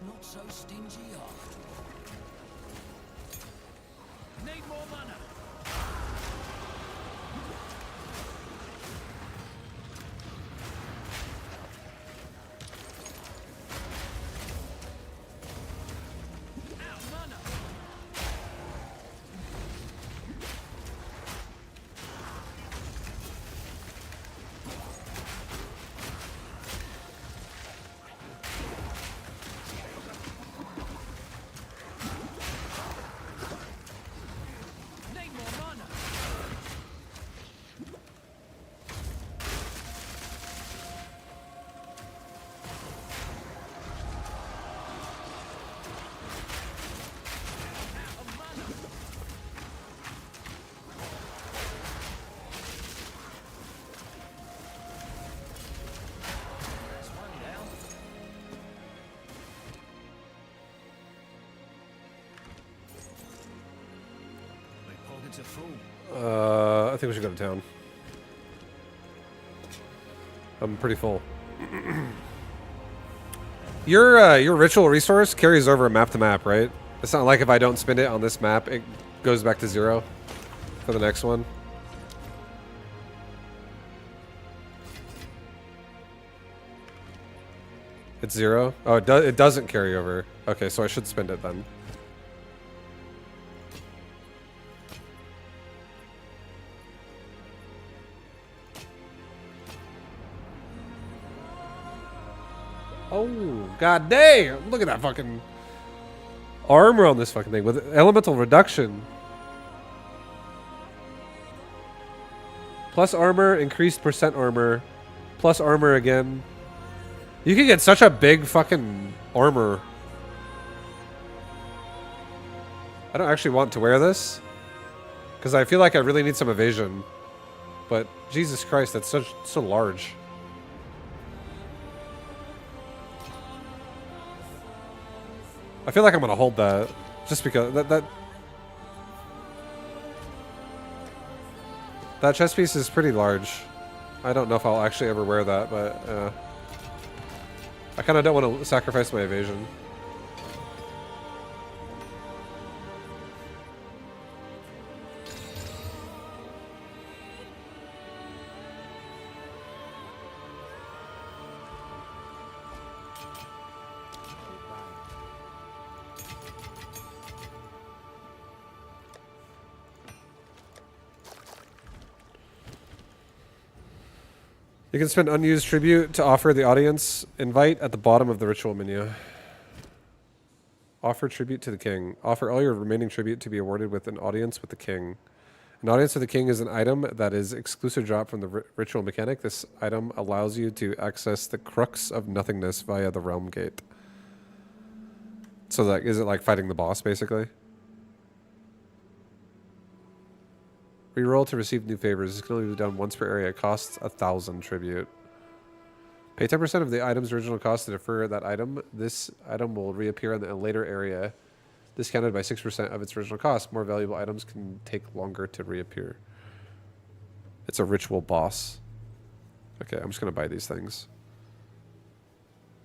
Not so stingy after all. Need more mana. I think we should go to town. I'm pretty full. Your ritual resource carries over map to map, right? It's not like if I don't spend it on this map, it goes back to 0 for the next one. It's 0? Oh, it doesn't carry over. Okay, so I should spend it then. Oh, god dang! Look at that fucking armor on this fucking thing with elemental reduction. Plus armor, increased percent armor, plus armor again. You can get such a big fucking armor. I don't actually want to wear this because I feel like I really need some evasion. But Jesus Christ, that's so large. I feel like I'm gonna hold that, just because that chest piece is pretty large. I don't know if I'll actually ever wear that, but I kind of don't want to sacrifice my evasion. You can spend unused tribute to offer the audience invite at the bottom of the ritual menu. Offer tribute to the king. Offer all your remaining tribute to be awarded with an audience with the king. An audience with the king is an item that is exclusive drop from the ritual mechanic. This item allows you to access the crux of nothingness via the realm gate. So that is it like fighting the boss basically? Reroll to receive new favors. This can only be done once per area. It costs 1,000 tribute. Pay 10% of the item's original cost to defer that item. This item will reappear in a later area, discounted by 6% of its original cost. More valuable items can take longer to reappear. It's a ritual boss. Okay, I'm just going to buy these things.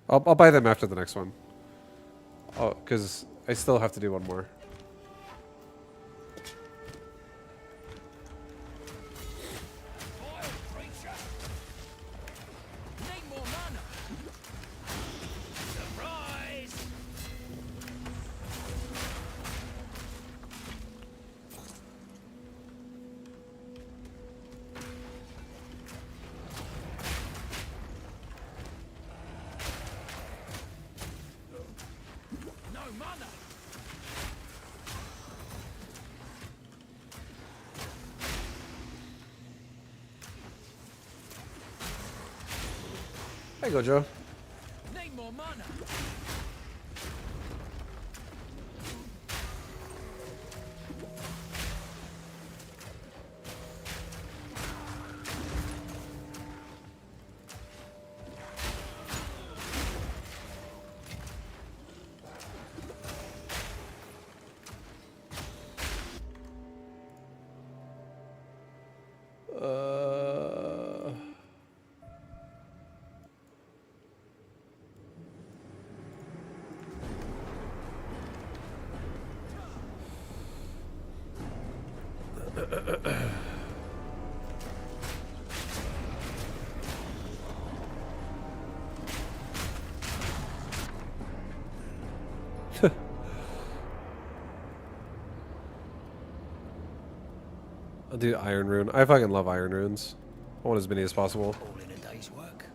I'll buy them after the next one. Oh, because I still have to do one more. There you go, Joe. Need more mana. I'll do Iron Rune. I fucking love Iron Runes. I want as many as possible. All in a day's work.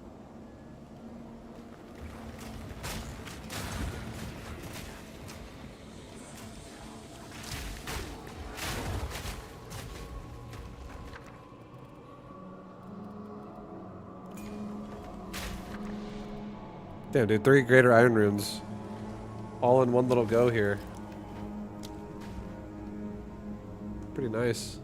Damn, dude, 3 greater Iron Runes. All in one little go here. Pretty nice.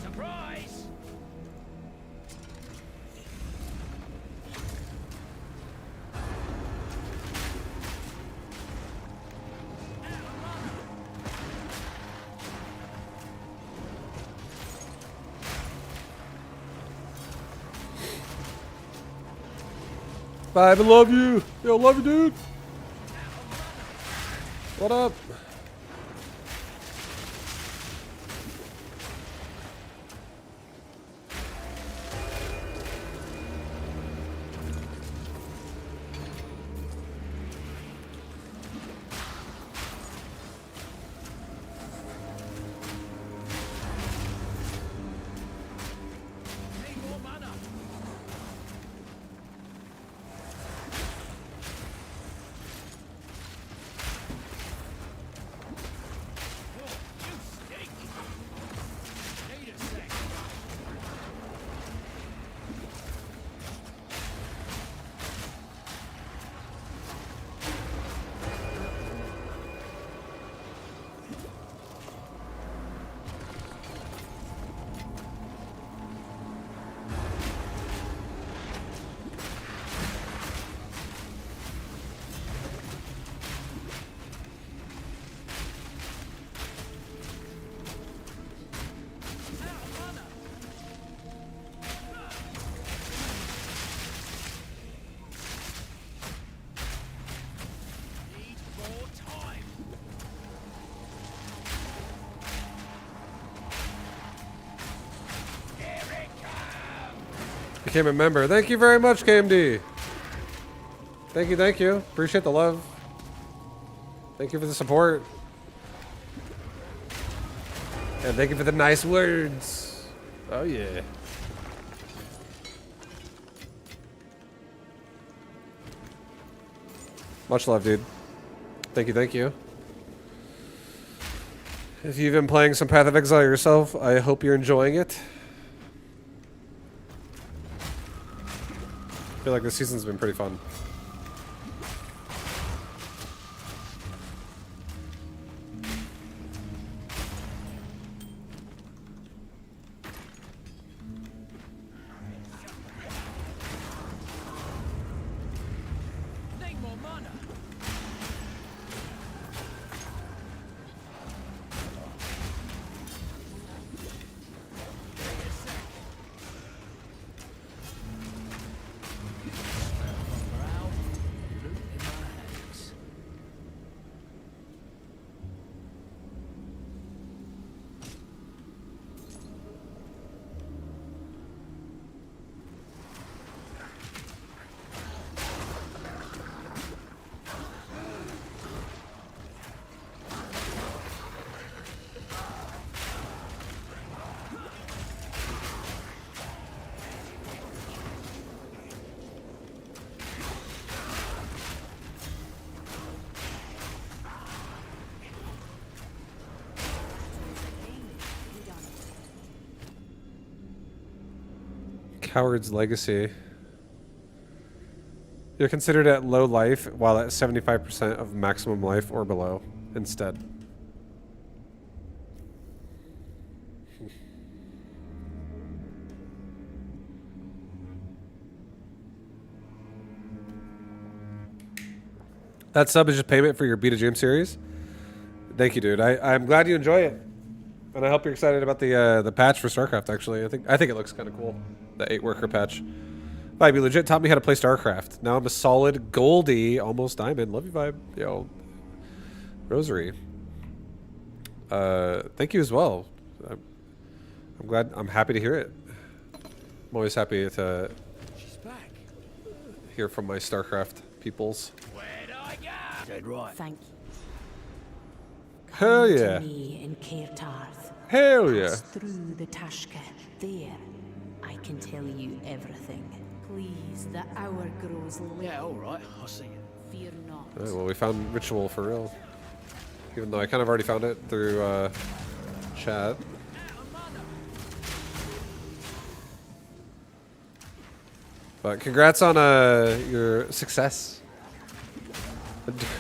Surprise! Vibe, I love you. Yo, love you, dude. What up? Became a member. Thank you very much, KMD. Thank you, thank you. Appreciate the love. Thank you for the support. And thank you for the nice words. Oh, yeah. Much love, dude. Thank you, thank you. If you've been playing some Path of Exile yourself, I hope you're enjoying it. I feel like this season's been pretty fun. Need more mana. Coward's Legacy. You're considered at low life while at 75% of maximum life or below instead. That sub is just payment for your Beta Dream series. Thank you, dude. I'm glad you enjoy it. And I hope you're excited about the patch for StarCraft, actually. I think it looks kind of cool. The 8-worker patch. Vibe, you legit taught me how to play StarCraft. Now I'm a solid Goldie, almost diamond. Love you, Vibe. Yo. Rosary. Thank you as well. I'm happy to hear it. I'm always happy to hear from my StarCraft peoples. Where'd I go? Dead right. Thank you. Hell Come yeah. to me in Cairtarth. Hell yeah. Pass through the Tashka. There, I can tell you everything. Please, the hour grows late. Yeah, all right. I'll see you. Fear not. Alright, well, we found Ritual for real. Even though I kind of already found it through chat. But congrats on your success.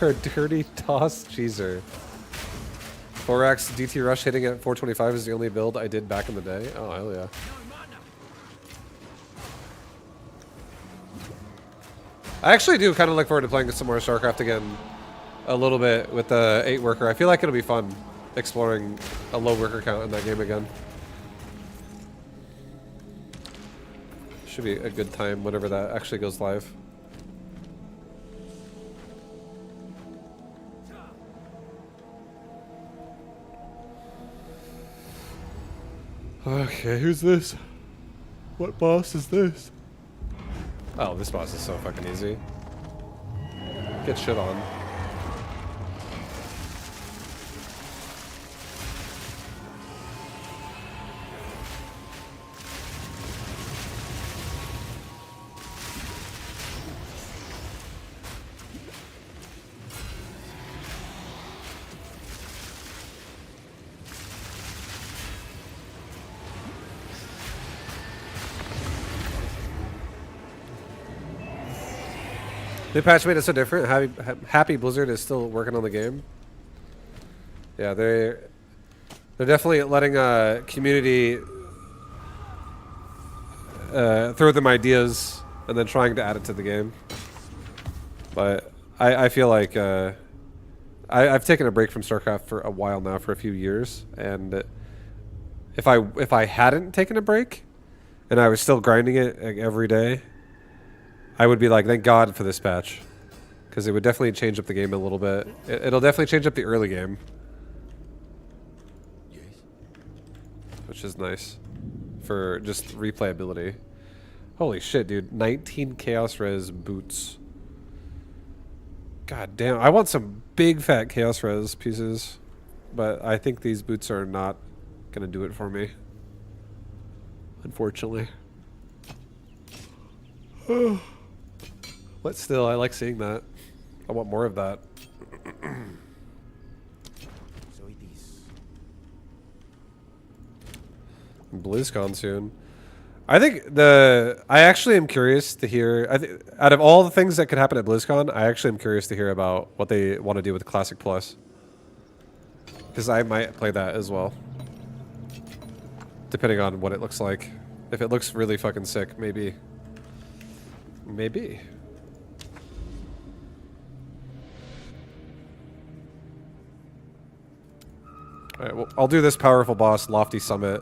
A dirty toss cheeser. 4x DT Rush hitting at 425 is the only build I did back in the day. Oh, hell yeah. I actually do kind of look forward to playing some more StarCraft again a little bit with the 8-worker. I feel like it'll be fun exploring a low worker count in that game again. Should be a good time whenever that actually goes live. Okay, who's this? What boss is this? Oh, this boss is so fucking easy. Get shit on. The patch made it so different. Happy Blizzard is still working on the game. Yeah, they're definitely letting community throw them ideas and then trying to add it to the game. But I feel like I've taken a break from StarCraft for a while now, for a few years, and if I hadn't taken a break and I was still grinding it like, every day, I would be like, thank God for this patch, because it would definitely change up the game a little bit. It'll definitely change up the early game, which is nice for just replayability. Holy shit, dude! 19 Chaos Res boots. God damn, I want some big fat Chaos Res pieces, but I think these boots are not gonna do it for me, unfortunately. But still, I like seeing that. I want more of that. BlizzCon soon. I think I actually am curious to hear. Out of all the things that could happen at BlizzCon, I actually am curious to hear about what they want to do with Classic Plus, because I might play that as well, depending on what it looks like. If it looks really fucking sick, maybe. Maybe. All right. Well, I'll do this powerful boss, Lofty Summit.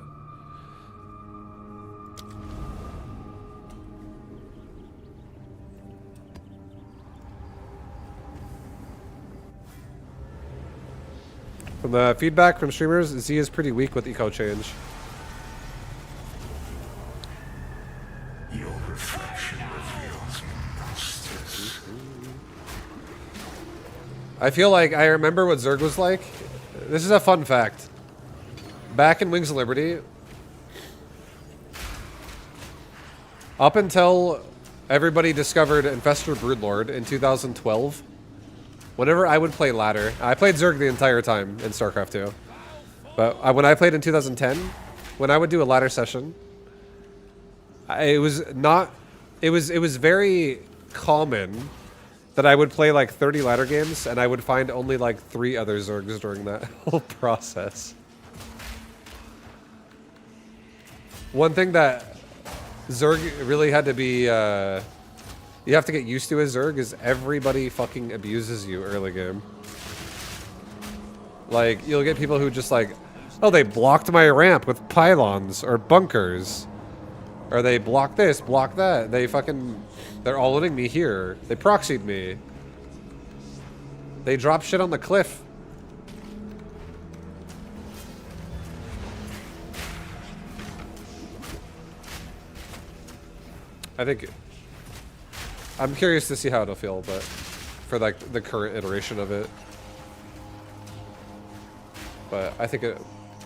From the feedback from streamers, Z is pretty weak with eco change. Your reflection reveals monsters. I feel like I remember what Zerg was like. This is a fun fact. Back in Wings of Liberty, up until everybody discovered Infestor Broodlord in 2012, whenever I would play ladder, I played Zerg the entire time in StarCraft 2. But when I played in 2010, when I would do a ladder session, it was very common that I would play like 30 ladder games and I would find only like 3 other Zergs during that whole process. One thing that Zerg really had to be, you have to get used to as Zerg is everybody fucking abuses you early game. Like, you'll get people who just like, oh, they blocked my ramp with pylons or bunkers. Or they block this, block that. They're all-inning me here. They proxied me. They drop shit on the cliff. I'm curious to see how it'll feel, but for like the current iteration of it. But I think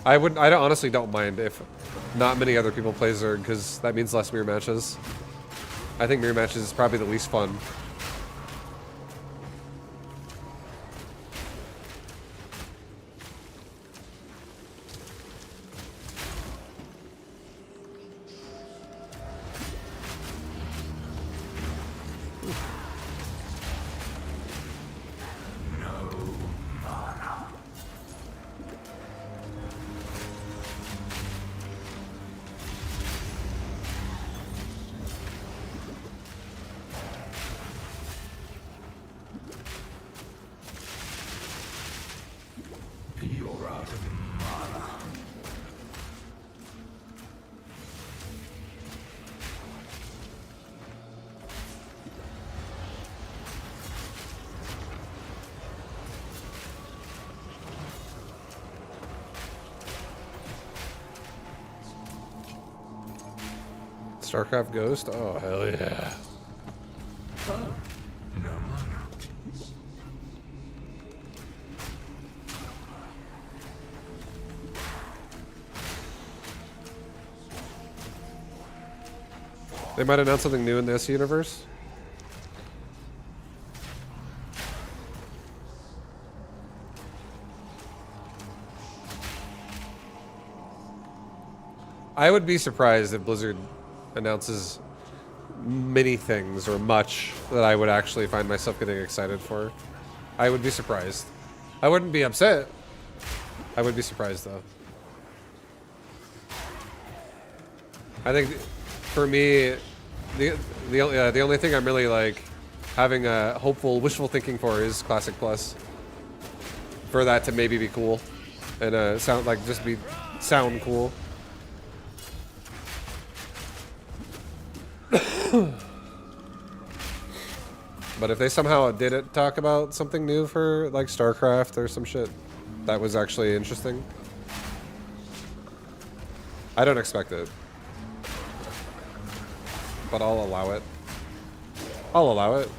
I honestly don't mind if not many other people play Zerg, because that means less mirror matches. I think mirror matches is probably the least fun. StarCraft Ghost? Oh, hell yeah. They might announce something new in this universe. I would be surprised if Blizzard announces many things or much that I would actually find myself getting excited for. I would be surprised. I wouldn't be upset. I would be surprised though. I think for me, the only thing I'm really like having a hopeful, wishful thinking for is Classic Plus. For that to maybe be cool and sound cool. But if they somehow didn't talk about something new for like StarCraft or some shit that was actually interesting, I don't expect it. But I'll allow it. I'll allow it.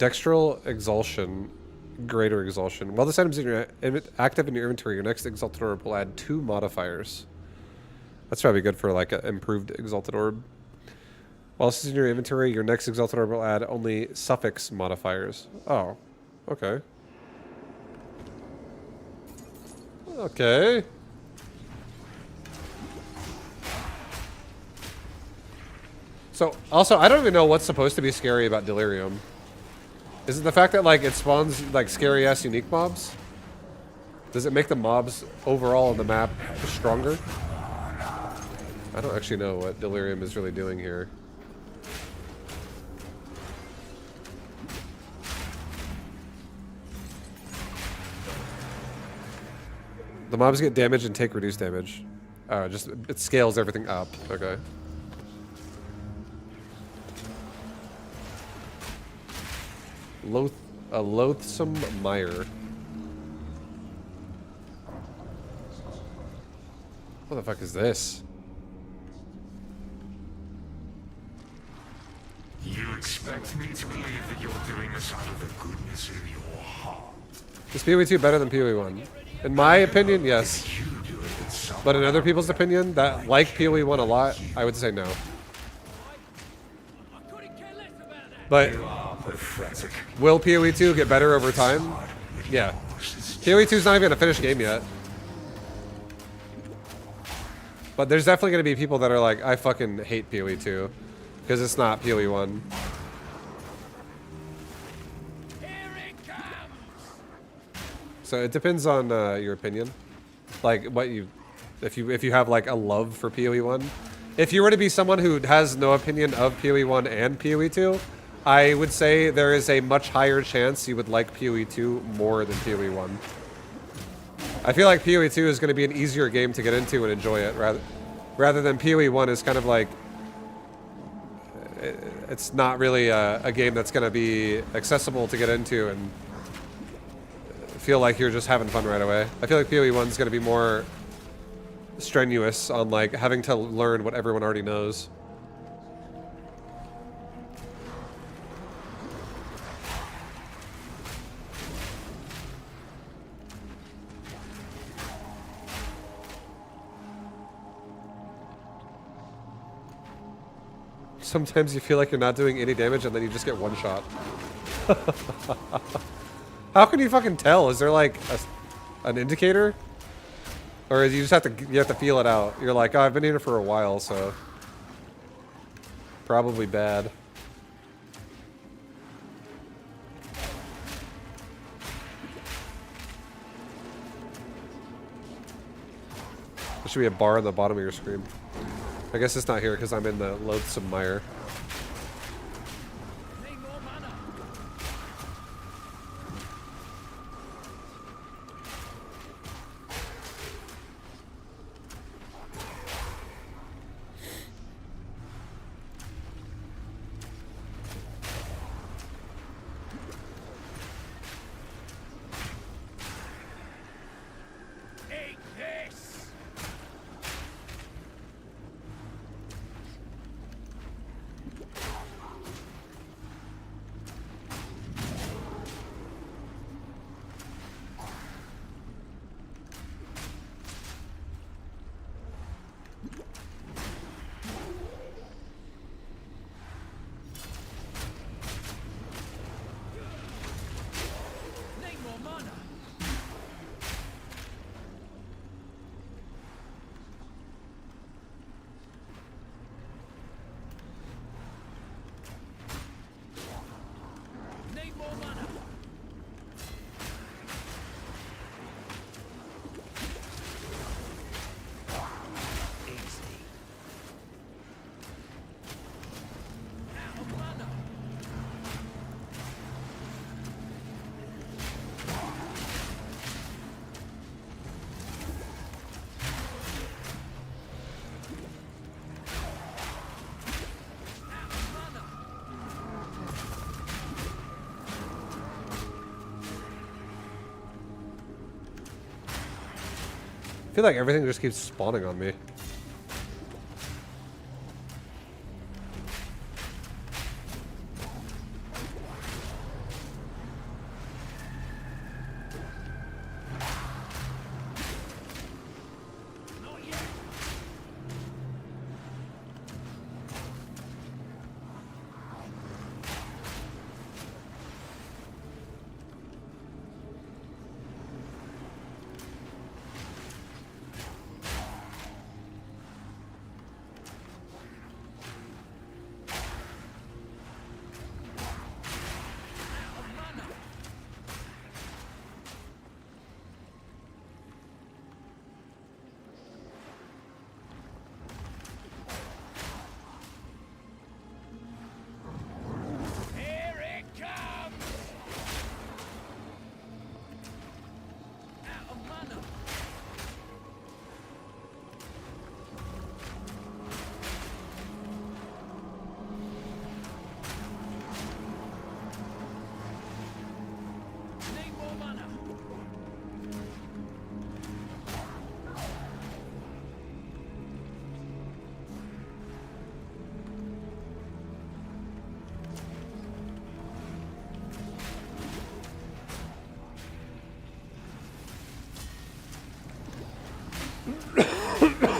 Dextral Exaltation, Greater Exaltation. While this item is active in your inventory, your next Exalted Orb will add 2 modifiers. That's probably good for like an improved Exalted Orb. While this is in your inventory, your next Exalted Orb will add only suffix modifiers. Oh, okay. Okay. So, also, I don't even know what's supposed to be scary about Delirium. Is it the fact that, like, it spawns, like, scary-ass unique mobs? Does it make the mobs overall on the map stronger? I don't actually know what Delirium is really doing here. The mobs get damage and take reduced damage. Just, it scales everything up. Okay. A loathsome mire. What the fuck is this? You expect me to believe that you're doing this out of the goodness of your heart? Is PoE 2 better than PoE 1? In my opinion, yes. But in other people's opinion, that like PoE 1 a lot, I would say no. But will PoE 2 get better over time? Yeah. PoE 2 is not even a finished game yet. But there's definitely going to be people that are like, I fucking hate PoE 2 because it's not PoE 1. So it depends on your opinion, like what you, if you have like a love for PoE 1. If you were to be someone who has no opinion of PoE 1 and PoE 2, I would say there is a much higher chance you would like PoE 2 more than PoE 1. I feel like PoE 2 is going to be an easier game to get into and enjoy it rather than PoE 1 is kind of like, it's not really a game that's going to be accessible to get into and feel like you're just having fun right away. I feel like PoE 1 is going to be more strenuous on like having to learn what everyone already knows. Sometimes you feel like you're not doing any damage and then you just get one shot. How can you fucking tell? Is there like an indicator? Or you just have to feel it out. You're like, oh, I've been here for a while, so probably bad. There should be a bar on the bottom of your screen. I guess it's not here because I'm in the loathsome mire. I feel like everything just keeps spawning on me.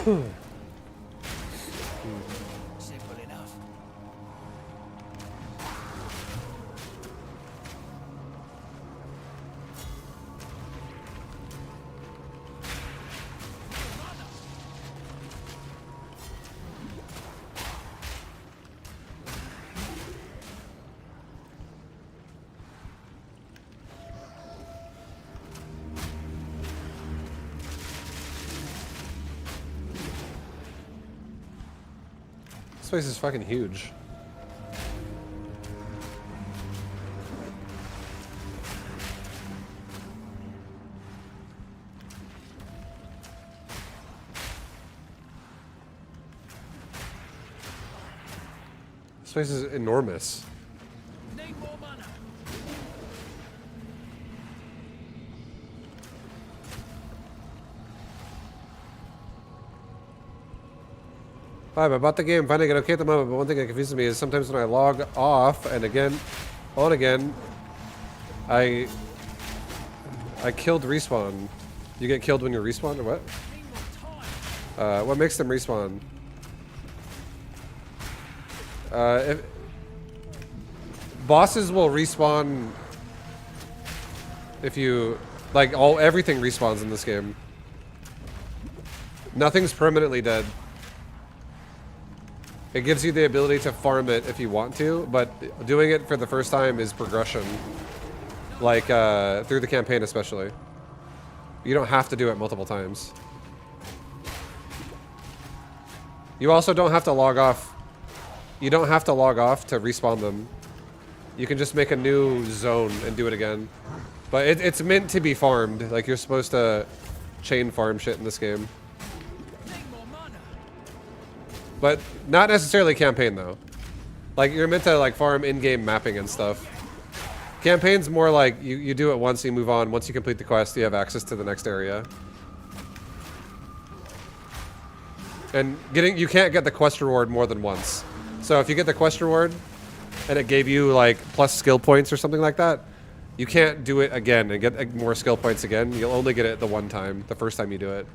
Simple enough. This place is fucking huge. This place is enormous. Need more mana. Hi, I bought the game, finding it okay at the moment, but one thing that confuses me is sometimes when I log off and again, on again, I killed respawn. You get killed when you respawn, or what? What makes them respawn? If bosses will respawn if you like everything respawns in this game. Nothing's permanently dead. It gives you the ability to farm it if you want to, but doing it for the first time is progression. Like through the campaign especially. You don't have to do it multiple times. You also don't have to log off. You don't have to log off to respawn them. You can just make a new zone and do it again. But it's meant to be farmed. Like, you're supposed to chain farm shit in this game. But not necessarily campaign, though. Like, you're meant to, like, farm in-game mapping and stuff. Campaign's more like, you do it once, you move on. Once you complete the quest, you have access to the next area. And you can't get the quest reward more than once. So if you get the quest reward, and it gave you, like, plus skill points or something like that, you can't do it again and get more skill points again. You'll only get it the one time, the first time you do it.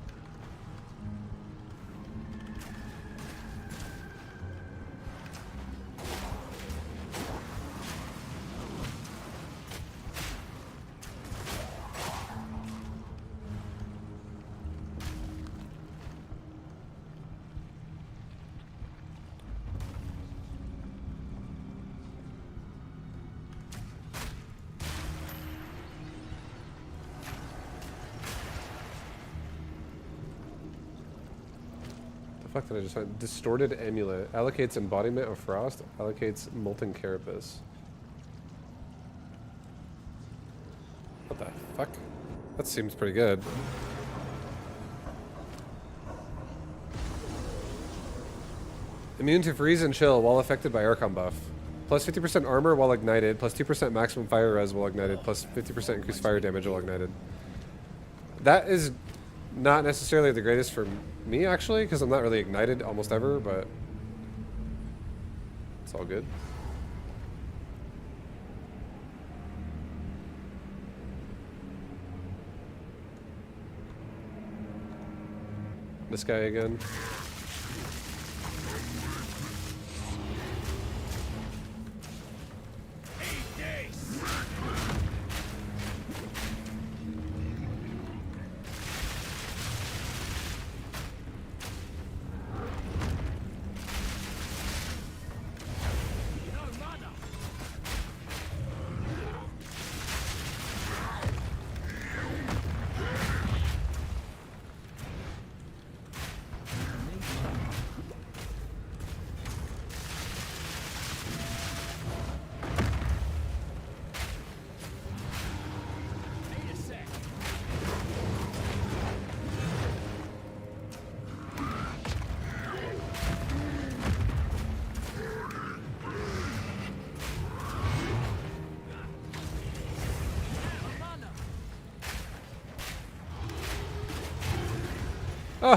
The fuck did I just find? Distorted amulet. Allocates embodiment of frost. Allocates molten carapace. What the fuck? That seems pretty good. Immune to freeze and chill while affected by aircom buff. Plus 50% armor while ignited. Plus 2% maximum fire res while ignited. Plus 50% increased fire damage while ignited. That is not necessarily the greatest for me, actually, because I'm not really ignited almost ever, but it's all good. This guy again.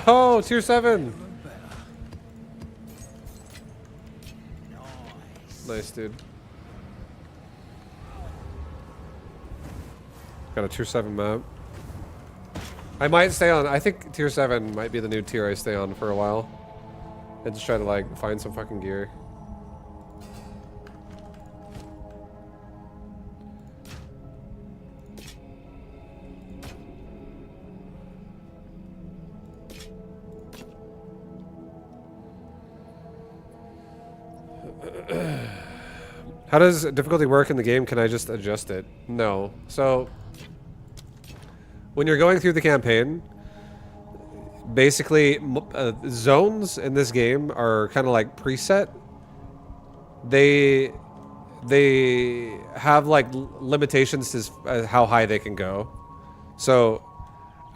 Oh, tier 7. Nice, dude. Got a tier 7 map. I might stay on. I think tier 7 might be the new tier I stay on for a while. And just try to like find some fucking gear. How does difficulty work in the game? Can I just adjust it? No. So, when you're going through the campaign, basically, zones in this game are kind of like preset. They have like limitations to how high they can go. So,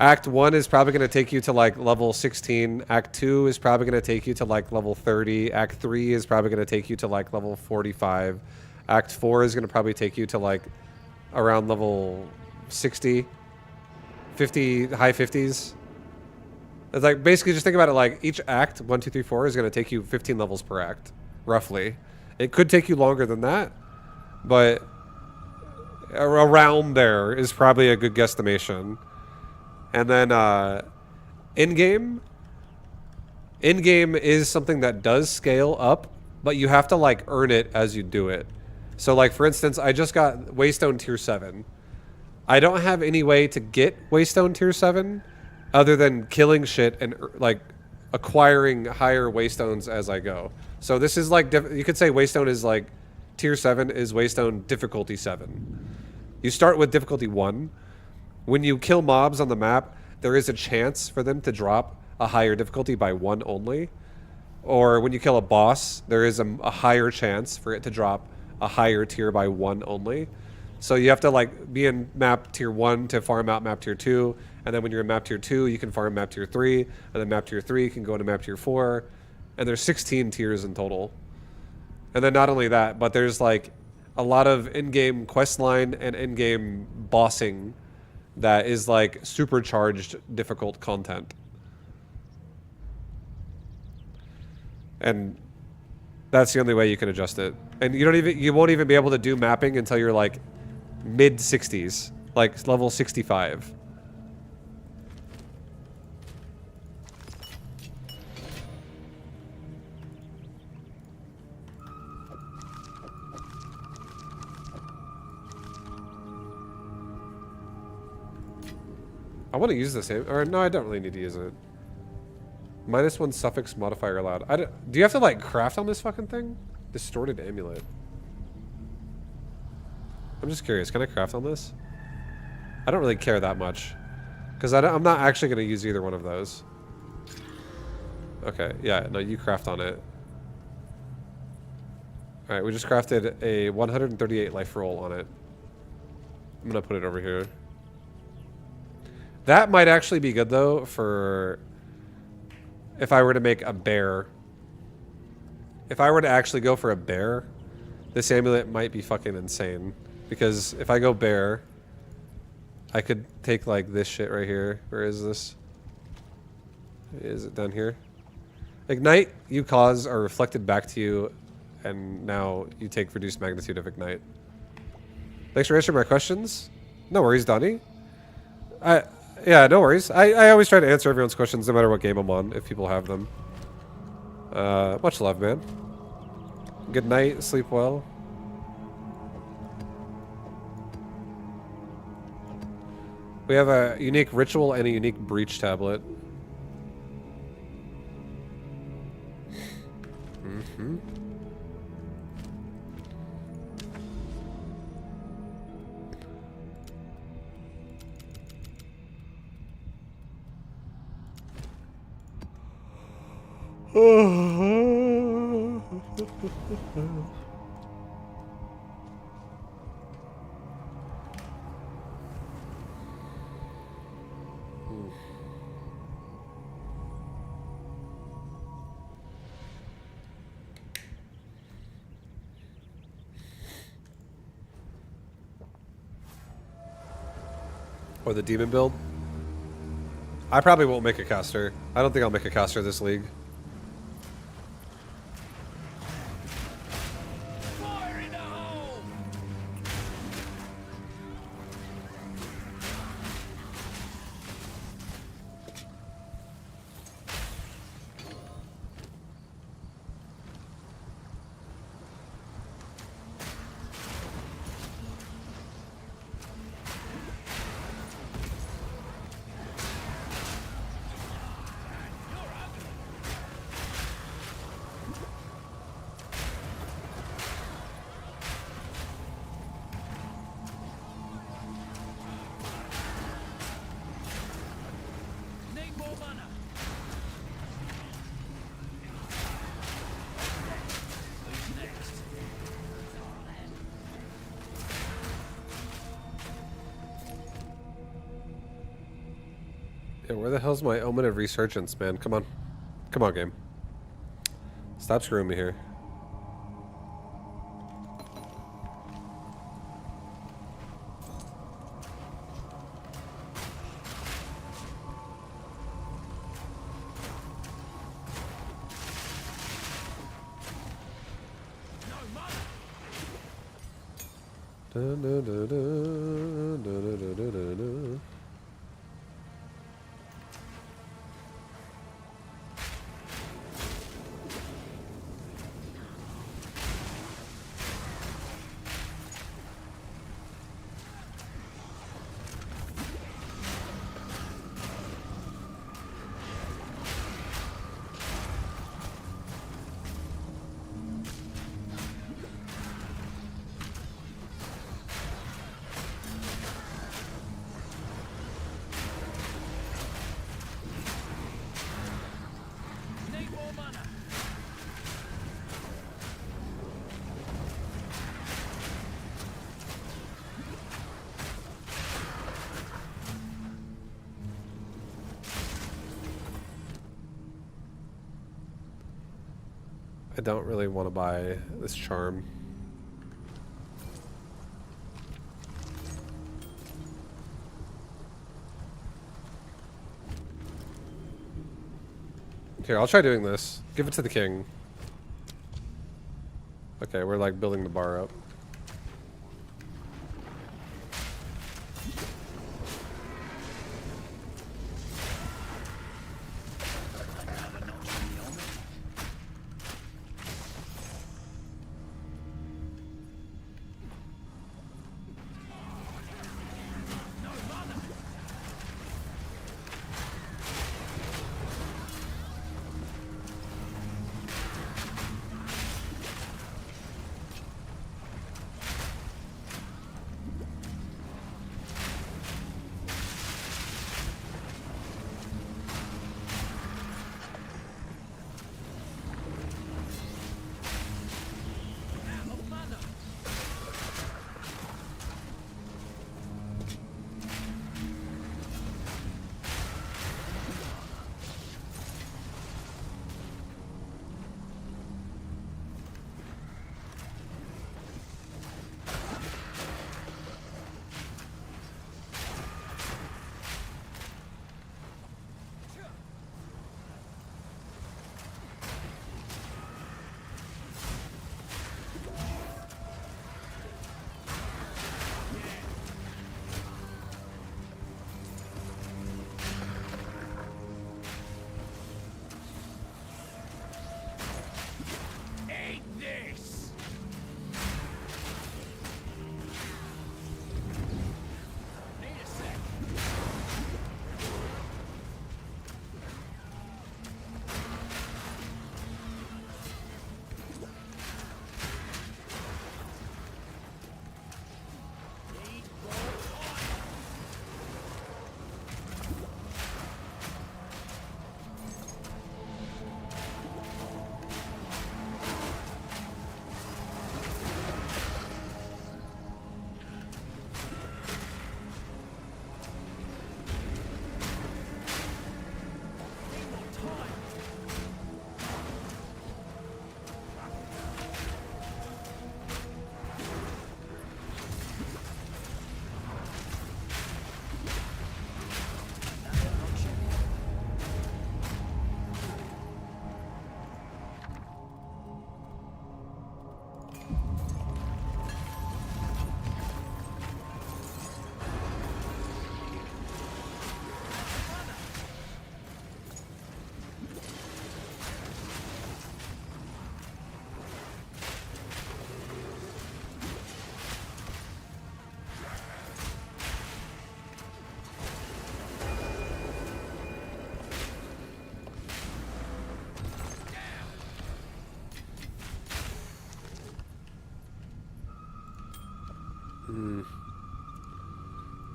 Act 1 is probably going to take you to like level 16. Act 2 is probably going to take you to like level 30. Act 3 is probably going to take you to like level 45. Act 4 is going to probably take you to like around level 60, 50, high 50s. It's like basically just think about it like each act, 1, 2, 3, 4, is going to take you 15 levels per act, roughly. It could take you longer than that, but around there is probably a good guesstimation. And then in-game is something that does scale up, but you have to like earn it as you do it. So like for instance, I just got Waystone tier 7. I don't have any way to get Waystone tier 7 other than killing shit and like acquiring higher Waystones as I go. So this is like, you could say Waystone is like, tier 7 is Waystone difficulty 7. You start with difficulty 1. When you kill mobs on the map, there is a chance for them to drop a higher difficulty by 1 only. Or when you kill a boss, there is a higher chance for it to drop a higher tier by 1 only. So you have to like be in map tier 1 to farm out map tier 2. And then when you're in map tier 2, you can farm map tier 3. And then map tier 3 can go into map tier 4. And there's 16 tiers in total. And then not only that, but there's like a lot of in-game questline and in-game bossing that is like supercharged difficult content. And that's the only way you can adjust it. And you won't even be able to do mapping until you're like mid 60s, like level 65. I want to use the same, or no, I don't really need to use it. -1 suffix modifier allowed. Do you have to like craft on this fucking thing? Distorted amulet. I'm just curious, can I craft on this? I don't really care that much. Because I'm not actually going to use either one of those. Okay, yeah, no, you craft on it. Alright, we just crafted a 138 life roll on it. I'm going to put it over here. That might actually be good, though, for if I were to make a bear. If I were to actually go for a bear, this amulet might be fucking insane. Because if I go bear, I could take, like, this shit right here. Where is this? Is it down here? Ignite, you cause, are reflected back to you, and now you take reduced magnitude of ignite. Thanks for answering my questions. No worries, Donnie. Yeah, no worries. I always try to answer everyone's questions no matter what game I'm on, if people have them. Much love, man. Good night, sleep well. We have a unique ritual and a unique breach tablet. Mm-hmm. Or the demon build. I probably won't make a caster. I don't think I'll make a caster this league. Need more mana. Who's next? Yeah, where the hell's my Omen of Resurgence, man? Come on. Come on, game. Stop screwing me here. Dun, dun, dun, dun, dun, dun, dun, dun, dun, dun. Need more mana. I don't really want to buy this charm. Here, I'll try doing this. Give it to the king. Okay, we're like building the bar up.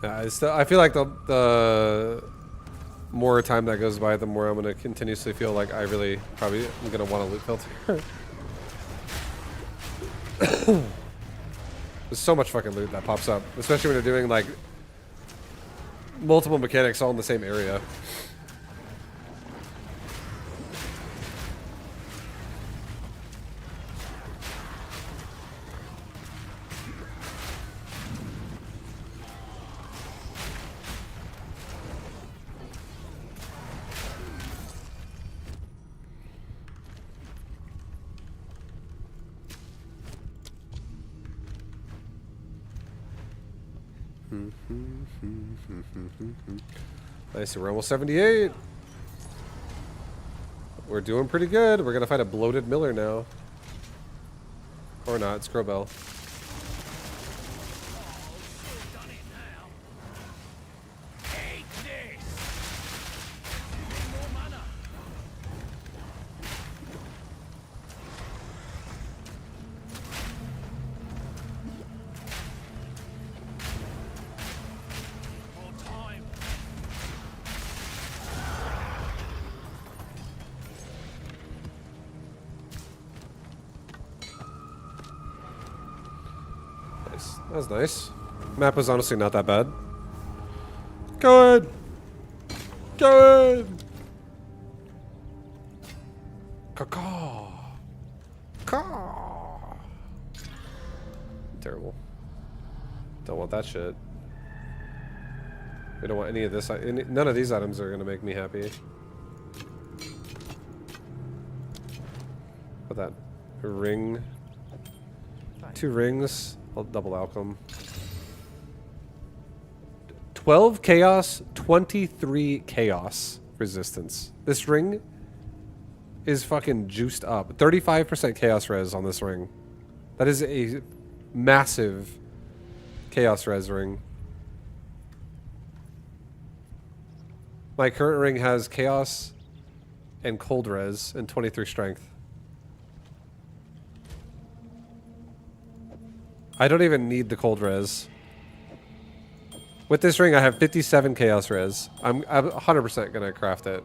Yeah, I feel like the more time that goes by, the more I'm going to continuously feel like I really probably am going to want a loot filter. There's so much fucking loot that pops up, especially when you're doing like multiple mechanics all in the same area. Nice, we're almost 78. We're doing pretty good. We're gonna fight a bloated Miller now. Or not, Scrobell. That was nice. Map was honestly not that bad. Good! Good! Caw-caw! Caw! Terrible. Don't want that shit. We don't want any of this. None of these items are going to make me happy. Put that ring. 2 rings. I'll double alchem. 12 chaos, 23 chaos resistance. This ring is fucking juiced up. 35% chaos res on this ring. That is a massive chaos res ring. My current ring has chaos and cold res and 23 strength. I don't even need the cold res. With this ring, I have 57 chaos res. I'm 100% gonna craft it.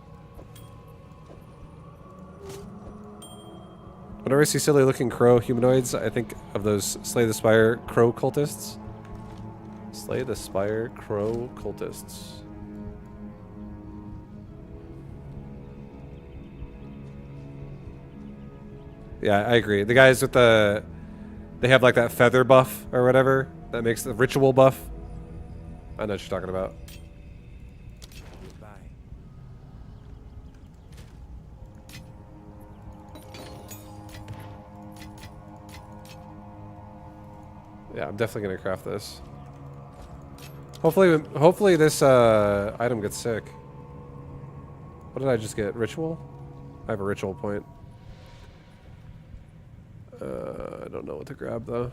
Whenever I see silly looking crow humanoids, I think of those Slay the Spire crow cultists. Slay the Spire crow cultists. Yeah, I agree. The guys with the... They have like that feather buff or whatever that makes the ritual buff. I know what you're talking about. Goodbye. Yeah, I'm definitely gonna craft this. Hopefully this item gets sick. What did I just get? Ritual? I have a ritual point. I don't know what to grab though.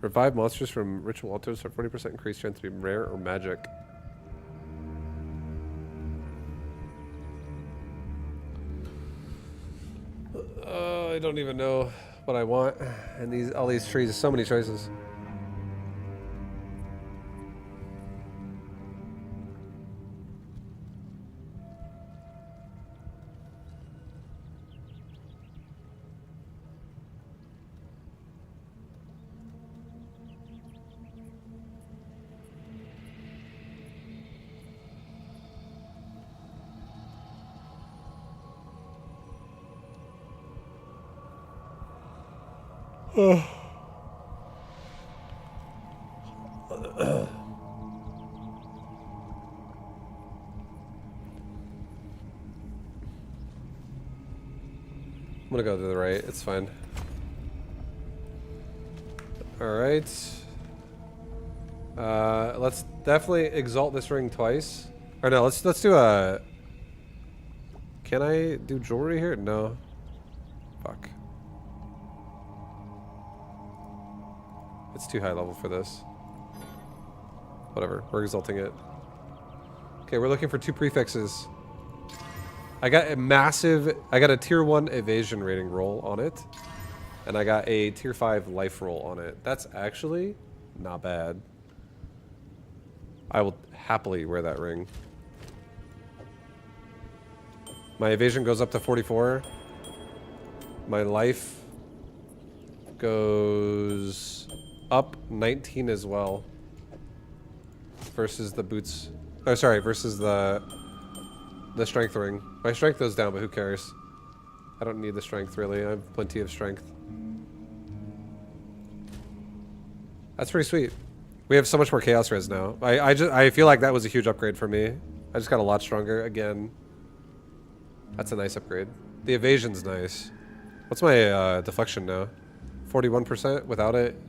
Revive monsters from ritual altars for 40% increased chance to be rare or magic. I don't even know what I want. And all these trees, so many choices. I'm gonna go to the right, it's fine. Alright. Let's definitely exalt this ring twice. Or no, let's do a... Can I do jewelry here? No. Fuck. It's too high level for this. Whatever, we're exalting it. Okay, we're looking for 2 prefixes. I got a tier 1 evasion rating roll on it. And I got a tier 5 life roll on it. That's actually not bad. I will happily wear that ring. My evasion goes up to 44. My life goes up 19 as well. Versus the boots. Oh, sorry, versus the strength ring. My strength goes down, but who cares? I don't need the strength, really. I have plenty of strength. That's pretty sweet. We have so much more chaos res now. I feel like that was a huge upgrade for me. I just got a lot stronger again. That's a nice upgrade. The evasion's nice. What's my deflection now? 41% without it.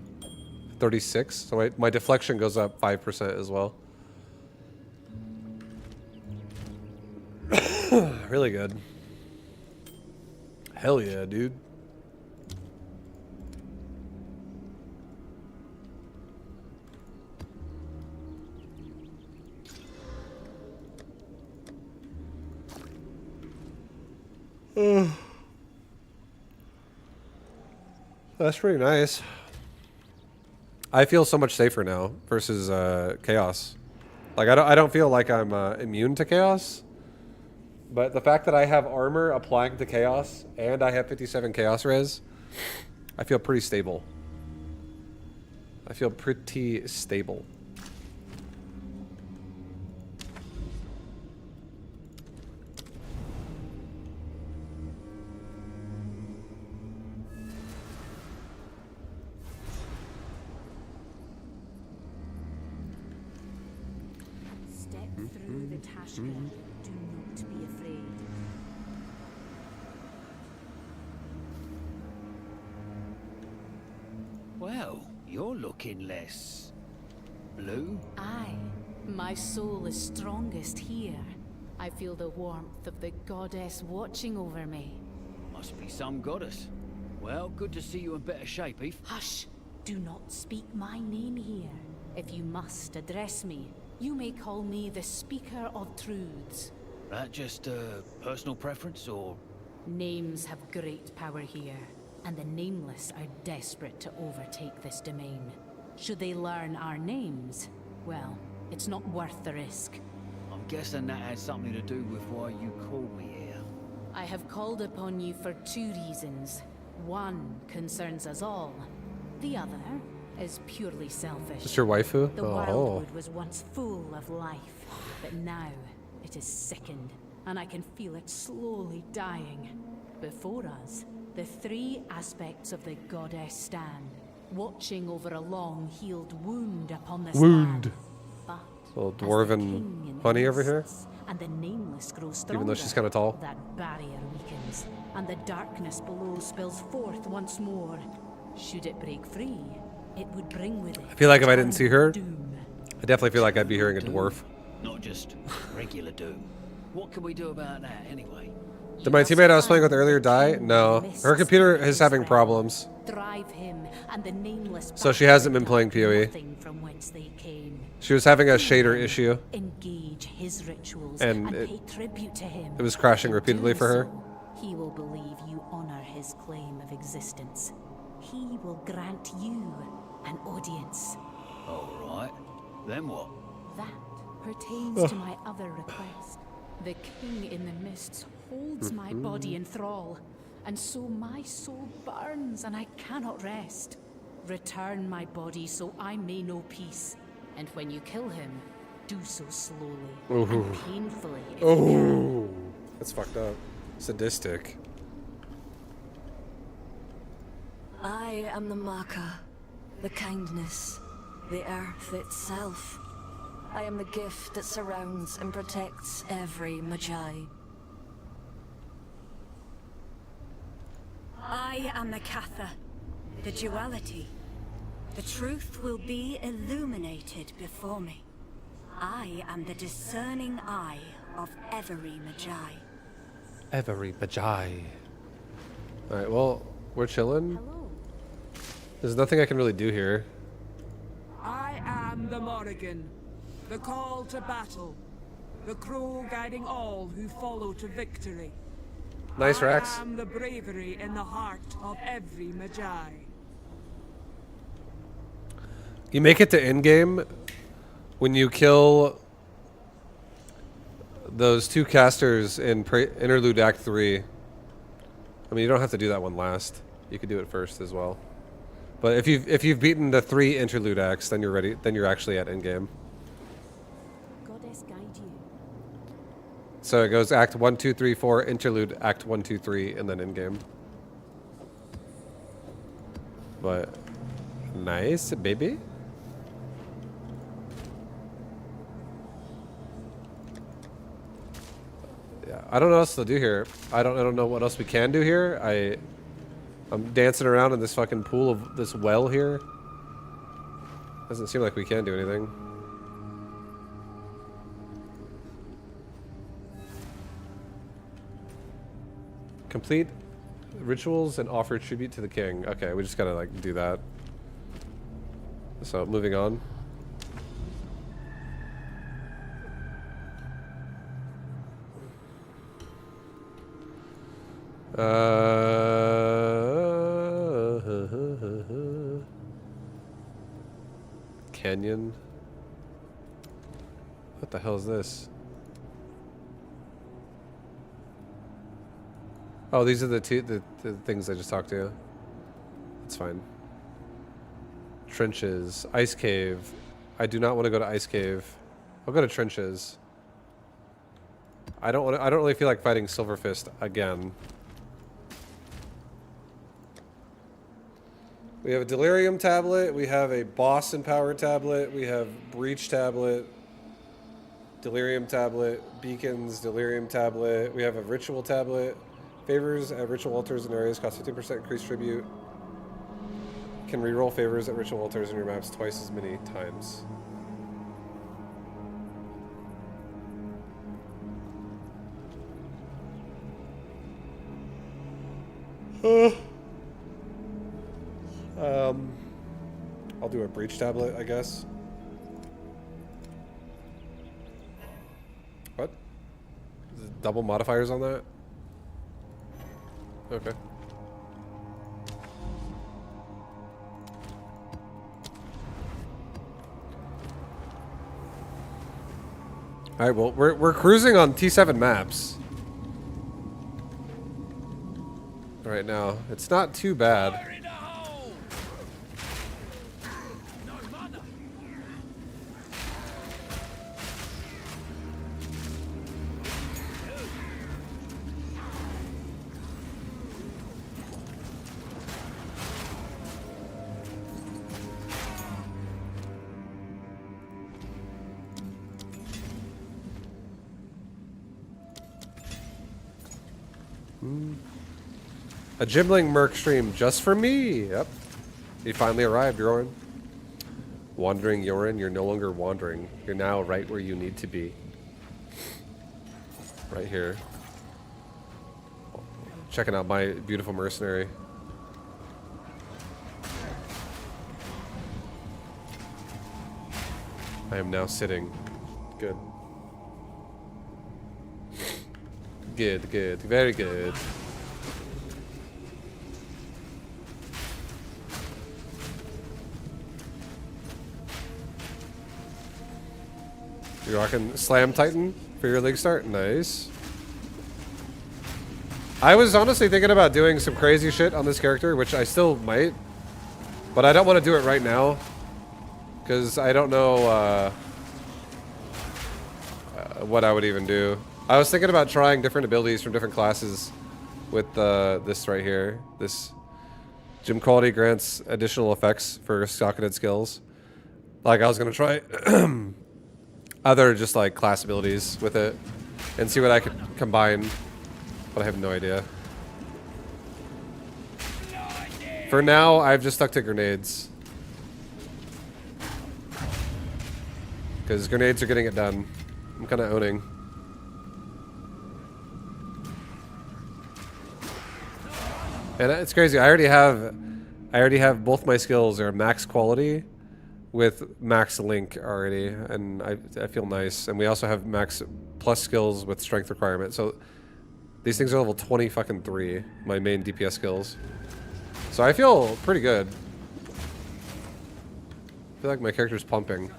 36. So my deflection goes up 5% as well. Really good. Hell yeah, dude. That's pretty nice. I feel so much safer now versus chaos. Like I don't feel like I'm immune to chaos, but the fact that I have armor applying to chaos and I have 57 chaos res, I feel pretty stable. I feel pretty stable. Through the Tashka, do not be afraid. Well, you're looking less blue. Aye, my soul is strongest here. I feel the warmth of the goddess watching over me. Must be some goddess. Well, good to see you in better shape, Eve. Hush! Do not speak my name here. If you must address me, you may call me the Speaker of Truths. That just personal preference, or...? Names have great power here, and the nameless are desperate to overtake this domain. Should they learn our names, well, it's not worth the risk. I'm guessing that had something to do with why you called me here. I have called upon you for two reasons. One concerns us all. The other is purely selfish. Is your waifu? The Wildwood was once full of life, but now it is sickened, and I can feel it slowly dying. Before us, the three aspects of the goddess stand, watching over a long healed wound upon the Wound. slab. But Little as the dwarven king in honey the over here. mists and the nameless grows stronger, Even though she's kind of tall. that barrier weakens, and the darkness below spills forth once more. Should it break free, it would bring with it. I feel like if I didn't see her, doom. I definitely feel like I'd be hearing a dwarf. Not just regular doom. What can we do about that, anyway? Did my teammate I was playing with earlier die? No. Her computer is having problems. Drive him and the nameless So she hasn't been playing PoE. nothing from whence they came. She was having a shader issue. Engage his rituals And and it- pay tribute to him. it was crashing In repeatedly doing for her. so, he will believe you honor his claim of existence. He will grant you an audience. Alright. Then what? That pertains to my other request. The king in the mists holds my body in thrall, and so my soul burns and I cannot rest. Return my body so I may know peace, and when you kill him, do so slowly and painfully if you can. Oh, that's fucked up. Sadistic. I am the marker, the kindness, the earth itself. I am the gift that surrounds and protects every Magi. I am the Katha, the duality. The truth will be illuminated before me. I am the discerning eye of every Magi. Every Magi. Alright, well, we're chilling. There's nothing I can really do here. I am the Morrigan, the call to battle, the crow guiding all who follow to victory. Nice, Rax. I am the bravery in the heart of every Magi. You make it to endgame when you kill those two casters in Interlude Act 3. I mean, you don't have to do that one last. You could do it first as well. But if you've beaten the 3 interlude acts, then you're ready. Then you're actually at endgame. Goddess guide you. So it goes Act 1, 2, 3, 4, interlude Act 1, 2, 3, and then endgame. But nice, baby. Yeah, I don't know what else to do here. I don't know what else we can do here. I'm dancing around in this fucking pool of this well here. Doesn't seem like we can do anything. Complete rituals and offer tribute to the king. Okay, we just gotta like do that. So moving on. Canyon. What the hell is this? Oh, these are the things I just talked to. That's fine. Trenches, ice cave. I do not want to go to ice cave. I'll go to trenches. I don't really feel like fighting Silverfist again. We have a Delirium tablet, we have a Boss Empower tablet, we have Breach tablet, Delirium tablet, Beacons, Delirium tablet, we have a Ritual tablet, favors at ritual altars and areas cost 15% increased tribute. Can reroll favors at ritual altars in your maps twice as many times. I'll do a breach tablet, I guess. What? Is it double modifiers on that? Okay. All right, well, we're cruising on T7 maps right now. It's not too bad. A Gemling Merc stream just for me. Yep. You finally arrived, Yorin. Wandering Yorin, you're no longer wandering. You're now right where you need to be. Right here. Checking out my beautiful mercenary. I am now sitting. Good. Good, good. Very good. You're rocking Slam Titan for your league start? Nice. I was honestly thinking about doing some crazy shit on this character, which I still might. But I don't want to do it right now. Because I don't know what I would even do. I was thinking about trying different abilities from different classes with this right here. This gym quality grants additional effects for skyrocketed skills. Like I was going to try other just like class abilities with it and see what I could combine, but I have no idea. For now, I've just stuck to grenades. Because grenades are getting it done. I'm kind of owning. And it's crazy. I already have both my skills are max quality with max link already, and I feel nice. And we also have max plus skills with strength requirement. So these things are level 20 fucking 3, my main DPS skills. So I feel pretty good. I feel like my character's pumping.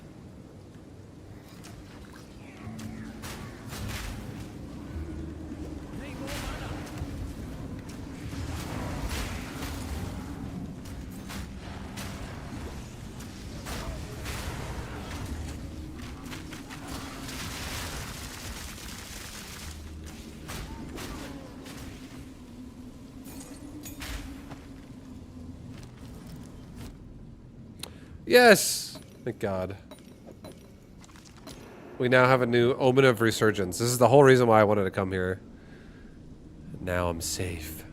Yes! Thank God. We now have a new Omen of Resurgence. This is the whole reason why I wanted to come here. Now I'm safe.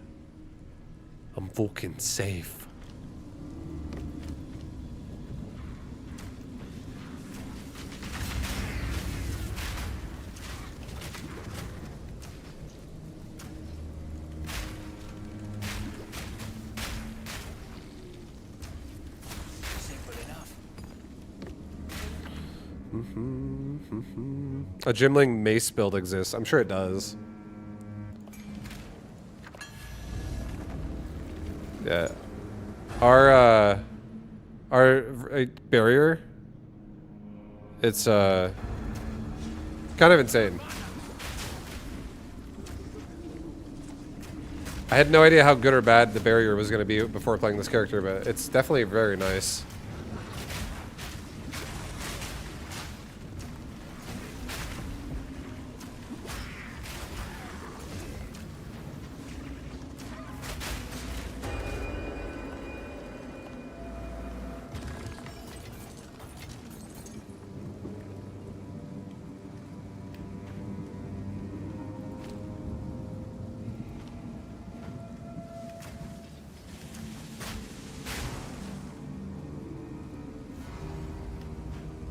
I'm fucking safe. A Gemling mace build exists. I'm sure it does. Yeah. Our barrier, it's kind of insane. I had no idea how good or bad the barrier was going to be before playing this character, but it's definitely very nice.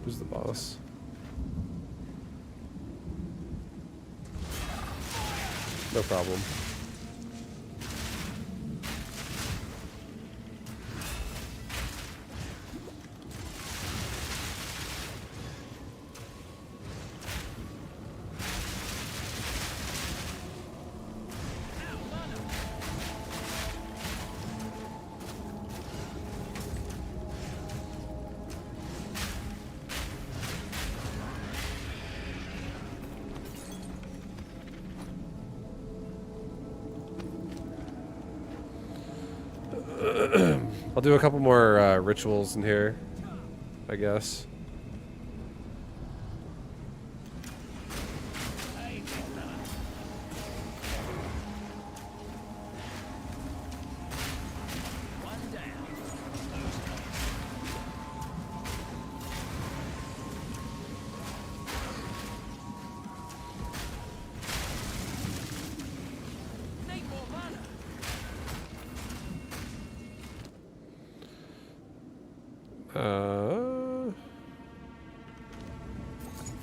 Who's the boss? No problem. I'll do a couple more rituals in here, I guess.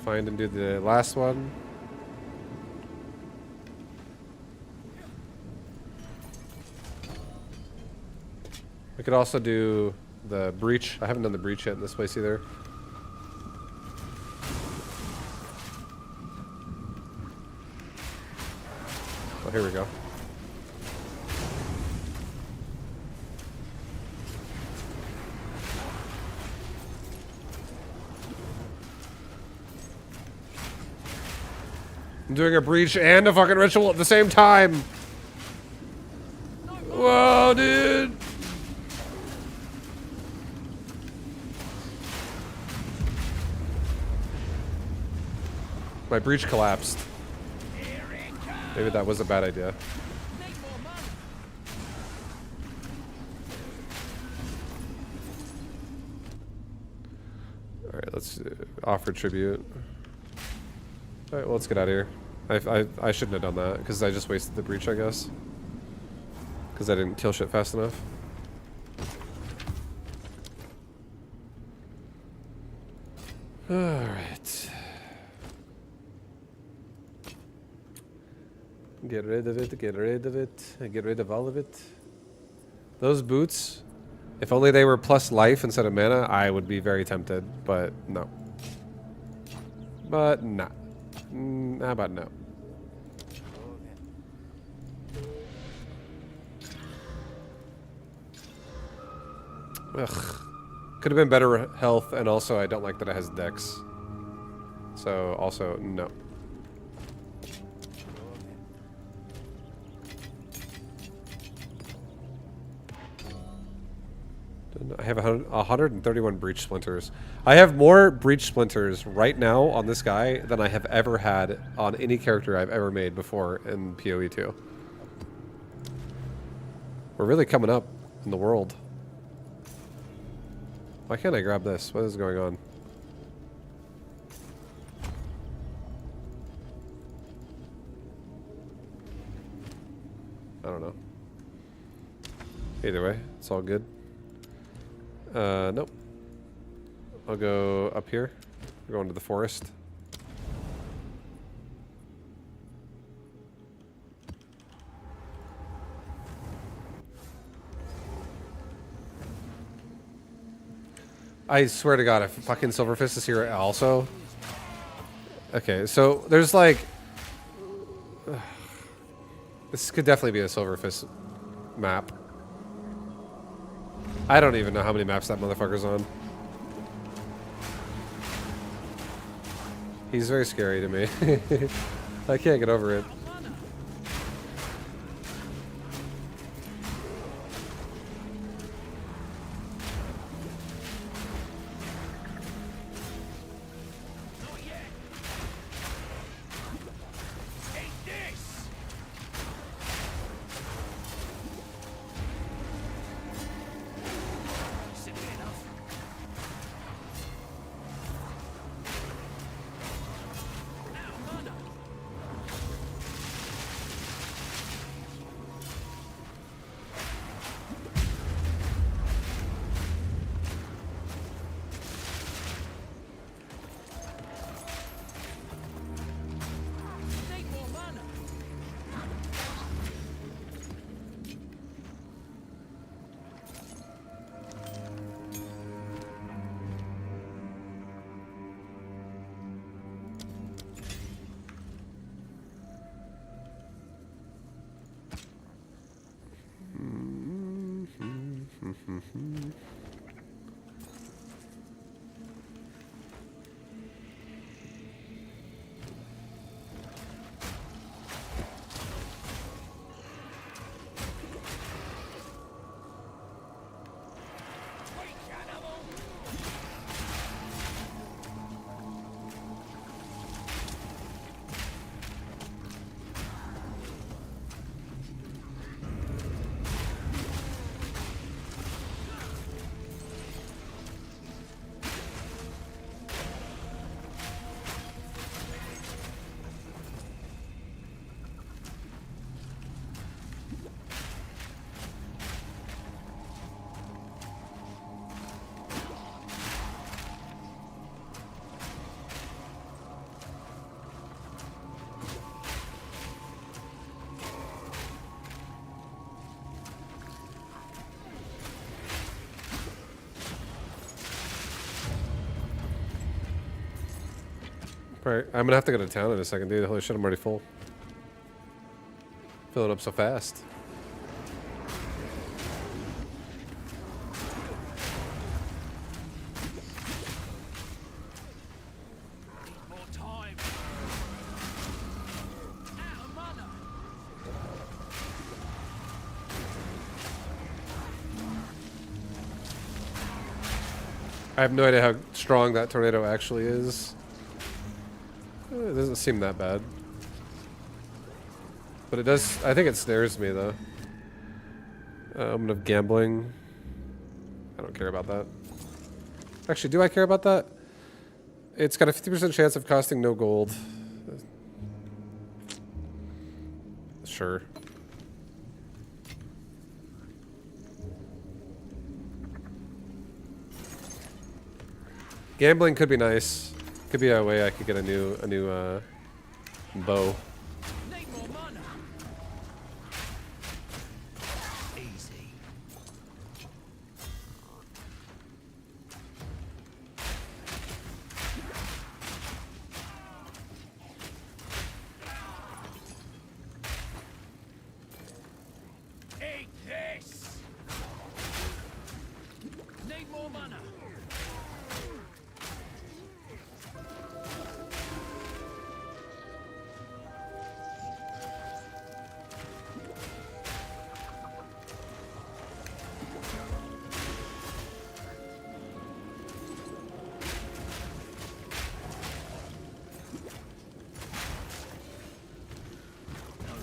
Find and do the last one. We could also do the breach. I haven't done the breach yet in this place either. Oh, here we go. I'm doing a breach and a fucking ritual at the same time. Whoa, dude. My breach collapsed. Maybe that was a bad idea. Alright, let's offer tribute. Alright, well, let's get out of here. I shouldn't have done that, because I just wasted the breach, I guess. Because I didn't kill shit fast enough. Alright. Get rid of it, get rid of it, get rid of all of it. Those boots, if only they were plus life instead of mana, I would be very tempted, but no. But nah. How about no? Ugh. Could have been better health, and also I don't like that it has dex. So, also, no. I have 131 breach splinters. I have more breach splinters right now on this guy than I have ever had on any character I've ever made before in PoE 2. We're really coming up in the world. Why can't I grab this? What is going on? I don't know. Either way, it's all good. Nope. I'll go up here. We're going to the forest. I swear to God, if fucking Silverfist is here also. Okay, so there's like... this could definitely be a Silverfist map. I don't even know how many maps that motherfucker's on. He's very scary to me. I can't get over it. Alright, I'm gonna have to go to town in a second, dude. Holy shit, I'm already full. Filling up so fast. I have no idea how strong that tornado actually is. It doesn't seem that bad. But it does... I think it snares me, though. I'm gonna have gambling. I don't care about that. Actually, do I care about that? It's got a 50% chance of costing no gold. Sure. Gambling could be nice. Could be a way I could get a new bow. Eat this. Need more mana.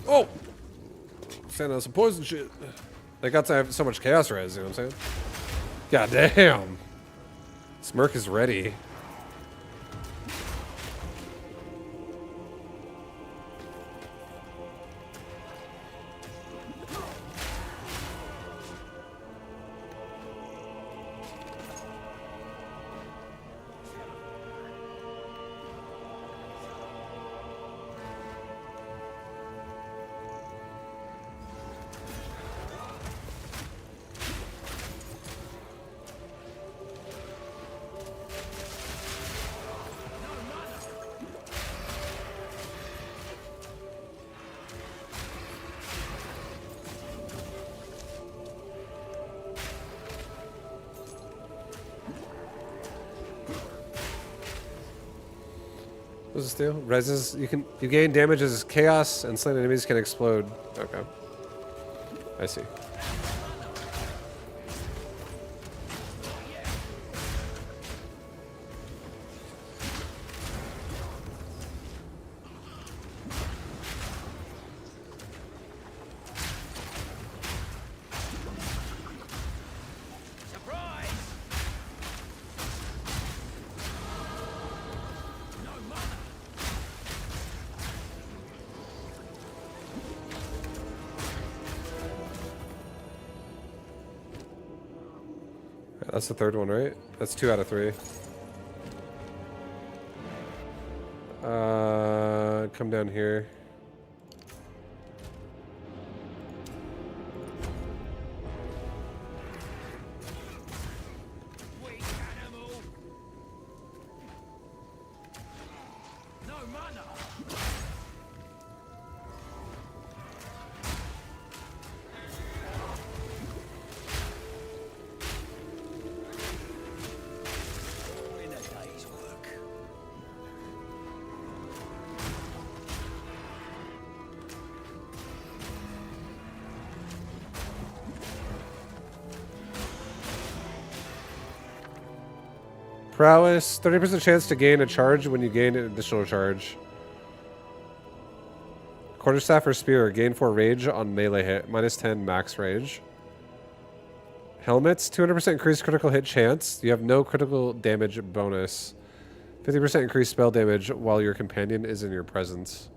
Oh! Sending out some poison shit. They got to have so much chaos res, you know what I'm saying? God damn. Merc is ready. What does this do? Reses, you gain damage as chaos and slain enemies can explode. Okay. I see. That's the third one, right? That's 2 out of 3. Come down here. Prowess, 30% chance to gain a charge when you gain an additional charge. Quarterstaff or spear, gain 4 rage on melee hit, minus 10 max rage. Helmets, 200% increased critical hit chance. You have no critical damage bonus. 50% increased spell damage while your companion is in your presence.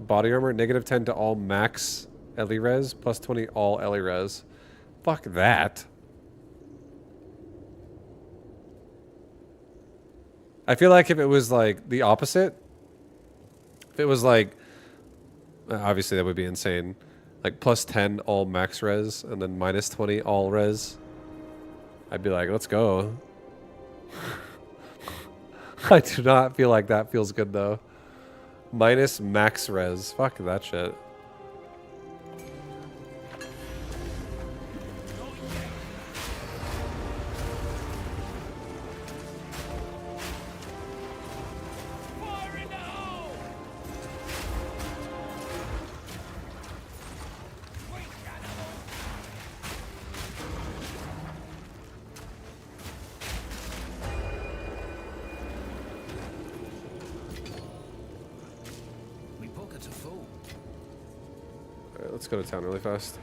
Body armor, negative 10 to all max Ellie res, plus 20 all Ellie res. Fuck that. I feel like if it was like the opposite, if it was like, obviously that would be insane, like plus 10 all max res and then minus 20 all res, I'd be like, let's go. I do not feel like that feels good though. Minus max res, fuck that shit. Let's go to town really fast.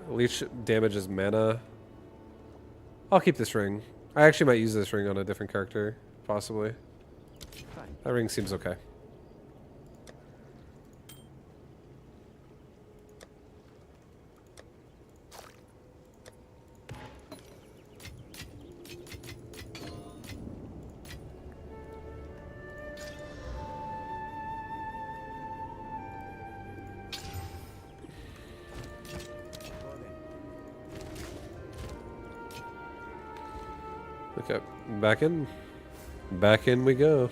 Leech damages mana. I'll keep this ring. I actually might use this ring on a different character, possibly. That ring seems okay. Okay, back in. Back in we go.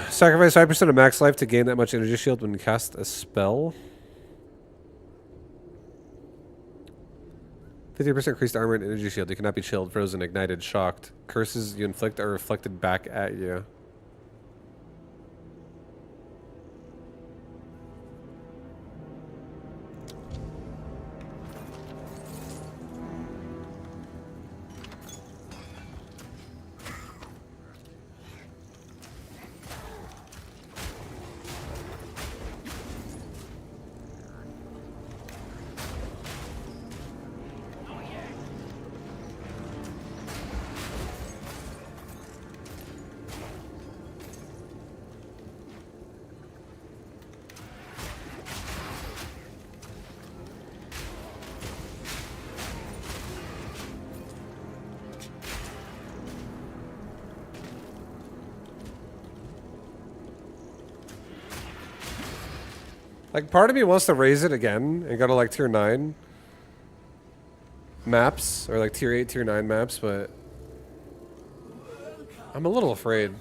Sacrifice 5% of max life to gain that much energy shield when you cast a spell. 50% increased armor and energy shield. You cannot be chilled, frozen, ignited, shocked. Curses you inflict are reflected back at you. Like, part of me wants to raise it again and go to, like, tier 9 maps, or, like, tier 8, tier 9 maps, but I'm a little afraid.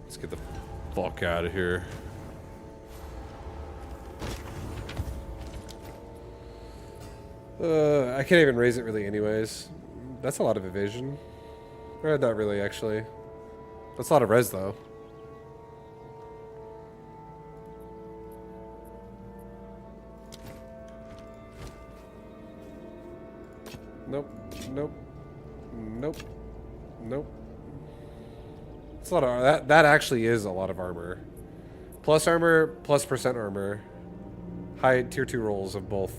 Let's get the fuck out of here. I can't even raise it really anyways. That's a lot of evasion. Or not really, actually. That's a lot of res, though. Nope. Nope. Nope. Nope. It's a lot of that actually is a lot of armor. Plus armor, plus percent armor. High tier 2 rolls of both.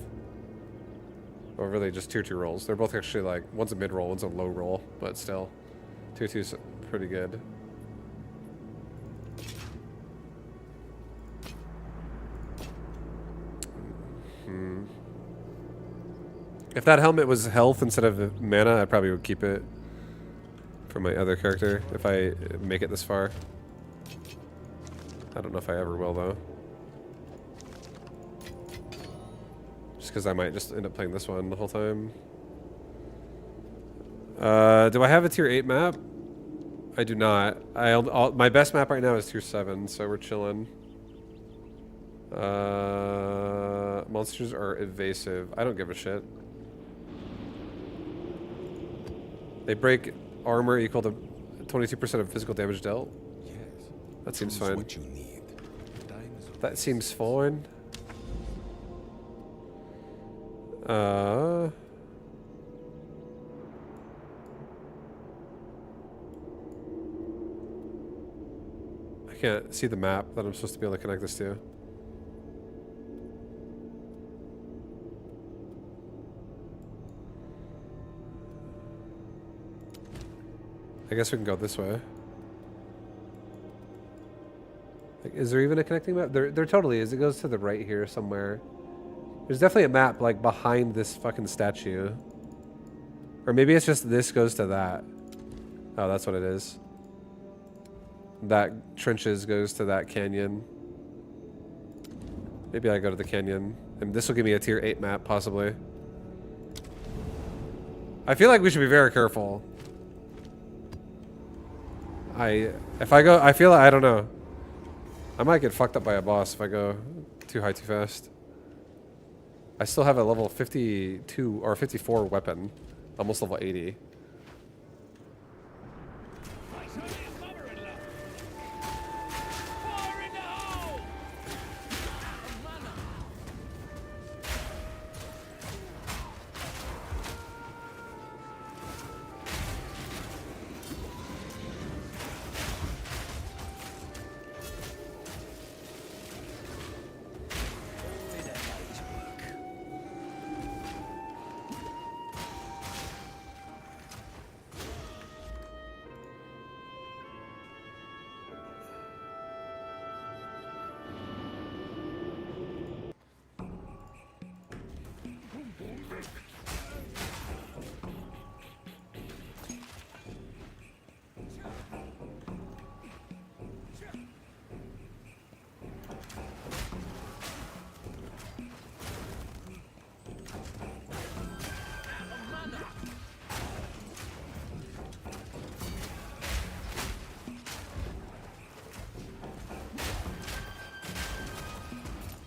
Or really just tier 2 rolls. They're both actually like, one's a mid roll, one's a low roll, but still. Tier 2's pretty good. If that helmet was health instead of mana, I probably would keep it for my other character if I make it this far. I don't know if I ever will, though. Just because I might just end up playing this one the whole time. Do I have a tier 8 map? I do not. My best map right now is tier 7, so we're chilling. Monsters are evasive. I don't give a shit. They break armor equal to 22% of physical damage dealt. Yes. That seems fine. What you need. That seems fine. I can't see the map that I'm supposed to be able to connect this to. I guess we can go this way. Like, is there even a connecting map? There totally is. It goes to the right here somewhere. There's definitely a map, like, behind this fucking statue. Or maybe it's just this goes to that. Oh, that's what it is. That trenches goes to that canyon. Maybe I go to the canyon. And this will give me a tier 8 map, possibly. I feel like we should be very careful. If I go, I feel, I don't know. I might get fucked up by a boss if I go too high too fast. I still have a level 52 or 54 weapon. Almost level 80.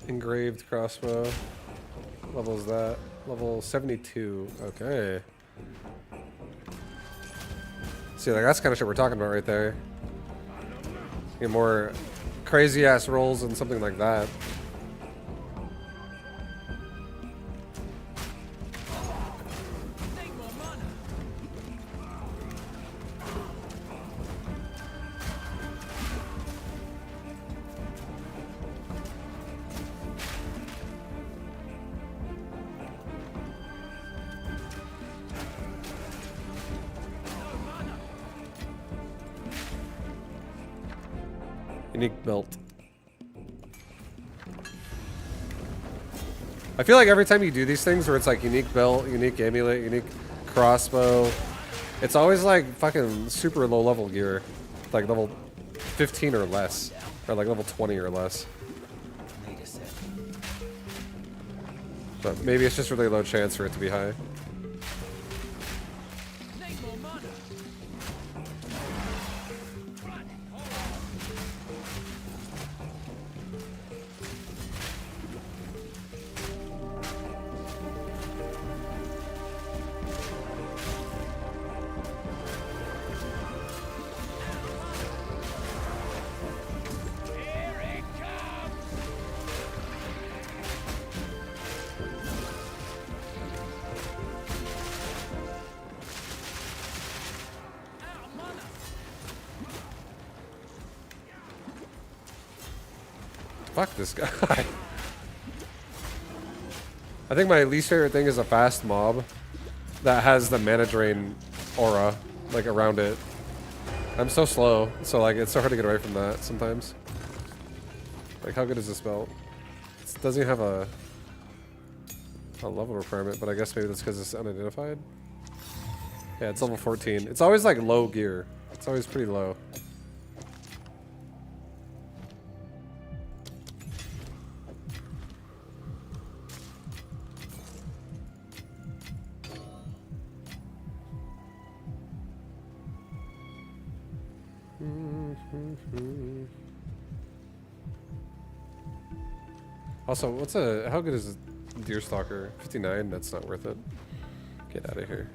Engraved crossbow. What level is that? Level 72. Okay. See, like that's kind of shit we're talking about right there. Get more crazy ass rolls and something like that. Unique belt. I feel like every time you do these things where it's like unique belt, unique amulet, unique crossbow, it's always like fucking super low level gear. Like level 15 or less. Or like level 20 or less. But maybe it's just really low chance for it to be high. Fuck this guy. I think my least favorite thing is a fast mob that has the mana drain aura like around it. I'm so slow, so like it's so hard to get away from that sometimes. Like how good is this belt? It doesn't even have a level requirement, but I guess maybe that's because it's unidentified. Yeah, it's level 14. It's always like low gear. It's always pretty low. Also, how good is Deerstalker? 59? That's not worth it. Get out of here.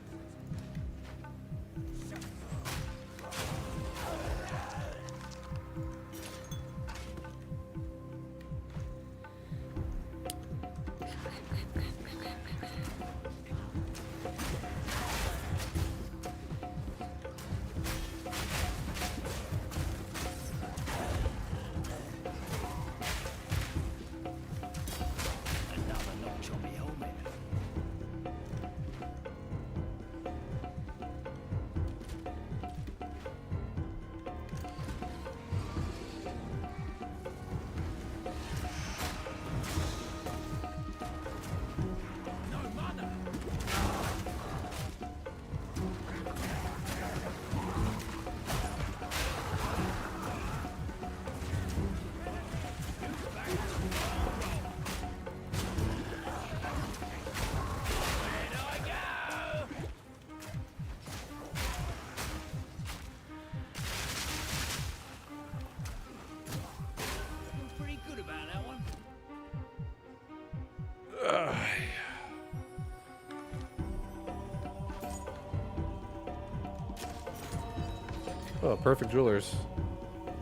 Oh, perfect jewelers.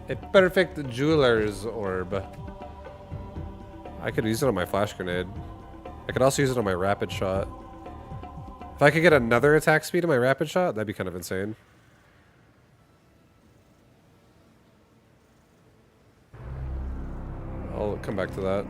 A perfect jeweler's orb. I could use it on my flash grenade. I could also use it on my rapid shot. If I could get another attack speed in my rapid shot, that'd be kind of insane. I'll come back to that.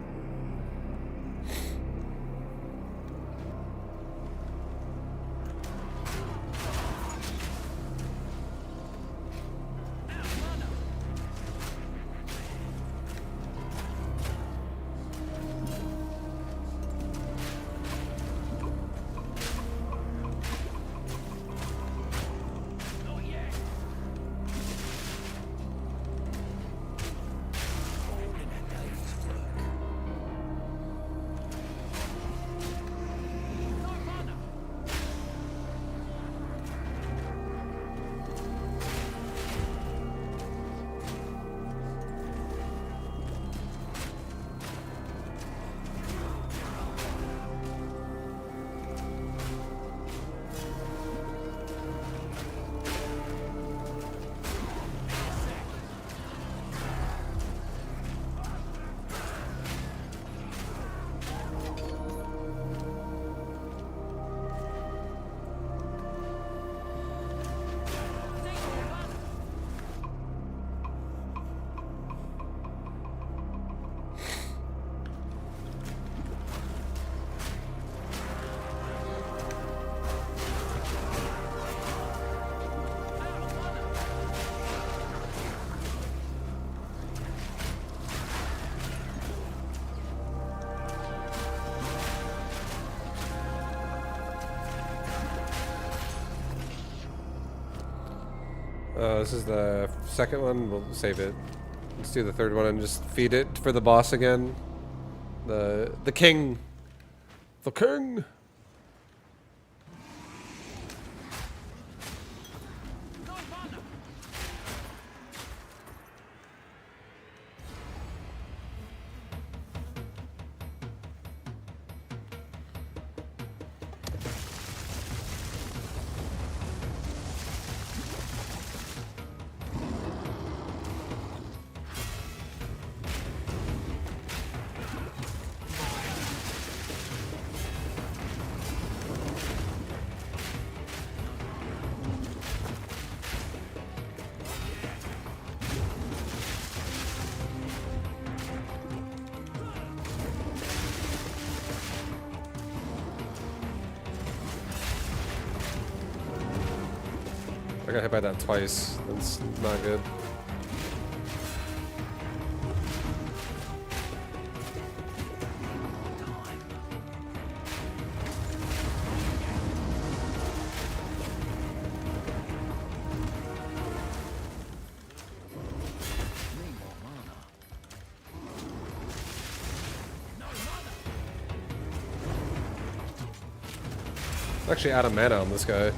This is the second one. We'll save it. Let's do the third one and just feed it for the boss again. The king. The king. I got hit by that twice. That's not good. I'm actually out of mana on this guy.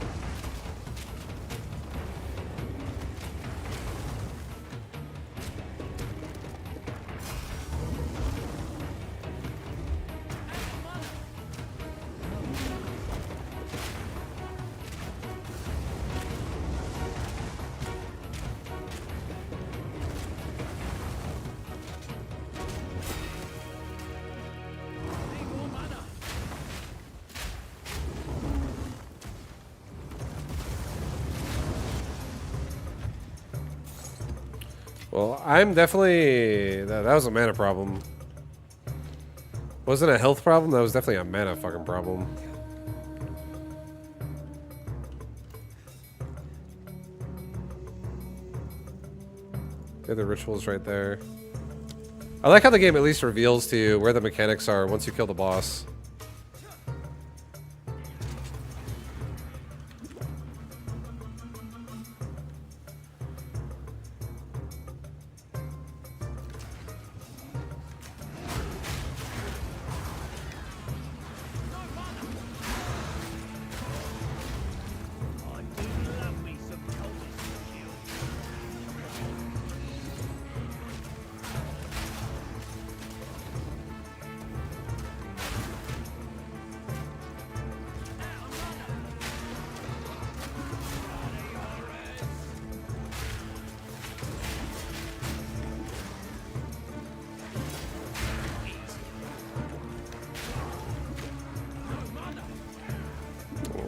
Well, I'm definitely... That was a mana problem. Wasn't a health problem, that was definitely a mana fucking problem. Yeah, the ritual's right there. I like how the game at least reveals to you where the mechanics are once you kill the boss.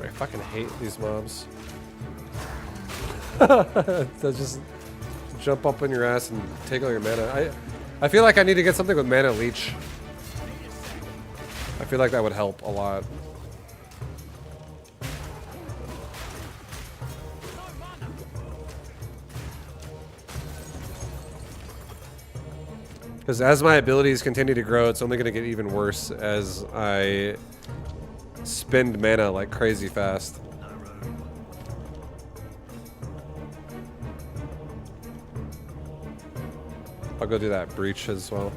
I fucking hate these mobs. They'll just jump up on your ass and take all your mana. I feel like I need to get something with mana leech. I feel like that would help a lot. Because as my abilities continue to grow, it's only going to get even worse as I spend mana like crazy fast. I'll go do that breach as well.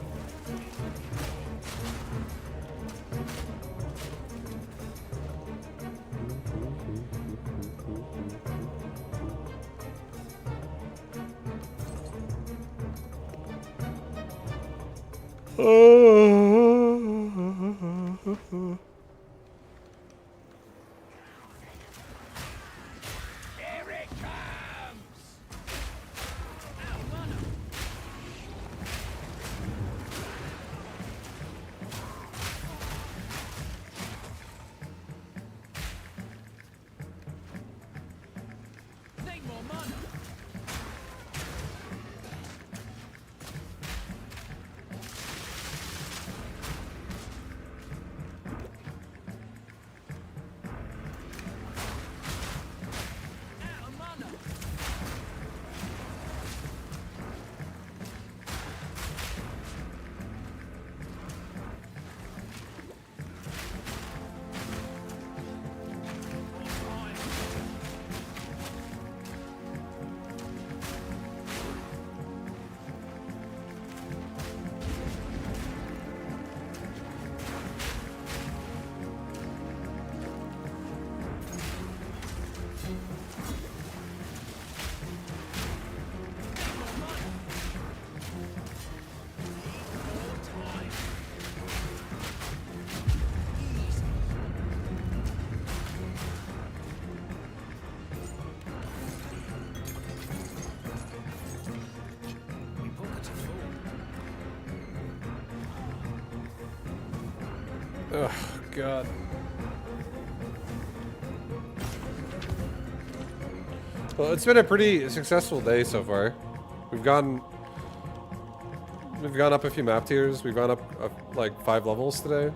Oh, God. Well, it's been a pretty successful day so far. We've gone up a few map tiers. We've gone up like 5 levels today.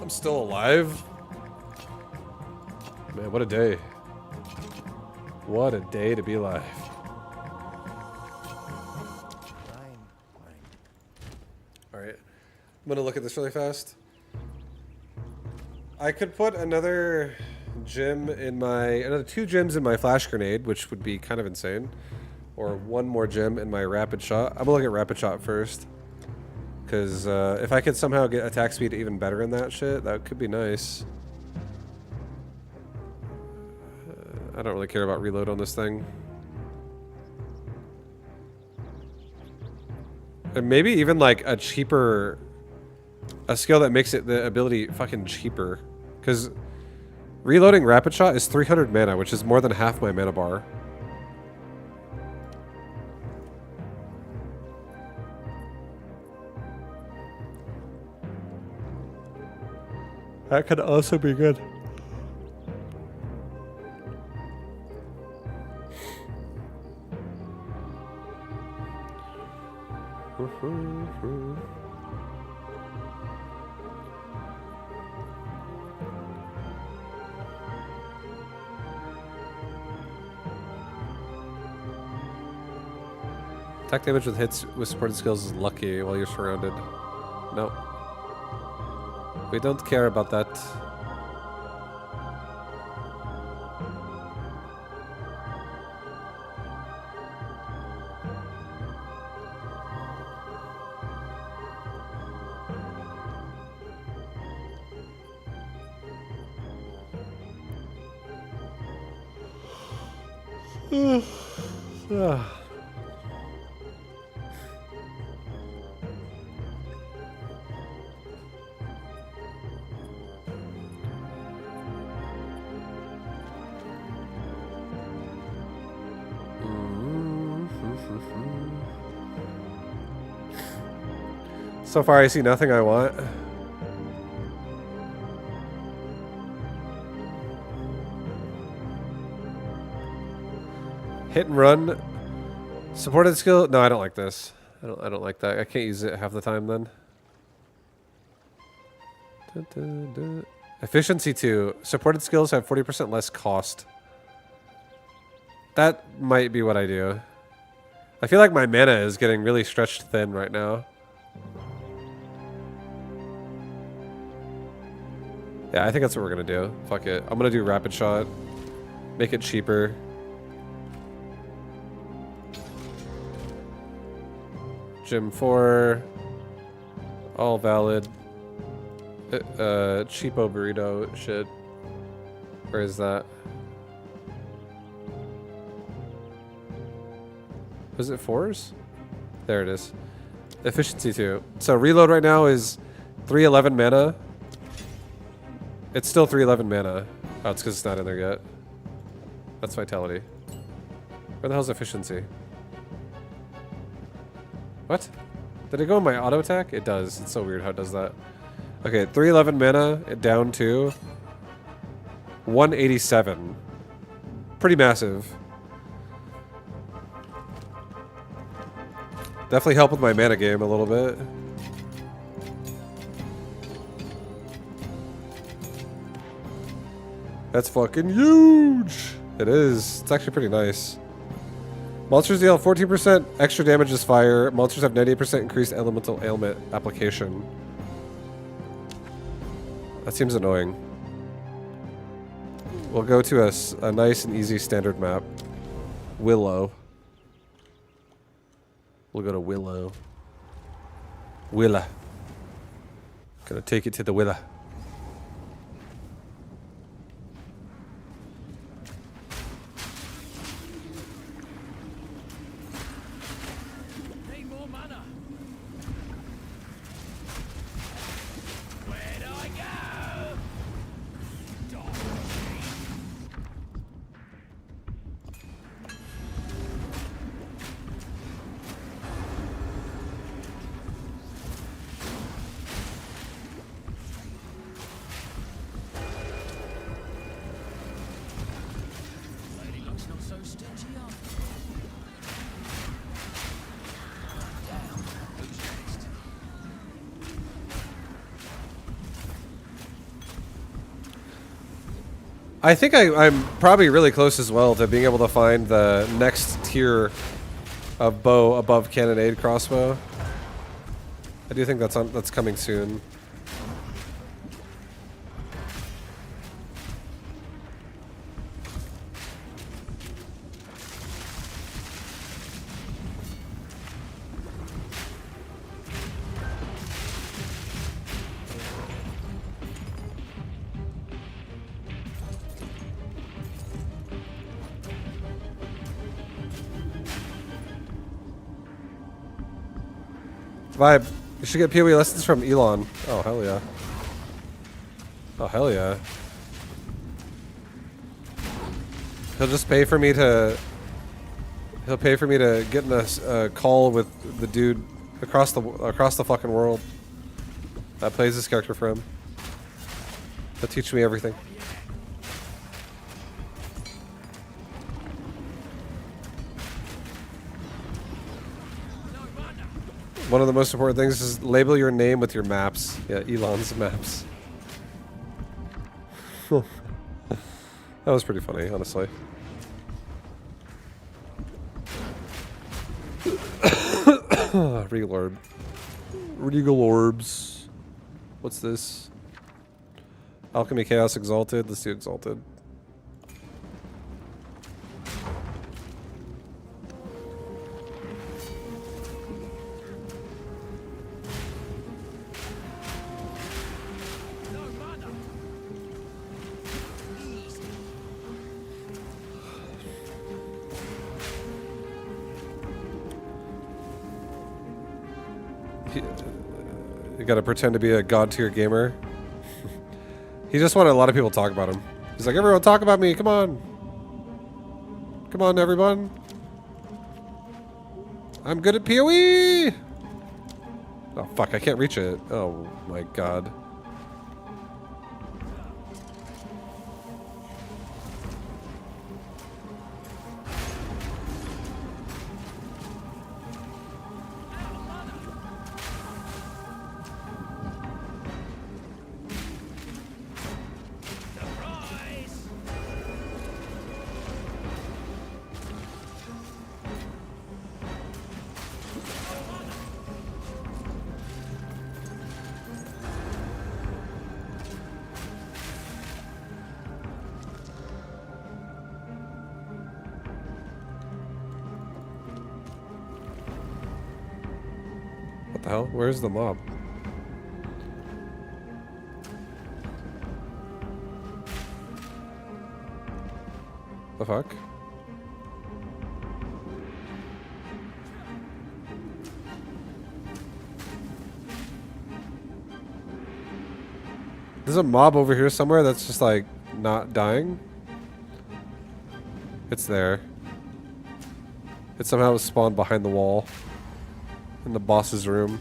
I'm still alive. Man, what a day. What a day to be alive. Alright. I'm gonna look at this really fast. I could put another gem in another 2 gems in my flash grenade, which would be kind of insane. Or 1 more gem in my rapid shot. I'm gonna look at rapid shot first. Because if I could somehow get attack speed even better in that shit, that could be nice. I don't really care about reload on this thing. And maybe even like a skill that makes it the ability fucking cheaper. Because reloading rapid shot is 300 mana, which is more than half my mana bar. That could also be good. Attack damage with hits with supported skills is lucky while you're surrounded. No. We don't care about that. So far, I see nothing I want. Hit and run. Supported skill? No, I don't like this. I don't like that. I can't use it half the time then. Efficiency 2. Supported skills have 40% less cost. That might be what I do. I feel like my mana is getting really stretched thin right now. Yeah, I think that's what we're gonna do. Fuck it. I'm gonna do rapid shot. Make it cheaper. Gym 4. All valid. Cheapo burrito shit. Where is that? Was it 4s? There it is. Efficiency 2. So reload right now is 311 mana. It's still 311 mana. Oh, it's because it's not in there yet. That's vitality. Where the hell's efficiency? What? Did it go in my auto attack? It does. It's so weird how it does that. Okay, 311 mana, it down to 187. Pretty massive. Definitely help with my mana game a little bit. That's fucking huge! It is. It's actually pretty nice. Monsters deal 14% extra damage as fire. Monsters have 98% increased elemental ailment application. That seems annoying. We'll go to a nice and easy standard map. Willow. We'll go to Willow. Willa. Gonna take it to the Willa. I think I'm probably really close as well to being able to find the next tier of bow above cannonade crossbow. I do think that's coming soon. Vibe. You should get PoE lessons from Elon. Oh, hell yeah. Oh, hell yeah. He'll just pay for me to... He'll pay for me to get in a call with the dude across the fucking world that plays this character for him. He'll teach me everything. One of the most important things is label your name with your maps. Yeah, Elon's maps. That was pretty funny, honestly. Regal orb. Regal orbs. What's this? Alchemy Chaos Exalted. Let's do Exalted. You gotta pretend to be a god tier gamer. He just wanted a lot of people to talk about him. He's like, everyone talk about me, come on. Come on, everyone. I'm good at PoE! Oh, fuck, I can't reach it. Oh, my God. What the hell? Where's the mob? The fuck? There's a mob over here somewhere that's just like not dying. It's there. It somehow was spawned behind the wall in the boss's room.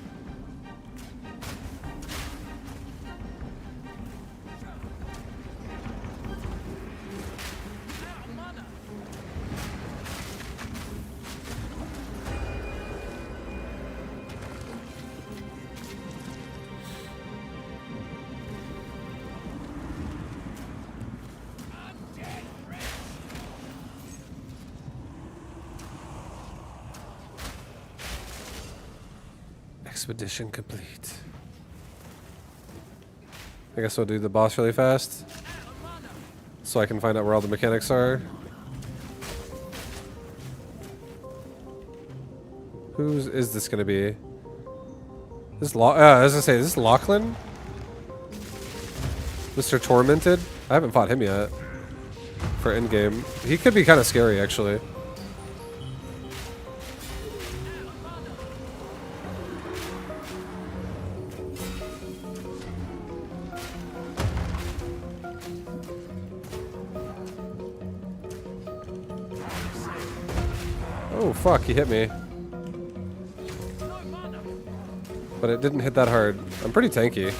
Expedition complete. I guess we'll do the boss really fast so I can find out where all the mechanics are. Whose is this gonna be? This I was gonna say, is this Lachlan? Mr. Tormented? I haven't fought him yet for endgame. He could be kind of scary, actually. Oh fuck, he hit me. But it didn't hit that hard. I'm pretty tanky.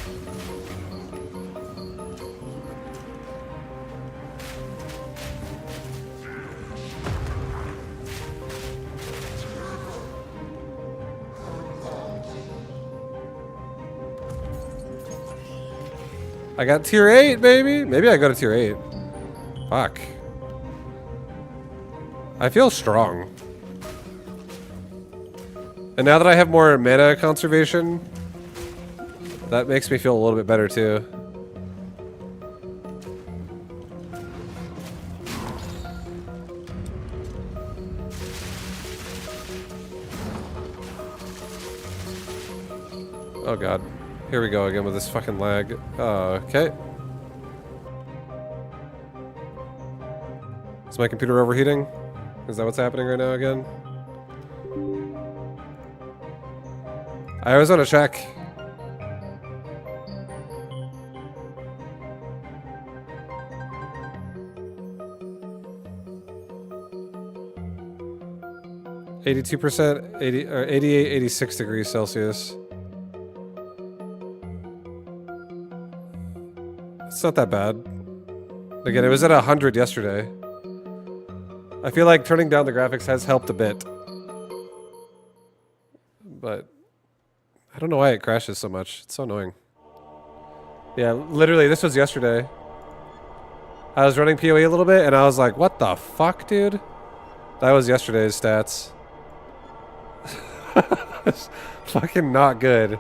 I got tier 8, baby! Maybe I go to tier 8. Fuck. I feel strong. And now that I have more mana conservation, that makes me feel a little bit better too. Oh god. Here we go again with this fucking lag. Okay. Is my computer overheating? Is that what's happening right now again? I always want to check. %, 80 or 88, 86 degrees Celsius. It's not that bad. Again, it was at 100 yesterday. I feel like turning down the graphics has helped a bit. But I don't know why it crashes so much. It's so annoying. Yeah, literally, this was yesterday. I was running PoE a little bit, and I was like, what the fuck, dude? That was yesterday's stats. It's fucking not good.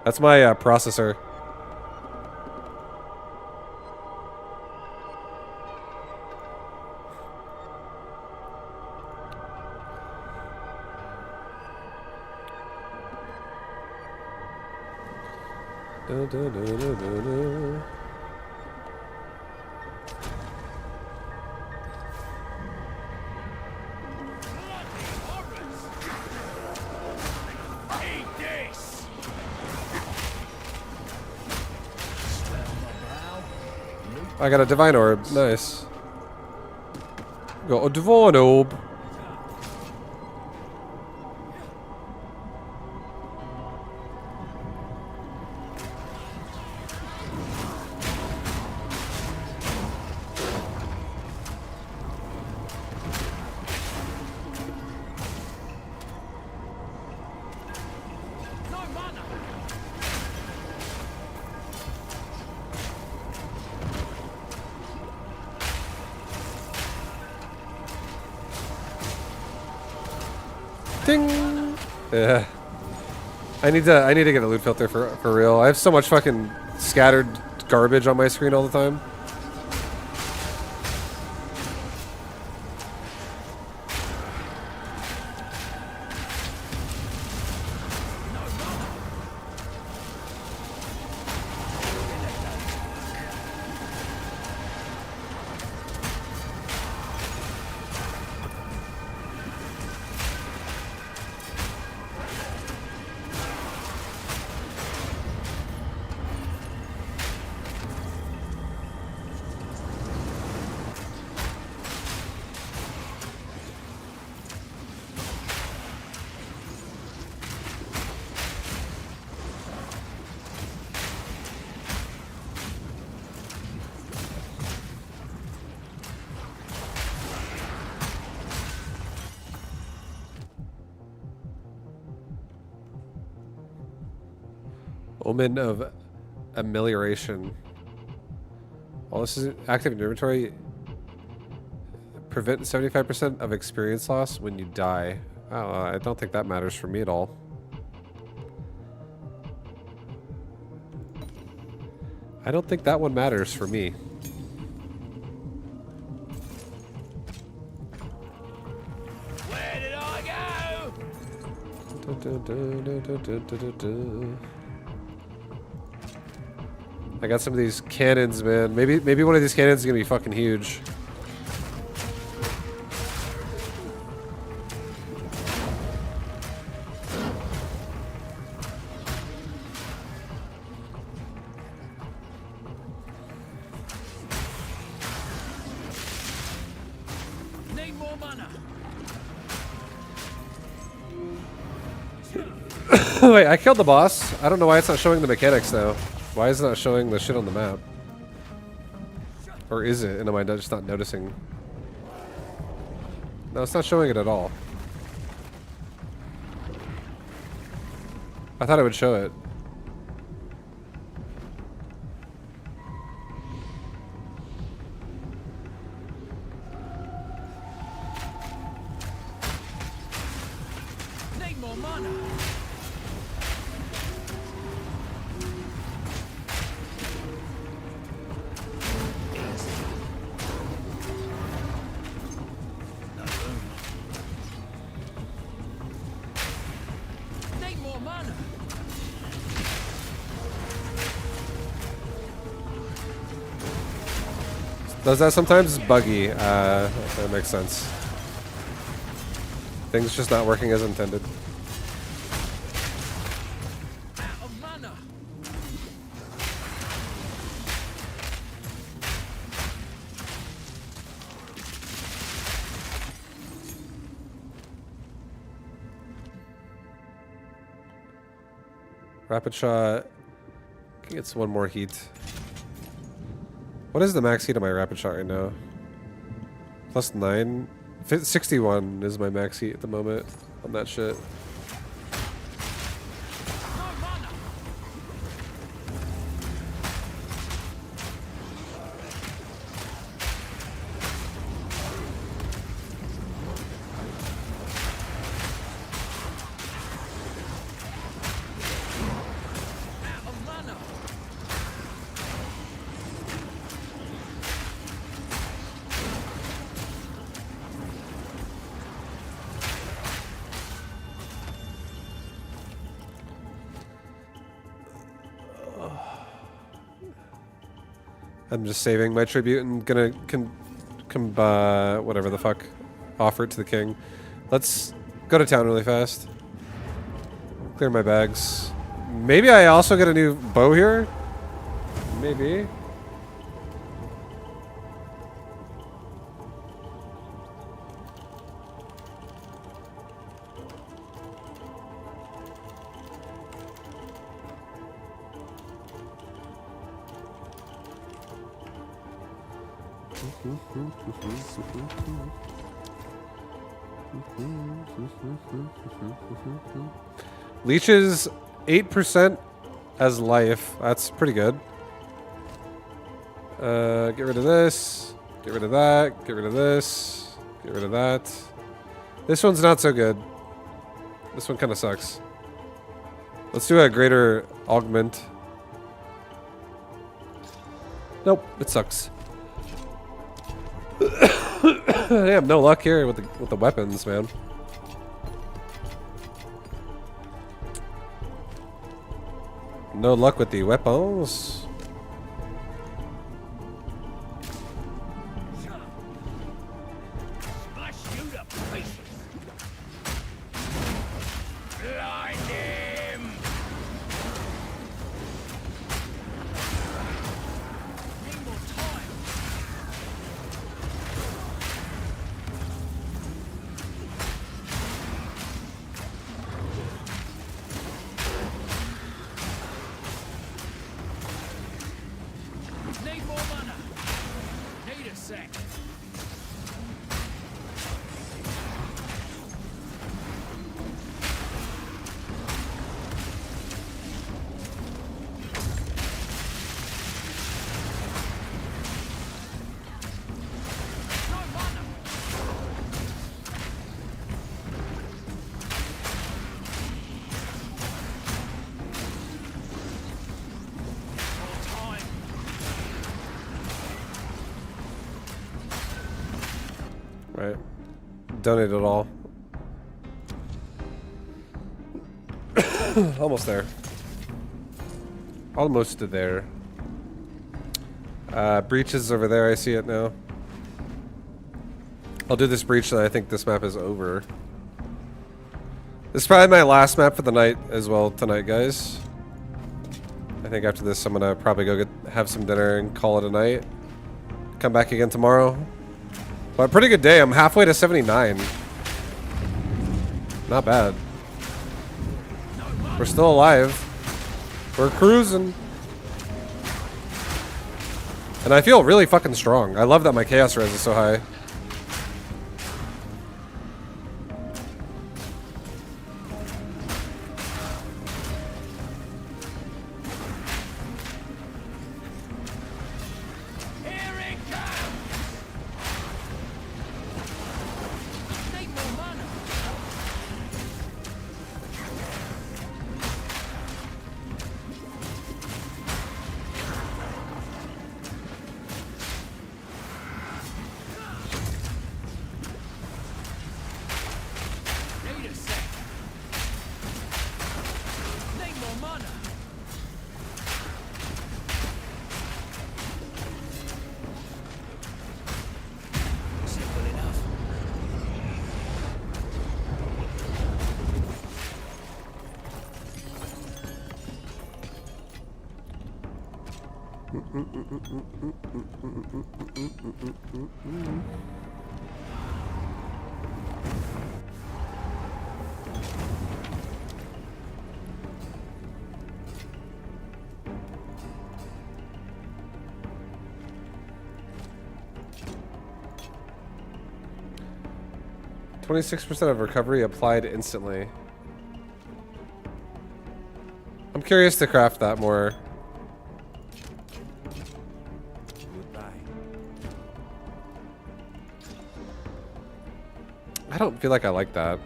That's my processor. Da, da, da, da, da, da. I got a divine orb. Nice. Got a divine orb. Ding. Yeah. I need to get a loot filter for real. I have so much fucking scattered garbage on my screen all the time. Omen of Amelioration. While this is active in inventory, prevent 75% of experience loss when you die. Oh, I don't think that matters for me at all. I don't think that one matters for me. Where did I go? I got some of these cannons, man. Maybe one of these cannons is gonna be fucking huge. Need more mana. Wait, I killed the boss. I don't know why it's not showing the mechanics though. Why is it not showing the shit on the map? Or is it? And am I just not noticing? No, it's not showing it at all. I thought it would show it. Need more mana. Need more mana. Does that sometimes? It's buggy. That makes sense. Things just not working as intended. Out of mana. Rapid shot. Gets one more heat. What is the max heat of my rapid shot right now? Plus 9. 61 is my max heat at the moment on that shit. I'm just saving my tribute and gonna whatever the fuck, offer it to the king. Let's go to town really fast. Clear my bags. Maybe I also get a new bow here? Maybe. Leeches 8% as life. That's pretty good. Get rid of this. Get rid of that. Get rid of this. Get rid of that. This one's not so good. This one kind of sucks. Let's do a greater augment. Nope, it sucks. I have no luck here with the weapons, man. No luck with the weapons. Need more mana. Need a sec. Right. Donate it all. Almost there. Almost there. Breach is over there. I see it now. I'll do this breach, and I think this map is over. This is probably my last map for the night as well tonight, guys. I think after this, I'm gonna probably go have some dinner and call it a night. Come back again tomorrow. But pretty good day. I'm halfway to 79. Not bad. We're still alive. We're cruising. And I feel really fucking strong. I love that my chaos res is so high. %of recovery applied instantly. I'm curious to craft that more. I don't feel like I like that.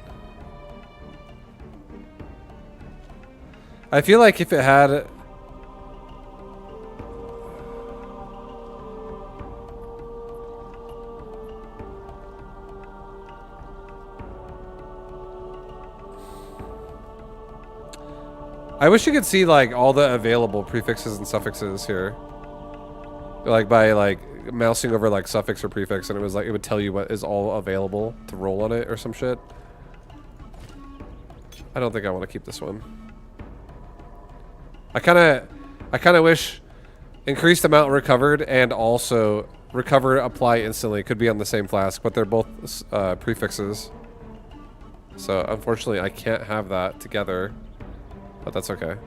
I feel like if it had... I wish you could see like all the available prefixes and suffixes here. Like by like mousing over like suffix or prefix, and it was like it would tell you what is all available to roll on it or some shit. I don't think I want to keep this one. I kind of wish increased amount recovered and also recover apply instantly could be on the same flask, but they're both prefixes. So unfortunately I can't have that together, but that's okay.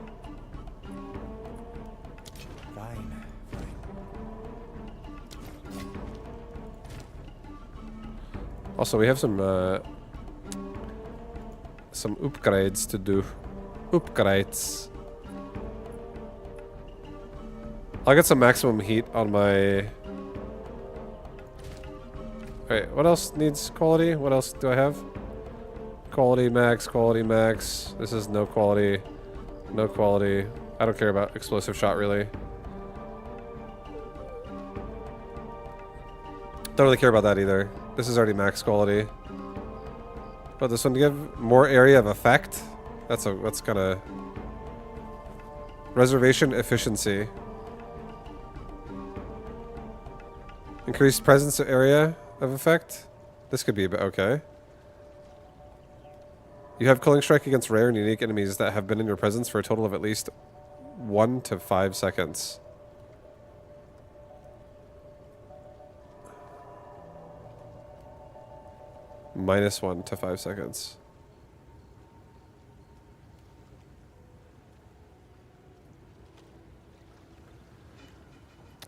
Also, we have some upgrades to do. Upgrades. I'll get some maximum heat on my... Wait, what else needs quality? What else do I have? Quality max, quality max. This is no quality. No quality. I don't care about explosive shot, really. Don't really care about that either. This is already max quality. But this one to give more area of effect. That's kind of reservation efficiency. Increased presence area of effect. This could be a bit okay. You have Culling Strike against rare and unique enemies that have been in your presence for a total of at least 1 to 5 seconds. -1 to 5 seconds.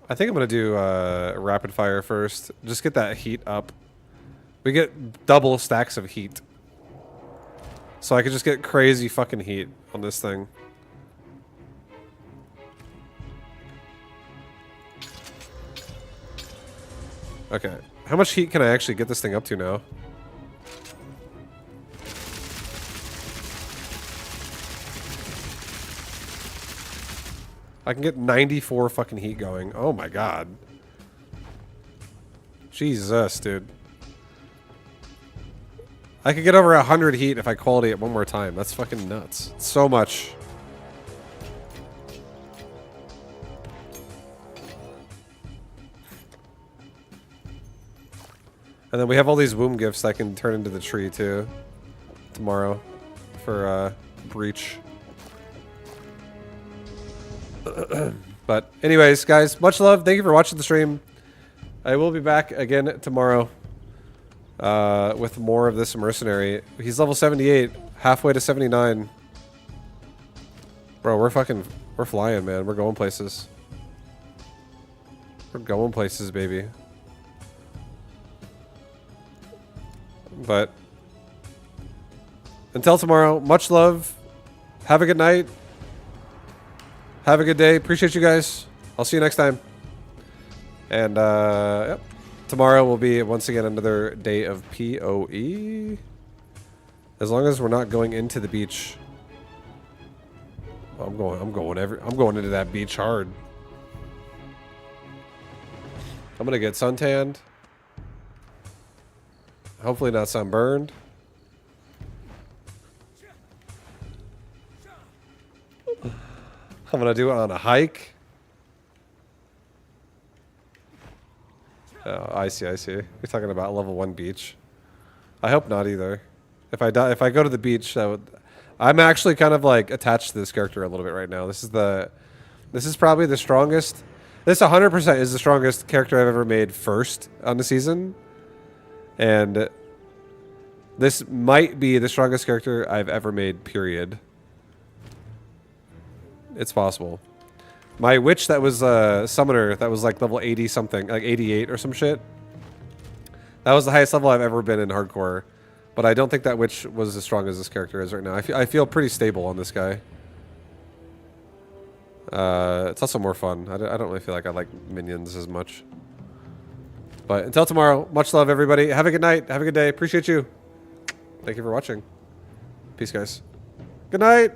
I think I'm gonna do rapid fire first. Just get that heat up. We get double stacks of heat. So I could just get crazy fucking heat on this thing. Okay. How much heat can I actually get this thing up to now? I can get 94 fucking heat going. Oh my god. Jesus, dude. I could get over 100 heat if I quality it one more time. That's fucking nuts. So much. And then we have all these womb gifts I can turn into the tree too. Tomorrow. For breach. But anyways, guys, much love. Thank you for watching the stream. I will be back again tomorrow with more of this mercenary. He's level 78, halfway to 79. Bro, we're flying, man. We're going places. We're going places, baby. But until tomorrow, much love. Have a good night. Have a good day. Appreciate you guys. I'll see you next time. And yep. Tomorrow will be once again another day of PoE. As long as we're not going into the beach. I'm going into that beach hard. I'm gonna get suntanned. Hopefully not sunburned. I'm gonna do it on a hike. Oh, I see. You're talking about level 1 beach. I hope not either. If I go to the beach, I'm actually kind of like attached to this character a little bit right now. This is probably the strongest. This 100% is the strongest character I've ever made first on the season. And this might be the strongest character I've ever made, period. It's possible. My witch that was a summoner that was like level 80 something, like 88 or some shit. That was the highest level I've ever been in hardcore. But I don't think that witch was as strong as this character is right now. I feel pretty stable on this guy. It's also more fun. I don't really feel like I like minions as much. But until tomorrow, much love, everybody. Have a good night. Have a good day. Appreciate you. Thank you for watching. Peace, guys. Good night.